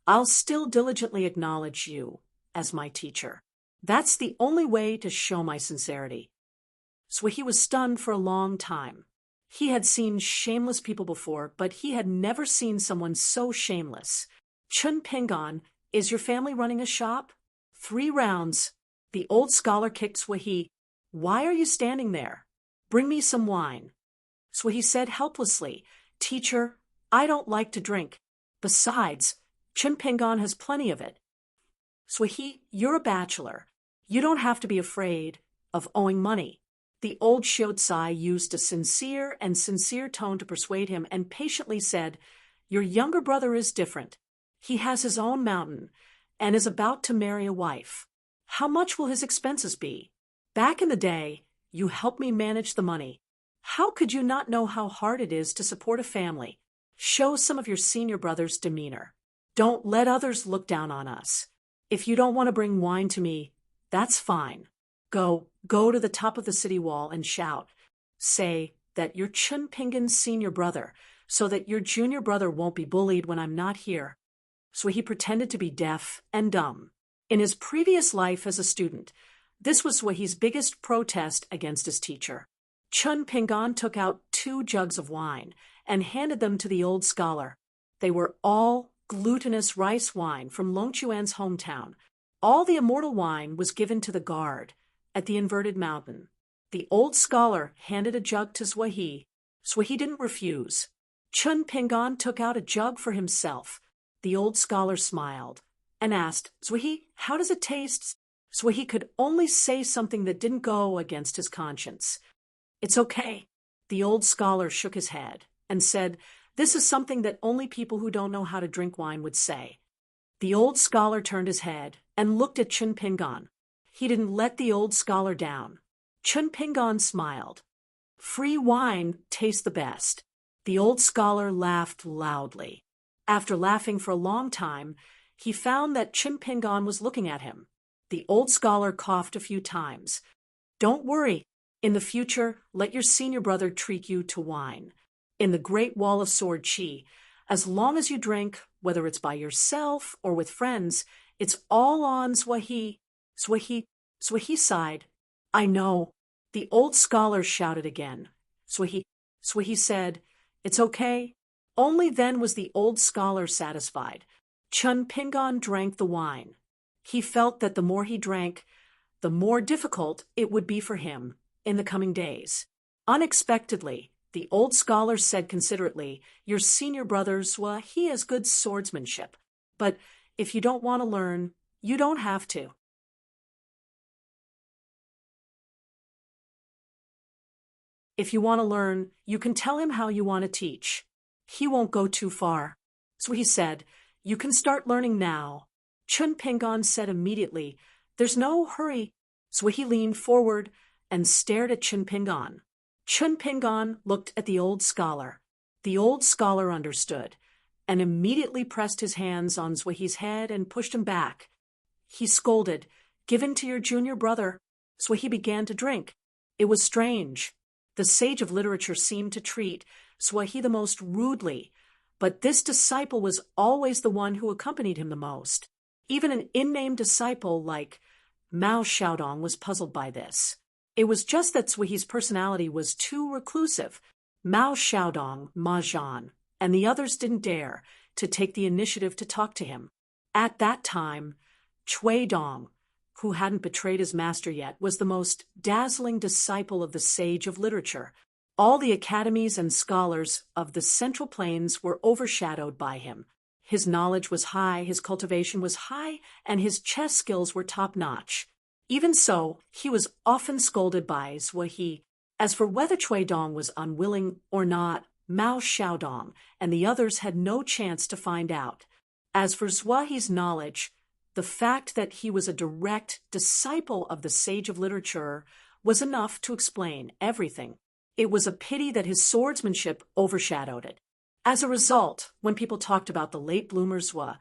I'll still diligently acknowledge you as my teacher. That's the only way to show my sincerity. Swahi was stunned for a long time. He had seen shameless people before, but he had never seen someone so shameless. Chun Pingan, is your family running a shop? 3 rounds. The old scholar kicked Swahi. Why are you standing there? Bring me some wine. Swahi said helplessly, Teacher, I don't like to drink. Besides, Chun Pingan has plenty of it. Swahi, you're a bachelor. You don't have to be afraid of owing money. The old Shiotsai used a sincere tone to persuade him and patiently said, Your younger brother is different. He has his own mountain and is about to marry a wife. How much will his expenses be? Back in the day, you helped me manage the money. How could you not know how hard it is to support a family? Show some of your senior brother's demeanor. Don't let others look down on us. If you don't want to bring wine to me, that's fine. Go to the top of the city wall and shout. Say that you're Chun Pingan's senior brother, so that your junior brother won't be bullied when I'm not here. So he pretended to be deaf and dumb. In his previous life as a student, this was Swahi's biggest protest against his teacher. Chun Pingan took out 2 jugs of wine and handed them to the old scholar. They were all glutinous rice wine from Longchuan's hometown. All the immortal wine was given to the guard at the inverted mountain. The old scholar handed a jug to Swahi. Swahi didn't refuse. Chun Pingan took out a jug for himself. The old scholar smiled and asked, Swahi, how does it taste? Swahi could only say something that didn't go against his conscience. It's okay. The old scholar shook his head and said, This is something that only people who don't know how to drink wine would say. The old scholar turned his head and looked at Chun Pingan. He didn't let the old scholar down. Chun Pingan smiled. Free wine tastes the best. The old scholar laughed loudly. After laughing for a long time, he found that Chun Pingan was looking at him. The old scholar coughed a few times. Don't worry. In the future, let your senior brother treat you to wine. In the Great Wall of Sword Chi, as long as you drink, whether it's by yourself or with friends, it's all on Swahi. Swahi sighed. I know. The old scholar shouted again. Swahi said, It's okay. Only then was the old scholar satisfied. Chun Pingan drank the wine. He felt that the more he drank, the more difficult it would be for him in the coming days. Unexpectedly, the old scholar said considerately, Your senior brother, he has good swordsmanship. But if you don't want to learn, you don't have to. If you want to learn, you can tell him how you want to teach. He won't go too far. So he said, You can start learning now. Chun Pingan said immediately, There's no hurry. So he leaned forward and stared at Chun Pingan. Chun Pingan looked at the old scholar. The old scholar understood and immediately pressed his hands on Swahi's head and pushed him back. He scolded, Give in to your junior brother. Swahi began to drink. It was strange. The sage of literature seemed to treat Swahi the most rudely, but this disciple was always the one who accompanied him the most. Even an unnamed disciple like Mao Xiaodong was puzzled by this. It was just that Swahi's personality was too reclusive. Mao Xiaodong, Ma Zhan, and the others didn't dare to take the initiative to talk to him. At that time, Cui Dong, who hadn't betrayed his master yet, was the most dazzling disciple of the sage of literature. All the academies and scholars of the Central Plains were overshadowed by him. His knowledge was high, his cultivation was high, and his chess skills were top-notch. Even so, he was often scolded by Swahi. As for whether Cui Dong was unwilling or not, Mao Xiaodong and the others had no chance to find out. As for Swahi's knowledge, the fact that he was a direct disciple of the sage of literature was enough to explain everything. It was a pity that his swordsmanship overshadowed it. As a result, when people talked about the late bloomer Zhua,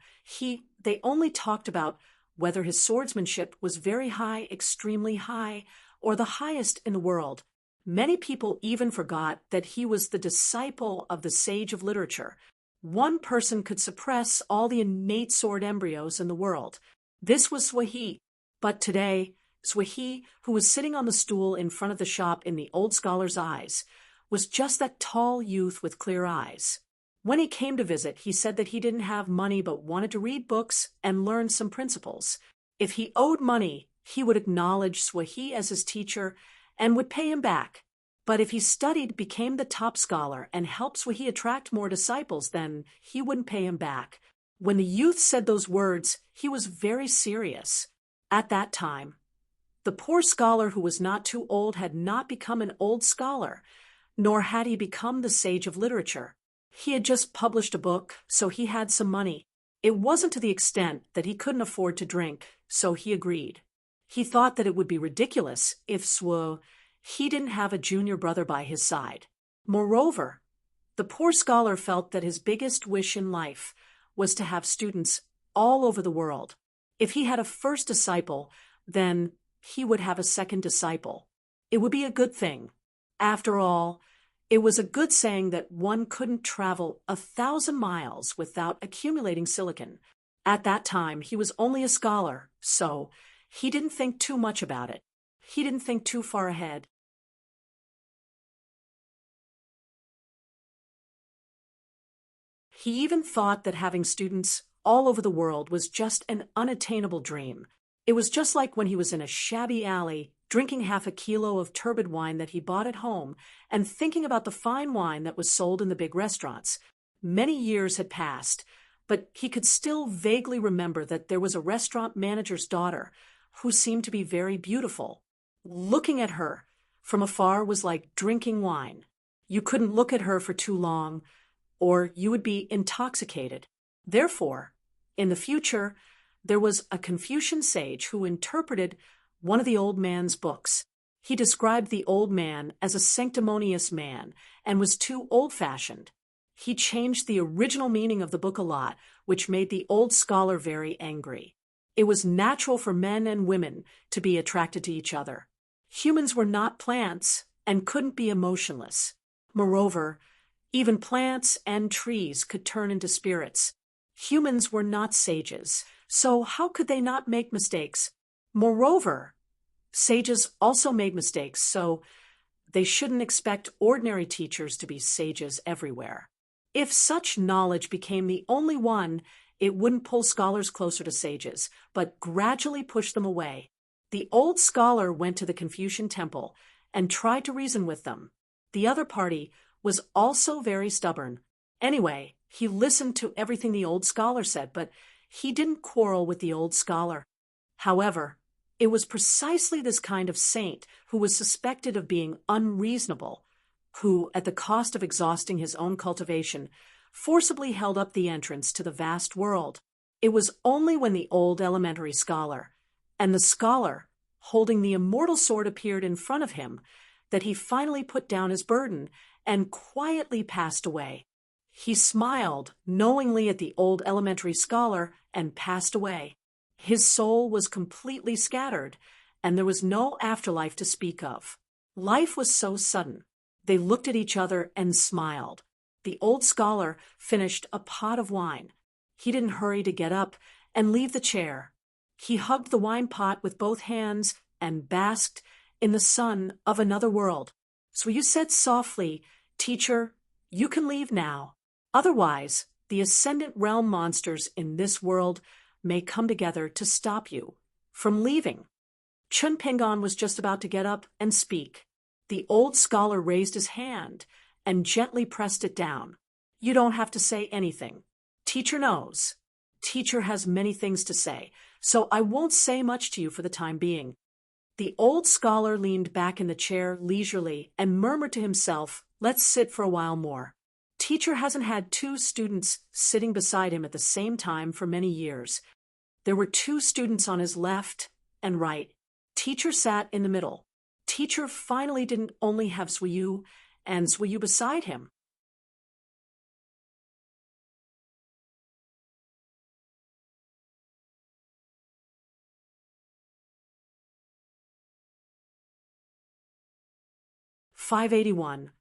they only talked about whether his swordsmanship was very high, extremely high, or the highest in the world. Many people even forgot that he was the disciple of the sage of literature. One person could suppress all the innate sword embryos in the world. This was Swahi. But today, Swahi, who was sitting on the stool in front of the shop in the old scholar's eyes, was just that tall youth with clear eyes. When he came to visit, he said that he didn't have money but wanted to read books and learn some principles. If he owed money, he would acknowledge Swahi as his teacher and would pay him back. But if he studied, became the top scholar, and helped Swahi attract more disciples, then he wouldn't pay him back. When the youth said those words, he was very serious. At that time, the poor scholar who was not too old had not become an old scholar, nor had he become the sage of literature. He had just published a book, so he had some money. It wasn't to the extent that he couldn't afford to drink, so he agreed. He thought that it would be ridiculous if he didn't have a junior brother by his side. Moreover, the poor scholar felt that his biggest wish in life was to have students all over the world. If he had a first disciple, then he would have a second disciple. It would be a good thing. After all, it was a good saying that one couldn't travel 1,000 miles without accumulating silicon. At that time, he was only a scholar, so he didn't think too much about it. He didn't think too far ahead. He even thought that having students all over the world was just an unattainable dream. It was just like when he was in a shabby alley, drinking half a kilo of turbid wine that he bought at home and thinking about the fine wine that was sold in the big restaurants. Many years had passed, but he could still vaguely remember that there was a restaurant manager's daughter who seemed to be very beautiful. Looking at her from afar was like drinking wine. You couldn't look at her for too long, or you would be intoxicated. Therefore, in the future, there was a Confucian sage who interpreted one of the old man's books. He described the old man as a sanctimonious man and was too old-fashioned. He changed the original meaning of the book a lot, which made the old scholar very angry. It was natural for men and women to be attracted to each other. Humans were not plants and couldn't be emotionless. Moreover, even plants and trees could turn into spirits. Humans were not sages, so how could they not make mistakes? Moreover, sages also made mistakes, so they shouldn't expect ordinary teachers to be sages everywhere. If such knowledge became the only one, it wouldn't pull scholars closer to sages, but gradually push them away. The old scholar went to the Confucian temple and tried to reason with them. The other party was also very stubborn. Anyway, he listened to everything the old scholar said, but he didn't quarrel with the old scholar. However, it was precisely this kind of saint who was suspected of being unreasonable, who, at the cost of exhausting his own cultivation, forcibly held up the entrance to the vast world. It was only when the old elementary scholar, and the scholar, holding the immortal sword, appeared in front of him, that he finally put down his burden and quietly passed away. He smiled knowingly at the old elementary scholar and passed away. His soul was completely scattered, and there was no afterlife to speak of. Life was so sudden. They looked at each other and smiled. The old scholar finished a pot of wine. He didn't hurry to get up and leave the chair. He hugged the wine pot with both hands and basked in the sun of another world. Suyu said softly, "Teacher, you can leave now. Otherwise, the Ascendant Realm monsters in this world may come together to stop you from leaving." Chun Pingon was just about to get up and speak. The old scholar raised his hand and gently pressed it down. "You don't have to say anything. Teacher knows. Teacher has many things to say, so I won't say much to you for the time being." The old scholar leaned back in the chair leisurely and murmured to himself, "Let's sit for a while more." Teacher hasn't had two students sitting beside him at the same time for many years. There were two students on his left and right. Teacher sat in the middle. Teacher finally didn't only have Suyu and Suyu beside him. "581.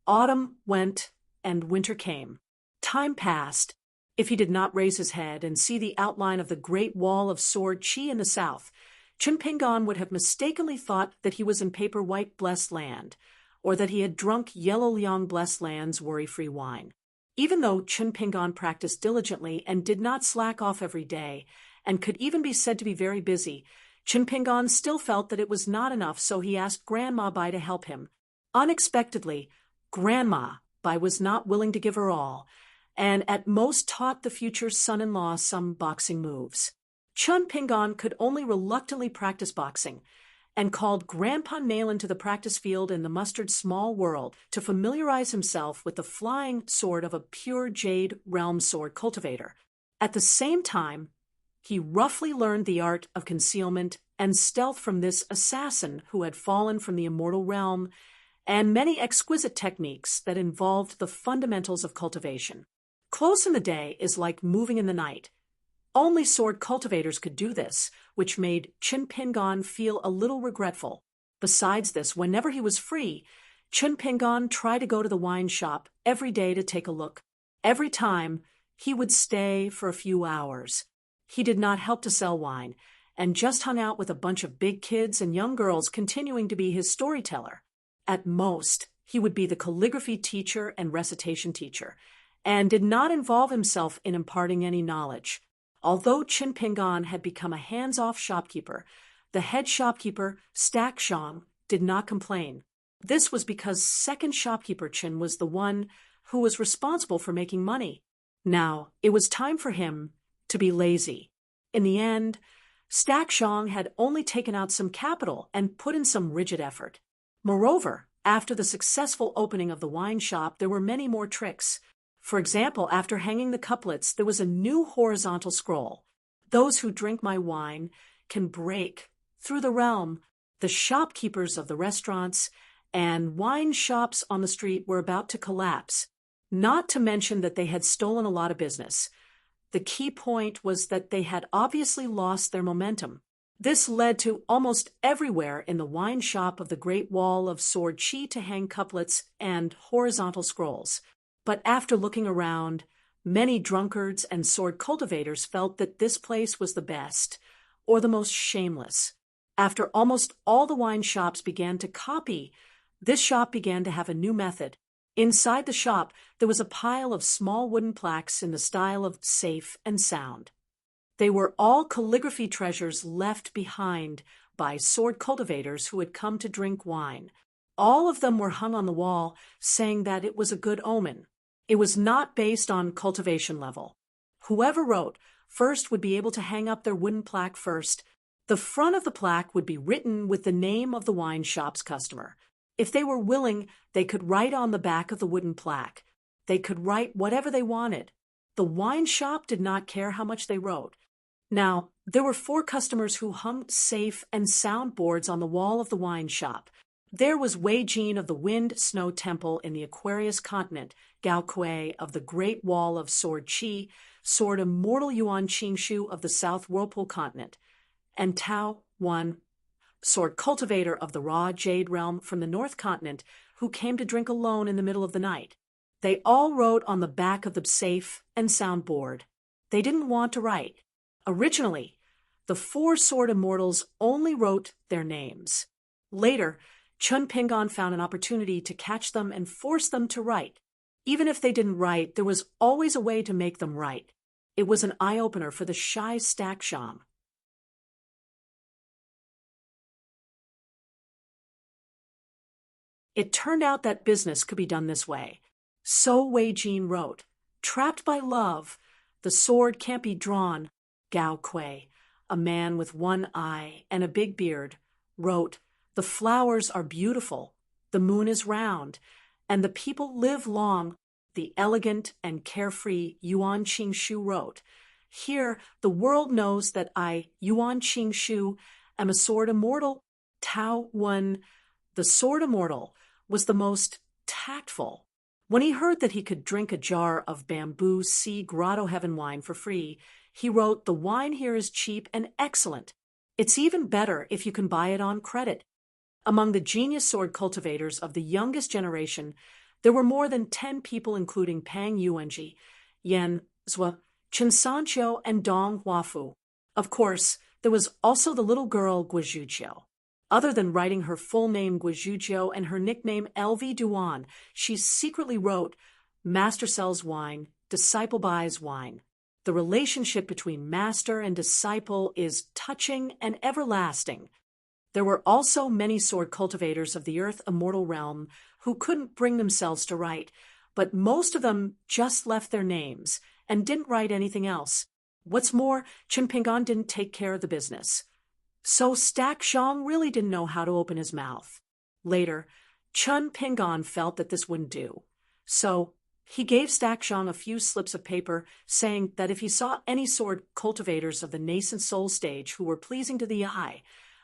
Autumn went and winter came. Time passed. If he did not raise his head and see the outline of the great wall of Sword Chi in the south, Chun Pingon would have mistakenly thought that he was in Paper White Blessed Land, or that he had drunk Yellow Liang Blessed Land's worry-free wine. Even though Chun Pingon practiced diligently and did not slack off every day, and could even be said to be very busy, Chun Pingon still felt that it was not enough, so he asked Grandma Bai to help him. Unexpectedly, Grandma Bai was not willing to give her all, and at most taught the future son-in-law some boxing moves. Chun Pingon could only reluctantly practice boxing, and called Grandpa Nalen to the practice field in the Mustard's small world to familiarize himself with the flying sword of a pure jade realm sword cultivator. At the same time, he roughly learned the art of concealment and stealth from this assassin who had fallen from the immortal realm, and many exquisite techniques that involved the fundamentals of cultivation. Close in the day is like moving in the night. Only sword cultivators could do this, which made Chun Pingon feel a little regretful. Besides this, whenever he was free, Chun Pingon tried to go to the wine shop every day to take a look. Every time, he would stay for a few hours. He did not help to sell wine, and just hung out with a bunch of big kids and young girls, continuing to be his storyteller. At most, he would be the calligraphy teacher and recitation teacher, and did not involve himself in imparting any knowledge. Although Chun Pingon had become a hands-off shopkeeper, the head shopkeeper, Stack Shong, did not complain. This was because second shopkeeper Chin was the one who was responsible for making money. Now, it was time for him to be lazy. In the end, Stack Shong had only taken out some capital and put in some rigid effort. Moreover, after the successful opening of the wine shop, there were many more tricks. For example, after hanging the couplets, there was a new horizontal scroll. "Those who drink my wine can break through the realm." The shopkeepers of the restaurants and wine shops on the street were about to collapse, not to mention that they had stolen a lot of business. The key point was that they had obviously lost their momentum. This led to almost everywhere in the wine shop of the Great Wall of Sword Chi to hang couplets and horizontal scrolls. But after looking around, many drunkards and sword cultivators felt that this place was the best, or the most shameless. After almost all the wine shops began to copy, this shop began to have a new method. Inside the shop, there was a pile of small wooden plaques in the style of safe and sound. They were all calligraphy treasures left behind by sword cultivators who had come to drink wine. All of them were hung on the wall, saying that it was a good omen. It was not based on cultivation level. Whoever wrote first would be able to hang up their wooden plaque first. The front of the plaque would be written with the name of the wine shop's customer. If they were willing, they could write on the back of the wooden plaque. They could write whatever they wanted. The wine shop did not care how much they wrote. Now, there were 4 customers who hung safe and sound boards on the wall of the wine shop. There was Wei Jin of the Wind Snow Temple in the Aquarius continent, Gao Kuei of the Great Wall of Sword Chi, Sword Immortal Yuan Qingshu of the South Whirlpool continent, and Tao Wan sword cultivator of the raw jade realm from the North Continent, who came to drink alone in the middle of the night. They all wrote on the back of the safe and sound board. They didn't want to write. Originally, the four sword immortals only wrote their names. Later, Chun Pingon found an opportunity to catch them and force them to write. Even if they didn't write, there was always a way to make them write. It was an eye-opener for the shy Stack Sham. It turned out that business could be done this way. So Wei Jin wrote, "Trapped by love, the sword can't be drawn." Gao Kui, a man with one eye and a big beard, wrote, "The flowers are beautiful, the moon is round, and the people live long." The elegant and carefree Yuan Qingshu wrote, "Here the world knows that I, Yuan Qingshu, am a sword immortal." Tao Wen, the sword immortal, was the most tactful. When he heard that he could drink a jar of bamboo sea grotto heaven wine for free, he wrote, "The wine here is cheap and excellent. It's even better if you can buy it on credit." Among the genius sword cultivators of the youngest generation, there were more than 10 people, including Pang Yuanji, Yan Zhua, Chen Sanqiu, and Dong Huafu. Of course, there was also the little girl Guizhujiu. Other than writing her full name Guizhujiu and her nickname LV Duan, she secretly wrote, "Master sells wine, disciple buys wine." The relationship between master and disciple is touching and everlasting. There were also many sword cultivators of the earth immortal realm who couldn't bring themselves to write, but most of them just left their names and didn't write anything else. What's more, Chun Pingon didn't take care of the business. So Stack Shang really didn't know how to open his mouth. Later, Chun Pingon felt that this wouldn't do. So he gave Stack Shang a few slips of paper, saying that if he saw any sword cultivators of the nascent soul stage who were pleasing to the eye,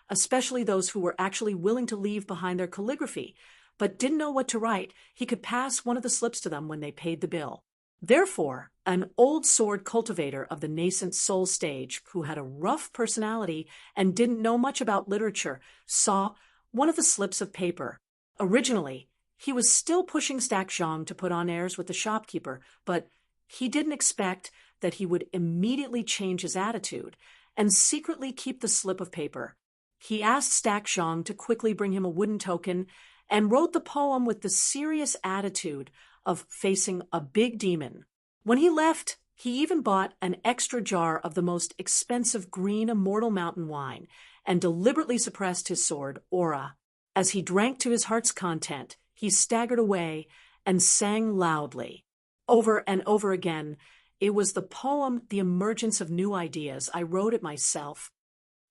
especially those who were actually willing to leave behind their calligraphy, but didn't know what to write, he could pass one of the slips to them when they paid the bill. Therefore, an old sword cultivator of the nascent soul stage, who had a rough personality and didn't know much about literature, saw one of the slips of paper. Originally, he was still pushing Stack Shang to put on airs with the shopkeeper, but he didn't expect that he would immediately change his attitude and secretly keep the slip of paper. He asked Stack Shang to quickly bring him a wooden token and wrote the poem with the serious attitude of facing a big demon. When he left, he even bought an extra jar of the most expensive green immortal mountain wine and deliberately suppressed his sword, Aura. As he drank to his heart's content, he staggered away and sang loudly. Over and over again, it was the poem, "The Emergence of New Ideas." I wrote it myself.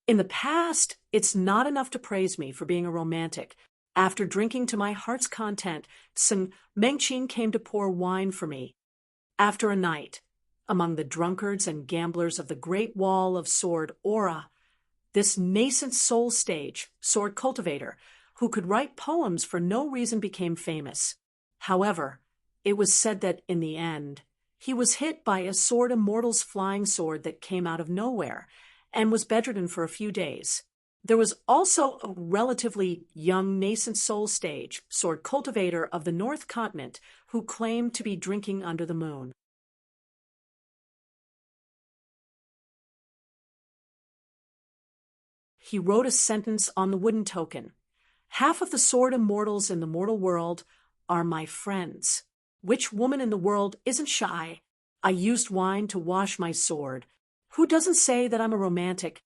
In the past, it's not enough to praise me for being a romantic. After drinking to my heart's content, Sun Mengqin came to pour wine for me. After a night, among the drunkards and gamblers of the Great Wall of Sword Aura, this nascent soul stage, sword cultivator, who could write poems for no reason, became famous. However, it was said that in the end, he was hit by a sword immortal's flying sword that came out of nowhere and was bedridden for a few days. There was also a relatively young nascent soul stage, sword cultivator of the North Continent, who claimed to be drinking under the moon. He wrote a sentence on the wooden token. "Half of the sword immortals in the mortal world are my friends. Which woman in the world isn't shy? I used wine to wash my sword. Who doesn't say that I'm a romantic?"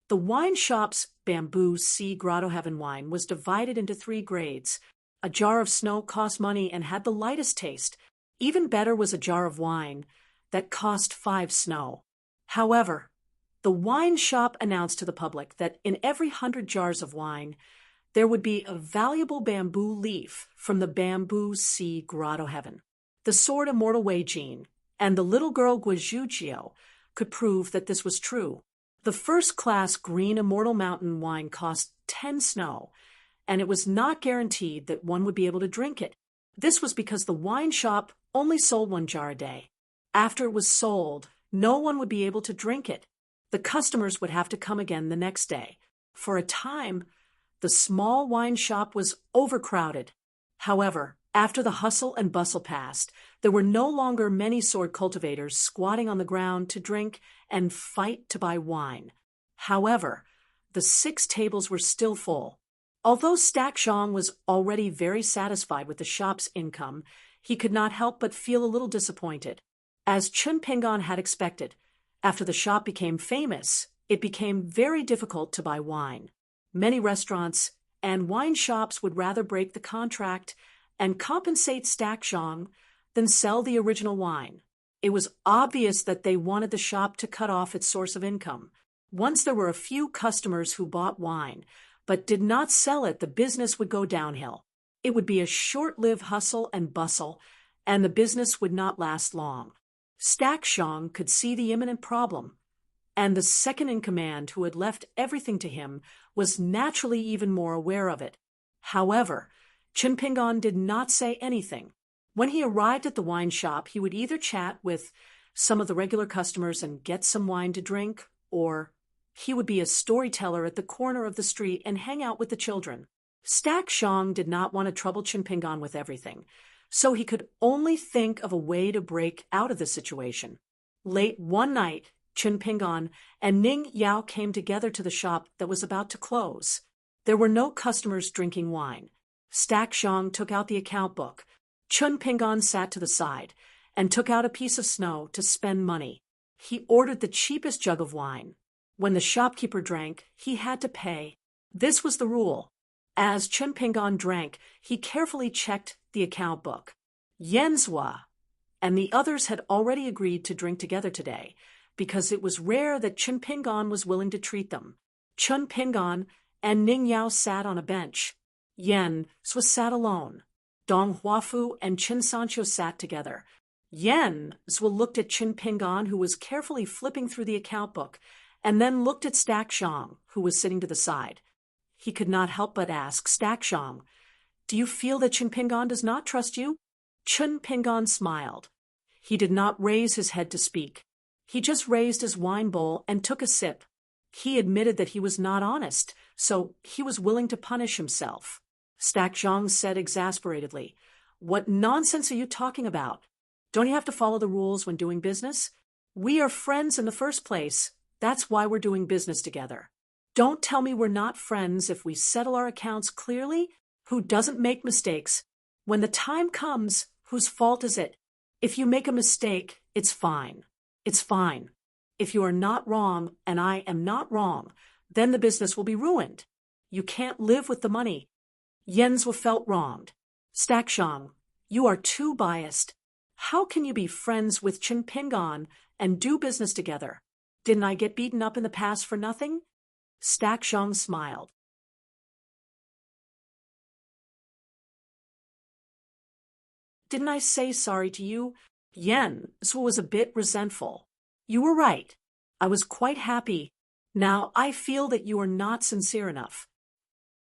The wine shop's bamboo sea grotto heaven wine was divided into 3 grades. A jar of snow cost money and had the lightest taste. Even better was a jar of wine that cost 5 snow. However, the wine shop announced to the public that in every 100 jars of wine, there would be a valuable bamboo leaf from the bamboo sea grotto heaven. The sword immortal Wei Jin and the little girl Guizhujiu could prove that this was true. The first-class green immortal mountain wine cost 10 snow, and it was not guaranteed that one would be able to drink it. This was because the wine shop only sold 1 jar a day. After it was sold, no one would be able to drink it. The customers would have to come again the next day. For a time, The small wine shop was overcrowded. However, after the hustle and bustle passed, there were no longer many sword cultivators squatting on the ground to drink and fight to buy wine. However, the 6 tables were still full. Although Stack Zhang was already very satisfied with the shop's income, he could not help but feel a little disappointed. As Chun Pingon had expected, after the shop became famous, it became very difficult to buy wine. Many restaurants and wine shops would rather break the contract and compensate Stack Zhang than sell the original wine. It was obvious that they wanted the shop to cut off its source of income. Once there were a few customers who bought wine, but did not sell it, the business would go downhill. It would be a short-lived hustle and bustle, and the business would not last long. Stack Zhang could see the imminent problem, and the second-in-command, who had left everything to him, was naturally even more aware of it. However, Chun Pingon did not say anything. When he arrived at the wine shop, he would either chat with some of the regular customers and get some wine to drink, or he would be a storyteller at the corner of the street and hang out with the children. Stack Zhang did not want to trouble Chun Pingon with everything, so he could only think of a way to break out of the situation. Late one night, Chun Pingon and Ning Yao came together to the shop that was about to close. There were no customers drinking wine. Stack Zhang took out the account book. Chun Pingon sat to the side and took out a piece of snow to spend money. He ordered the cheapest jug of wine. When the shopkeeper drank, he had to pay. This was the rule. As Chun Pingon drank, he carefully checked the account book. Yenzhua and the others had already agreed to drink together today, because it was rare that Chun Pingon was willing to treat them. Chun Pingon and Ning Yao sat on a bench. Yenzhua sat alone. Dong Huafu and Chen Sancho sat together. Yenzhua looked at Chun Pingon, who was carefully flipping through the account book, and then looked at Stack Zhang, who was sitting to the side. He could not help but ask, "Stack Zhang, do you feel that Chun Pingon does not trust you?" Chun Pingon smiled. He did not raise his head to speak. He just raised his wine bowl and took a sip. He admitted that he was not honest, so he was willing to punish himself. Stack Zhang said exasperatedly, "What nonsense are you talking about? Don't you have to follow the rules when doing business? We are friends in the first place. That's why we're doing business together. Don't tell me we're not friends if we settle our accounts clearly. Who doesn't make mistakes? When the time comes, whose fault is it? If you make a mistake, it's fine. It's fine. If you are not wrong and I am not wrong, then the business will be ruined. You can't live with the money." Yenzhua felt wronged. "Stack Zhang, you are too biased. How can you be friends with Chun Pingon and do business together? Didn't I get beaten up in the past for nothing?" Stack Zhang smiled. "Didn't I say sorry to you?" Yenzhua was a bit resentful. "You were right. I was quite happy. Now I feel that you are not sincere enough."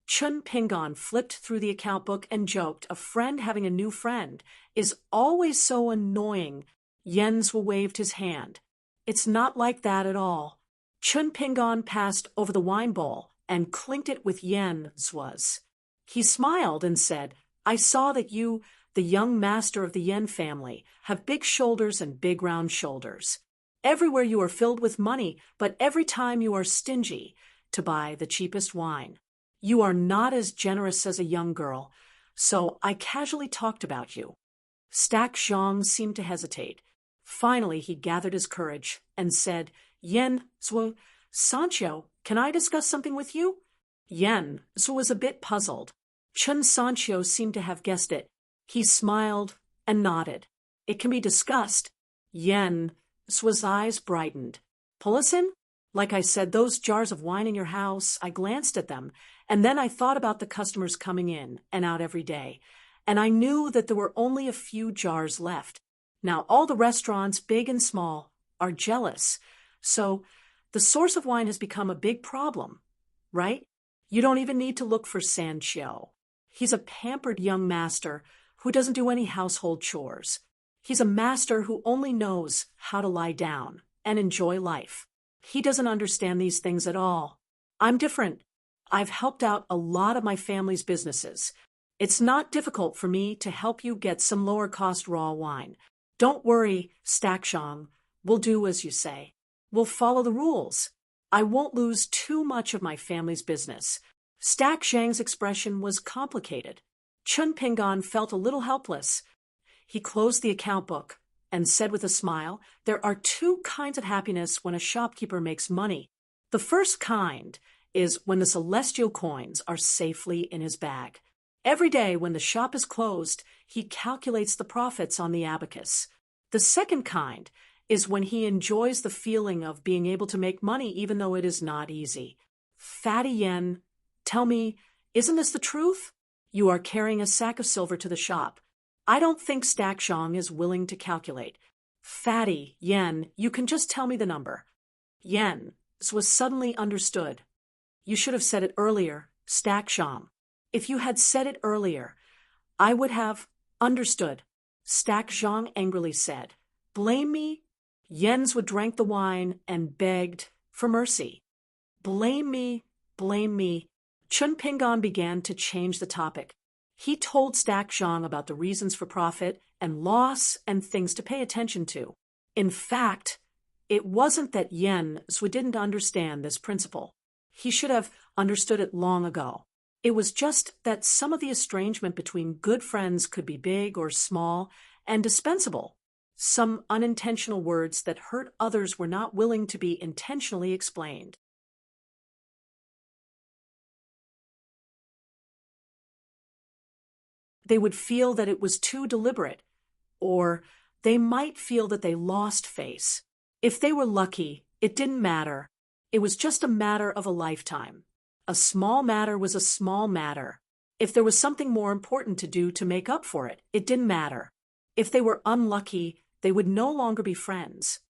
Chun Pingon flipped through the account book and joked, "A friend having a new friend is always so annoying." Yenzhua waved his hand. "It's not like that at all." Chun Pingon passed over the wine bowl and clinked it with Yenzhua's. He smiled and said, "I saw that you, the young master of the Yen family, have big shoulders and big round shoulders. Everywhere you are filled with money, but every time you are stingy to buy the cheapest wine. You are not as generous as a young girl, so I casually talked about you." Stack Zhang seemed to hesitate. Finally, he gathered his courage and said, "Yenzhua, Sancho, can I discuss something with you?" Yenzhua was a bit puzzled. Chun Sancho seemed to have guessed it. He smiled and nodded. "It can be discussed." Yenzhua's eyes brightened. "Pull us in? Like I said, those jars of wine in your house, I glanced at them, and then I thought about the customers coming in and out every day, and I knew that there were only a few jars left. Now all the restaurants, big and small, are jealous, so the source of wine has become a big problem, right? You don't even need to look for Sancho. He's a pampered young master who doesn't do any household chores. He's a master who only knows how to lie down and enjoy life. He doesn't understand these things at all. I'm different. I've helped out a lot of my family's businesses. It's not difficult for me to help you get some lower-cost raw wine. Don't worry, Stakshong. We'll do as you say. We'll follow the rules. I won't lose too much of my family's business. Stak Zhang's expression was complicated. Chun Pingan felt a little helpless. He closed the account book and said with a smile, "There are two kinds of happiness when a shopkeeper makes money. The first kind is when the celestial coins are safely in his bag. Every day when the shop is closed, he calculates the profits on the abacus. The second kind is when he enjoys the feeling of being able to make money even though it is not easy. Fatty Yen, tell me, isn't this the truth? You are carrying a sack of silver to the shop. I don't think Stakshong is willing to calculate. Fatty Yen, you can just tell me the number." Yen was suddenly understood. "You should have said it earlier, Stakshong. If you had said it earlier, I would have understood," Stakshong angrily said. "Blame me?" Yenswood drank the wine and begged for mercy. "Blame me, blame me." Chun Pingan began to change the topic. He told Stakshong about the reasons for profit and loss and things to pay attention to. In fact, it wasn't that Yenswood didn't understand this principle. He should have understood it long ago. It was just that some of the estrangement between good friends could be big or small and dispensable. Some unintentional words that hurt others were not willing to be intentionally explained. They would feel that it was too deliberate, or they might feel that they lost face. If they were lucky, it didn't matter. It was just a matter of a lifetime. A small matter was a small matter. If there was something more important to do to make up for it, it didn't matter. If they were unlucky, they would no longer be friends.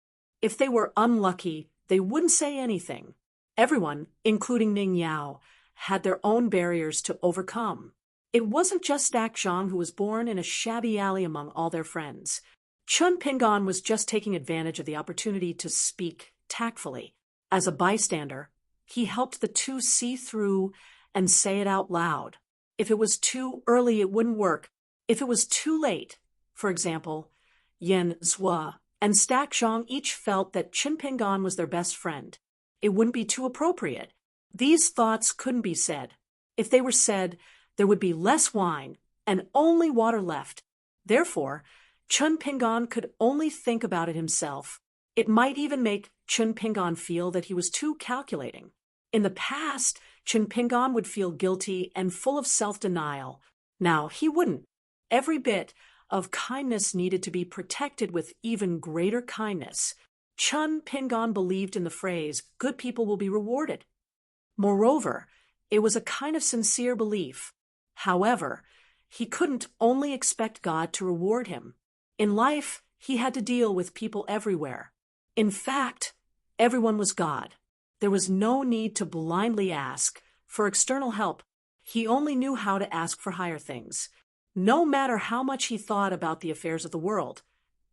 If they were unlucky, they wouldn't say anything. Everyone, including Ning Yao, had their own barriers to overcome. It wasn't just Stakshong who was born in a shabby alley among all their friends. Chun Pingan was just taking advantage of the opportunity to speak tactfully. As a bystander, he helped the two see through and say it out loud. If it was too early, it wouldn't work. If it was too late, for example, Yen Zhua and Stakshong each felt that Chun Pingan was their best friend. It wouldn't be too appropriate. These thoughts couldn't be said. If they were said, there would be less wine and only water left. Therefore, Chun Pingan could only think about it himself. It might even make Chun Pingan feel that he was too calculating. In the past, Chun Pingan would feel guilty and full of self-denial. Now he wouldn't. Every bit of kindness needed to be protected with even greater kindness. Chun Pingan believed in the phrase, "Good people will be rewarded." Moreover, it was a kind of sincere belief. However, he couldn't only expect God to reward him. In life, he had to deal with people everywhere. In fact, everyone was God. There was no need to blindly ask for external help. He only knew how to ask for higher things. No matter how much he thought about the affairs of the world,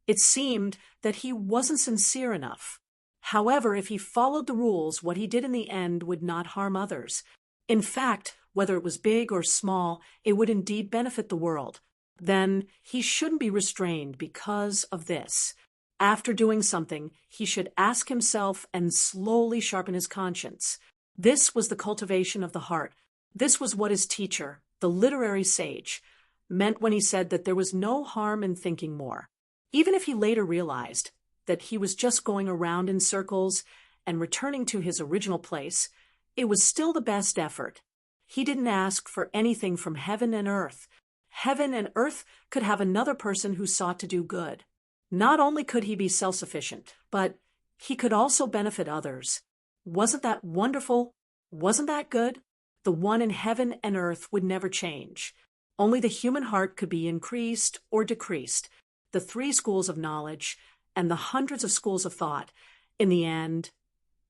it seemed that he wasn't sincere enough. However, if he followed the rules, what he did in the end would not harm others. In fact, whether it was big or small, it would indeed benefit the world. Then he shouldn't be restrained because of this. After doing something, he should ask himself and slowly sharpen his conscience. This was the cultivation of the heart. This was what his teacher, the literary sage, meant when he said that there was no harm in thinking more. Even if he later realized that he was just going around in circles and returning to his original place, it was still the best effort. He didn't ask for anything from heaven and earth. Heaven and earth could have another person who sought to do good. Not only could he be self-sufficient, but he could also benefit others. Wasn't that wonderful? Wasn't that good? The one in heaven and earth would never change. Only the human heart could be increased or decreased. The 3 schools of knowledge and the hundreds of schools of thought, in the end,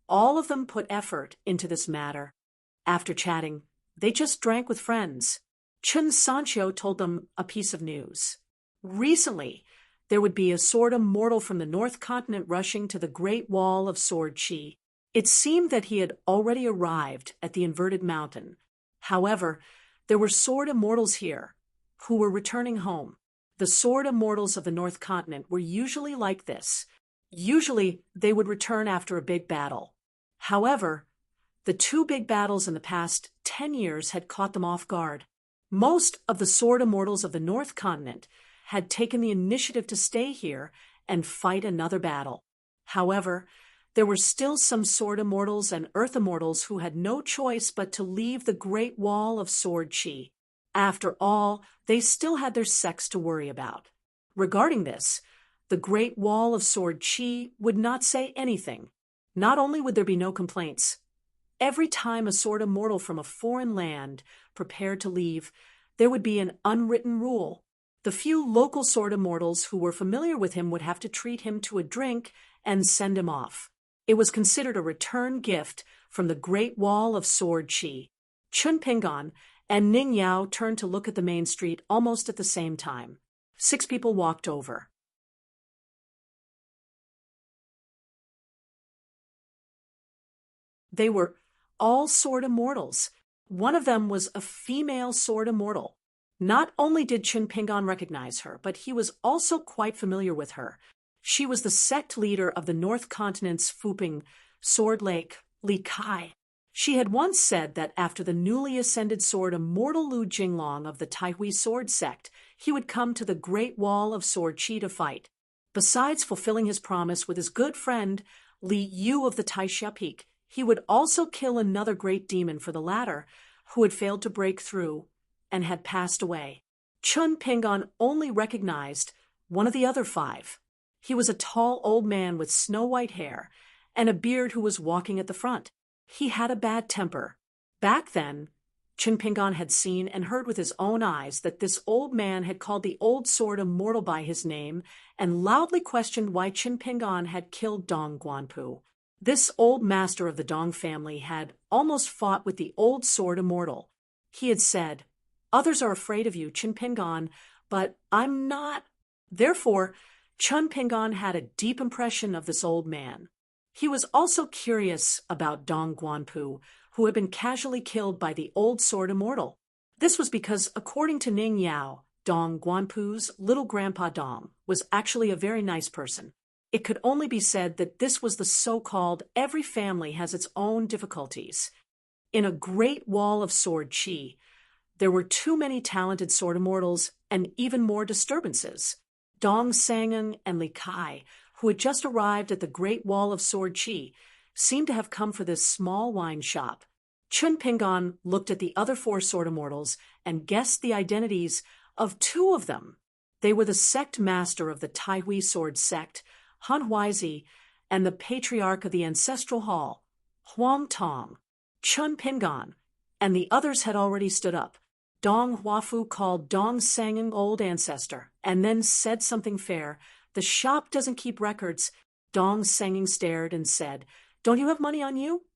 all of them put effort into this matter. After chatting, they just drank with friends. Chun Sancho told them a piece of news. Recently, there would be a sword immortal from the North Continent rushing to the Great Wall of Sword Chi. It seemed that he had already arrived at the inverted mountain. However, there were sword immortals here, who were returning home. The sword immortals of the North Continent were usually like this. Usually, they would return after a big battle. However, the two big battles in the past 10 years had caught them off guard. Most of the sword immortals of the North Continent had taken the initiative to stay here and fight another battle. However, there were still some sword immortals and earth immortals who had no choice but to leave the Great Wall of Sword Chi. After all, they still had their sex to worry about. Regarding this, the Great Wall of Sword Chi would not say anything. Not only would there be no complaints, every time a sword immortal from a foreign land prepared to leave, there would be an unwritten rule. The few local sword immortals who were familiar with him would have to treat him to a drink and send him off. It was considered a return gift from the Great Wall of Sword Chi. Chun Pingon and Ning Yao turned to look at the main street almost at the same time. 6 people walked over. They were all sword immortals. One of them was a female sword immortal. Not only did Chun Pingon recognize her, but he was also quite familiar with her. She was the sect leader of the North Continent's Fuping Sword Lake, Li Kai. She had once said that after the newly ascended sword immortal Lu Jinglong of the Taihui sword sect, he would come to the Great Wall of Sword Chi to fight. Besides fulfilling his promise with his good friend Li Yu of the Taixia Peak, he would also kill another great demon for the latter, who had failed to break through and had passed away. Chun Pingon only recognized one of the other 5. He was a tall old man with snow-white hair and a beard who was walking at the front. He had a bad temper. Back then, Chun Pingon had seen and heard with his own eyes that this old man had called the old sword immortal by his name and loudly questioned why Chun Pingon had killed Dong Guanpu. This old master of the Dong family had almost fought with the old sword immortal. He had said, "Others are afraid of you, Chun Pingon, but I'm not." Therefore, Chun Pingon had a deep impression of this old man. He was also curious about Dong Guanpu, who had been casually killed by the old sword immortal. This was because, according to Ning Yao, Dong Guanpu's little grandpa Dong was actually a very nice person. It could only be said that this was the so-called every family has its own difficulties. In a great wall of sword chi, there were too many talented sword immortals and even more disturbances. Dong Sangung and Li Kai, who had just arrived at the Great Wall of Sword Chi, seemed to have come for this small wine shop. Chun Pingon looked at the other 4 sword immortals and guessed the identities of 2 of them. They were the sect master of the Taihui sword sect, Han Huizi, and the patriarch of the ancestral hall, Huang Tong. Chun Pingon and the others had already stood up. Dong Huafu called Dong Sangung old ancestor and then said something fair. "The shop doesn't keep records." Dong Sangung stared and said, "Don't you have money on you?"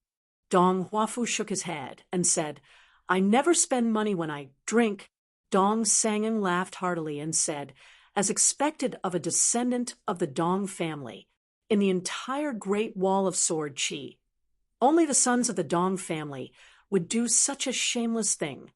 Dong Huafu shook his head and said, "I never spend money when I drink." Dong Sangung laughed heartily and said, as expected of a descendant of the Dong family, in the entire Great Wall of Sword Chi, only the sons of the Dong family would do such a shameless thing.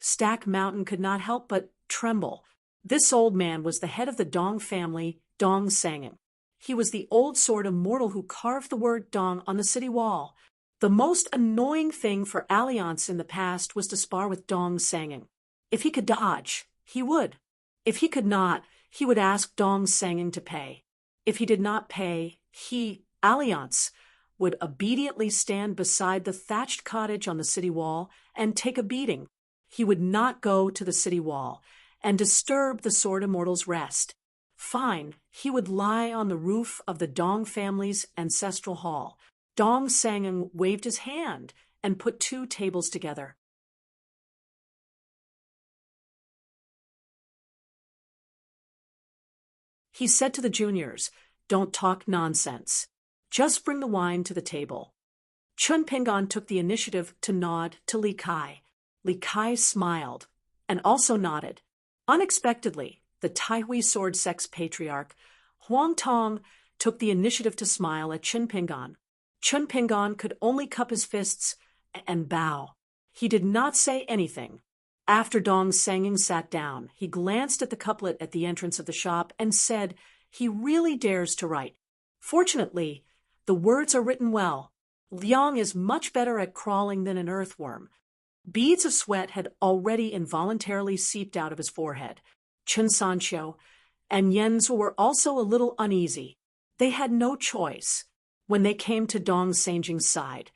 Stack Mountain could not help but tremble. This old man was the head of the Dong family, Dong Sangung. He was the old sword immortal who carved the word Dong on the city wall. The most annoying thing for Alliance in the past was to spar with Dong Sangung. If he could dodge, he would. If he could not, he would ask Dong Sangung to pay. If he did not pay, he, Alliance, would obediently stand beside the thatched cottage on the city wall and take a beating. He would not go to the city wall and disturb the sword immortal's rest. Fine, he would lie on the roof of the Dong family's ancestral hall. Dong Sangung waved his hand and put 2 tables together. He said to the juniors, "Don't talk nonsense. Just bring the wine to the table." Chun Pingon took the initiative to nod to Li Kai. Li Kai smiled and also nodded. Unexpectedly, the Taihui sword sect's patriarch, Huang Tong, took the initiative to smile at Chun Pingon. Chun Pingon could only cup his fists and bow. He did not say anything. After Dong Sanging sat down, he glanced at the couplet at the entrance of the shop and said, "He really dares to write. Fortunately, the words are written well. Liang is much better at crawling than an earthworm." Beads of sweat had already involuntarily seeped out of his forehead. Chun Sancho and Yenzu were also a little uneasy. They had no choice. When they came to Dong Sangjing's side,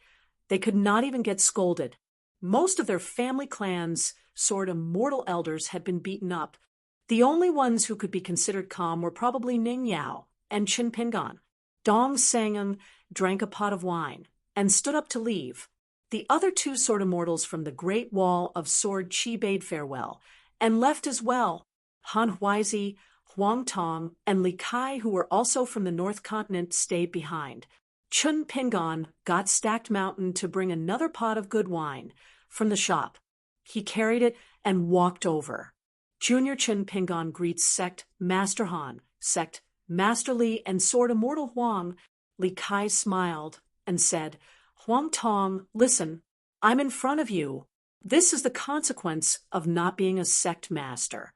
they could not even get scolded. Most of their family clan's sort of mortal elders had been beaten up. The only ones who could be considered calm were probably Ning Yao and Chin Pingon. Dong Sangang drank a pot of wine and stood up to leave. The other two sword immortals from the Great Wall of Sword Qi bade farewell and left as well. Han Huizi, Huang Tong, and Li Kai, who were also from the North Continent, stayed behind. Chun Pingon got Stacked Mountain to bring another pot of good wine from the shop. He carried it and walked over. Junior Chun Pingon greets Sect Master Han, Sect Master Li, and Sword Immortal Huang. Li Kai smiled and said, "Huang Tong, listen, I'm in front of you. This is the consequence of not being a sect master."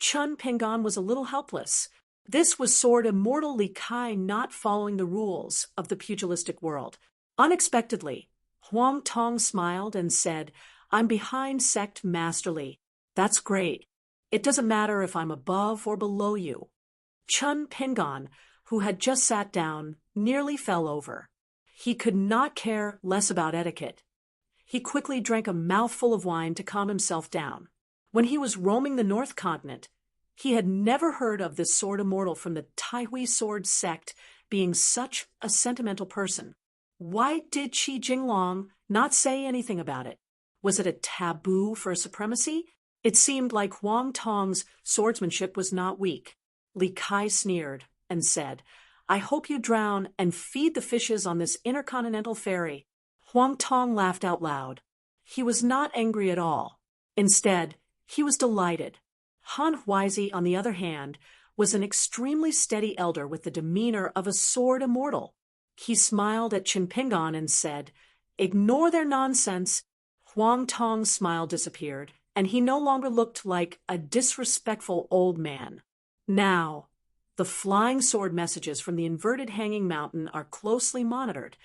Chun Pingon was a little helpless. This was Sword Immortal Li Kai not following the rules of the pugilistic world. Unexpectedly, Huang Tong smiled and said, "I'm behind Sect Master Li. That's great. It doesn't matter if I'm above or below you." Chun Pingon, who had just sat down, nearly fell over. He could not care less about etiquette. He quickly drank a mouthful of wine to calm himself down. When he was roaming the North Continent, he had never heard of this sword immortal from the Taihui sword sect being such a sentimental person. Why did Qi Jinglong not say anything about it? Was it a taboo for supremacy? It seemed like Huang Tong's swordsmanship was not weak. Li Kai sneered and said, "I hope you drown and feed the fishes on this intercontinental ferry." Huang Tong laughed out loud. He was not angry at all. Instead, he was delighted. Han Huizi, on the other hand, was an extremely steady elder with the demeanor of a sword immortal. He smiled at Chin Pingon and said, "Ignore their nonsense." Huang Tong's smile disappeared, and he no longer looked like a disrespectful old man. Now, the flying sword messages from the inverted hanging mountain are closely monitored,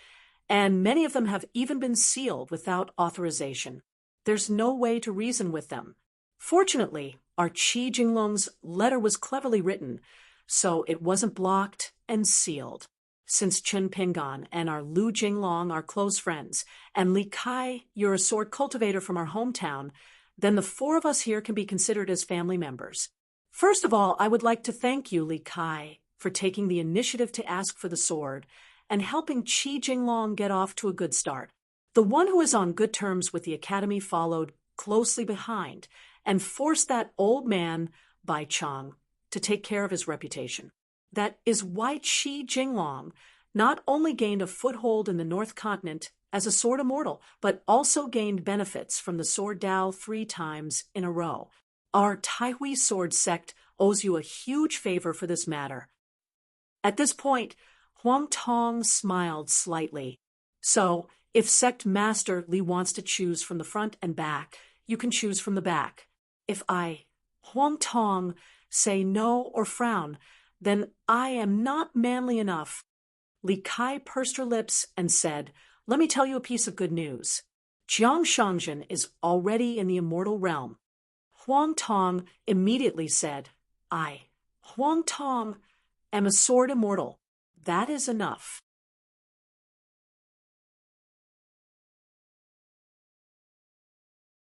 and many of them have even been sealed without authorization. There's no way to reason with them. Fortunately, our Qi Jinglong's letter was cleverly written, so it wasn't blocked and sealed. Since Chun Pingon and our Lu Jinglong are close friends, and Li Kai, you're a sword cultivator from our hometown, then the four of us here can be considered as family members. First of all, I would like to thank you, Li Kai, for taking the initiative to ask for the sword and helping Qi Jinglong get off to a good start. The one who is on good terms with the academy followed closely behind and forced that old man, Bai Chang, to take care of his reputation. That is why Qi Jinglong not only gained a foothold in the North Continent as a sword immortal, but also gained benefits from the sword Dao 3 times in a row. Our Taihui sword sect owes you a huge favor for this matter. At this point, Huang Tong smiled slightly. So, if Sect Master Li wants to choose from the front and back, you can choose from the back. If I, Huang Tong, say no or frown, then I am not manly enough. Li Kai pursed her lips and said, "Let me tell you a piece of good news. Jiang Shangzhen is already in the immortal realm." Huang Tong immediately said, "I, Huang Tong, am a sword immortal. That is enough."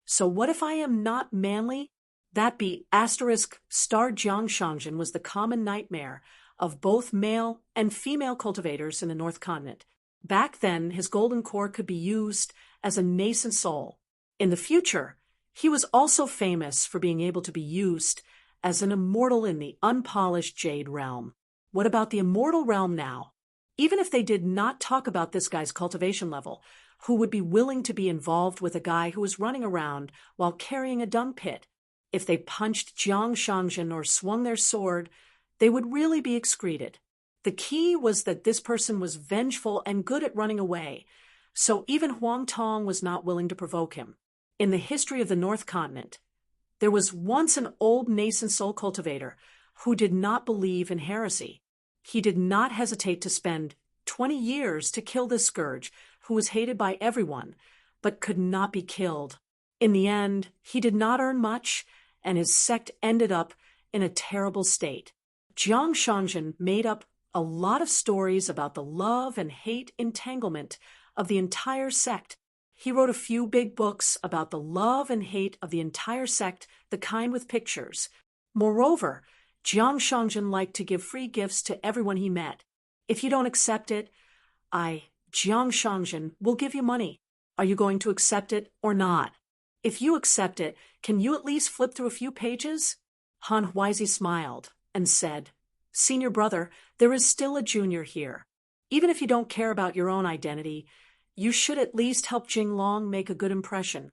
So what if I am not manly? That be asterisk star Jiang Shangzhen was the common nightmare of both male and female cultivators in the North Continent. Back then, his golden core could be used as a nascent soul. In the future, he was also famous for being able to be used as an immortal in the unpolished Jade realm. What about the immortal realm now? Even if they did not talk about this guy's cultivation level, who would be willing to be involved with a guy who was running around while carrying a dung pit? If they punched Jiang Shangzhen or swung their sword, they would really be excreted. The key was that this person was vengeful and good at running away, so even Huang Tong was not willing to provoke him. In the history of the North Continent, there was once an old nascent soul cultivator who did not believe in heresy. He did not hesitate to spend 20 years to kill this scourge, who was hated by everyone, but could not be killed. In the end, he did not earn much, and his sect ended up in a terrible state. Jiang Shangzhen made up a lot of stories about the love and hate entanglement of the entire sect. He wrote a few big books about the love and hate of the entire sect, the kind with pictures. Moreover, Jiang Shangzhen liked to give free gifts to everyone he met. If you don't accept it, Jiang Shangzhen, will give you money. Are you going to accept it or not? If you accept it, can you at least flip through a few pages? Han Huizi smiled and said, Senior brother, there is still a junior here. Even if you don't care about your own identity, you should at least help Jinglong make a good impression.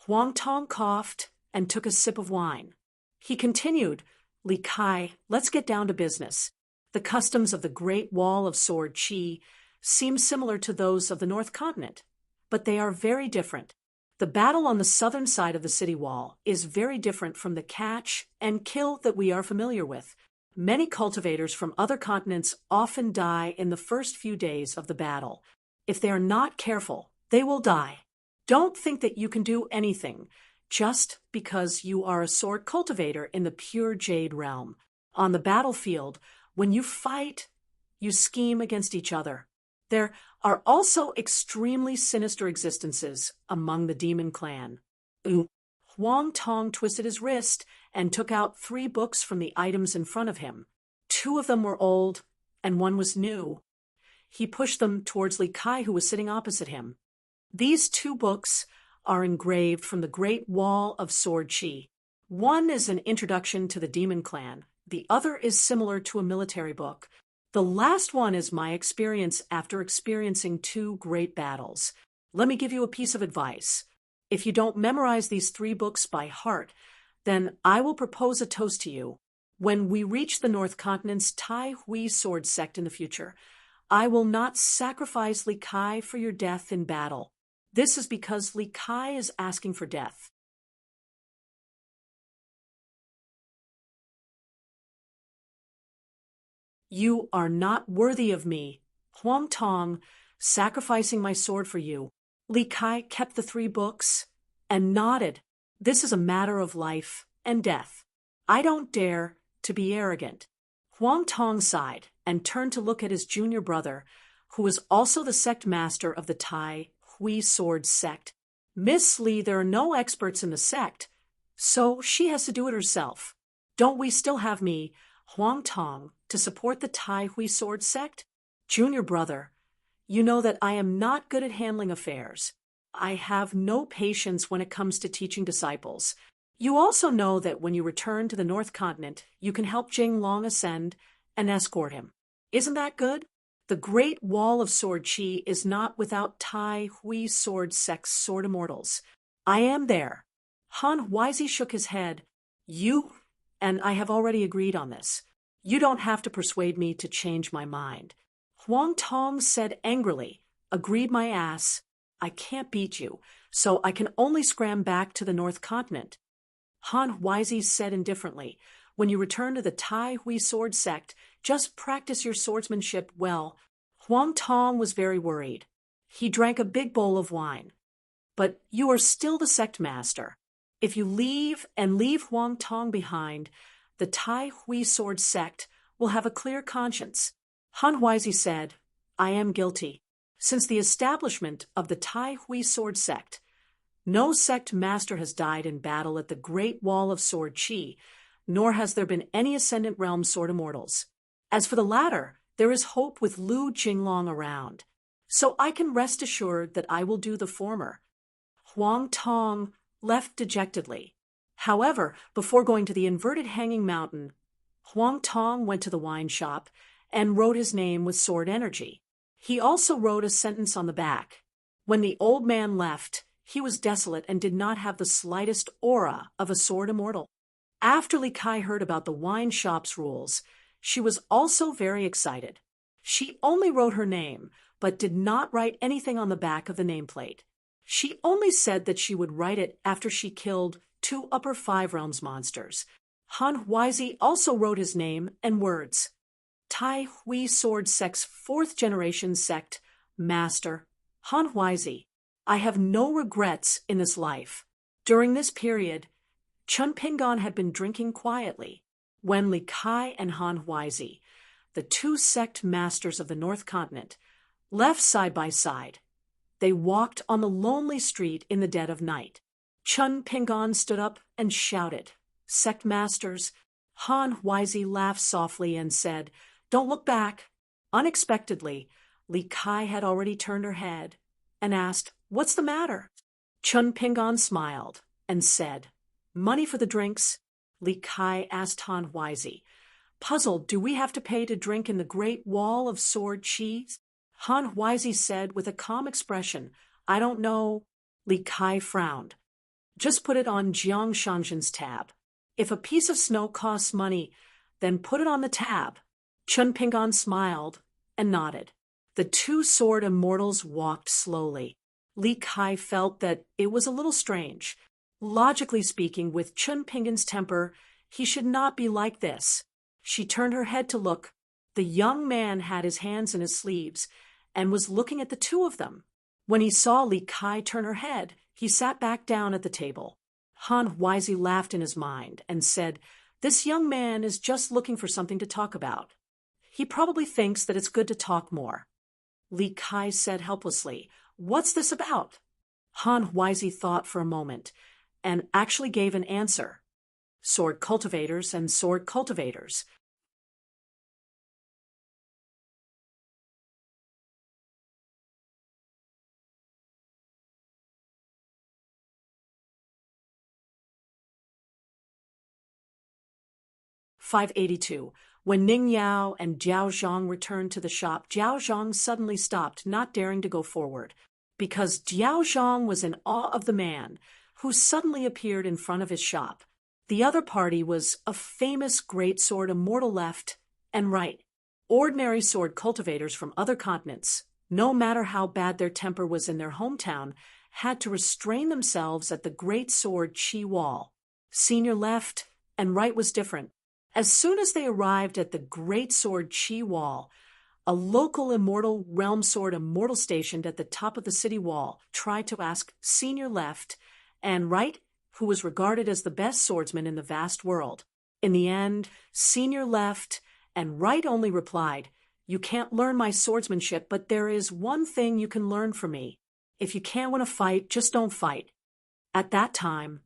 Huang Tong coughed and took a sip of wine. He continued, Li Kai, let's get down to business. The customs of the Great Wall of Sword Qi seem similar to those of the North Continent, but they are very different. The battle on the southern side of the city wall is very different from the catch and kill that we are familiar with. Many cultivators from other continents often die in the first few days of the battle. If they are not careful, they will die. Don't think that you can do anything just because you are a sword cultivator in the pure jade realm. On the battlefield, when you fight, you scheme against each other. There are also extremely sinister existences among the demon clan. Huang Tong twisted his wrist and took out 3 books from the items in front of him. 2 of them were old, and 1 was new. He pushed them towards Li Kai, who was sitting opposite him. These 2 books are engraved from the Great Wall of Sword Qi. One is an introduction to the demon clan. The other is similar to a military book. The last one is my experience after experiencing 2 great battles. Let me give you a piece of advice. If you don't memorize these 3 books by heart, then I will propose a toast to you. When we reach the North Continent's Tai Hui sword sect in the future, I will not sacrifice Li Kai for your death in battle. This is because Li Kai is asking for death. You are not worthy of me, Huang Tong, sacrificing my sword for you. Li Kai kept the 3 books and nodded. This is a matter of life and death. I don't dare to be arrogant. Huang Tong sighed and turned to look at his junior brother, who was also the sect master of the Tai Hui sword sect. Miss Li, there are no experts in the sect, so she has to do it herself. Don't we still have me, Huang Tong, to support the Tai Hui sword sect? Junior brother, you know that I am not good at handling affairs. I have no patience when it comes to teaching disciples. You also know that when you return to the North Continent, you can help Jinglong ascend and escort him. Isn't that good? The Great Wall of Sword Qi is not without Tai Hui sword sect's sword immortals. I am there. Han Huizi shook his head. You and I have already agreed on this. You don't have to persuade me to change my mind. Huang Tong said angrily, agreed my ass. I can't beat you, so I can only scram back to the North Continent. Han Huizi said indifferently, when you return to the Tai Hui sword sect, just practice your swordsmanship well. Huang Tong was very worried. He drank a big bowl of wine. But you are still the sect master. If you leave Huang Tong behind, the Tai Hui sword sect will have a clear conscience. Han Huizi said, I am guilty. Since the establishment of the Tai Hui sword sect, no sect master has died in battle at the Great Wall of Sword Qi, nor has there been any Ascendant Realm sword immortals. As for the latter, there is hope with Lu Jinglong around. So I can rest assured that I will do the former. Huang Tong left dejectedly. However, before going to the inverted hanging mountain, Huang Tong went to the wine shop and wrote his name with sword energy. He also wrote a sentence on the back. When the old man left, he was desolate and did not have the slightest aura of a sword immortal. After Li Kai heard about the wine shop's rules, She was also very excited. She only wrote her name, but did not write anything on the back of the nameplate. She only said that she would write it after she killed 2 Upper Five Realms monsters. Han Huizi also wrote his name and words. Tai Hui Sword Sect's 4th generation sect, Master, Han Huizi. I have no regrets in this life. During this period, Chun Pingon had been drinking quietly. When Li Kai and Han Huizi, the 2 sect masters of the North Continent, left side by side, they walked on the lonely street in the dead of night. Chun Pingon stood up and shouted, "Sect masters." Han Huizi laughed softly and said, "Don't look back." Unexpectedly, Li Kai had already turned her head and asked, "What's the matter?" Chun Pingon smiled and said, "Money for the drinks." Li Kai asked Han Huizi, "Puzzled, do we have to pay to drink in the Great Wall of Sword Chi?" Han Huizi said with a calm expression, "I don't know." Li Kai frowned. "Just put it on Jiang Shanzhen's tab. If a piece of snow costs money, then put it on the tab." Chun Pingon smiled and nodded. The 2 sword immortals walked slowly. Li Kai felt that it was a little strange. Logically speaking, with Chun Pingon's temper, he should not be like this. She turned her head to look. The young man had his hands in his sleeves and was looking at the 2 of them. When he saw Li Kai turn her head, he sat back down at the table. Han Huizi laughed in his mind and said, "This young man is just looking for something to talk about. He probably thinks that it's good to talk more." Li Kai said helplessly, "What's this about?" Han Huizi thought for a moment and actually gave an answer. "Sword cultivators and sword cultivators." "582. When Ning Yao and Jiao Zhang returned to the shop, Jiao Zhang suddenly stopped, not daring to go forward, because Jiao Zhang was in awe of the man who suddenly appeared in front of his shop. The other party was a famous great sword immortal left and right. Ordinary sword cultivators from other continents, no matter how bad their temper was in their hometown, had to restrain themselves at the great sword Chi wall. Senior left and right was different. As soon as they arrived at the great sword Chi wall, a local immortal realm sword immortal stationed at the top of the city wall tried to ask senior left and right, who was regarded as the best swordsman in the vast world. In the end, senior left and right only replied, "You can't learn my swordsmanship, but there is one thing you can learn from me. If you can't win a fight, just don't fight." At that time,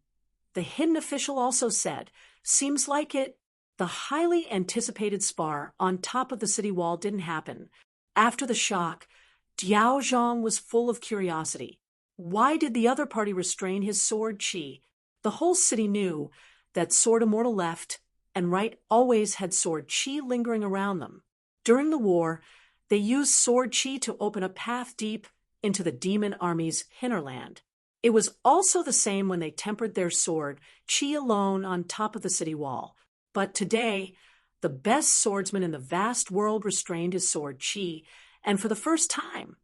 the hidden official also said, "Seems like it." The highly anticipated spar on top of the city wall didn't happen. After the shock, Jiao Zhang was full of curiosity. Why did the other party restrain his sword Chi? The whole city knew that sword immortal left and right always had sword Chi lingering around them. During the war, they used sword Chi to open a path deep into the demon army's hinterland. It was also the same when they tempered their sword Chi alone on top of the city wall. But today, the best swordsman in the vast world restrained his sword Chi, and for the first time,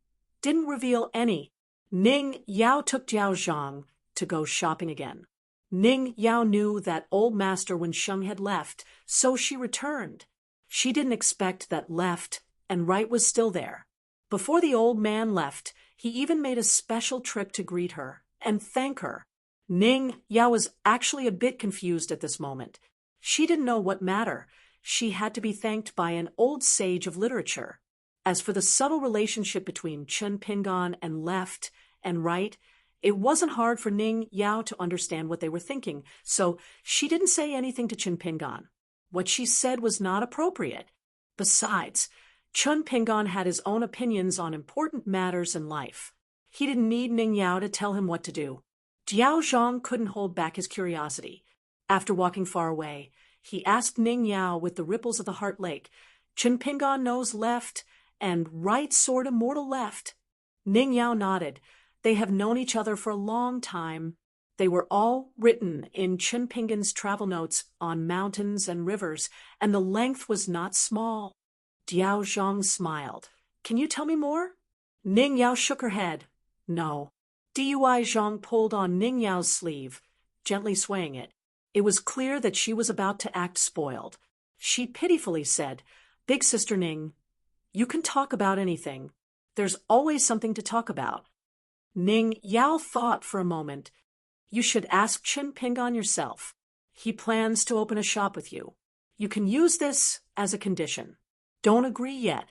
didn't reveal any. Ning Yao took Jiao Zhang to go shopping again. Ning Yao knew that old master when Sheng had left, so she returned. She didn't expect that left and right was still there. Before the old man left, he even made a special trip to greet her and thank her. Ning Yao was actually a bit confused at this moment. She didn't know what matter. She had to be thanked by an old sage of literature. As for the subtle relationship between Chun Pingon and left and right, it wasn't hard for Ning Yao to understand what they were thinking, so she didn't say anything to Chun Pingon. What she said was not appropriate. Besides, Chun Pingon had his own opinions on important matters in life. He didn't need Ning Yao to tell him what to do. Jiao Zhang couldn't hold back his curiosity. After walking far away, he asked Ning Yao with the ripples of the Heart Lake, "Chun Pingon knows left and right sword immortal left?" Ning Yao nodded. They have known each other for a long time. They were all written in Chen Pingan's travel notes on mountains and rivers, and the length was not small. Diao Zhang smiled. Can you tell me more? Ning Yao shook her head. No. Dui Zhang pulled on Ning Yao's sleeve, gently swaying it. It was clear that she was about to act spoiled. She pitifully said, Big Sister Ning, you can talk about anything. There's always something to talk about. Ning Yao thought for a moment. You should ask Chen Pingan yourself. He plans to open a shop with you. You can use this as a condition. Don't agree yet.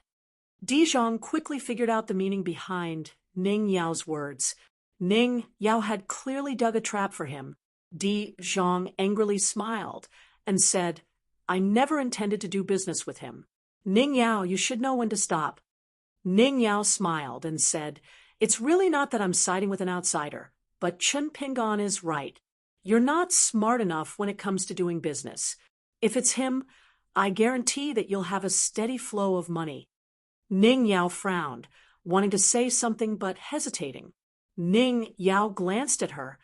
Di Zhang quickly figured out the meaning behind Ning Yao's words. Ning Yao had clearly dug a trap for him. Di Zhang angrily smiled and said, I never intended to do business with him. Ning Yao, you should know when to stop. Ning Yao smiled and said, It's really not that I'm siding with an outsider, but Chen Pingan is right. You're not smart enough when it comes to doing business. If it's him, I guarantee that you'll have a steady flow of money. Ning Yao frowned, wanting to say something but hesitating. Ning Yao glanced at her,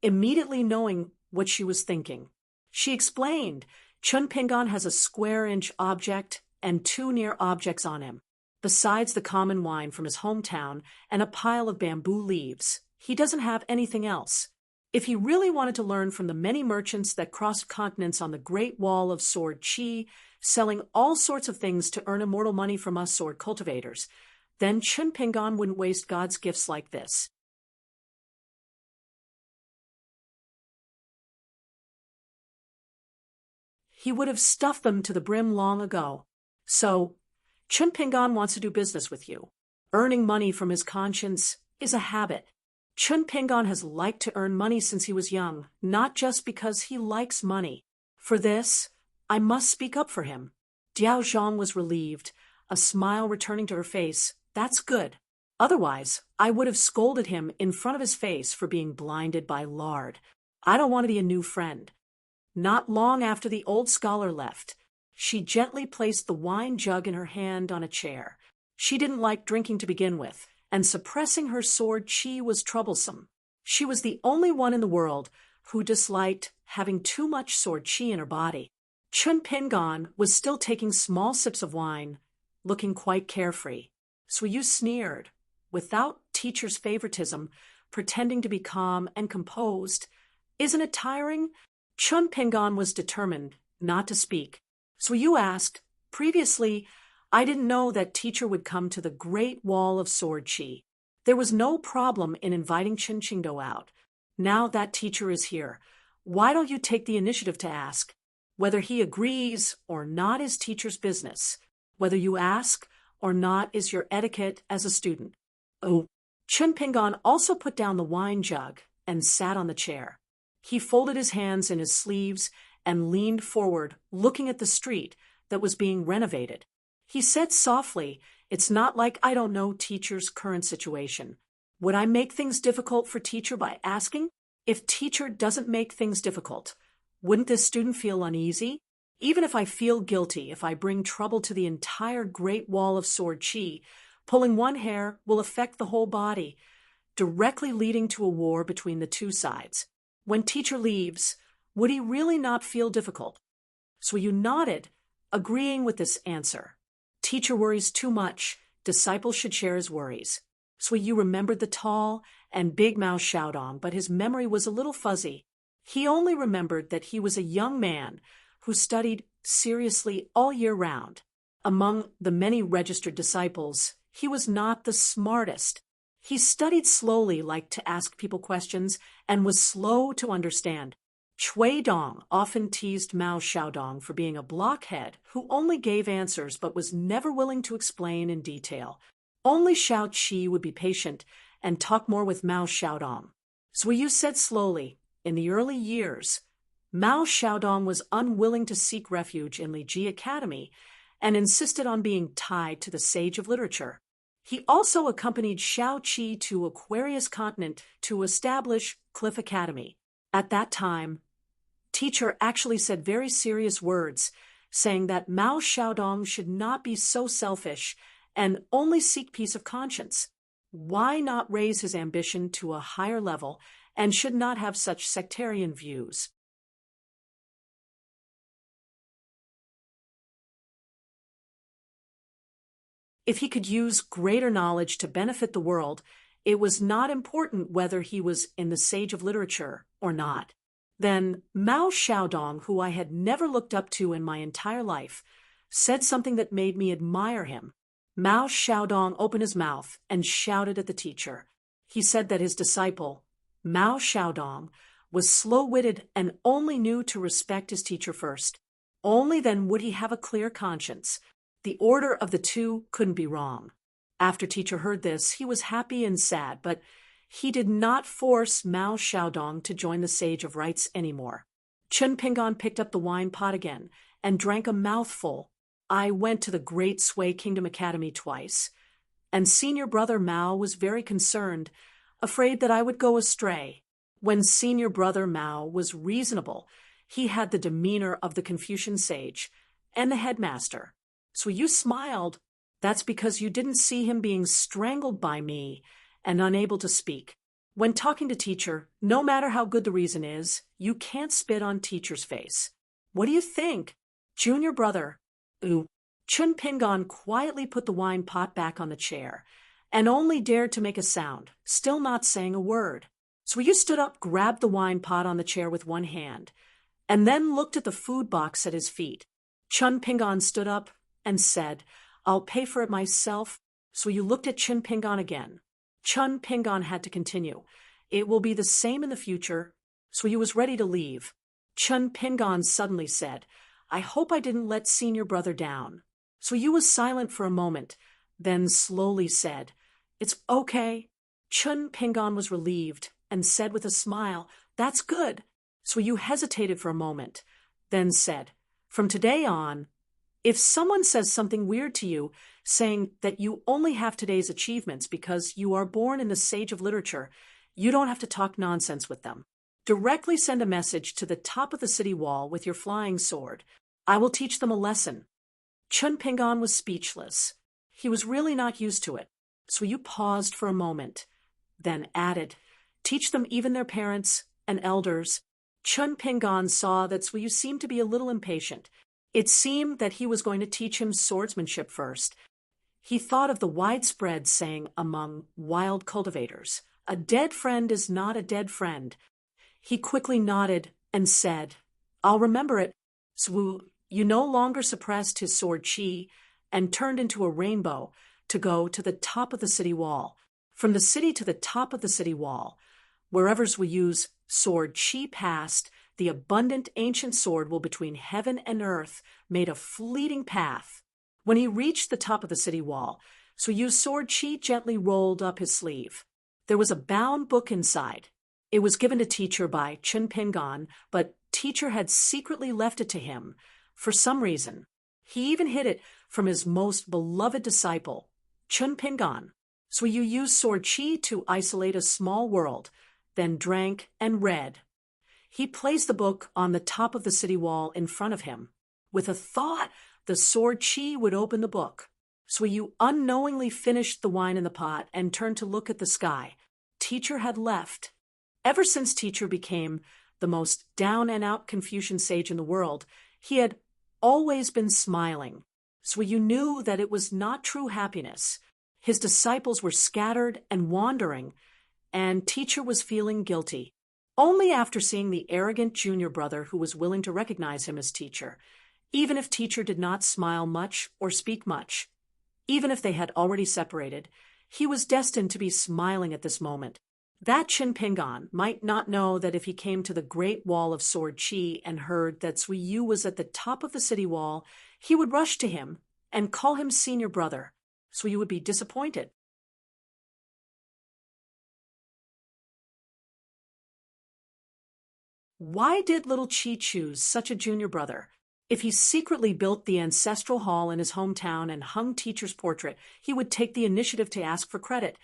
immediately knowing what she was thinking. She explained, Chen Pingan has a square-inch object and 2 near objects on him, besides the common wine from his hometown and a pile of bamboo leaves. He doesn't have anything else. If he really wanted to learn from the many merchants that crossed continents on the Great Wall of Sword Qi, selling all sorts of things to earn immortal money from us sword cultivators, then Chen Pingan wouldn't waste God's gifts like this. He would have stuffed them to the brim long ago. So, Chen Pingan wants to do business with you. Earning money from his conscience is a habit. Chen Pingan has liked to earn money since he was young, not just because he likes money. For this, I must speak up for him. Diao Zhang was relieved, a smile returning to her face. That's good. Otherwise, I would have scolded him in front of his face for being blinded by lard. I don't want to be a new friend. Not long after the old scholar left, she gently placed the wine jug in her hand on a chair. She didn't like drinking to begin with, and suppressing her sword qi was troublesome. She was the only one in the world who disliked having too much sword qi in her body. Chen Pingan was still taking small sips of wine, looking quite carefree. Suyu sneered, without teacher's favoritism, pretending to be calm and composed. Isn't it tiring? Chen Pingan was determined not to speak. Suyu asked, Previously, I didn't know that teacher would come to the Great Wall of Sword Qi. There was no problem in inviting Chen Qingdou out. Now that teacher is here, why don't you take the initiative to ask? Whether he agrees or not is teacher's business. Whether you ask or not is your etiquette as a student. Oh, Chen Pingan also put down the wine jug and sat on the chair. He folded his hands in his sleeves and leaned forward, looking at the street that was being renovated. He said softly, It's not like I don't know teacher's current situation. Would I make things difficult for teacher by asking? If teacher doesn't make things difficult, wouldn't this student feel uneasy? Even if I feel guilty, if I bring trouble to the entire Great Wall of Sword Qi, pulling one hair will affect the whole body, directly leading to a war between the two sides. When teacher leaves, would he really not feel difficult? Suyu nodded, agreeing with this answer. Teacher worries too much. Disciple should share his worries. Suyu remembered the tall and big Mao Xiaodong, but his memory was a little fuzzy. He only remembered that he was a young man who studied seriously all year round. Among the many registered disciples, he was not the smartest. He studied slowly, liked to ask people questions, and was slow to understand. Cui Dong often teased Mao Xiaodong for being a blockhead who only gave answers but was never willing to explain in detail. Only Xiao Qi would be patient and talk more with Mao Xiaodong. Suyu said slowly, in the early years, Mao Xiaodong was unwilling to seek refuge in Li Ji Academy and insisted on being tied to the sage of literature. He also accompanied Xiao Qi to Aquarius Continent to establish Cliff Academy. At that time, teacher actually said very serious words, saying that Mao Xiaodong should not be so selfish and only seek peace of conscience. Why not raise his ambition to a higher level and should not have such sectarian views. If he could use greater knowledge to benefit the world, it was not important whether he was in the Sage of Literature or not. Then Mao Xiaodong, who I had never looked up to in my entire life, said something that made me admire him. Mao Xiaodong opened his mouth and shouted at the teacher. He said that his disciple, Mao Xiaodong, was slow-witted and only knew to respect his teacher first. Only then would he have a clear conscience. The order of the two couldn't be wrong. After teacher heard this, he was happy and sad, but he did not force Mao Xiaodong to join the Sage of Rites anymore. Chen Ping'an picked up the wine pot again and drank a mouthful. I went to the Great Sui Kingdom Academy twice, and senior brother Mao was very concerned, afraid that I would go astray. When senior brother Mao was reasonable, he had the demeanor of the Confucian sage and the headmaster. So you smiled. That's because you didn't see him being strangled by me and unable to speak. When talking to teacher, no matter how good the reason is, you can't spit on teacher's face. What do you think? Junior brother. Chun Ping'an quietly put the wine pot back on the chair and only dared to make a sound, still not saying a word. So you stood up, grabbed the wine pot on the chair with one hand, and then looked at the food box at his feet. Chun Ping'an stood up and said, "I'll pay for it myself." So you looked at Chun Ping'an again. Chun Ping'an had to continue. "It will be the same in the future." So you was ready to leave. Chun Ping'an suddenly said, "I hope I didn't let senior brother down." So you was silent for a moment, then slowly said, "It's okay." Chun Ping'an was relieved and said with a smile, "That's good." So you hesitated for a moment, then said, "From today on, if someone says something weird to you, saying that you only have today's achievements because you are born in the Sage of Literature, you don't have to talk nonsense with them. Directly send a message to the top of the city wall with your flying sword. I will teach them a lesson." Chun Ping'an was speechless. He was really not used to it. So you paused for a moment, then added, "Teach them even their parents and elders." Chun Ping'an saw that Suyu seemed to be a little impatient. It seemed that he was going to teach him swordsmanship first. He thought of the widespread saying among wild cultivators, "A dead friend is not a dead friend." He quickly nodded and said, "I'll remember it." Suyu no longer suppressed his sword chi and turned into a rainbow to go to the top of the city wall. From the city to the top of the city wall, wherever Zuyu's sword chi passed, the abundant ancient sword will between heaven and earth made a fleeting path. When he reached the top of the city wall, Zuyu's sword chi gently rolled up his sleeve. There was a bound book inside. It was given to teacher by Chun Ping'an, but teacher had secretly left it to him for some reason. He even hid it from his most beloved disciple, Chun Ping'an. So you used sword chi to isolate a small world, then drank and read. He placed the book on the top of the city wall in front of him. With a thought, the sword chi would open the book. So you unknowingly finished the wine in the pot and turned to look at the sky. Teacher had left. Ever since teacher became the most down-and-out Confucian sage in the world, he had always been smiling. So you knew that it was not true happiness. His disciples were scattered and wandering, and teacher was feeling guilty. Only after seeing the arrogant junior brother who was willing to recognize him as teacher, even if teacher did not smile much or speak much, even if they had already separated, he was destined to be smiling at this moment. That Chun Ping'an might not know that if he came to the great wall of sword chi and heard that Suyu was at the top of the city wall, he would rush to him and call him senior brother. Suyu would be disappointed. Why did little Chi choose such a junior brother? If he secretly built the ancestral hall in his hometown and hung teacher's portrait, he would take the initiative to ask for credit,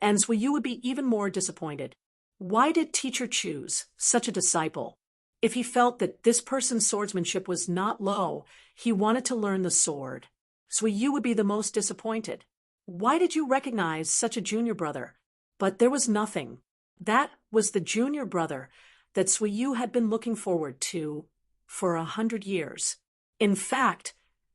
and Suyu would be even more disappointed. Why did teacher choose such a disciple? If he felt that this person's swordsmanship was not low, he wanted to learn the sword. Suyu would be the most disappointed. Why did you recognize such a junior brother? But there was nothing. That was the junior brother that Suiyu had been looking forward to for 100 years. In fact,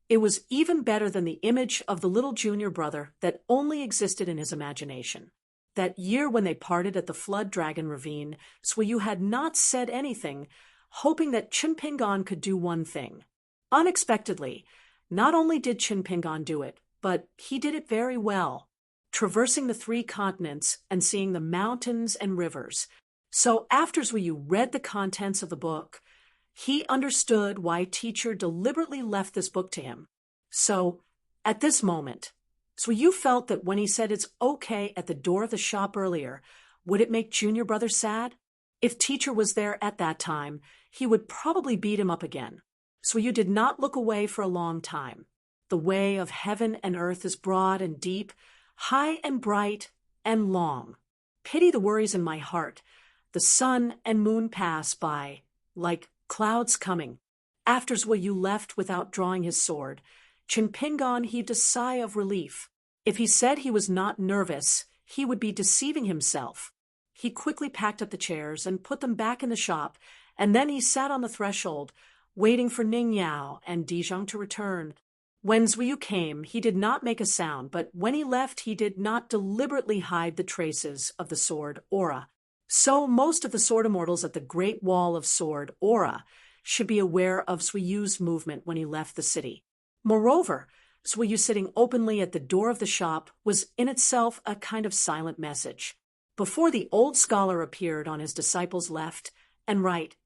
it was even better than the image of the little junior brother that only existed in his imagination. That year when they parted at the Flood Dragon Ravine, Suiyu had not said anything, hoping that Chinpingan could do one thing. Unexpectedly, not only did Chinpingan do it, but he did it very well, traversing the 3 continents and seeing the mountains and rivers. So after Suiyu read the contents of the book, he understood why teacher deliberately left this book to him. So, at this moment, Suiyu felt that when he said it's okay at the door of the shop earlier, would it make junior brother sad? If teacher was there at that time, he would probably beat him up again. Suiyu did not look away for a long time. The way of heaven and earth is broad and deep, high and bright and long. Pity the worries in my heart. The sun and moon pass by, like clouds coming. After Suiyu left without drawing his sword, Chinpingan heaved a sigh of relief. If he said he was not nervous, he would be deceiving himself. He quickly packed up the chairs and put them back in the shop, and then he sat on the threshold, waiting for Ning Yao and Dijong to return. When Suiyu came, he did not make a sound, but when he left, he did not deliberately hide the traces of the sword aura. So most of the sword immortals at the Great Wall of Sword aura should be aware of Suiyu's movement when he left the city. Moreover, Suiyu sitting openly at the door of the shop was in itself a kind of silent message. Before the old scholar appeared on his disciple's left and right,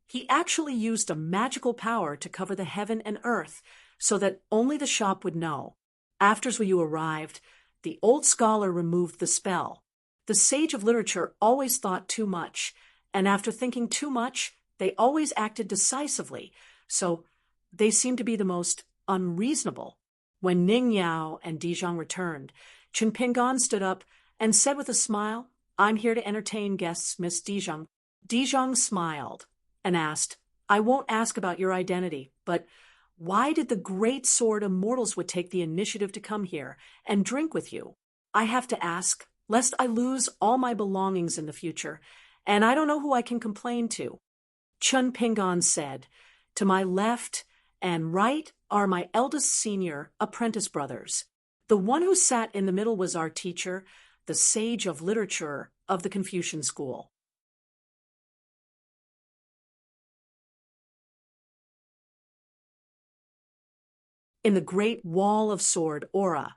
he actually used a magical power to cover the heaven and earth so that only the shop would know. After Suiyu arrived, the old scholar removed the spell. The sage of literature always thought too much, and after thinking too much, they always acted decisively, so they seemed to be the most unreasonable. When Ning Yao and Dijong returned, Chinpingan stood up and said with a smile, "I'm here to entertain guests, Miss Dijong." Dijong smiled and asked, "I won't ask about your identity, but why did the great sword immortals would take the initiative to come here and drink with you? I have to ask, lest I lose all my belongings in the future, and I don't know who I can complain to." Chinpingan said, "To my left and right are my eldest senior apprentice brothers. The one who sat in the middle was our teacher, the sage of literature of the Confucian school." In the Great Wall of Sword aura,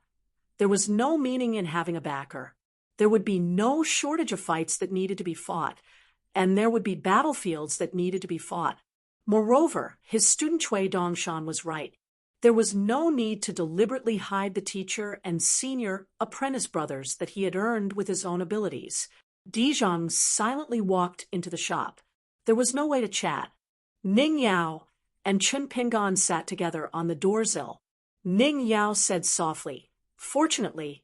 there was no meaning in having a backer. There would be no shortage of fights that needed to be fought, and there would be battlefields that needed to be fought. Moreover, his student Cui Dongshan was right. There was no need to deliberately hide the teacher and senior apprentice brothers that he had earned with his own abilities. Dijong silently walked into the shop. There was no way to chat. Ning Yao and Chinpingan sat together on the doorsill. Ning Yao said softly, "Fortunately,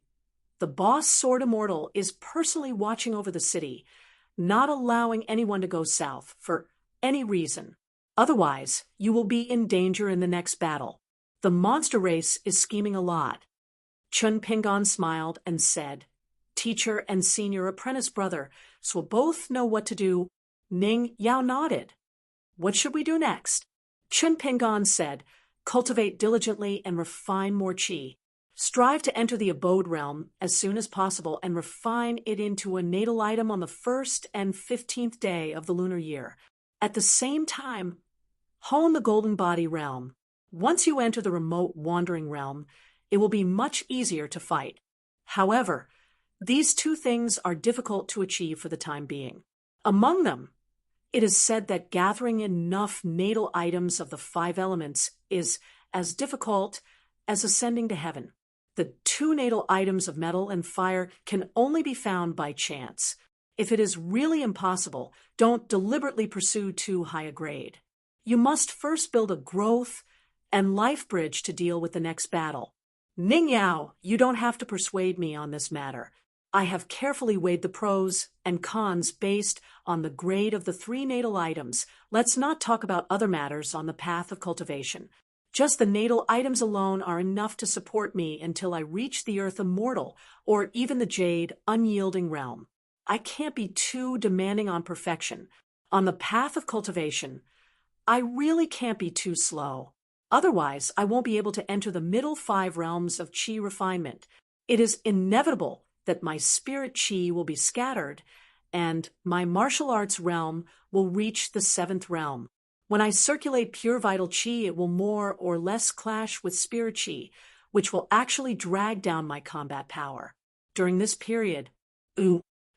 the boss sword immortal is personally watching over the city, not allowing anyone to go south for any reason. Otherwise, you will be in danger in the next battle. The monster race is scheming a lot." Chinpingan smiled and said, "Teacher and senior apprentice brother, so we'll both know what to do." Ning Yao nodded. "What should we do next?" Chinpingan said, "Cultivate diligently and refine more qi. Strive to enter the abode realm as soon as possible and refine it into a natal item on the 1st and 15th day of the lunar year. At the same time, hone the golden body realm. Once you enter the remote wandering realm, it will be much easier to fight. However, these 2 things are difficult to achieve for the time being. Among them, it is said that gathering enough natal items of the 5 elements is as difficult as ascending to heaven. The 2 natal items of metal and fire can only be found by chance. If it is really impossible, don't deliberately pursue too high a grade. You must first build a growth and life bridge to deal with the next battle. Ning Yao, you don't have to persuade me on this matter. I have carefully weighed the pros and cons based on the grade of the 3 natal items. Let's not talk about other matters on the path of cultivation. Just the natal items alone are enough to support me until I reach the earth immortal or even the jade unyielding realm. I can't be too demanding on perfection. On the path of cultivation, I really can't be too slow. Otherwise, I won't be able to enter the middle 5 realms of chi refinement. It is inevitable that my spirit chi will be scattered, and my martial arts realm will reach the 7th realm. When I circulate pure vital chi, it will more or less clash with spirit chi, which will actually drag down my combat power. During this period,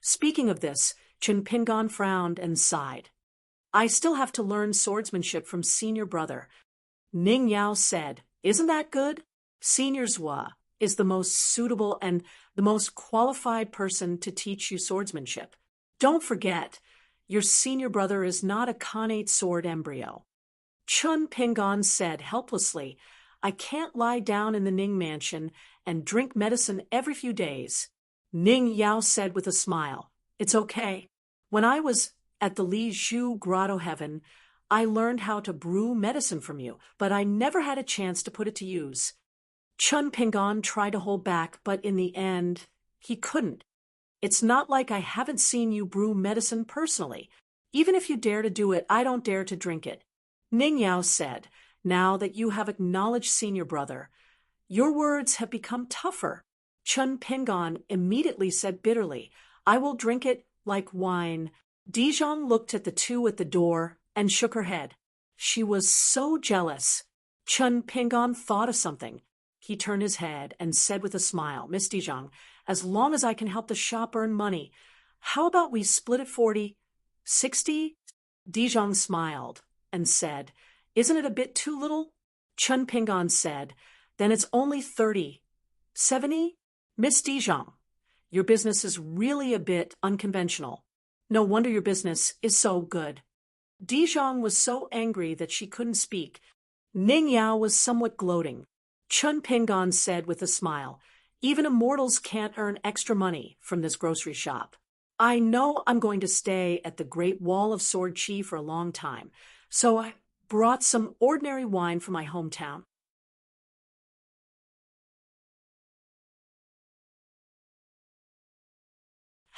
speaking of this, Chen Pingon frowned and sighed. I still have to learn swordsmanship from senior brother. Ning Yao said, "Isn't that good? Senior Zhua is the most suitable and the most qualified person to teach you swordsmanship. Don't forget, your senior brother is not a Khanate sword embryo." Chun Pingon said helplessly, "I can't lie down in the Ning mansion and drink medicine every few days." Ning Yao said with a smile, "It's okay. When I was at the Li Zhu Grotto Heaven, I learned how to brew medicine from you, but I never had a chance to put it to use." Chun Pingon tried to hold back, but in the end, he couldn't. "It's not like I haven't seen you brew medicine personally. Even if you dare to do it, I don't dare to drink it." Ning Yao said, "Now that you have acknowledged senior brother, your words have become tougher." Chun Pingon immediately said bitterly, "I will drink it like wine." Dijon looked at the two at the door and shook her head. She was so jealous. Chun Pingon thought of something. He turned his head and said with a smile, "Miss Dijon, as long as I can help the shop earn money, how about we split it 40, 60? Dijon smiled and said, "Isn't it a bit too little?" Chun Pingon said, "Then it's only 30, 70? Miss Dijon, your business is really a bit unconventional. No wonder your business is so good." Dijon was so angry that she couldn't speak. Ning Yao was somewhat gloating. Chun Pingon said with a smile, "Even immortals can't earn extra money from this grocery shop. I know I'm going to stay at the Great Wall of Sword Chi for a long time, so I brought some ordinary wine from my hometown."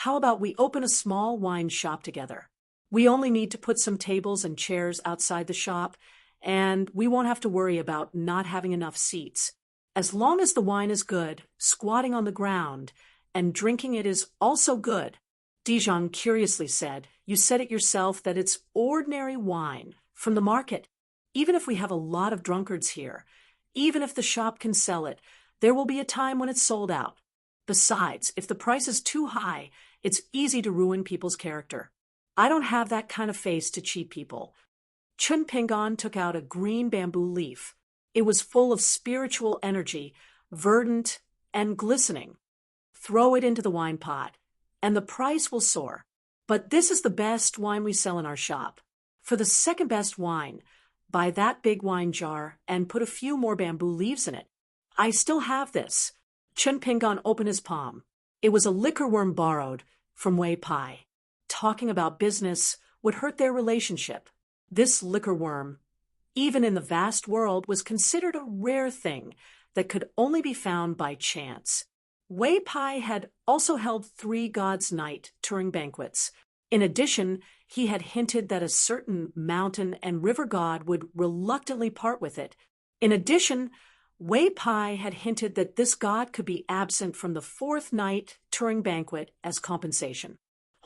"How about we open a small wine shop together? We only need to put some tables and chairs outside the shop, and we won't have to worry about not having enough seats. As long as the wine is good, squatting on the ground and drinking it is also good." Dijon curiously said, "You said it yourself that it's ordinary wine from the market. Even if we have a lot of drunkards here, even if the shop can sell it, there will be a time when it's sold out. Besides, if the price is too high, it's easy to ruin people's character. I don't have that kind of face to cheat people." Chun Pingon took out a green bamboo leaf. It was full of spiritual energy, verdant and glistening. "Throw it into the wine pot, and the price will soar. But this is the best wine we sell in our shop. For the second best wine, buy that big wine jar and put a few more bamboo leaves in it. I still have this." Chun Pingon opened his palm. It was a liquor worm borrowed from Wei Pai. Talking about business would hurt their relationship. This liquor worm, even in the vast world, was considered a rare thing that could only be found by chance. Wei Pai had also held 3 gods' night touring banquets. In addition, he had hinted that a certain mountain and river god would reluctantly part with it. In addition, Wei Pai had hinted that this god could be absent from the 4th night touring banquet as compensation.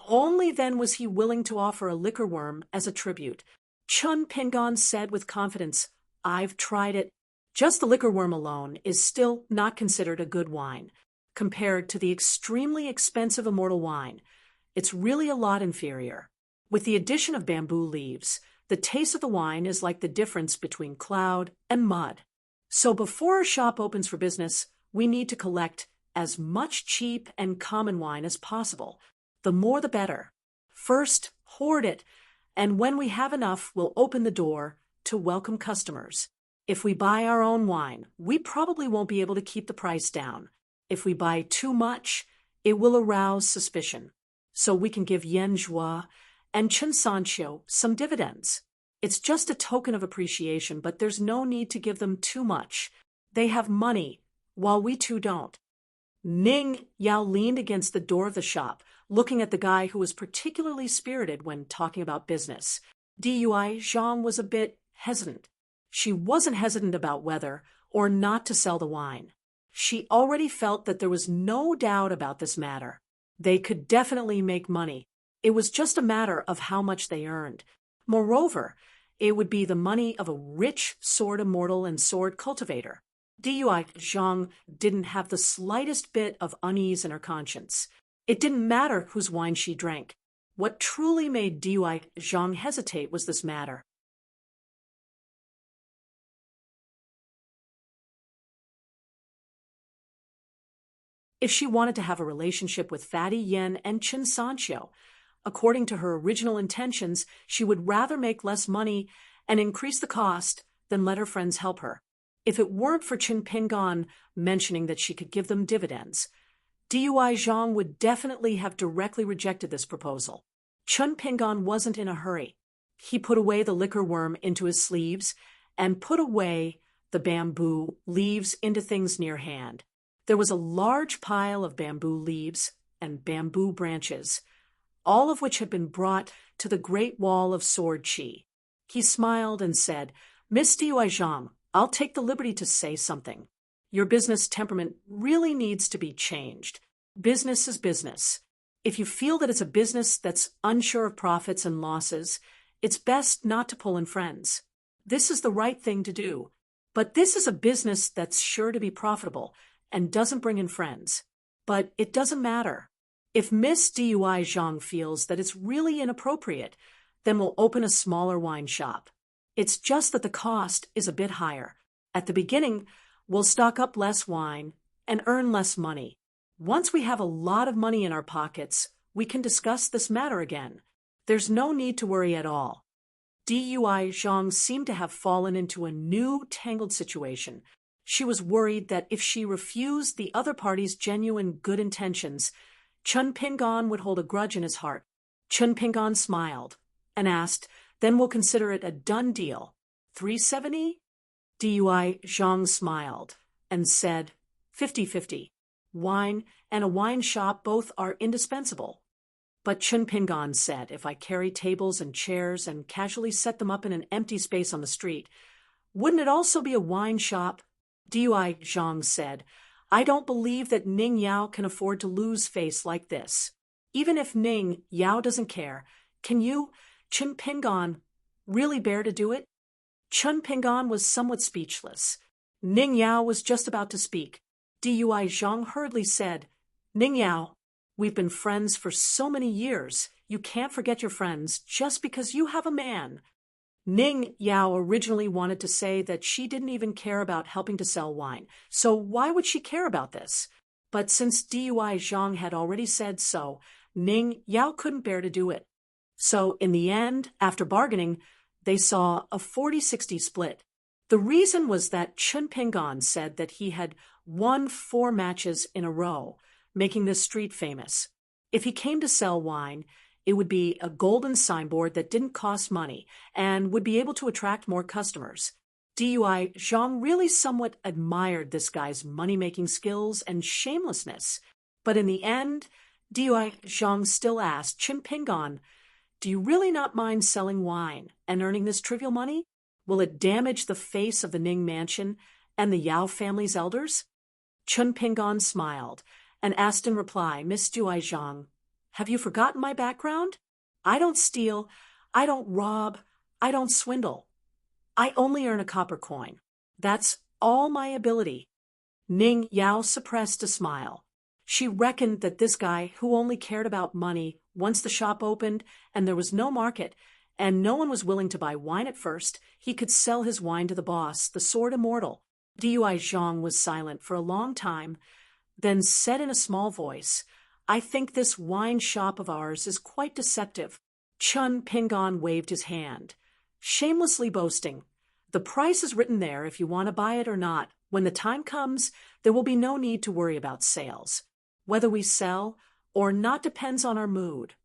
Only then was he willing to offer a liquor worm as a tribute. Chun Pingon said with confidence, "I've tried it. Just the liquor worm alone is still not considered a good wine. Compared to the extremely expensive immortal wine, it's really a lot inferior. With the addition of bamboo leaves, the taste of the wine is like the difference between cloud and mud. So before our shop opens for business, we need to collect as much cheap and common wine as possible. The more the better. First, hoard it, and when we have enough, we'll open the door to welcome customers. If we buy our own wine, we probably won't be able to keep the price down. If we buy too much, it will arouse suspicion. So we can give Yen Zhua and Chen Sanqiu some dividends. It's just a token of appreciation, but there's no need to give them too much. They have money, while we two don't." Ning Yao leaned against the door of the shop, looking at the guy who was particularly spirited when talking about business. DUI Zhang was a bit hesitant. She wasn't hesitant about whether or not to sell the wine. She already felt that there was no doubt about this matter. They could definitely make money. It was just a matter of how much they earned. Moreover, it would be the money of a rich sword immortal and sword cultivator. DUI Zhang didn't have the slightest bit of unease in her conscience. It didn't matter whose wine she drank. What truly made DUI Zhang hesitate was this matter. If she wanted to have a relationship with Fatty Yen and Chen Sanxiu, according to her original intentions, she would rather make less money and increase the cost than let her friends help her. If it weren't for Chen Pingan mentioning that she could give them dividends, DUI Zhang would definitely have directly rejected this proposal. Chen Pingan wasn't in a hurry. He put away the liquor worm into his sleeves and put away the bamboo leaves into things near hand. There was a large pile of bamboo leaves and bamboo branches, all of which had been brought to the Great Wall of Sword Qi. He smiled and said, "Miss DUI Zhang, I'll take the liberty to say something. Your business temperament really needs to be changed. Business is business. If you feel that it's a business that's unsure of profits and losses, it's best not to pull in friends. This is the right thing to do. But this is a business that's sure to be profitable and doesn't bring in friends. But it doesn't matter. If Miss DUI Zhang feels that it's really inappropriate, then we'll open a smaller wine shop. It's just that the cost is a bit higher. At the beginning, we'll stock up less wine and earn less money. Once we have a lot of money in our pockets, we can discuss this matter again. There's no need to worry at all." DUI Zhang seemed to have fallen into a new tangled situation. She was worried that if she refused the other party's genuine good intentions, Chen Pingan would hold a grudge in his heart. Chen Pingan smiled and asked, "Then we'll consider it a done deal. 370? DUI Zhang smiled and said, 50-50. Wine and a wine shop both are indispensable." But Chen Pingan said, "If I carry tables and chairs and casually set them up in an empty space on the street, wouldn't it also be a wine shop?" DUI Zhang said, "I don't believe that Ning Yao can afford to lose face like this. Even if Ning Yao doesn't care, can you, Chen Pingan, really bear to do it?" Chen Pingan was somewhat speechless. Ning Yao was just about to speak. DUI Zhang hurriedly said, "Ning Yao, we've been friends for so many years. You can't forget your friends just because you have a man." Ning Yao originally wanted to say that she didn't even care about helping to sell wine, so why would she care about this? But since DUI Zhang had already said so, Ning Yao couldn't bear to do it. So in the end, after bargaining, they saw a 40-60 split. The reason was that Chen Pingan said that he had won 4 matches in a row, making this street famous. If he came to sell wine, it would be a golden signboard that didn't cost money and would be able to attract more customers. DUI Zhang really somewhat admired this guy's money-making skills and shamelessness. But in the end, DUI Zhang still asked Chen Pingan, "Do you really not mind selling wine and earning this trivial money? Will it damage the face of the Ning mansion and the Yao family's elders?" Chen Pingan smiled and asked in reply, "Miss DUI Zhang, have you forgotten my background? I don't steal, I don't rob, I don't swindle. I only earn a copper coin. That's all my ability." Ning Yao suppressed a smile. She reckoned that this guy, who only cared about money once the shop opened and there was no market and no one was willing to buy wine at first, he could sell his wine to the boss, the sword immortal. DUI Zhang was silent for a long time, then said in a small voice, "I think this wine shop of ours is quite deceptive." Chen Pingan waved his hand, shamelessly boasting, "The price is written there if you want to buy it or not. When the time comes, there will be no need to worry about sales. Whether we sell or not depends on our mood."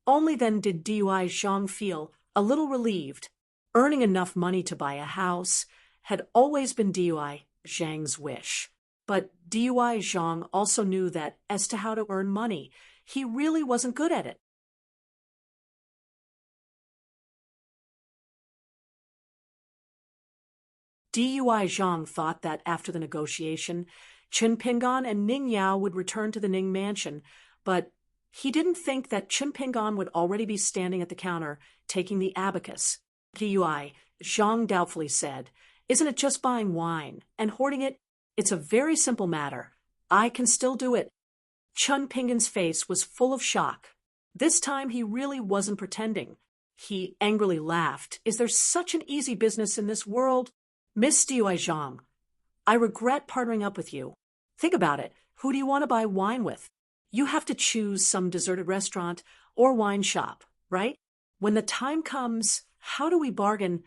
Only then did DUI Zhang feel a little relieved. Earning enough money to buy a house had always been DUI Zhang's wish. But DUI Zhang also knew that as to how to earn money, he really wasn't good at it. Dui Zhang thought that after the negotiation, Chen Pingan and Ning Yao would return to the Ning mansion, but he didn't think that Chen Pingan would already be standing at the counter, taking the abacus. Dui Zhang doubtfully said, "Isn't it just buying wine and hoarding it? It's a very simple matter. I can still do it." Chen Pingan's face was full of shock. This time he really wasn't pretending. He angrily laughed. "Is there such an easy business in this world? Miss Dui Zhang, I regret partnering up with you. Think about it. Who do you want to buy wine with? You have to choose some deserted restaurant or wine shop, right? When the time comes, how do we bargain?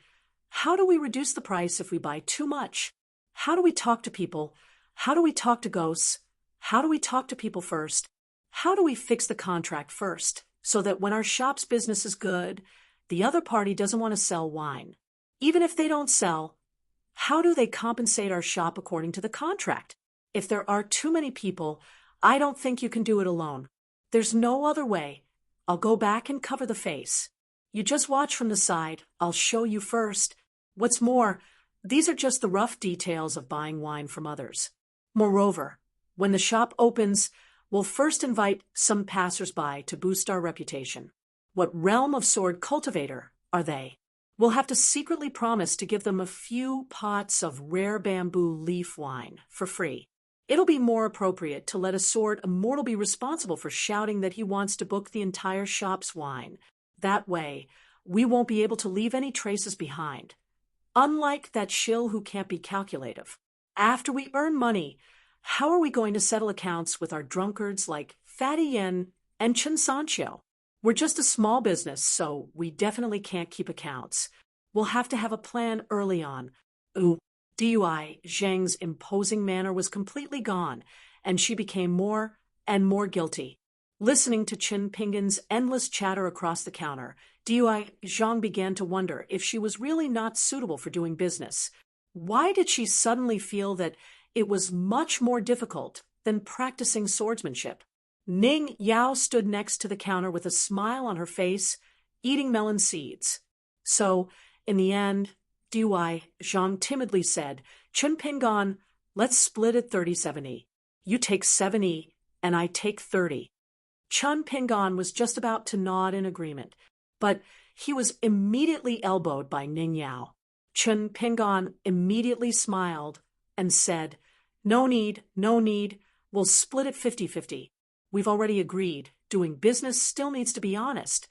How do we reduce the price if we buy too much? How do we talk to people? How do we talk to ghosts? How do we talk to people first? How do we fix the contract first so that when our shop's business is good, the other party doesn't want to sell wine? Even if they don't sell, how do they compensate our shop according to the contract? If there are too many people, I don't think you can do it alone. There's no other way. I'll go back and cover the face. You just watch from the side. I'll show you first. What's more, these are just the rough details of buying wine from others. Moreover, when the shop opens, we'll first invite some passers-by to boost our reputation. What realm of sword cultivator are they? We'll have to secretly promise to give them a few pots of rare bamboo leaf wine for free. It'll be more appropriate to let a sword immortal be responsible for shouting that he wants to book the entire shop's wine. That way, we won't be able to leave any traces behind. Unlike that shill who can't be calculative. After we earn money, how are we going to settle accounts with our drunkards like Fatty Yen and Chen Sancho? We're just a small business, so we definitely can't keep accounts. We'll have to have a plan early on. Dui Zhang's imposing manner was completely gone, and she became more and more guilty. Listening to Chen Pingan's endless chatter across the counter, Dui Zhang began to wonder if she was really not suitable for doing business. Why did she suddenly feel that it was much more difficult than practicing swordsmanship? Ning Yao stood next to the counter with a smile on her face, eating melon seeds. So, in the end, Dui Zhang timidly said, "Chen Pingan, let's split it 30-70. You take 70, and I take 30. Chen Pingan was just about to nod in agreement, but he was immediately elbowed by Ning Yao. Chen Pingan immediately smiled and said, "No need, no need. We'll split it 50-50. We've already agreed. Doing business still needs to be honest."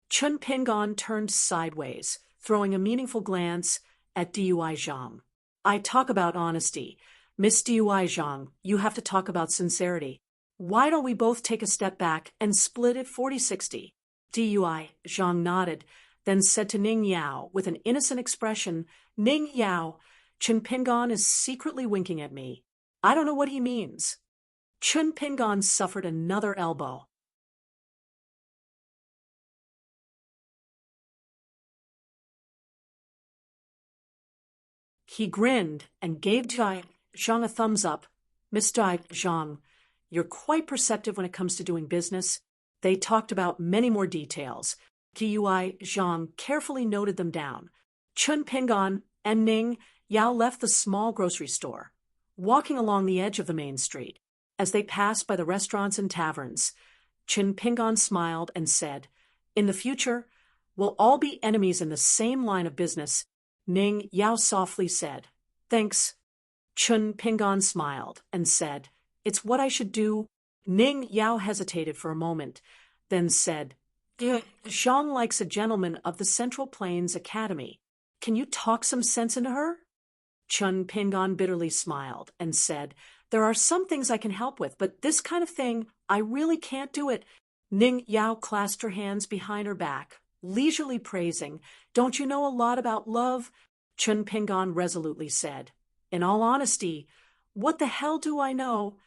Chen Pingan turned sideways, throwing a meaningful glance at Dui Zhang. "I talk about honesty. Miss Dui Zhang, you have to talk about sincerity. Why don't we both take a step back and split it 40-60? Dui Zhang nodded, then said to Ning Yao with an innocent expression, "Ning Yao, Chen Pingan is secretly winking at me. I don't know what he means." Chen Pingan suffered another elbow. He grinned and gave Dui Zhang a thumbs up. "Miss Dui Zhang, you're quite perceptive when it comes to doing business." They talked about many more details. Dui Zhang carefully noted them down. Chen Pingan and Ning Yao left the small grocery store, walking along the edge of the main street. As they passed by the restaurants and taverns, Chen Pingan smiled and said, "In the future, we'll all be enemies in the same line of business." Ning Yao softly said, "Thanks." Chen Pingan smiled and said, "It's what I should do." Ning Yao hesitated for a moment, then said, "Zhang likes a gentleman of the Central Plains Academy. Can you talk some sense into her?" Chen Pingan bitterly smiled and said, "There are some things I can help with, but this kind of thing, I really can't do it." Ning Yao clasped her hands behind her back, leisurely praising, "Don't you know a lot about love?" Chen Pingan resolutely said, "In all honesty, what the hell do I know?"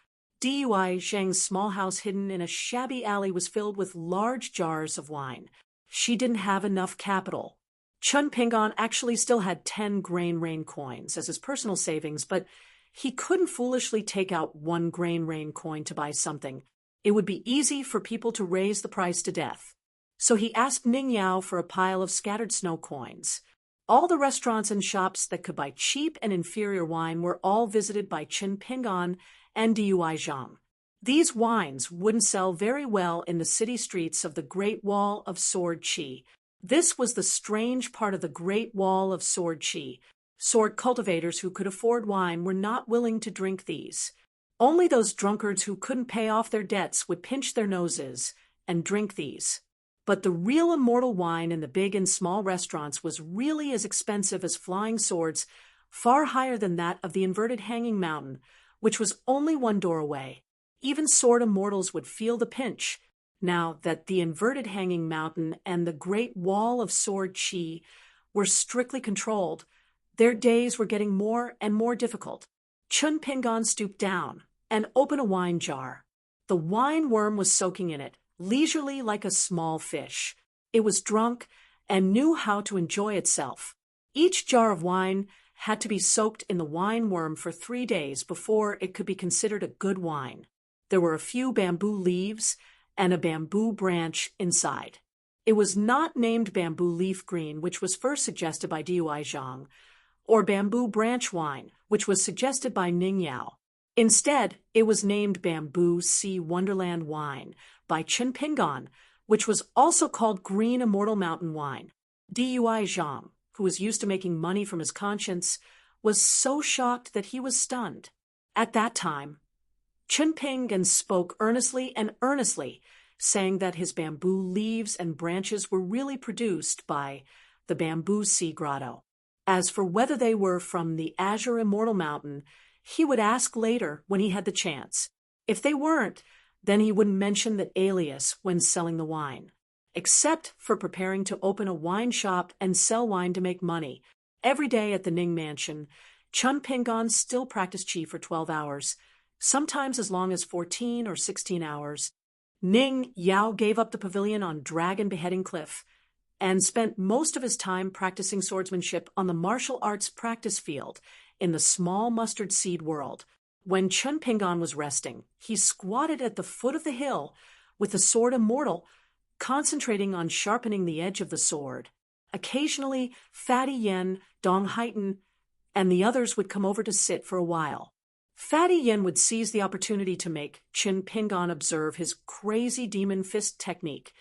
Dui Zhang's small house hidden in a shabby alley was filled with large jars of wine. She didn't have enough capital. Chen Pingan actually still had 10 grain rain coins as his personal savings, but he couldn't foolishly take out 1 grain rain coin to buy something. it would be easy for people to raise the price to death. So he asked Ning Yao for a pile of scattered snow coins. All the restaurants and shops that could buy cheap and inferior wine were all visited by Chen Pingan and Dui Zhang. These wines wouldn't sell very well in the city streets of the Great Wall of Sword Qi. This was the strange part of the Great Wall of Sword Qi. Sword cultivators who could afford wine were not willing to drink these. Only those drunkards who couldn't pay off their debts would pinch their noses and drink these. But the real immortal wine in the big and small restaurants was really as expensive as flying swords, far higher than that of the inverted hanging mountain, which was only one door away. Even sword immortals would feel the pinch, now that the inverted hanging mountain and the Great Wall of Sword Qi were strictly controlled. Their days were getting more and more difficult. Chun Pingan stooped down and opened a wine jar. The wine worm was soaking in it, leisurely like a small fish. It was drunk and knew how to enjoy itself. Each jar of wine had to be soaked in the wine worm for 3 days before it could be considered a good wine. There were a few bamboo leaves and a bamboo branch inside. It was not named bamboo leaf green, which was first suggested by Dui Zhang, or bamboo branch wine, which was suggested by Ning Yao. Instead, it was named bamboo sea wonderland wine by Chen Pingan, which was also called green immortal mountain wine. Dui Zhang, who was used to making money from his conscience, was so shocked that he was stunned. At that time, Chen Pingan spoke earnestly, saying that his bamboo leaves and branches were really produced by the bamboo sea grotto. As for whether they were from the azure immortal mountain, he would ask later when he had the chance. If they weren't, then he wouldn't mention the alias when selling the wine. Except for preparing to open a wine shop and sell wine to make money. Every day at the Ning Mansion, Chun Pingan still practiced Qi for 12 hours, sometimes as long as 14 or 16 hours. Ning Yao gave up the pavilion on Dragon Beheading Cliff and spent most of his time practicing swordsmanship on the martial arts practice field in the small mustard seed world. When Chun Pingan was resting, he squatted at the foot of the hill with the sword immortal, concentrating on sharpening the edge of the sword. Occasionally, Fatty Yen, Dong Haiten, and the others would come over to sit for a while. Fatty Yen would seize the opportunity to make Chun Pingan observe his crazy demon fist technique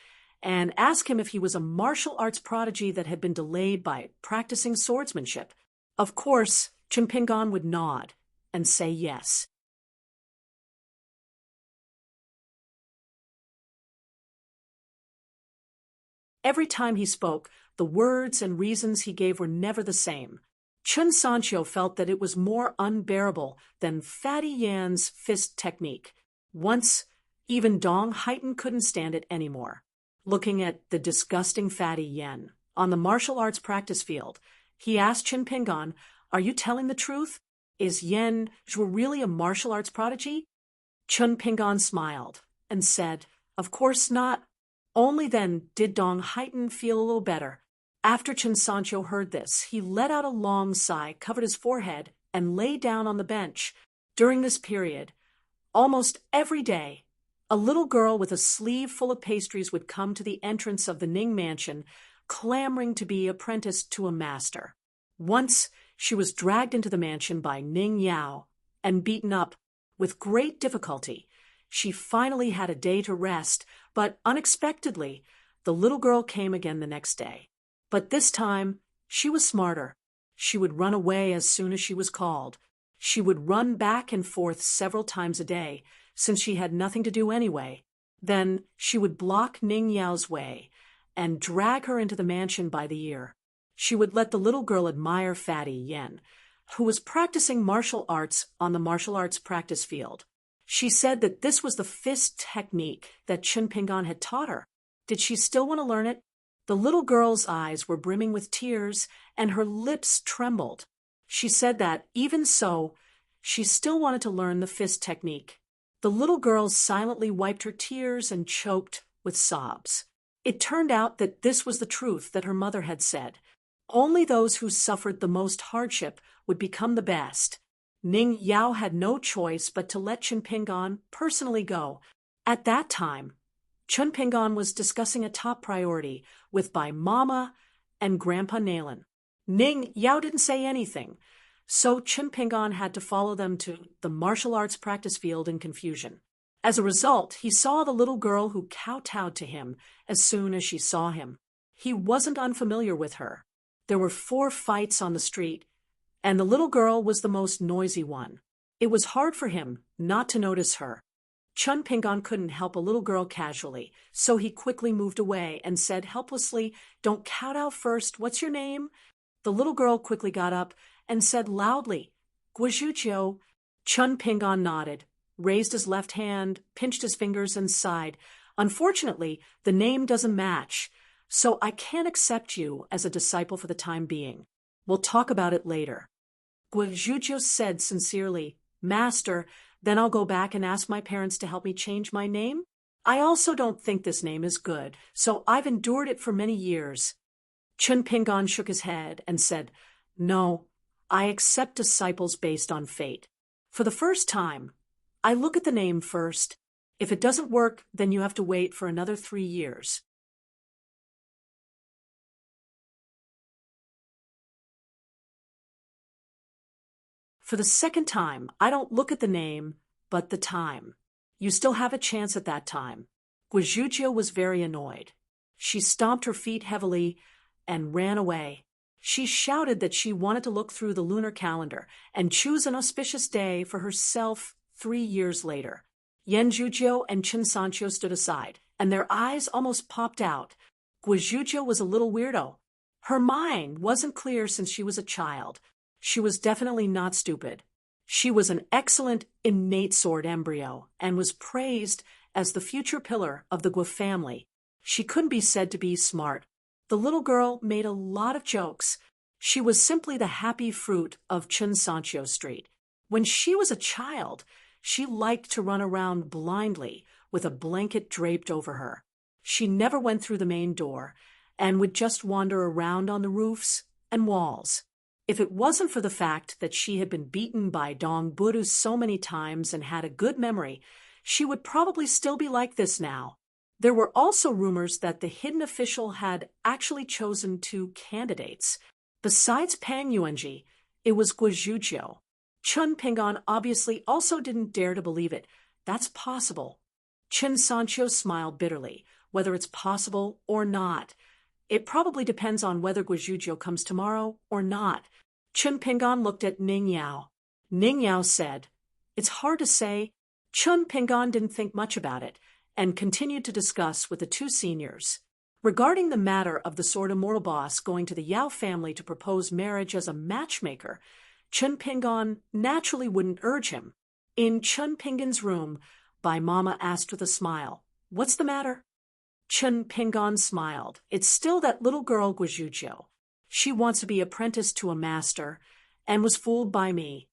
and ask him if he was a martial arts prodigy that had been delayed by practicing swordsmanship. Of course, Chun Pingan would nod and say yes. Every time he spoke, the words and reasons he gave were never the same. Chun Sancho felt that it was more unbearable than Fatty Yan's fist technique. Once, even Dong Haiten couldn't stand it anymore. Looking at the disgusting Fatty Yen on the martial arts practice field, he asked Chun Pingan, "Are you telling the truth? Is Yen Zhuo really a martial arts prodigy?" Chun Pingan smiled and said, "Of course not." Only then did Dong Haiten feel a little better. After Chun Sancho heard this, he let out a long sigh, covered his forehead, and lay down on the bench. During this period, almost every day, a little girl with a sleeve full of pastries would come to the entrance of the Ning Mansion, clamoring to be apprenticed to a master. Once, she was dragged into the mansion by Ning Yao and beaten up. With great difficulty, she finally had a day to rest, but unexpectedly, the little girl came again the next day. But this time, she was smarter. She would run away as soon as she was called. She would run back and forth several times a day, since she had nothing to do anyway. Then she would block Ning Yao's way and drag her into the mansion by the ear. She would let the little girl admire Fatty Yen, who was practicing martial arts on the martial arts practice field. She said that this was the fist technique that Chun Pingan had taught her. Did she still want to learn it? The little girl's eyes were brimming with tears, and her lips trembled. She said that, even so, she still wanted to learn the fist technique. The little girl silently wiped her tears and choked with sobs. It turned out that this was the truth that her mother had said. Only those who suffered the most hardship would become the best. Ning Yao had no choice but to let Chun Pingan personally go. At that time, Chun Pingon was discussing a top priority with Bai Mama and Grandpa Nalen. Ning Yao didn't say anything, so Chun Pingon had to follow them to the martial arts practice field in confusion. As a result, he saw the little girl who kowtowed to him as soon as she saw him. He wasn't unfamiliar with her. There were 4 fights on the street, and the little girl was the most noisy one. It was hard for him not to notice her. Chun Pingon couldn't help a little girl casually, so he quickly moved away and said helplessly, "Don't kowtow first. What's your name?" The little girl quickly got up and said loudly, "Guizhujiu." Chun Pingon nodded, raised his left hand, pinched his fingers, and sighed. "Unfortunately, the name doesn't match, so I can't accept you as a disciple for the time being. We'll talk about it later." Guizhujiu said sincerely, "Master, then I'll go back and ask my parents to help me change my name? I also don't think this name is good, so I've endured it for many years." Chun Pingon shook his head and said, "No, I accept disciples based on fate. For the first time, I look at the name first. If it doesn't work, then you have to wait for another 3 years." For the second time, I don't look at the name, but the time. You still have a chance at that time. Guizhujiu was very annoyed. She stomped her feet heavily and ran away. She shouted that she wanted to look through the lunar calendar and choose an auspicious day for herself 3 years later. Yan Zhujiu and Chen Sancho stood aside, and their eyes almost popped out. Guizhujiu was a little weirdo. Her mind wasn't clear since she was a child. She was definitely not stupid. She was an excellent innate sword embryo and was praised as the future pillar of the Guo family. She couldn't be said to be smart. The little girl made a lot of jokes. She was simply the happy fruit of Chen Sancho Street. When she was a child, she liked to run around blindly with a blanket draped over her. She never went through the main door and would just wander around on the roofs and walls. If it wasn't for the fact that she had been beaten by Dong Budu so many times and had a good memory, she would probably still be like this now. There were also rumors that the hidden official had actually chosen 2 candidates. Besides Pang Yuanji, it was Guizhujiu. Chun Pingon obviously also didn't dare to believe it. That's possible. Chen Sancho smiled bitterly. Whether it's possible or not, it probably depends on whether Guizhujiu comes tomorrow or not. Chun Pingon looked at Ning Yao. Ning Yao said, "It's hard to say." Chun Pingon didn't think much about it and continued to discuss with the 2 seniors. Regarding the matter of the Sword Immortal boss going to the Yao family to propose marriage as a matchmaker, Chun Pingon naturally wouldn't urge him. In Chun Pingon's room, Bai Mama asked with a smile, "What's the matter?" Chun Pingon smiled. "It's still that little girl Guizhujiu. She wants to be apprenticed to a master and was fooled by me."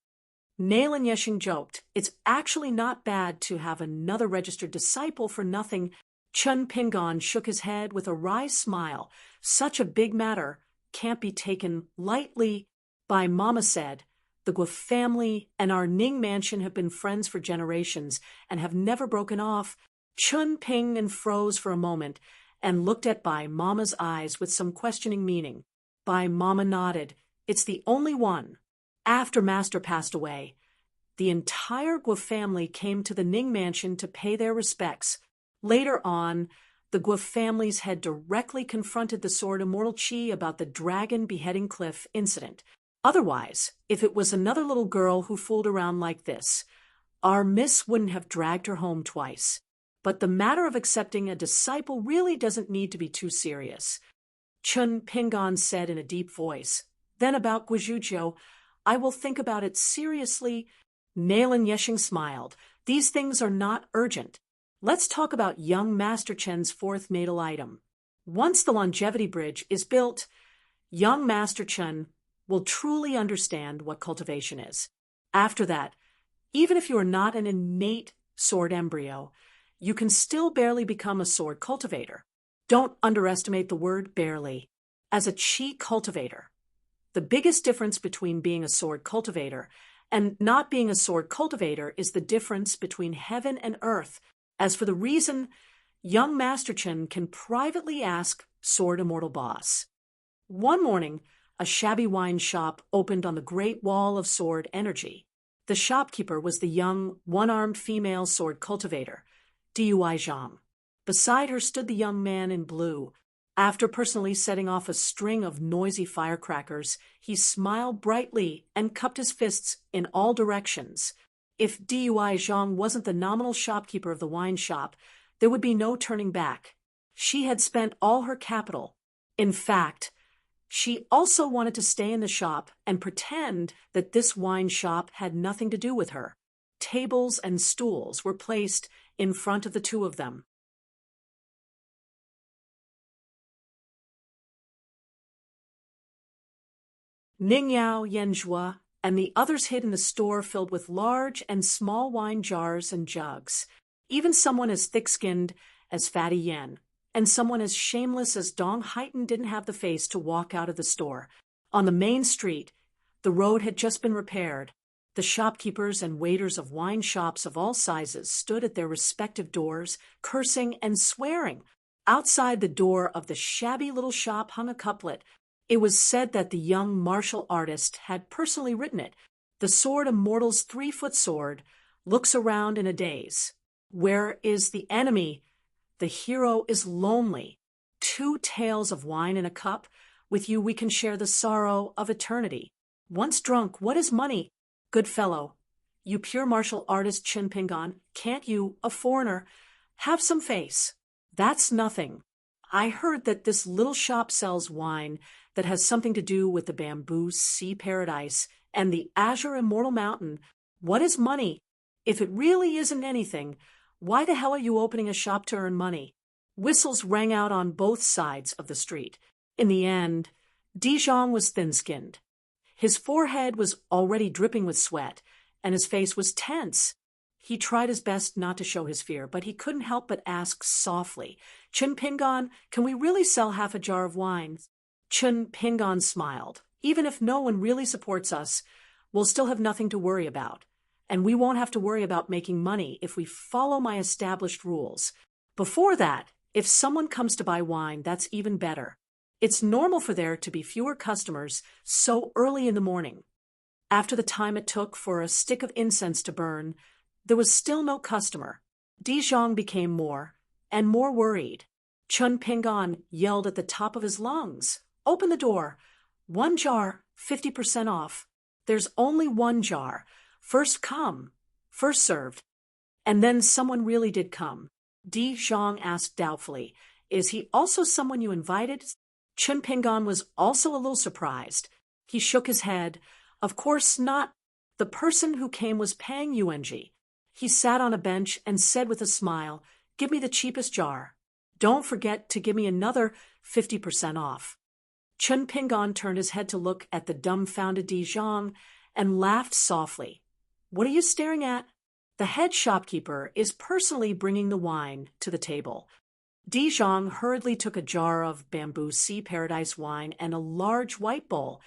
Nalen Yeshing joked, "It's actually not bad to have another registered disciple for nothing." Chun Pingon shook his head with a wry smile. "Such a big matter can't be taken lightly." Bai Mama said, "The Guo family and our Ning mansion have been friends for generations and have never broken off." Chun Pingon froze for a moment and looked at Bai Mama's eyes with some questioning meaning. Bai Mama nodded. "It's the only one." After Master passed away, the entire Guo family came to the Ning mansion to pay their respects. Later on, the Guo families had directly confronted the Sword Immortal Qi about the dragon beheading cliff incident. Otherwise, if it was another little girl who fooled around like this, our miss wouldn't have dragged her home twice. But the matter of accepting a disciple really doesn't need to be too serious. Chun Pingon said in a deep voice. Then about Guizhujiu, "I will think about it seriously." Nalen Yeshing smiled. "These things are not urgent. Let's talk about young Master Chen's 4th natal item. Once the longevity bridge is built, young Master Chen will truly understand what cultivation is. After that, even if you are not an innate sword embryo, you can still barely become a sword cultivator. Don't underestimate the word barely. As a qi cultivator, the biggest difference between being a sword cultivator and not being a sword cultivator is the difference between heaven and earth. As for the reason, young Master Chen can privately ask Sword Immortal Boss. One morning, a shabby wine shop opened on the Great Wall of Sword Energy. The shopkeeper was the young, one-armed female sword cultivator, Dui Zhang. Beside her stood the young man in blue. After personally setting off a string of noisy firecrackers, he smiled brightly and cupped his fists in all directions. If Dui Zhang wasn't the nominal shopkeeper of the wine shop, there would be no turning back. She had spent all her capital. In fact, she also wanted to stay in the shop and pretend that this wine shop had nothing to do with her. Tables and stools were placed in front of the two of them. Ningyao, Yanzhua, and the others hid in a store filled with large and small wine jars and jugs. Even someone as thick-skinned as Fatty Yen and someone as shameless as Dong Haiten didn't have the face to walk out of the store. On the main street, the road had just been repaired. The shopkeepers and waiters of wine shops of all sizes stood at their respective doors, cursing and swearing. Outside the door of the shabby little shop hung a couplet. It was said that the young martial artist had personally written it. The Sword Immortal's 3-foot sword looks around in a daze. Where is the enemy? The hero is lonely. 2 tales of wine in a cup. With you we can share the sorrow of eternity. Once drunk, what is money? Good fellow, you pure martial artist Chin Pingon, can't you, a foreigner, have some face? That's nothing. I heard that this little shop sells wine that has something to do with the bamboo sea paradise and the azure immortal mountain. What is money? If it really isn't anything, why the hell are you opening a shop to earn money? Whistles rang out on both sides of the street. In the end, Dijon was thin-skinned. His forehead was already dripping with sweat, and his face was tense. He tried his best not to show his fear, but he couldn't help but ask softly, Chin Pingon, can we really sell half a jar of wine? Chin Pingon smiled. Even if no one really supports us, we'll still have nothing to worry about. And we won't have to worry about making money if we follow my established rules. Before that, if someone comes to buy wine, that's even better. It's normal for there to be fewer customers so early in the morning. After the time it took for a stick of incense to burn, there was still no customer. Dijon became more and more worried. Chun Pingon yelled at the top of his lungs, "Open the door! 1 jar, 50% off. There's only 1 jar. First come, first served." And then someone really did come. Di Zhang asked doubtfully, "Is he also someone you invited?" Chun Pingon was also a little surprised. He shook his head. "Of course not. The person who came was Pang Yuanji." He sat on a bench and said with a smile, "Give me the cheapest jar. Don't forget to give me another 50% off." Chun Pingon turned his head to look at the dumbfounded Di Zhang and laughed softly. "What are you staring at?" The head shopkeeper is personally bringing the wine to the table. Di Zhang hurriedly took a jar of bamboo sea paradise wine and a large white bowl,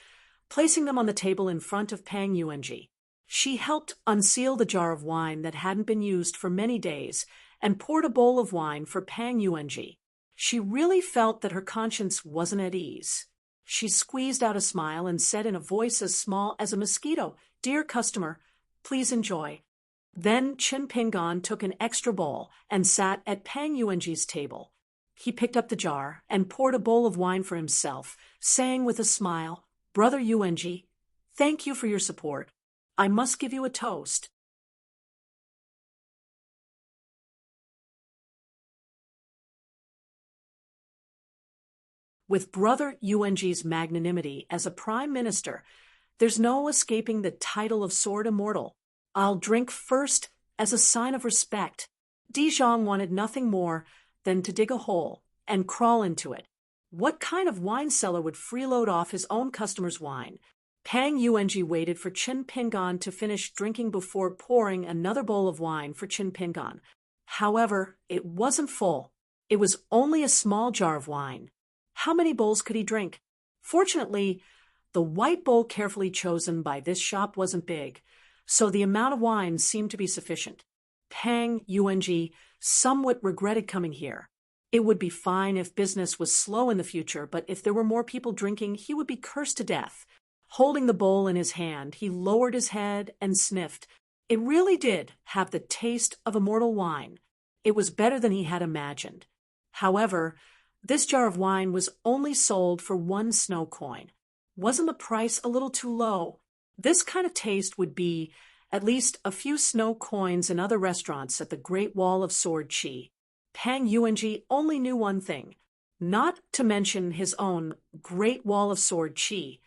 placing them on the table in front of Pang Yuanji. She helped unseal the jar of wine that hadn't been used for many days and poured a bowl of wine for Pang Yuanji. She really felt that her conscience wasn't at ease. She squeezed out a smile and said in a voice as small as a mosquito, "Dear customer, please enjoy." Then Chin Pingon took an extra bowl and sat at Pang Yuanji's table. He picked up the jar and poured a bowl of wine for himself, saying with a smile, "Brother Yuanji, thank you for your support. I must give you a toast." With Brother Yuanji's magnanimity as a prime minister, there's no escaping the title of Sword Immortal. I'll drink first as a sign of respect. Dijon wanted nothing more than to dig a hole and crawl into it. What kind of wine seller would freeload off his own customers' wine? Pang Yuanji waited for Chin Pingon to finish drinking before pouring another bowl of wine for Chin Pingon. However, it wasn't full. It was only a small jar of wine. How many bowls could he drink? Fortunately, the white bowl carefully chosen by this shop wasn't big, so the amount of wine seemed to be sufficient. Pang Yung somewhat regretted coming here. It would be fine if business was slow in the future, but if there were more people drinking, he would be cursed to death. Holding the bowl in his hand, he lowered his head and sniffed. It really did have the taste of immortal wine. It was better than he had imagined. However, this jar of wine was only sold for 1 snow coin. Wasn't the price a little too low? This kind of taste would be at least a few snow coins in other restaurants at the Great Wall of Sword Chi. Pang Yung only knew one thing, not to mention his own Great Wall of Sword Chi.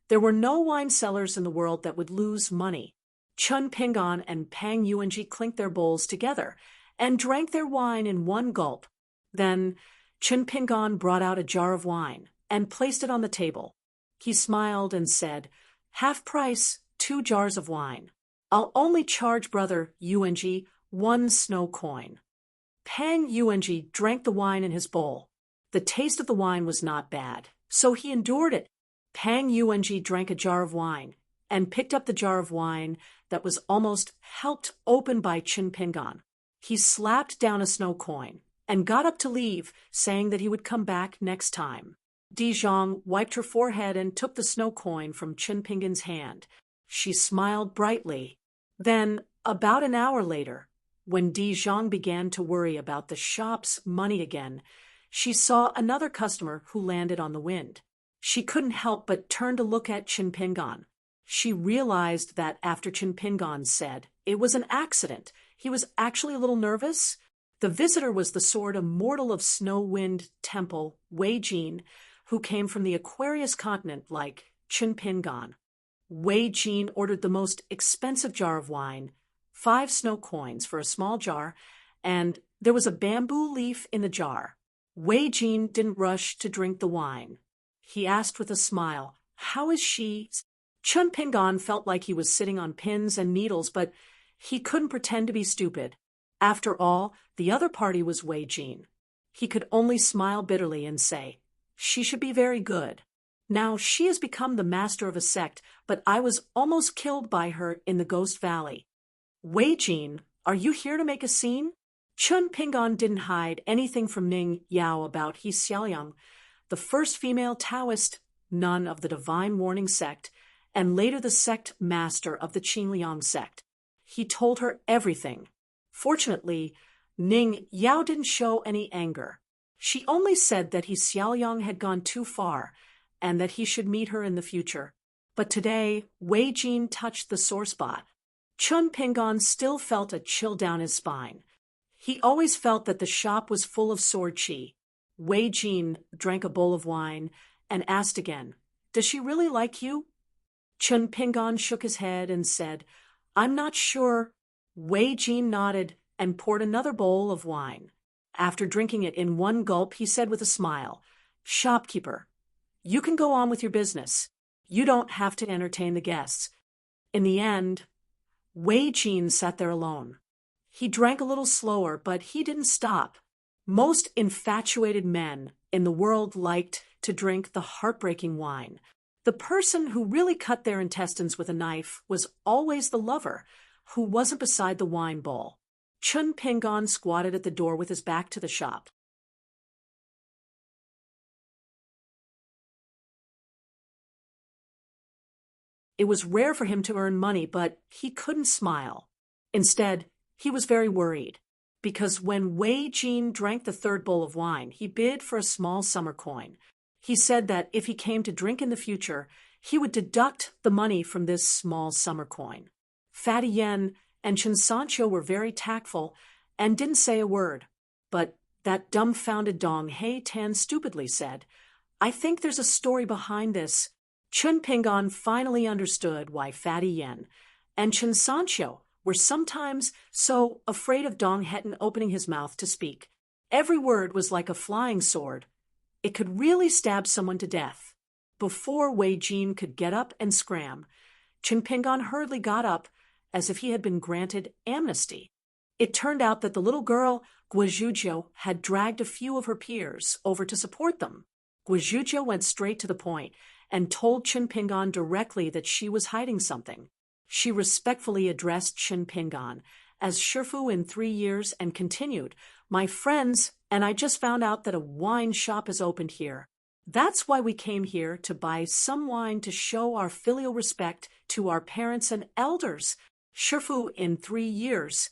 There were no wine cellars in the world that would lose money. Chun Pingon and Pang Yung clinked their bowls together and drank their wine in one gulp. Then Chun Pingon brought out a jar of wine and placed it on the table. He smiled and said, "Half price, 2 jars of wine. I'll only charge brother Yung 1 snow coin." Pang Yung drank the wine in his bowl. The taste of the wine was not bad, so he endured it. Pang Yung drank a jar of wine and picked up the jar of wine that was almost helped open by Chun Pingon. He slapped down a snow coin and got up to leave, saying that he would come back next time. Di Zhang wiped her forehead and took the snow coin from Chun Pingon's hand. She smiled brightly. Then, about an hour later, when Di Zhang began to worry about the shop's money again, she saw another customer who landed on the wind. She couldn't help but turn to look at Chun Pingon. She realized that after Chun Pingon said it was an accident, he was actually a little nervous. The visitor was the sword immortal of Snow Wind Temple, Wei Jin, who came from the Aquarius continent like Chun Pingon. Wei Jin ordered the most expensive jar of wine, 5 snow coins for a small jar, and there was a bamboo leaf in the jar. Wei Jin didn't rush to drink the wine. He asked with a smile, "How is she?" Chun Pingon felt like he was sitting on pins and needles, but he couldn't pretend to be stupid. After all, the other party was Wei Jin. He could only smile bitterly and say, "She should be very good. Now she has become the master of a sect, but I was almost killed by her in the Ghost Valley." "Wei Jin, are you here to make a scene?" Chun Pingon didn't hide anything from Ning Yao about He Xiaoliang, the first female Taoist nun of the Divine Warning sect, and later the sect master of the Qingliang sect. He told her everything. Fortunately, Ning Yao didn't show any anger. She only said that He Xiaoliang had gone too far, and that he should meet her in the future. But today, Wei Jin touched the sore spot. Chun Pingon still felt a chill down his spine. He always felt that the shop was full of sword chi. Wei Jin drank a bowl of wine and asked again, "Does she really like you?" Chun Pingon shook his head and said, "I'm not sure." Wei Jin nodded and poured another bowl of wine. After drinking it in one gulp, he said with a smile, "Shopkeeper, you can go on with your business. You don't have to entertain the guests." In the end, Wei Jin sat there alone. He drank a little slower, but he didn't stop. Most infatuated men in the world liked to drink the heartbreaking wine. The person who really cut their intestines with a knife was always the lover, who wasn't beside the wine bowl. Chun Pingon squatted at the door with his back to the shop. It was rare for him to earn money, but he couldn't smile. Instead, he was very worried, because when Wei Jin drank the 3rd bowl of wine, he bid for a small summer coin. He said that if he came to drink in the future, he would deduct the money from this small summer coin. Fatty Yen and Chen Sancho were very tactful and didn't say a word, but that dumbfounded Dong Hei Tan stupidly said, "I think there's a story behind this." Chun Pingon finally understood why Fatty Yen and Chen Sancho were sometimes so afraid of Dong Hetan opening his mouth to speak. Every word was like a flying sword. It could really stab someone to death. Before Wei Jin could get up and scram, Chun Pingon hurriedly got up as if he had been granted amnesty. It turned out that the little girl, Guizhuzhou, had dragged a few of her peers over to support them. Guizhuzhou went straight to the point and told Chun Pingon directly that she was hiding something. She respectfully addressed Chun Pingon as Shifu in 3 years and continued, "My friends, and I just found out that a wine shop has opened here. That's why we came here to buy some wine to show our filial respect to our parents and elders. Shifu in 3 years.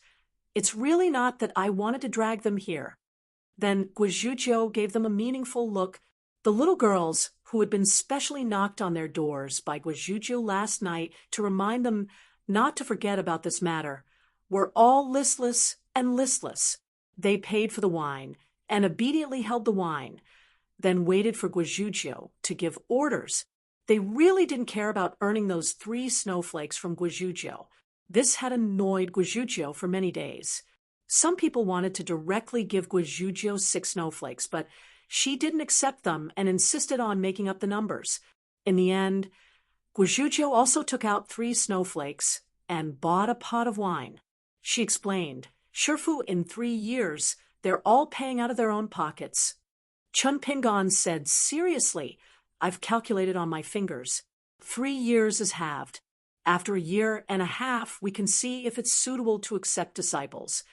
It's really not that I wanted to drag them here." Then Guizhuzhou gave them a meaningful look. The little girls, who had been specially knocked on their doors by Guizhuzhou last night to remind them not to forget about this matter, were all listless and listless. They paid for the wine and obediently held the wine, then waited for Guizhuzhou to give orders. They really didn't care about earning those 3 snowflakes from Guizhuzhou. This had annoyed Guizhuzhou for many days. Some people wanted to directly give Guizhuzhou 6 snowflakes, but she didn't accept them and insisted on making up the numbers. In the end, Guizhuzhou also took out 3 snowflakes and bought a pot of wine. She explained, "Shifu in 3 years, they're all paying out of their own pockets." Chun Pingan said, "Seriously, I've calculated on my fingers. 3 years is halved. After 1.5 years, we can see if it's suitable to accept disciples."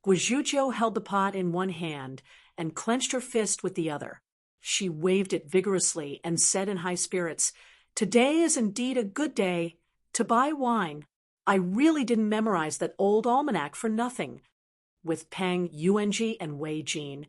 Guizhuzhou held the pot in one hand and clenched her fist with the other. She waved it vigorously and said in high spirits, "Today is indeed a good day to buy wine. I really didn't memorize that old almanac for nothing." With Pang Yuanji and Wei Jin,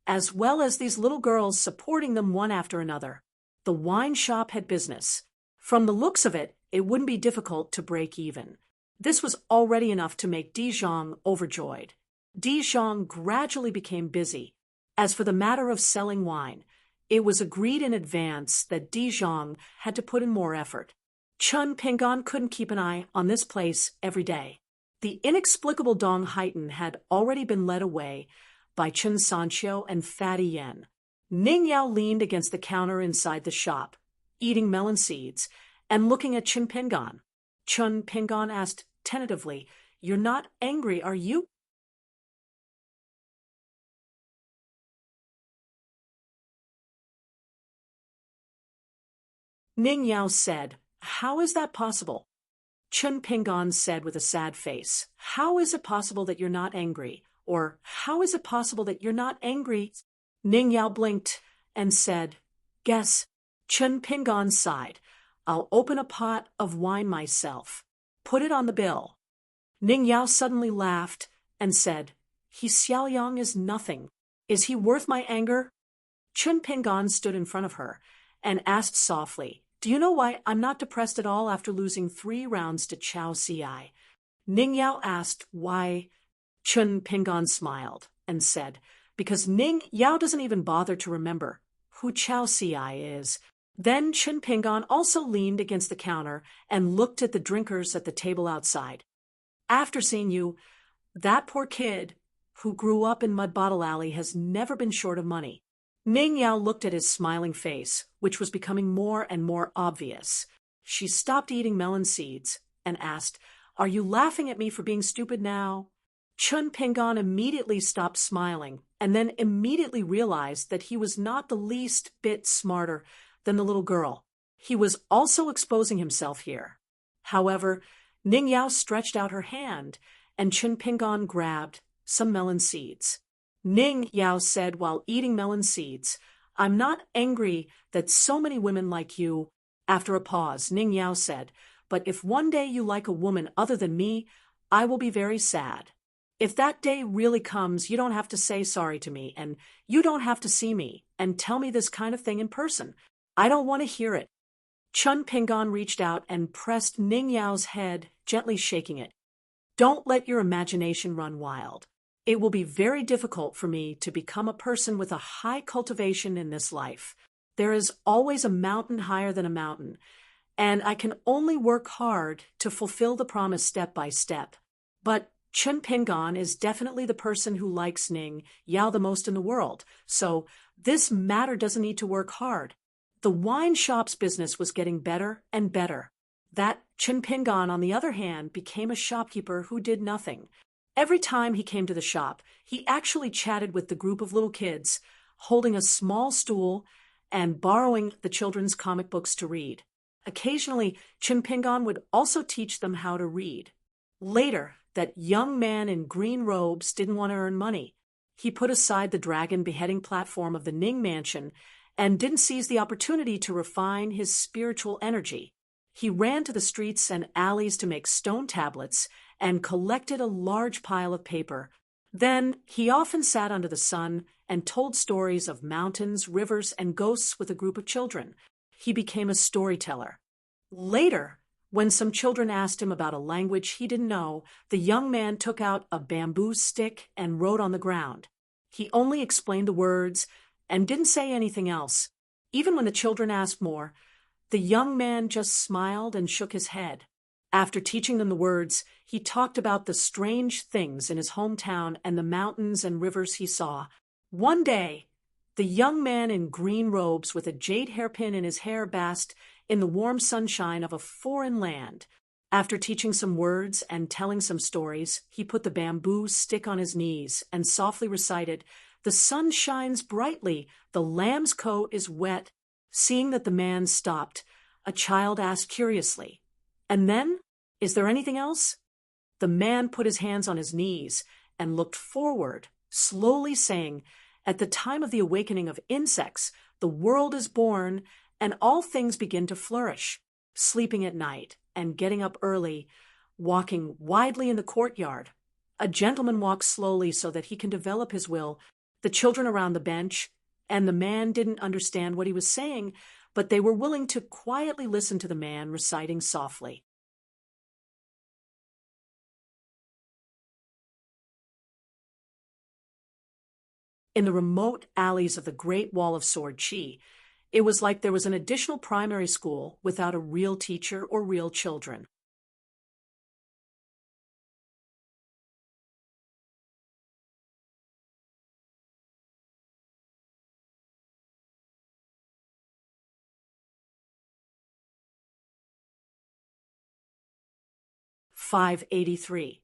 as well as these little girls supporting them one after another, the wine shop had business. From the looks of it, it wouldn't be difficult to break even. This was already enough to make Dizhong overjoyed. Dizhong gradually became busy. As for the matter of selling wine, it was agreed in advance that Dizhong had to put in more effort. Chun Pingan couldn't keep an eye on this place every day. The inexplicable Dong Haiten had already been led away by Chun Sanqiu and Fatty Yen. Ning Yao leaned against the counter inside the shop, eating melon seeds and looking at Chun Pingan. Chun Pingan asked tentatively, "You're not angry, are you?" Ning Yao said, "How is that possible?" Chun Pingan said with a sad face, "How is it possible that you're not angry? Or, how is it possible that you're not angry?" Ning Yao blinked and said, "Guess." Chun Pingan sighed, "I'll open a pot of wine myself. Put it on the bill." Ning Yao suddenly laughed and said, "He Xiaoyang is nothing. Is he worth my anger?" Chun Pingan stood in front of her and asked softly, "Do you know why I'm not depressed at all after losing 3 rounds to Chao Ci?" Ning Yao asked why. Chun Pingan smiled and said, "Because Ning Yao doesn't even bother to remember who Chao Ci is." Then Chun Pingan also leaned against the counter and looked at the drinkers at the table outside. "After seeing you, that poor kid who grew up in Mud Bottle Alley has never been short of money." Ning Yao looked at his smiling face, which was becoming more and more obvious. She stopped eating melon seeds and asked, "Are you laughing at me for being stupid now?" Chun Pingan immediately stopped smiling and then immediately realized that he was not the least bit smarter than the little girl. He was also exposing himself here. However, Ning Yao stretched out her hand and Chun Pingan grabbed some melon seeds. Ning Yao said while eating melon seeds, "I'm not angry that so many women like you." After a pause, Ning Yao said, "But if one day you like a woman other than me, I will be very sad. If that day really comes, you don't have to say sorry to me, and you don't have to see me and tell me this kind of thing in person. I don't want to hear it." Chun Pingan reached out and pressed Ning Yao's head, gently shaking it. "Don't let your imagination run wild. It will be very difficult for me to become a person with a high cultivation in this life. There is always a mountain higher than a mountain, and I can only work hard to fulfill the promise step by step. But Chun Pingan is definitely the person who likes Ning Yao the most in the world, so this matter doesn't need to work hard." The wine shop's business was getting better and better. That Chun Pingan, on the other hand, became a shopkeeper who did nothing. Every time he came to the shop, he actually chatted with the group of little kids, holding a small stool and borrowing the children's comic books to read. Occasionally, Chun Pingan would also teach them how to read. Later, that young man in green robes didn't want to earn money. He put aside the dragon beheading platform of the Ning mansion and didn't seize the opportunity to refine his spiritual energy. He ran to the streets and alleys to make stone tablets and collected a large pile of paper. Then he often sat under the sun and told stories of mountains, rivers, and ghosts with a group of children. He became a storyteller. Later, when some children asked him about a language he didn't know, the young man took out a bamboo stick and wrote on the ground. He only explained the words and didn't say anything else. Even when the children asked more, the young man just smiled and shook his head. After teaching them the words, he talked about the strange things in his hometown and the mountains and rivers he saw. One day, the young man in green robes with a jade hairpin in his hair basked in the warm sunshine of a foreign land. After teaching some words and telling some stories, he put the bamboo stick on his knees and softly recited, "The sun shines brightly, the lamb's coat is wet." Seeing that the man stopped, a child asked curiously, "And then? Is there anything else?" The man put his hands on his knees and looked forward, slowly saying, "At the time of the awakening of insects, the world is born and all things begin to flourish." Sleeping at night and getting up early, walking widely in the courtyard. A gentleman walks slowly so that he can develop his will. The children around the bench and the man didn't understand what he was saying, but they were willing to quietly listen to the man reciting softly. In the remote alleys of the Great Wall of Sword Chi, it was like there was an additional primary school without a real teacher or real children. (583)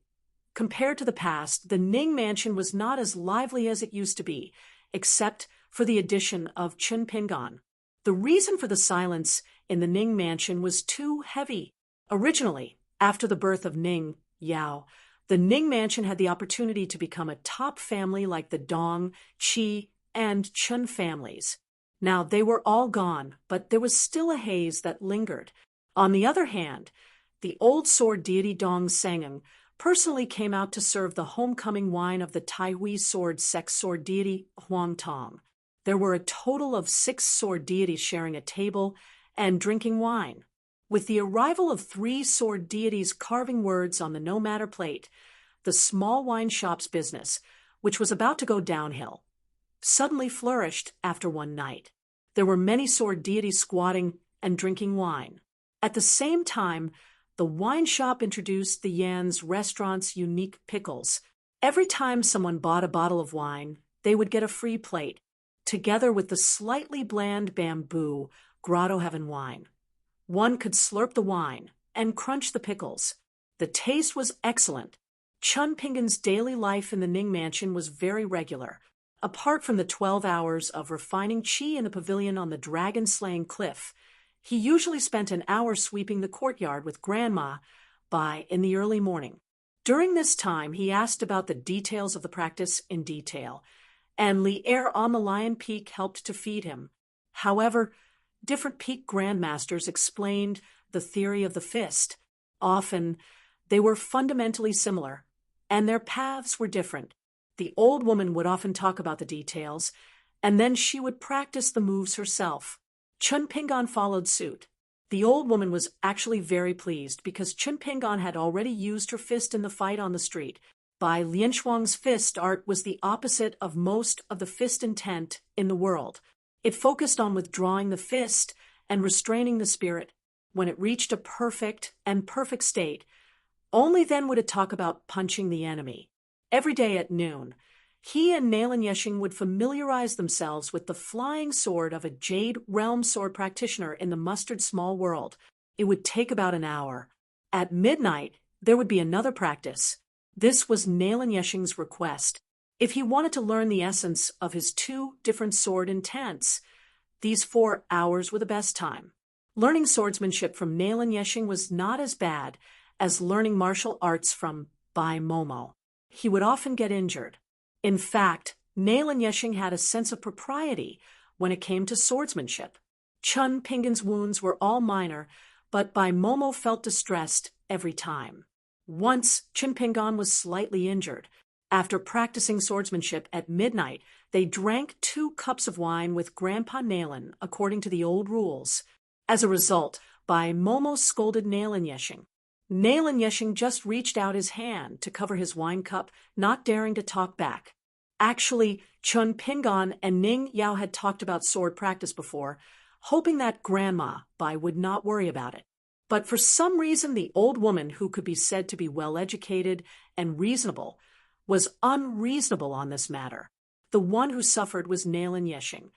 Compared to the past, the Ning mansion was not as lively as it used to be, except for the addition of Chun Pingan. The reason for the silence in the Ning mansion was too heavy. Originally, after the birth of Ning Yao, the Ning mansion had the opportunity to become a top family like the Dong, Qi, and Chun families. Now they were all gone, but there was still a haze that lingered. On the other hand, the old sword deity Dong Sengeng personally came out to serve the homecoming wine of the Taihui sword sex sword deity Huang Tong. There were a total of 6 sword deities sharing a table and drinking wine. With the arrival of 3 sword deities carving words on the no matter plate, the small wine shop's business, which was about to go downhill, suddenly flourished after one night. There were many sword deities squatting and drinking wine. At the same time, the wine shop introduced the Yan's restaurant's unique pickles. Every time someone bought a bottle of wine, they would get a free plate, together with the slightly bland bamboo Grotto Heaven wine. One could slurp the wine and crunch the pickles. The taste was excellent. Chun Pingan's daily life in the Ning mansion was very regular. Apart from the 12 hours of refining qi in the pavilion on the dragon-slaying cliff, he usually spent an hour sweeping the courtyard with Grandma in the early morning. During this time, he asked about the details of the practice in detail, and Li'er on the Lion Peak helped to feed him. However, different peak grandmasters explained the theory of the fist. Often, they were fundamentally similar, and their paths were different. The old woman would often talk about the details, and then she would practice the moves herself. Chun Pingan followed suit. The old woman was actually very pleased because Chun Pingan had already used her fist in the fight on the street. Bai Lianshuang's fist art was the opposite of most of the fist intent in the world. It focused on withdrawing the fist and restraining the spirit. When it reached a perfect state, only then would it talk about punching the enemy. Every day at noon, he and Nailan Yeshing would familiarize themselves with the flying sword of a Jade Realm sword practitioner in the mustard small world. It would take about an hour. At midnight, there would be another practice. This was Nailan Yeshing's request. If he wanted to learn the essence of his 2 different sword intents, these 4 hours were the best time. Learning swordsmanship from Nailan Yeshing was not as bad as learning martial arts from by Momo. He would often get injured. In fact, Nalan Yeshing had a sense of propriety when it came to swordsmanship. Chun Pingan's wounds were all minor, but Bai Momo felt distressed every time. Once, Chun Pingan was slightly injured. After practicing swordsmanship at midnight, they drank 2 cups of wine with Grandpa Nalan, according to the old rules. As a result, Bai Momo scolded Nalan Yeshing. Nalan Yeshing just reached out his hand to cover his wine cup, not daring to talk back. Actually, Chun Pingan and Ning Yao had talked about sword practice before, hoping that Grandma Bai would not worry about it. But for some reason, the old woman, who could be said to be well-educated and reasonable, was unreasonable on this matter. The one who suffered was Nalan Yeshing.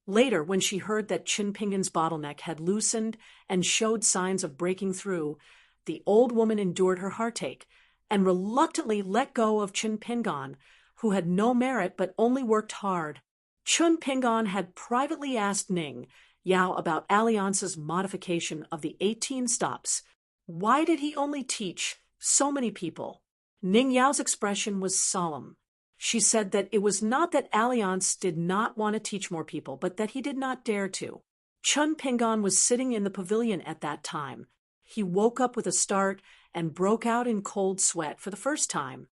Later, when she heard that Chun Pingan's bottleneck had loosened and showed signs of breaking through, the old woman endured her heartache and reluctantly let go of Chun Pingan, who had no merit but only worked hard. Chun Pingan had privately asked Ning Yao about Alliance's modification of the 18 stops. Why did he only teach so many people? Ning Yao's expression was solemn. She said that it was not that Alliance did not want to teach more people, but that he did not dare to. Chun Pingan was sitting in the pavilion at that time. He woke up with a start and broke out in cold sweat for the first time.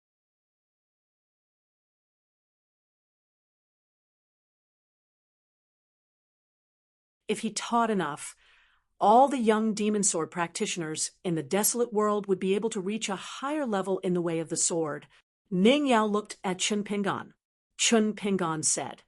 If he taught enough, all the young demon sword practitioners in the desolate world would be able to reach a higher level in the way of the sword. Ning Yao looked at Chun Pingan. Chun Pingan said,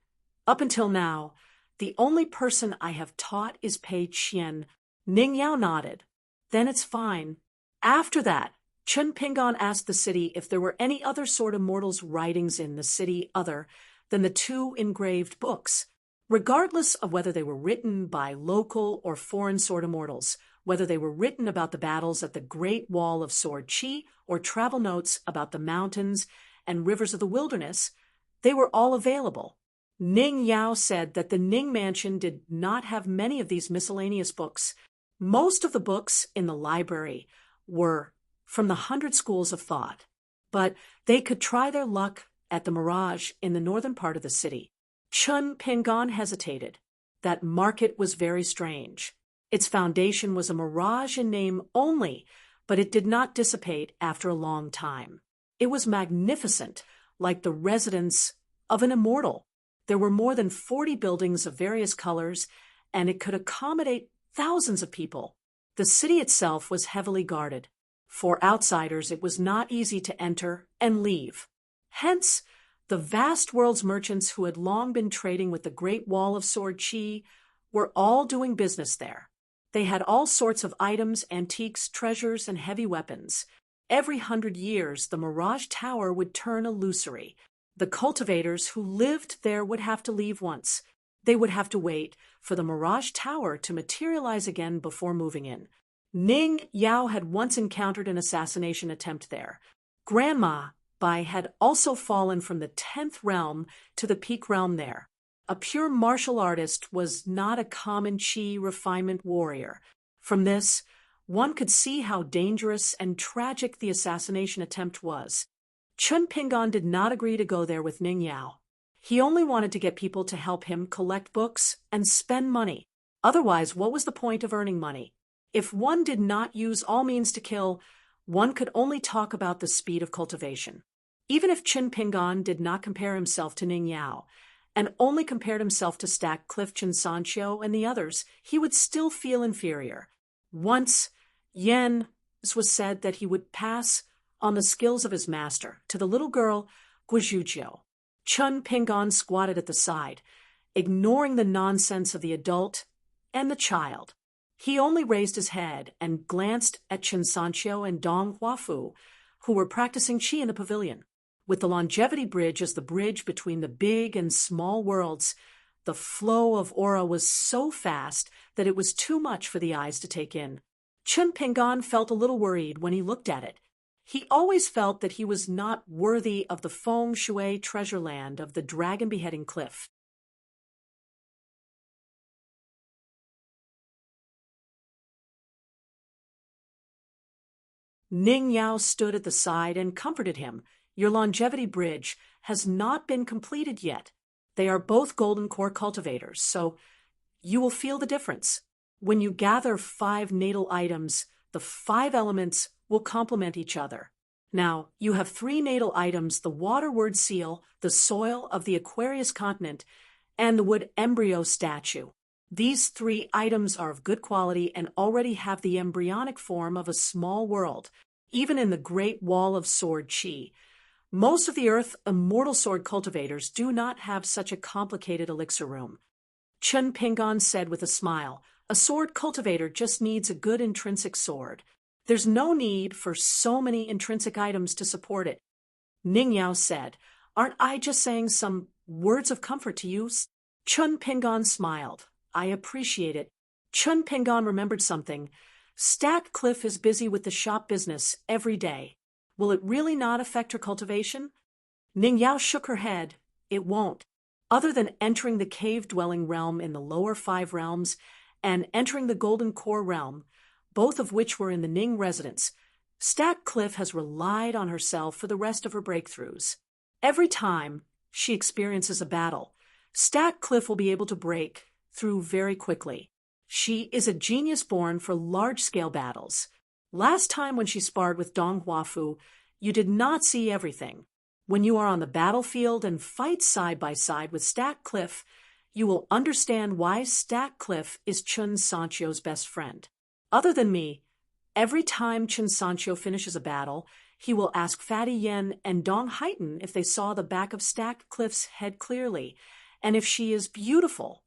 "Up until now, the only person I have taught is Pei Qian." Ning Yao nodded. "Then it's fine." After that, Chun Pingan asked the city if there were any other sword immortals' writings in the city other than the 2 engraved books. Regardless of whether they were written by local or foreign sword immortals, whether they were written about the battles at the Great Wall of Sword Chi or travel notes about the mountains and rivers of the wilderness, they were all available. Ning Yao said that the Ning Mansion did not have many of these miscellaneous books. Most of the books in the library were from the 100 schools of thought, but they could try their luck at the Mirage in the northern part of the city. Chun Pingan hesitated. That market was very strange. Its foundation was a mirage in name only, but it did not dissipate after a long time. It was magnificent, like the residence of an immortal. There were more than 40 buildings of various colors, and it could accommodate thousands of people. The city itself was heavily guarded. For outsiders, it was not easy to enter and leave. Hence, the vast world's merchants who had long been trading with the Great Wall of Sword Chi were all doing business there. They had all sorts of items, antiques, treasures, and heavy weapons. Every 100 years, the Mirage Tower would turn illusory. The cultivators who lived there would have to leave once. They would have to wait for the Mirage Tower to materialize again before moving in. Ning Yao had once encountered an assassination attempt there. Grandma Bai had also fallen from the 10th realm to the peak realm there. A pure martial artist was not a common Qi refinement warrior. From this, one could see how dangerous and tragic the assassination attempt was. Chun Pingan did not agree to go there with Ning Yao. He only wanted to get people to help him collect books and spend money. Otherwise, what was the point of earning money? If one did not use all means to kill, one could only talk about the speed of cultivation. Even if Chun Pingan did not compare himself to Ning Yao, and only compared himself to Stack Cliff Chun Sancho and the others, he would still feel inferior. Once, Yen was said that he would pass on the skills of his master to the little girl Guizhuzhou. Chun Pingan squatted at the side, ignoring the nonsense of the adult and the child. He only raised his head and glanced at Chun Sancho and Dong Huafu, who were practicing Qi in the pavilion. With the longevity bridge as the bridge between the big and small worlds, the flow of aura was so fast that it was too much for the eyes to take in. Chun Pingan felt a little worried when he looked at it. He always felt that he was not worthy of the feng shui treasure land of the dragon beheading cliff. Ning Yao stood at the side and comforted him. Your longevity bridge has not been completed yet. They are both golden core cultivators, so you will feel the difference. When you gather 5 natal items, the 5 elements will complement each other. Now, you have 3 natal items: the water word seal, the soil of the Aquarius continent, and the wood embryo statue. These 3 items are of good quality and already have the embryonic form of a small world, even in the Great Wall of Sword Chi. Most of the Earth immortal sword cultivators do not have such a complicated elixir room. Chun Pingon said with a smile, a sword cultivator just needs a good intrinsic sword. There's no need for so many intrinsic items to support it. Ning Yao said, aren't I just saying some words of comfort to you? Chun Pingon smiled. I appreciate it. Chun Pingon remembered something. Stack Cliff is busy with the shop business every day. Will it really not affect her cultivation? Ning Yao shook her head. It won't. Other than entering the cave-dwelling realm in the lower 5 realms and entering the Golden Core realm, both of which were in the Ning residence, Stack Cliff has relied on herself for the rest of her breakthroughs. Every time she experiences a battle, Stack Cliff will be able to break through very quickly. She is a genius born for large-scale battles. Last time when she sparred with Dong Huafu, you did not see everything. When you are on the battlefield and fight side by side with Stack Cliff, you will understand why Stack Cliff is Chun Sancho's best friend. Other than me, every time Chun Sancho finishes a battle, he will ask Fatty Yen and Dong Haitan if they saw the back of Stack Cliff's head clearly, and if she is beautiful.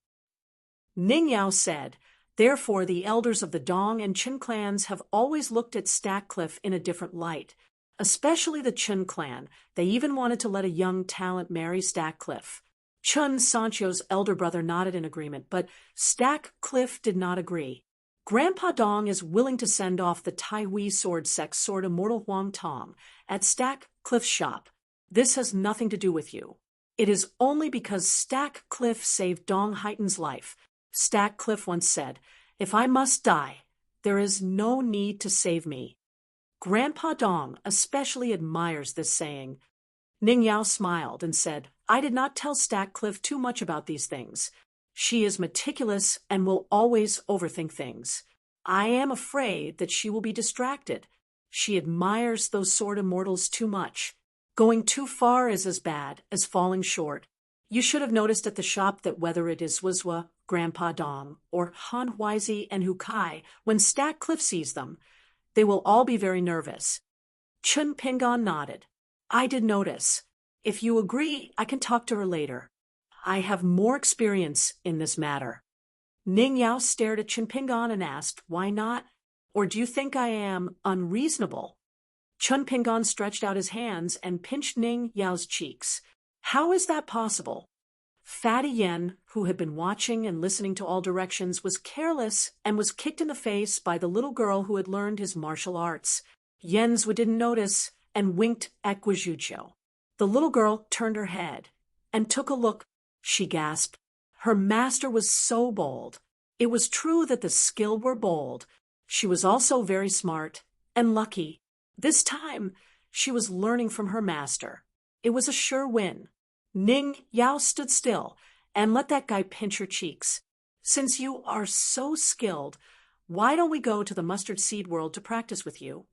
Ning Yao said, therefore the elders of the Dong and Chun clans have always looked at Stack Cliff in a different light. Especially the Chun clan. They even wanted to let a young talent marry Stack Cliff. Chun Sancho's elder brother nodded in agreement, but Stack Cliff did not agree. Grandpa Dong is willing to send off the Taiwi sword sex sword immortal Huang Tong at Stack Cliff's shop. This has nothing to do with you. It is only because Stack Cliff saved Dong Haitan's life. Stack Cliff once said, if I must die, there is no need to save me. Grandpa Dong especially admires this saying. Ning Yao smiled and said, I did not tell Stack Cliff too much about these things. She is meticulous and will always overthink things. I am afraid that she will be distracted. She admires those sword immortals too much. Going too far is as bad as falling short. You should have noticed at the shop that whether it is Wuzwa, Grandpa Dong, or Han Huizi and Hukai, when Stack Cliff sees them, they will all be very nervous. Chun Pingon nodded. I did notice. If you agree, I can talk to her later. I have more experience in this matter. Ning Yao stared at Chun Pingon and asked, why not? Or do you think I am unreasonable? Chun Pingon stretched out his hands and pinched Ning Yao's cheeks. How is that possible? Fatty Yen, who had been watching and listening to all directions, was careless and was kicked in the face by the little girl who had learned his martial arts. Yenzwa didn't notice and winked at Guizhuqiu. The little girl turned her head and took a look. She gasped. Her master was so bold. It was true that the skilled were bold. She was also very smart and lucky. This time, she was learning from her master. It was a sure win. Ning Yao stood still and let that guy pinch her cheeks. Since you are so skilled, why don't we go to the mustard seed world to practice with you?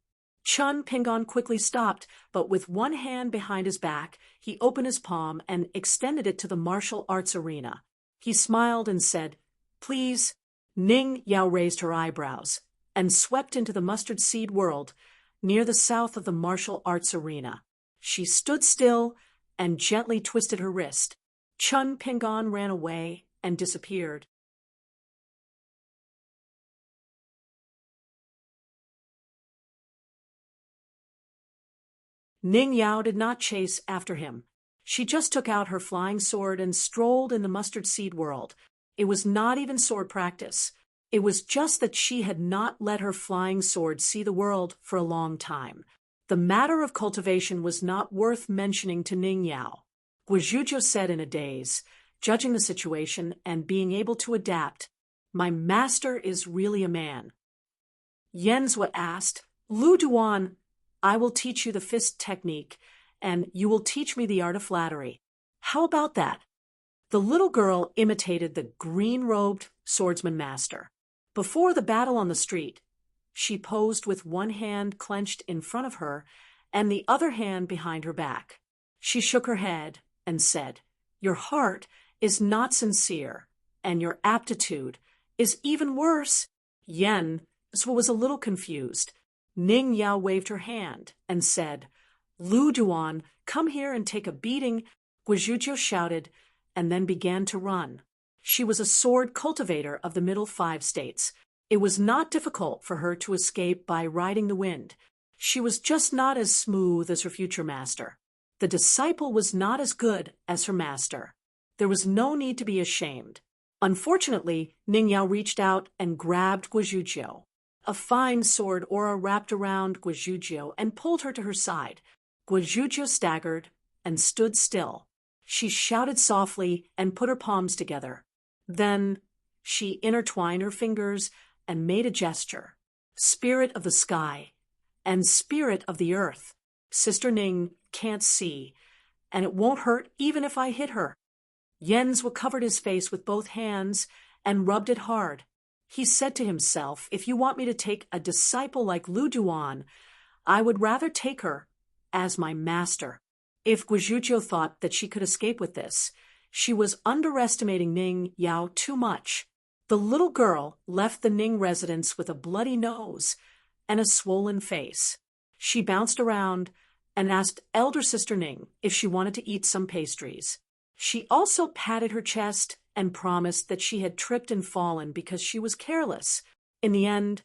Chun Pingon quickly stopped, but with one hand behind his back, he opened his palm and extended it to the martial arts arena. He smiled and said, please. Ning Yao raised her eyebrows and swept into the mustard seed world near the south of the martial arts arena. She stood still and gently twisted her wrist. Chun Pingon ran away and disappeared. Ning Yao did not chase after him. She just took out her flying sword and strolled in the mustard seed world. It was not even sword practice. It was just that she had not let her flying sword see the world for a long time. The matter of cultivation was not worth mentioning to Ning Yao. Guizhuqiu said in a daze, judging the situation and being able to adapt, my master is really a man. Yenzwa asked, Lu Duan, I will teach you the fist technique, and you will teach me the art of flattery. How about that? The little girl imitated the green-robed swordsman master. Before the battle on the street, she posed with one hand clenched in front of her and the other hand behind her back. She shook her head and said, "Your heart is not sincere, and your aptitude is even worse." Yen was a little confused. Ning Yao waved her hand and said, "Lu Duan, come here and take a beating," Guizhuzhou shouted, and then began to run. She was a sword cultivator of the middle 5 states. It was not difficult for her to escape by riding the wind. She was just not as smooth as her future master. The disciple was not as good as her master. There was no need to be ashamed. Unfortunately, Ning Yao reached out and grabbed Guizhuzhou. A fine sword aura wrapped around Guizhuzhou and pulled her to her side. Guizhuzhou staggered and stood still. She shouted softly and put her palms together. Then she intertwined her fingers and made a gesture. "Spirit of the sky and spirit of the earth, Sister Ning can't see, and it won't hurt even if I hit her." Yenzhou covered his face with both hands and rubbed it hard. He said to himself, "If you want me to take a disciple like Lu Duan, I would rather take her as my master." If Guizhuzhou thought that she could escape with this, she was underestimating Ning Yao too much. The little girl left the Ning residence with a bloody nose and a swollen face. She bounced around and asked elder sister Ning if she wanted to eat some pastries. She also patted her chest and promised that she had tripped and fallen because she was careless. In the end,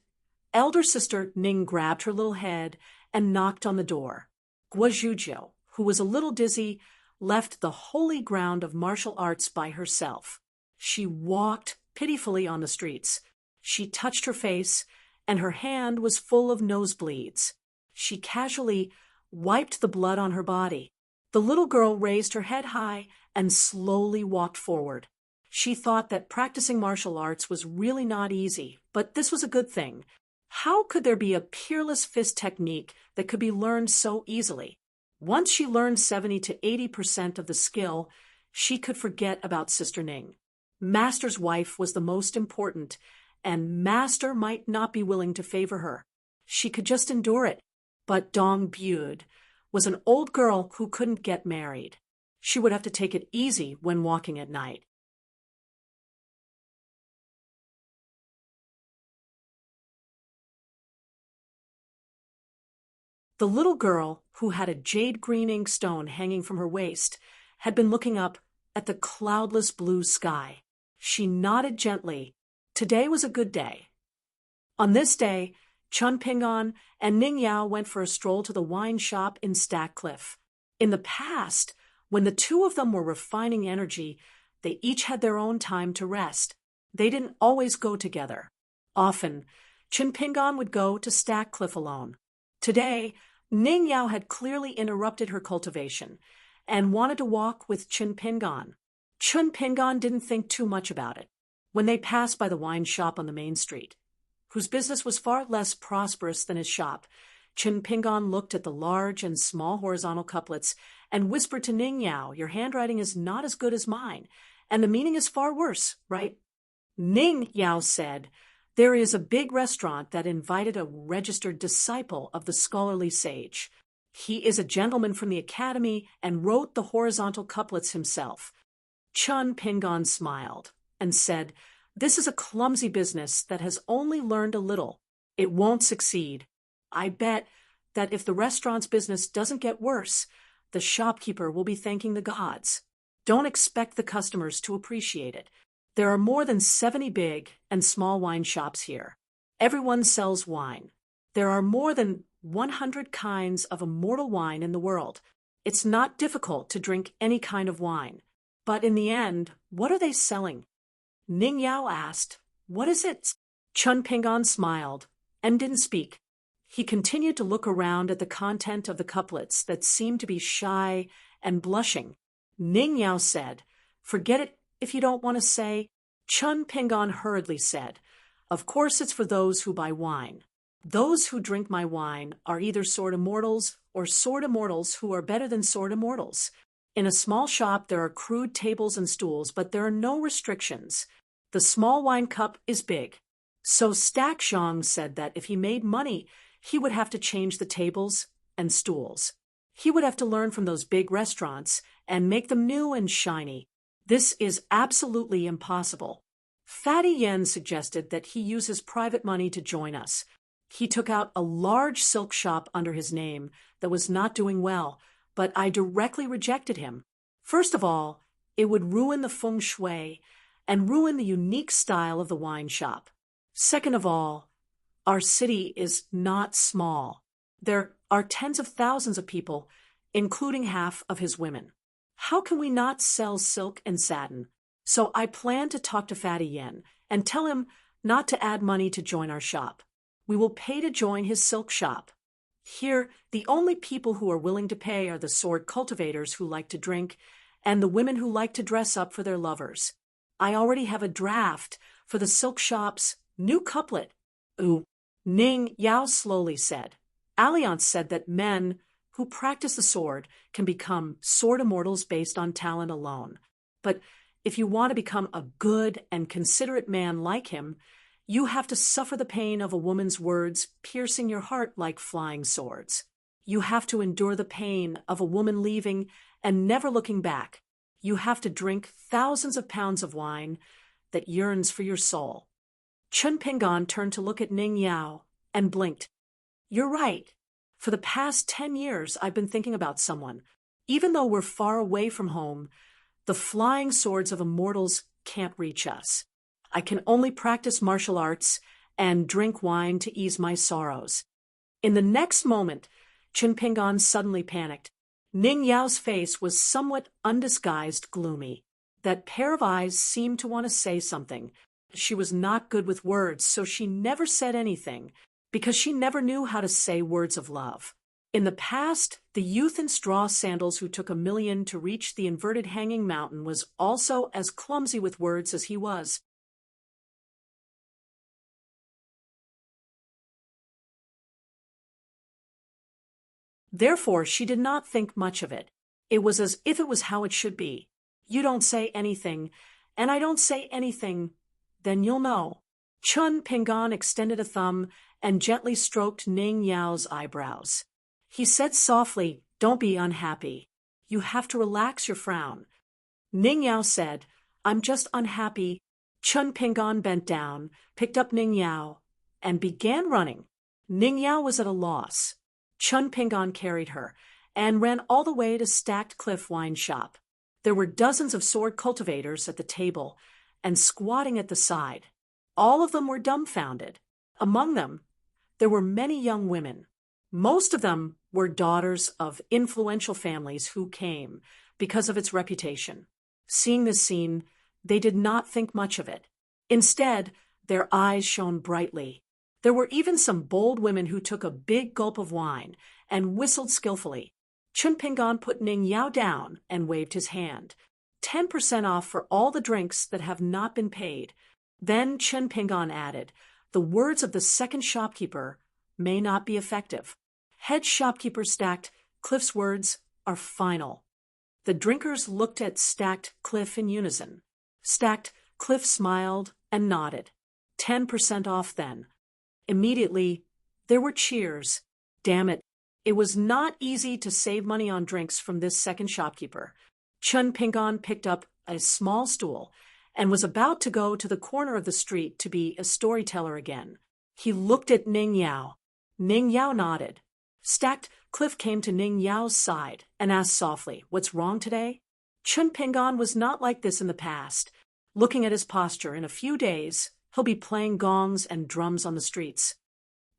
elder sister Ning grabbed her little head and knocked on the door. Guizhuzhou, who was a little dizzy, left the holy ground of martial arts by herself. She walked pitifully on the streets. She touched her face, and her hand was full of nosebleeds. She casually wiped the blood on her body. The little girl raised her head high and slowly walked forward. She thought that practicing martial arts was really not easy, but this was a good thing. How could there be a peerless fist technique that could be learned so easily? Once she learned 70 to 80% of the skill, she could forget about Sister Ning. Master's wife was the most important, and Master might not be willing to favor her. She could just endure it. But Dong Bude was an old girl who couldn't get married. She would have to take it easy when walking at night. The little girl, who had a jade green ink stone hanging from her waist, had been looking up at the cloudless blue sky. She nodded gently. Today was a good day. On this day, Chun Pingon and Ning Yao went for a stroll to the wine shop in Stack Cliff. In the past, when the two of them were refining energy, they each had their own time to rest. They didn't always go together. Often, Chun Pingon would go to Stack Cliff alone. Today, Ning Yao had clearly interrupted her cultivation and wanted to walk with Chun Pingon. Chun Pingon didn't think too much about it. When they passed by the wine shop on the main street, whose business was far less prosperous than his shop, Chun Pingon looked at the large and small horizontal couplets and whispered to Ning Yao, "Your handwriting is not as good as mine, and the meaning is far worse, right?" Ning Yao said, "There is a big restaurant that invited a registered disciple of the scholarly sage. He is a gentleman from the academy and wrote the horizontal couplets himself." Chun Pingon smiled and said, "This is a clumsy business that has only learned a little. It won't succeed. I bet that if the restaurant's business doesn't get worse, the shopkeeper will be thanking the gods. Don't expect the customers to appreciate it. There are more than 70 big and small wine shops here. Everyone sells wine. There are more than 100 kinds of immortal wine in the world. It's not difficult to drink any kind of wine. But in the end, what are they selling?" Ning Yao asked, "What is it?" Chun Pingon smiled and didn't speak. He continued to look around at the content of the couplets that seemed to be shy and blushing. Ning Yao said, "Forget it if you don't want to say." Chun Pingon hurriedly said, "Of course it's for those who buy wine. Those who drink my wine are either sword immortals or sword immortals who are better than sword immortals. In a small shop, there are crude tables and stools, but there are no restrictions. The small wine cup is big. So Stack Zhang said that if he made money, he would have to change the tables and stools. He would have to learn from those big restaurants and make them new and shiny. This is absolutely impossible. Fatty Yen suggested that he use his private money to join us. He took out a large silk shop under his name that was not doing well, but I directly rejected him. First of all, it would ruin the feng shui and ruin the unique style of the wine shop. Second of all, our city is not small. There are tens of thousands of people, including half of his women. How can we not sell silk and satin? So I plan to talk to Fatty Yen and tell him not to add money to join our shop. We will pay to join his silk shop. Here, the only people who are willing to pay are the sword cultivators who like to drink and the women who like to dress up for their lovers. I already have a draft for the silk shop's new couplet. Ooh, Ning Yao slowly said. Alliance said that men who practice the sword can become sword immortals based on talent alone. But if you want to become a good and considerate man like him, you have to suffer the pain of a woman's words piercing your heart like flying swords. You have to endure the pain of a woman leaving and never looking back. You have to drink thousands of pounds of wine that yearns for your soul. Chun Pingan turned to look at Ning Yao and blinked. You're right. For the past 10 years, I've been thinking about someone. Even though we're far away from home, the flying swords of immortals can't reach us. I can only practice martial arts and drink wine to ease my sorrows. In the next moment, Chun Pingan suddenly panicked. Ning Yao's face was somewhat undisguised gloomy. That pair of eyes seemed to want to say something. She was not good with words, so she never said anything, because she never knew how to say words of love. In the past, the youth in straw sandals who took 1 million to reach the inverted hanging mountain was also as clumsy with words as he was. Therefore, she did not think much of it. It was as if it was how it should be. You don't say anything, and I don't say anything, then you'll know. Chun Pingan extended a thumb and gently stroked Ning Yao's eyebrows. He said softly, "Don't be unhappy. You have to relax your frown." Ning Yao said, "I'm just unhappy." Chun Pingan bent down, picked up Ning Yao, and began running. Ning Yao was at a loss. Chun Pingan carried her and ran all the way to Stacked Cliff Wine Shop. There were dozens of sword cultivators at the table and squatting at the side. All of them were dumbfounded. Among them, there were many young women. Most of them were daughters of influential families who came because of its reputation. Seeing this scene, they did not think much of it. Instead, their eyes shone brightly. There were even some bold women who took a big gulp of wine and whistled skillfully. Chun Pingan put Ning Yao down and waved his hand. 10% off for all the drinks that have not been paid. Then Chun Pingan added, "The words of the second shopkeeper may not be effective." Head shopkeeper Stacked Cliff's words are final. The drinkers looked at Stacked Cliff in unison. Stacked Cliff smiled and nodded. 10% off then. Immediately, there were cheers. Damn it, it was not easy to save money on drinks from this second shopkeeper. Chun Pingan picked up a small stool and was about to go to the corner of the street to be a storyteller again. He looked at Ning Yao. Ning Yao nodded. Stacked Cliff came to Ning Yao's side and asked softly, "What's wrong today?" Chun Pingan was not like this in the past. Looking at his posture, in a few days, he'll be playing gongs and drums on the streets.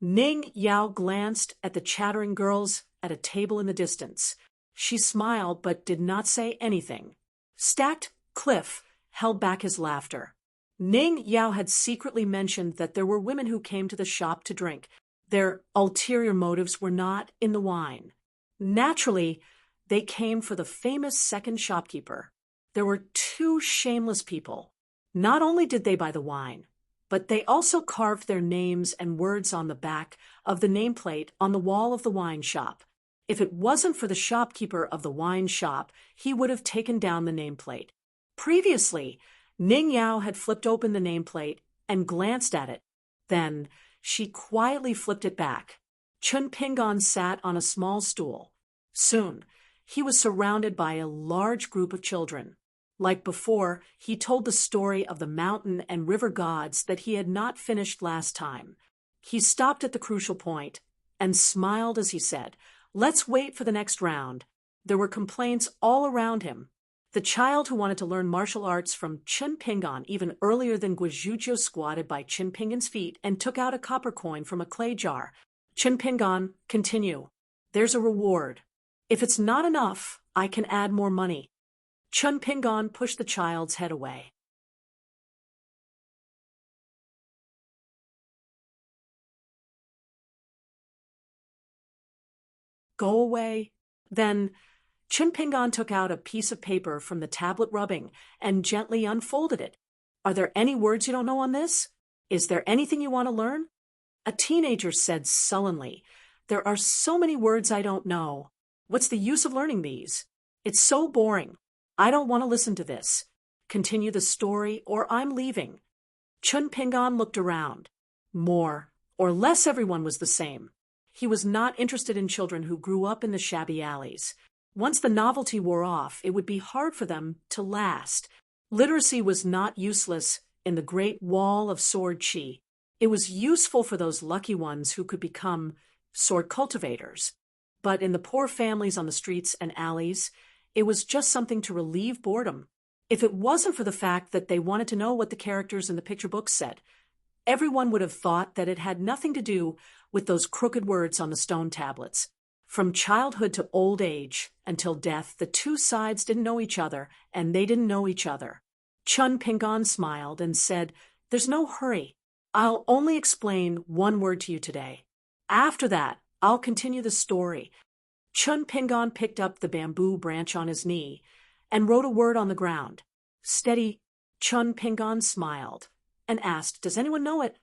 Ning Yao glanced at the chattering girls at a table in the distance. She smiled but did not say anything. Stacked Cliff held back his laughter. Ning Yao had secretly mentioned that there were women who came to the shop to drink. Their ulterior motives were not in the wine. Naturally, they came for the famous second shopkeeper. There were two shameless people. Not only did they buy the wine, but they also carved their names and words on the back of the nameplate on the wall of the wine shop. If it wasn't for the shopkeeper of the wine shop, he would have taken down the nameplate. Previously, Ning Yao had flipped open the nameplate and glanced at it. Then, she quietly flipped it back. Chun Pingon sat on a small stool. Soon, he was surrounded by a large group of children. Like before, he told the story of the mountain and river gods that he had not finished last time. He stopped at the crucial point and smiled as he said, "Let's wait for the next round." There were complaints all around him. The child who wanted to learn martial arts from Chun Pingon even earlier than Guizhuzhou squatted by Chun Pingon's feet and took out a copper coin from a clay jar. Chun Pingon, continue. There's a reward. If it's not enough, I can add more money. Chun Pingon pushed the child's head away. Go away. Then Chun Pingon took out a piece of paper from the tablet rubbing and gently unfolded it. Are there any words you don't know on this? Is there anything you want to learn? A teenager said sullenly, "There are so many words I don't know. What's the use of learning these? It's so boring. I don't want to listen to this. Continue the story or I'm leaving." Chun Pingon looked around. More or less everyone was the same. He was not interested in children who grew up in the shabby alleys. Once the novelty wore off, it would be hard for them to last. Literacy was not useless in the great wall of sword chi. It was useful for those lucky ones who could become sword cultivators. But in the poor families on the streets and alleys, it was just something to relieve boredom. If it wasn't for the fact that they wanted to know what the characters in the picture books said, everyone would have thought that it had nothing to do with those crooked words on the stone tablets. From childhood to old age, until death, the two sides didn't know each other, and they didn't know each other. Chun Pingon smiled and said, "There's no hurry. I'll only explain one word to you today. After that, I'll continue the story." Chun Pingon picked up the bamboo branch on his knee and wrote a word on the ground. "Steady." Chun Pingon smiled and asked, "Does anyone know it?"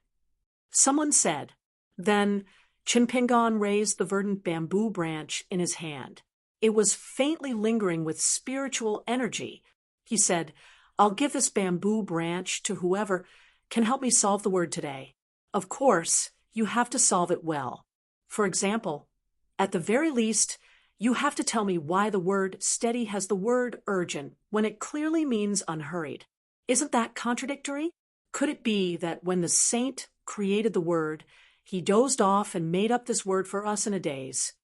Someone said. Then Chun Pingon raised the verdant bamboo branch in his hand. It was faintly lingering with spiritual energy. He said, "I'll give this bamboo branch to whoever can help me solve the word today. Of course, you have to solve it well. For example, at the very least, you have to tell me why the word steady has the word urgent when it clearly means unhurried. Isn't that contradictory? Could it be that when the saint created the word, he dozed off and made up this word for us in a daze?"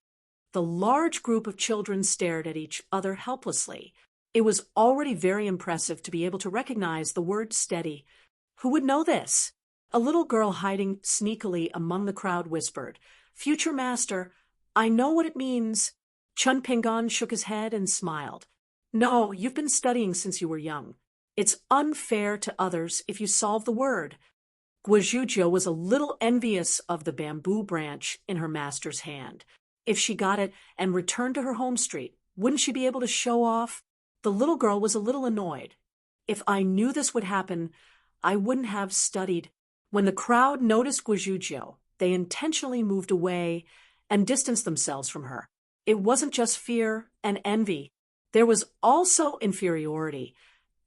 The large group of children stared at each other helplessly. It was already very impressive to be able to recognize the word steady. Who would know this? A little girl hiding sneakily among the crowd whispered, "Future master, I know what it means." Chun Pingon shook his head and smiled. "No, you've been studying since you were young. It's unfair to others if you solve the word." Guizhuzhou was a little envious of the bamboo branch in her master's hand. If she got it and returned to her home street, wouldn't she be able to show off? The little girl was a little annoyed. "If I knew this would happen, I wouldn't have studied." When the crowd noticed Guizhuzhou, they intentionally moved away and distanced themselves from her. It wasn't just fear and envy. There was also inferiority,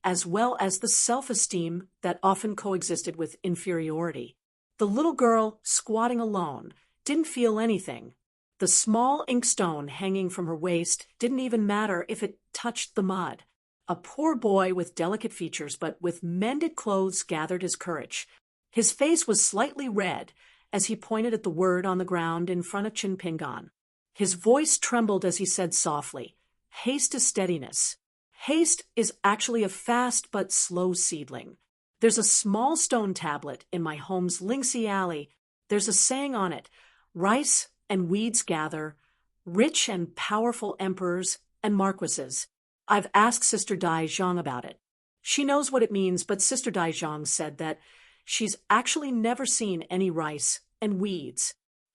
as well as the self-esteem that often coexisted with inferiority. The little girl, squatting alone, didn't feel anything. The small inkstone hanging from her waist didn't even matter if it touched the mud. A poor boy with delicate features but with mended clothes gathered his courage. His face was slightly red as he pointed at the word on the ground in front of Chun Pingon. His voice trembled as he said softly, "Haste is steadiness. Haste is actually a fast but slow seedling. There's a small stone tablet in my home's Linksy Alley. There's a saying on it, 'Rice and weeds gather, rich and powerful emperors and marquises.' I've asked Sister Dai Zhang about it. She knows what it means, but Sister Dai Zhang said that she's actually never seen any rice and weeds.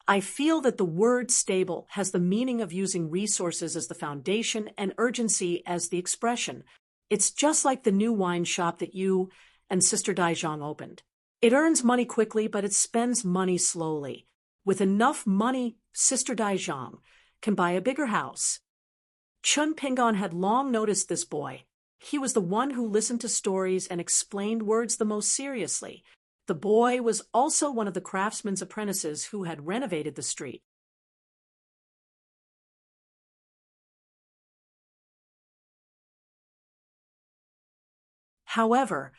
I feel that the word stable has the meaning of using resources as the foundation and urgency as the expression. It's just like the new wine shop that you and Sister Dai Zhang opened. It earns money quickly, but it spends money slowly. With enough money, Sister Daizhang can buy a bigger house. Chun Pingon had long noticed this boy. He was the one who listened to stories and explained words the most seriously. The boy was also one of the craftsman's apprentices who had renovated the street. However,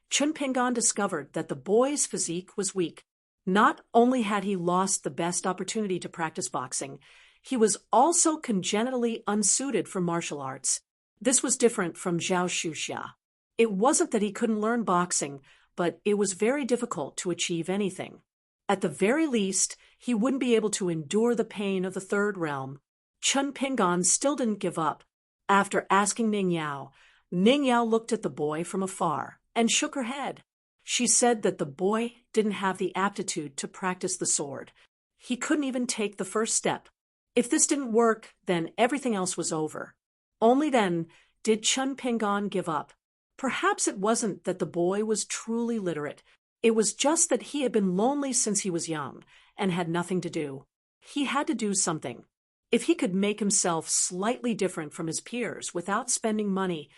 Chun Pingon discovered that the boy's physique was weak. Not only had he lost the best opportunity to practice boxing, he was also congenitally unsuited for martial arts. This was different from Zhao Shuxia. It wasn't that he couldn't learn boxing, but it was very difficult to achieve anything. At the very least, he wouldn't be able to endure the pain of the third realm. Chun Pingon still didn't give up. After asking Ning Yao looked at the boy from afar and shook her head. She said that the boy didn't have the aptitude to practice the sword. He couldn't even take the first step. If this didn't work, then everything else was over. Only then did Chun Pingon give up. Perhaps it wasn't that the boy was truly literate. It was just that he had been lonely since he was young and had nothing to do. He had to do something. If he could make himself slightly different from his peers without spending money,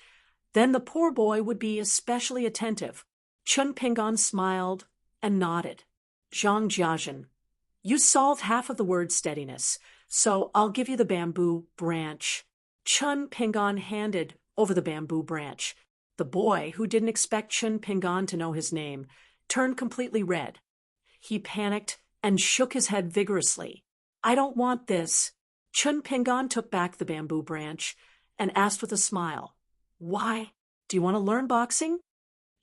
then the poor boy would be especially attentive. Chun Pingon smiled and nodded. Zhang Jiazhen, you solved half of the word steadiness, so I'll give you the bamboo branch. Chun Pingon handed over the bamboo branch. The boy, who didn't expect Chun Pingon to know his name, turned completely red. He panicked and shook his head vigorously. I don't want this. Chun Pingon took back the bamboo branch and asked with a smile, Why? Do you want to learn boxing?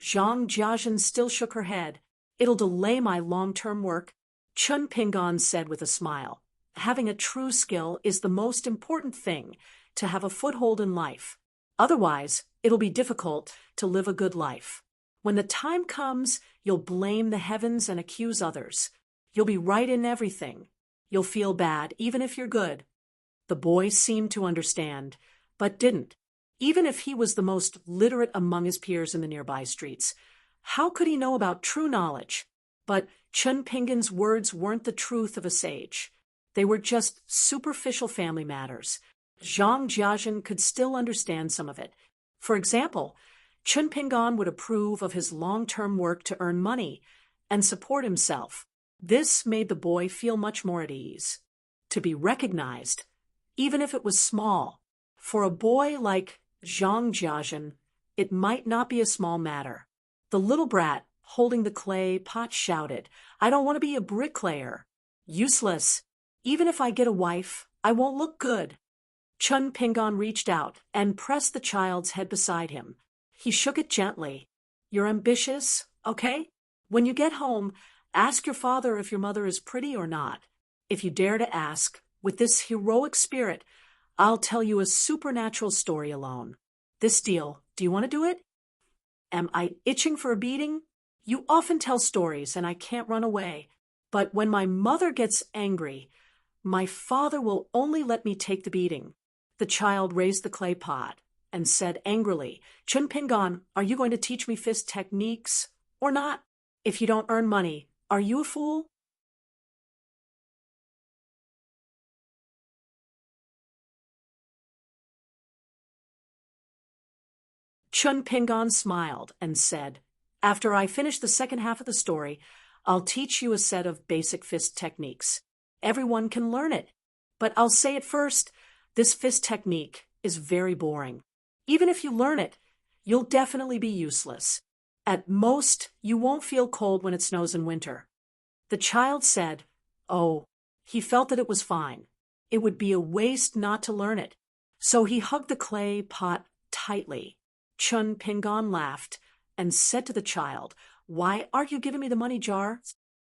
Zhang Jiazhen still shook her head. It'll delay my long-term work. Chun Pingon said with a smile, Having a true skill is the most important thing to have a foothold in life. Otherwise, it'll be difficult to live a good life. When the time comes, you'll blame the heavens and accuse others. You'll be right in everything. You'll feel bad, even if you're good. The boy seemed to understand, but didn't. Even if he was the most literate among his peers in the nearby streets, how could he know about true knowledge? But Chun Pingon's words weren't the truth of a sage. They were just superficial family matters. Zhang Jiazhen could still understand some of it. For example, Chun Pingon would approve of his long-term work to earn money and support himself. This made the boy feel much more at ease. To be recognized, even if it was small. For a boy like Zhang Jiazhen, it might not be a small matter. The little brat, holding the clay pot, shouted, I don't want to be a bricklayer. Useless. Even if I get a wife, I won't look good. Chun Pingon reached out and pressed the child's head beside him. He shook it gently. You're ambitious, okay? When you get home, ask your father if your mother is pretty or not. If you dare to ask, with this heroic spirit, I'll tell you a supernatural story alone. This deal, do you want to do it? Am I itching for a beating? You often tell stories and I can't run away. But when my mother gets angry, my father will only let me take the beating. The child raised the clay pot and said angrily, Chun Pingon, are you going to teach me fist techniques or not? If you don't earn money, are you a fool? Chun Pingon smiled and said, After I finish the second half of the story, I'll teach you a set of basic fist techniques. Everyone can learn it. But I'll say it first, this fist technique is very boring. Even if you learn it, you'll definitely be useless. At most, you won't feel cold when it snows in winter. The child said, Oh, he felt that it was fine. It would be a waste not to learn it. So he hugged the clay pot tightly. Chun Pingon laughed and said to the child, Why are you giving me the money jar?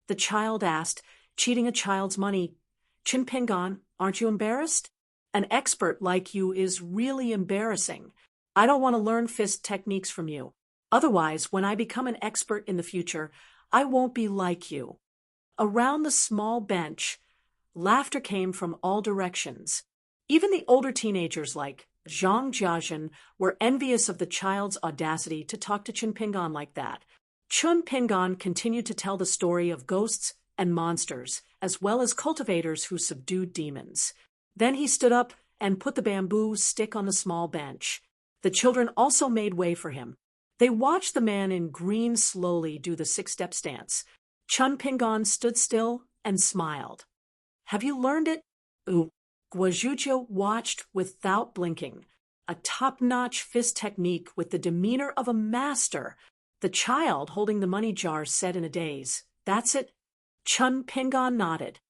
The child asked, cheating a child's money. Chun Pingon, aren't you embarrassed? An expert like you is really embarrassing. I don't want to learn fist techniques from you. Otherwise, when I become an expert in the future, I won't be like you. Around the small bench, laughter came from all directions. Even the older teenagers like Zhang Jiazhen were envious of the child's audacity to talk to Chun Pingon like that. Chun Pingon continued to tell the story of ghosts and monsters, as well as cultivators who subdued demons. Then he stood up and put the bamboo stick on the small bench. The children also made way for him. They watched the man in green slowly do the six-step stance. Chun Pingon stood still and smiled. Have you learned it? Guajuju watched without blinking. A top-notch fist technique with the demeanor of a master. The child holding the money jar said in a daze, That's it? Chun Pingon nodded.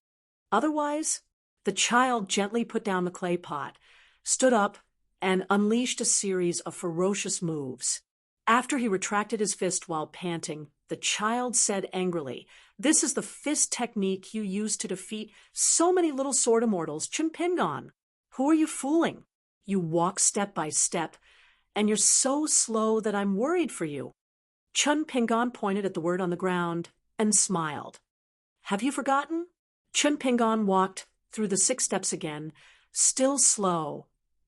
Otherwise? The child gently put down the clay pot, stood up, and unleashed a series of ferocious moves. After he retracted his fist while panting, the child said angrily, This is the fist technique you use to defeat so many little sword immortals, Chun Pingon. Who are you fooling? You walk step by step, and you're so slow that I'm worried for you. Chun Pingon pointed at the word on the ground and smiled. Have you forgotten? Chun Pingon walked through the 6 steps again, still slow,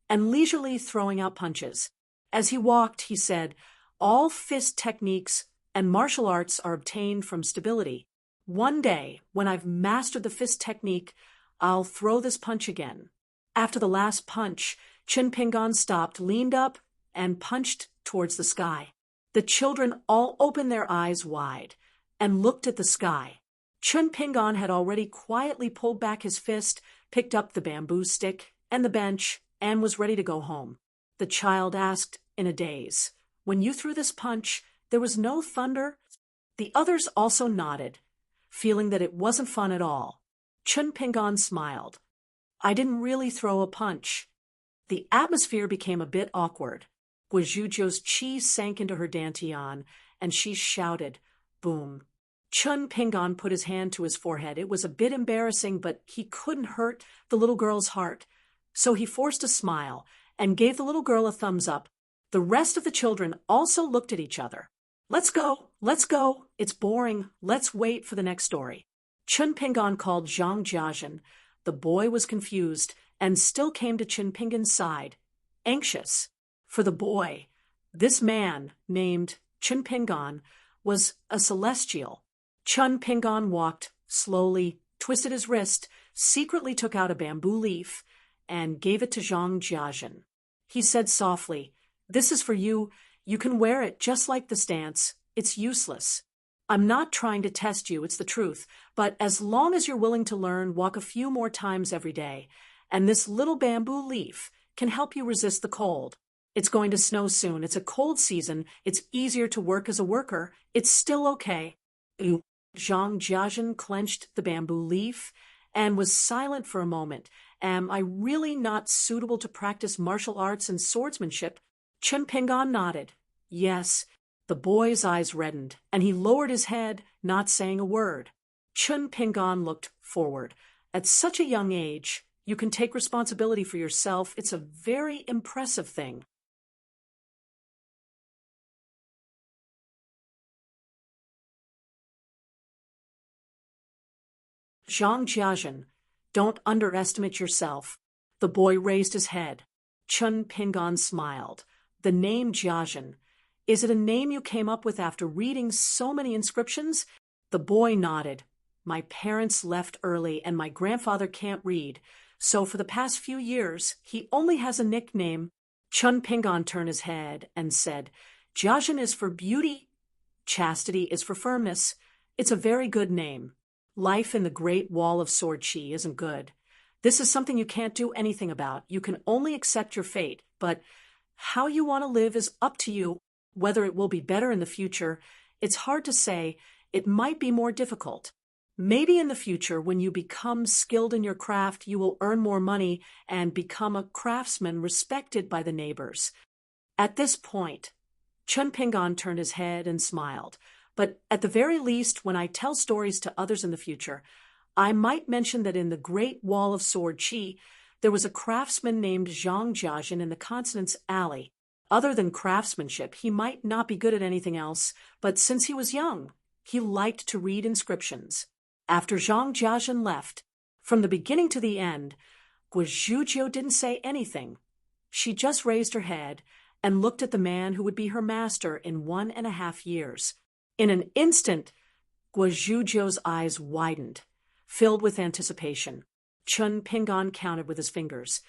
and leisurely throwing out punches. As he walked, he said, All fist techniques and martial arts are obtained from stability. One day, when I've mastered the fist technique, I'll throw this punch again. After the last punch, Chun Pingon stopped, leaned up, and punched towards the sky. The children all opened their eyes wide and looked at the sky. Chun Pingon had already quietly pulled back his fist, picked up the bamboo stick and the bench, and was ready to go home. The child asked in a daze, When you threw this punch, there was no thunder? The others also nodded, feeling that it wasn't fun at all. Chun Pingon smiled. I didn't really throw a punch. The atmosphere became a bit awkward. Guajuju's chi sank into her dantian, and she shouted, Boom. Chun Pingon put his hand to his forehead. It was a bit embarrassing, but he couldn't hurt the little girl's heart. So he forced a smile and gave the little girl a thumbs up. The rest of the children also looked at each other. Let's go. It's boring. Let's wait for the next story. Chun Pingon called Zhang Jiajin. The boy was confused and still came to Chun Pingon's side, anxious. For the boy, this man, named Chun Pingon, was a celestial. Chun Pingon walked slowly, twisted his wrist, secretly took out a bamboo leaf, and gave it to Zhang Jiajin. He said softly, This is for you. You can wear it just like the stance. It's useless. I'm not trying to test you, it's the truth, but as long as you're willing to learn, walk a few more times every day, and this little bamboo leaf can help you resist the cold. It's going to snow soon. It's a cold season. It's easier to work as a worker. It's still okay. Zhang Jiajin clenched the bamboo leaf and was silent for a moment. Am I really not suitable to practice martial arts and swordsmanship? Chun Pingon nodded. Yes. The boy's eyes reddened, and he lowered his head, not saying a word. Chun Pingon looked forward. At such a young age, you can take responsibility for yourself. It's a very impressive thing. Zhang Jiajin, don't underestimate yourself. The boy raised his head. Chun Pingon smiled. The name Jiajin. Is it a name you came up with after reading so many inscriptions? The boy nodded. My parents left early and my grandfather can't read, so for the past few years, he only has a nickname. Chun Pingon turned his head and said, Jiajin is for beauty. Chastity is for firmness. It's a very good name. Life in the Great Wall of Sword Chi isn't good. This is something you can't do anything about. You can only accept your fate, but how you want to live is up to you. Whether it will be better in the future, it's hard to say. It might be more difficult. Maybe in the future, when you become skilled in your craft, you will earn more money and become a craftsman respected by the neighbors. At this point, Chun Pingon turned his head and smiled. But at the very least, when I tell stories to others in the future, I might mention that in the Great Wall of Sword Chi, there was a craftsman named Zhang Jiajin in the Consonance Alley. Other than craftsmanship, he might not be good at anything else, but since he was young, he liked to read inscriptions. After Zhang Jiajin left, from the beginning to the end, Guajuju didn't say anything. She just raised her head and looked at the man who would be her master in 1.5 years. In an instant, Guozhuzhou's eyes widened, filled with anticipation. Chun Pingan counted with his fingers,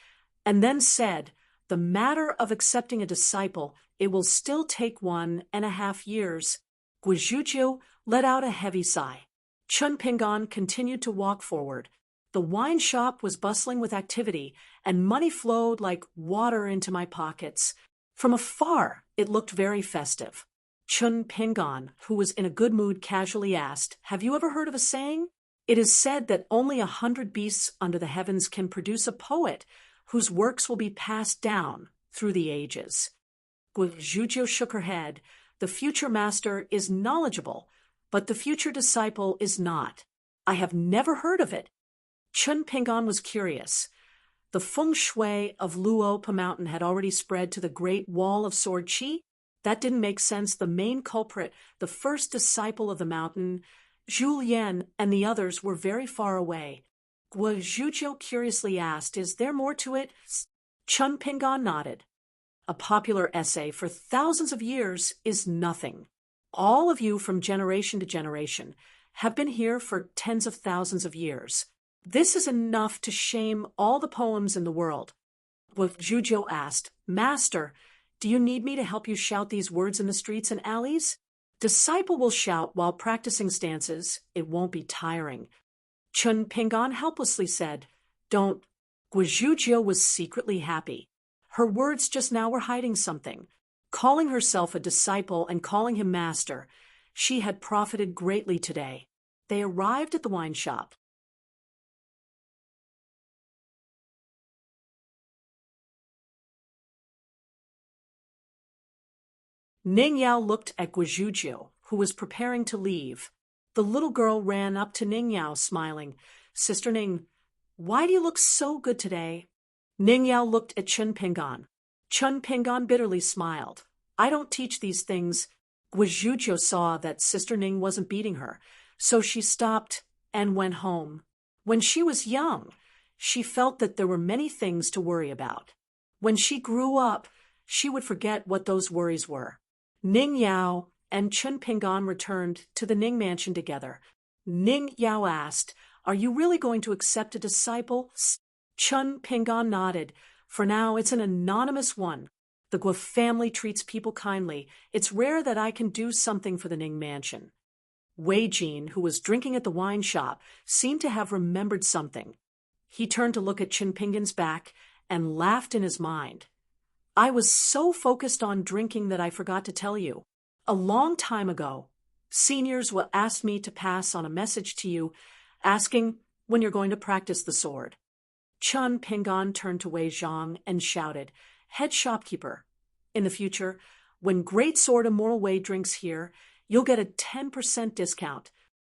and then said, "The matter of accepting a disciple, it will still take 1.5 years." Guozhuzhou let out a heavy sigh. Chun Pingan continued to walk forward. The wine shop was bustling with activity, and money flowed like water into my pockets. From afar, it looked very festive. Chun Pingan, who was in a good mood, casually asked, "Have you ever heard of a saying? It is said that only 100 beasts under the heavens can produce a poet whose works will be passed down through the ages." Guozhuzhou shook her head. "The future master is knowledgeable, but the future disciple is not. I have never heard of it." Chun Pingan was curious. The feng shui of Luopa Mountain had already spread to the Great Wall of Sword Chi. That didn't make sense. The main culprit, the first disciple of the mountain, Julien, and the others were very far away. Guozhuzhou curiously asked, "Is there more to it?" Chun Pingan nodded. "A popular essay for thousands of years is nothing. All of you from generation to generation have been here for tens of thousands of years. This is enough to shame all the poems in the world." Guozhuzhou asked, "Master, do you need me to help you shout these words in the streets and alleys?" "Disciple will shout while practicing stances. It won't be tiring." Chun Pingan helplessly said, "Don't." Guozhuzhou was secretly happy. Her words just now were hiding something. Calling herself a disciple and calling him master, she had profited greatly today. They arrived at the wine shop. Ning Yao looked at Guozhuzhou, who was preparing to leave. The little girl ran up to Ning Yao, smiling. "Sister Ning, why do you look so good today?" Ning Yao looked at Chun Pingan. Chun Pingan bitterly smiled. "I don't teach these things." Guozhuzhou saw that Sister Ning wasn't beating her, so she stopped and went home. When she was young, she felt that there were many things to worry about. When she grew up, she would forget what those worries were. Ning Yao and Chun Pingan returned to the Ning mansion together. Ning Yao asked, "Are you really going to accept a disciple?" Chun Pingan nodded. "For now, it's an anonymous one. The Guo family treats people kindly. It's rare that I can do something for the Ning mansion." Wei Jin, who was drinking at the wine shop, seemed to have remembered something. He turned to look at Chun Pingan's back and laughed in his mind. "I was so focused on drinking that I forgot to tell you. A long time ago, seniors will ask me to pass on a message to you, asking when you're going to practice the sword." Chun Pingan turned to Wei Zhang and shouted, "Head shopkeeper, in the future, when Great Sword Immortal Wei drinks here, you'll get a 10% discount."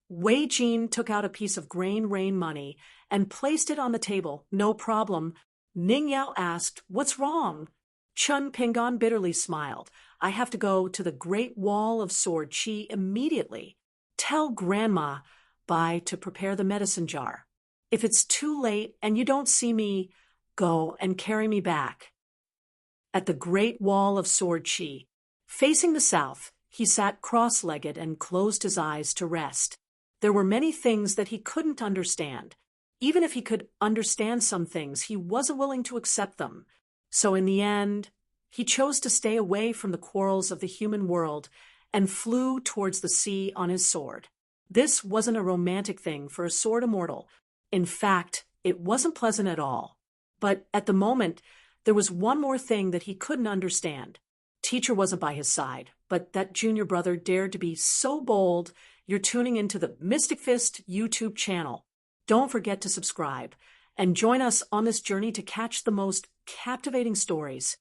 Wei Jin took out a piece of grain rain money and placed it on the table. "No problem." Ning Yao asked, "What's wrong?" Chun Pingan bitterly smiled. "I have to go to the Great Wall of Sword Chi immediately. Tell Grandma Bai to prepare the medicine jar. If it's too late and you don't see me, go and carry me back." At the Great Wall of Sword Chi, facing the south, he sat cross-legged and closed his eyes to rest. There were many things that he couldn't understand. Even if he could understand some things, he wasn't willing to accept them. So in the end, he chose to stay away from the quarrels of the human world and flew towards the sea on his sword. This wasn't a romantic thing for a sword immortal. In fact, it wasn't pleasant at all. But at the moment, there was one more thing that he couldn't understand. Teacher wasn't by his side, but that junior brother dared to be so bold. You're tuning into the Mystic Fist YouTube channel. Don't forget to subscribe and join us on this journey to catch the most captivating stories.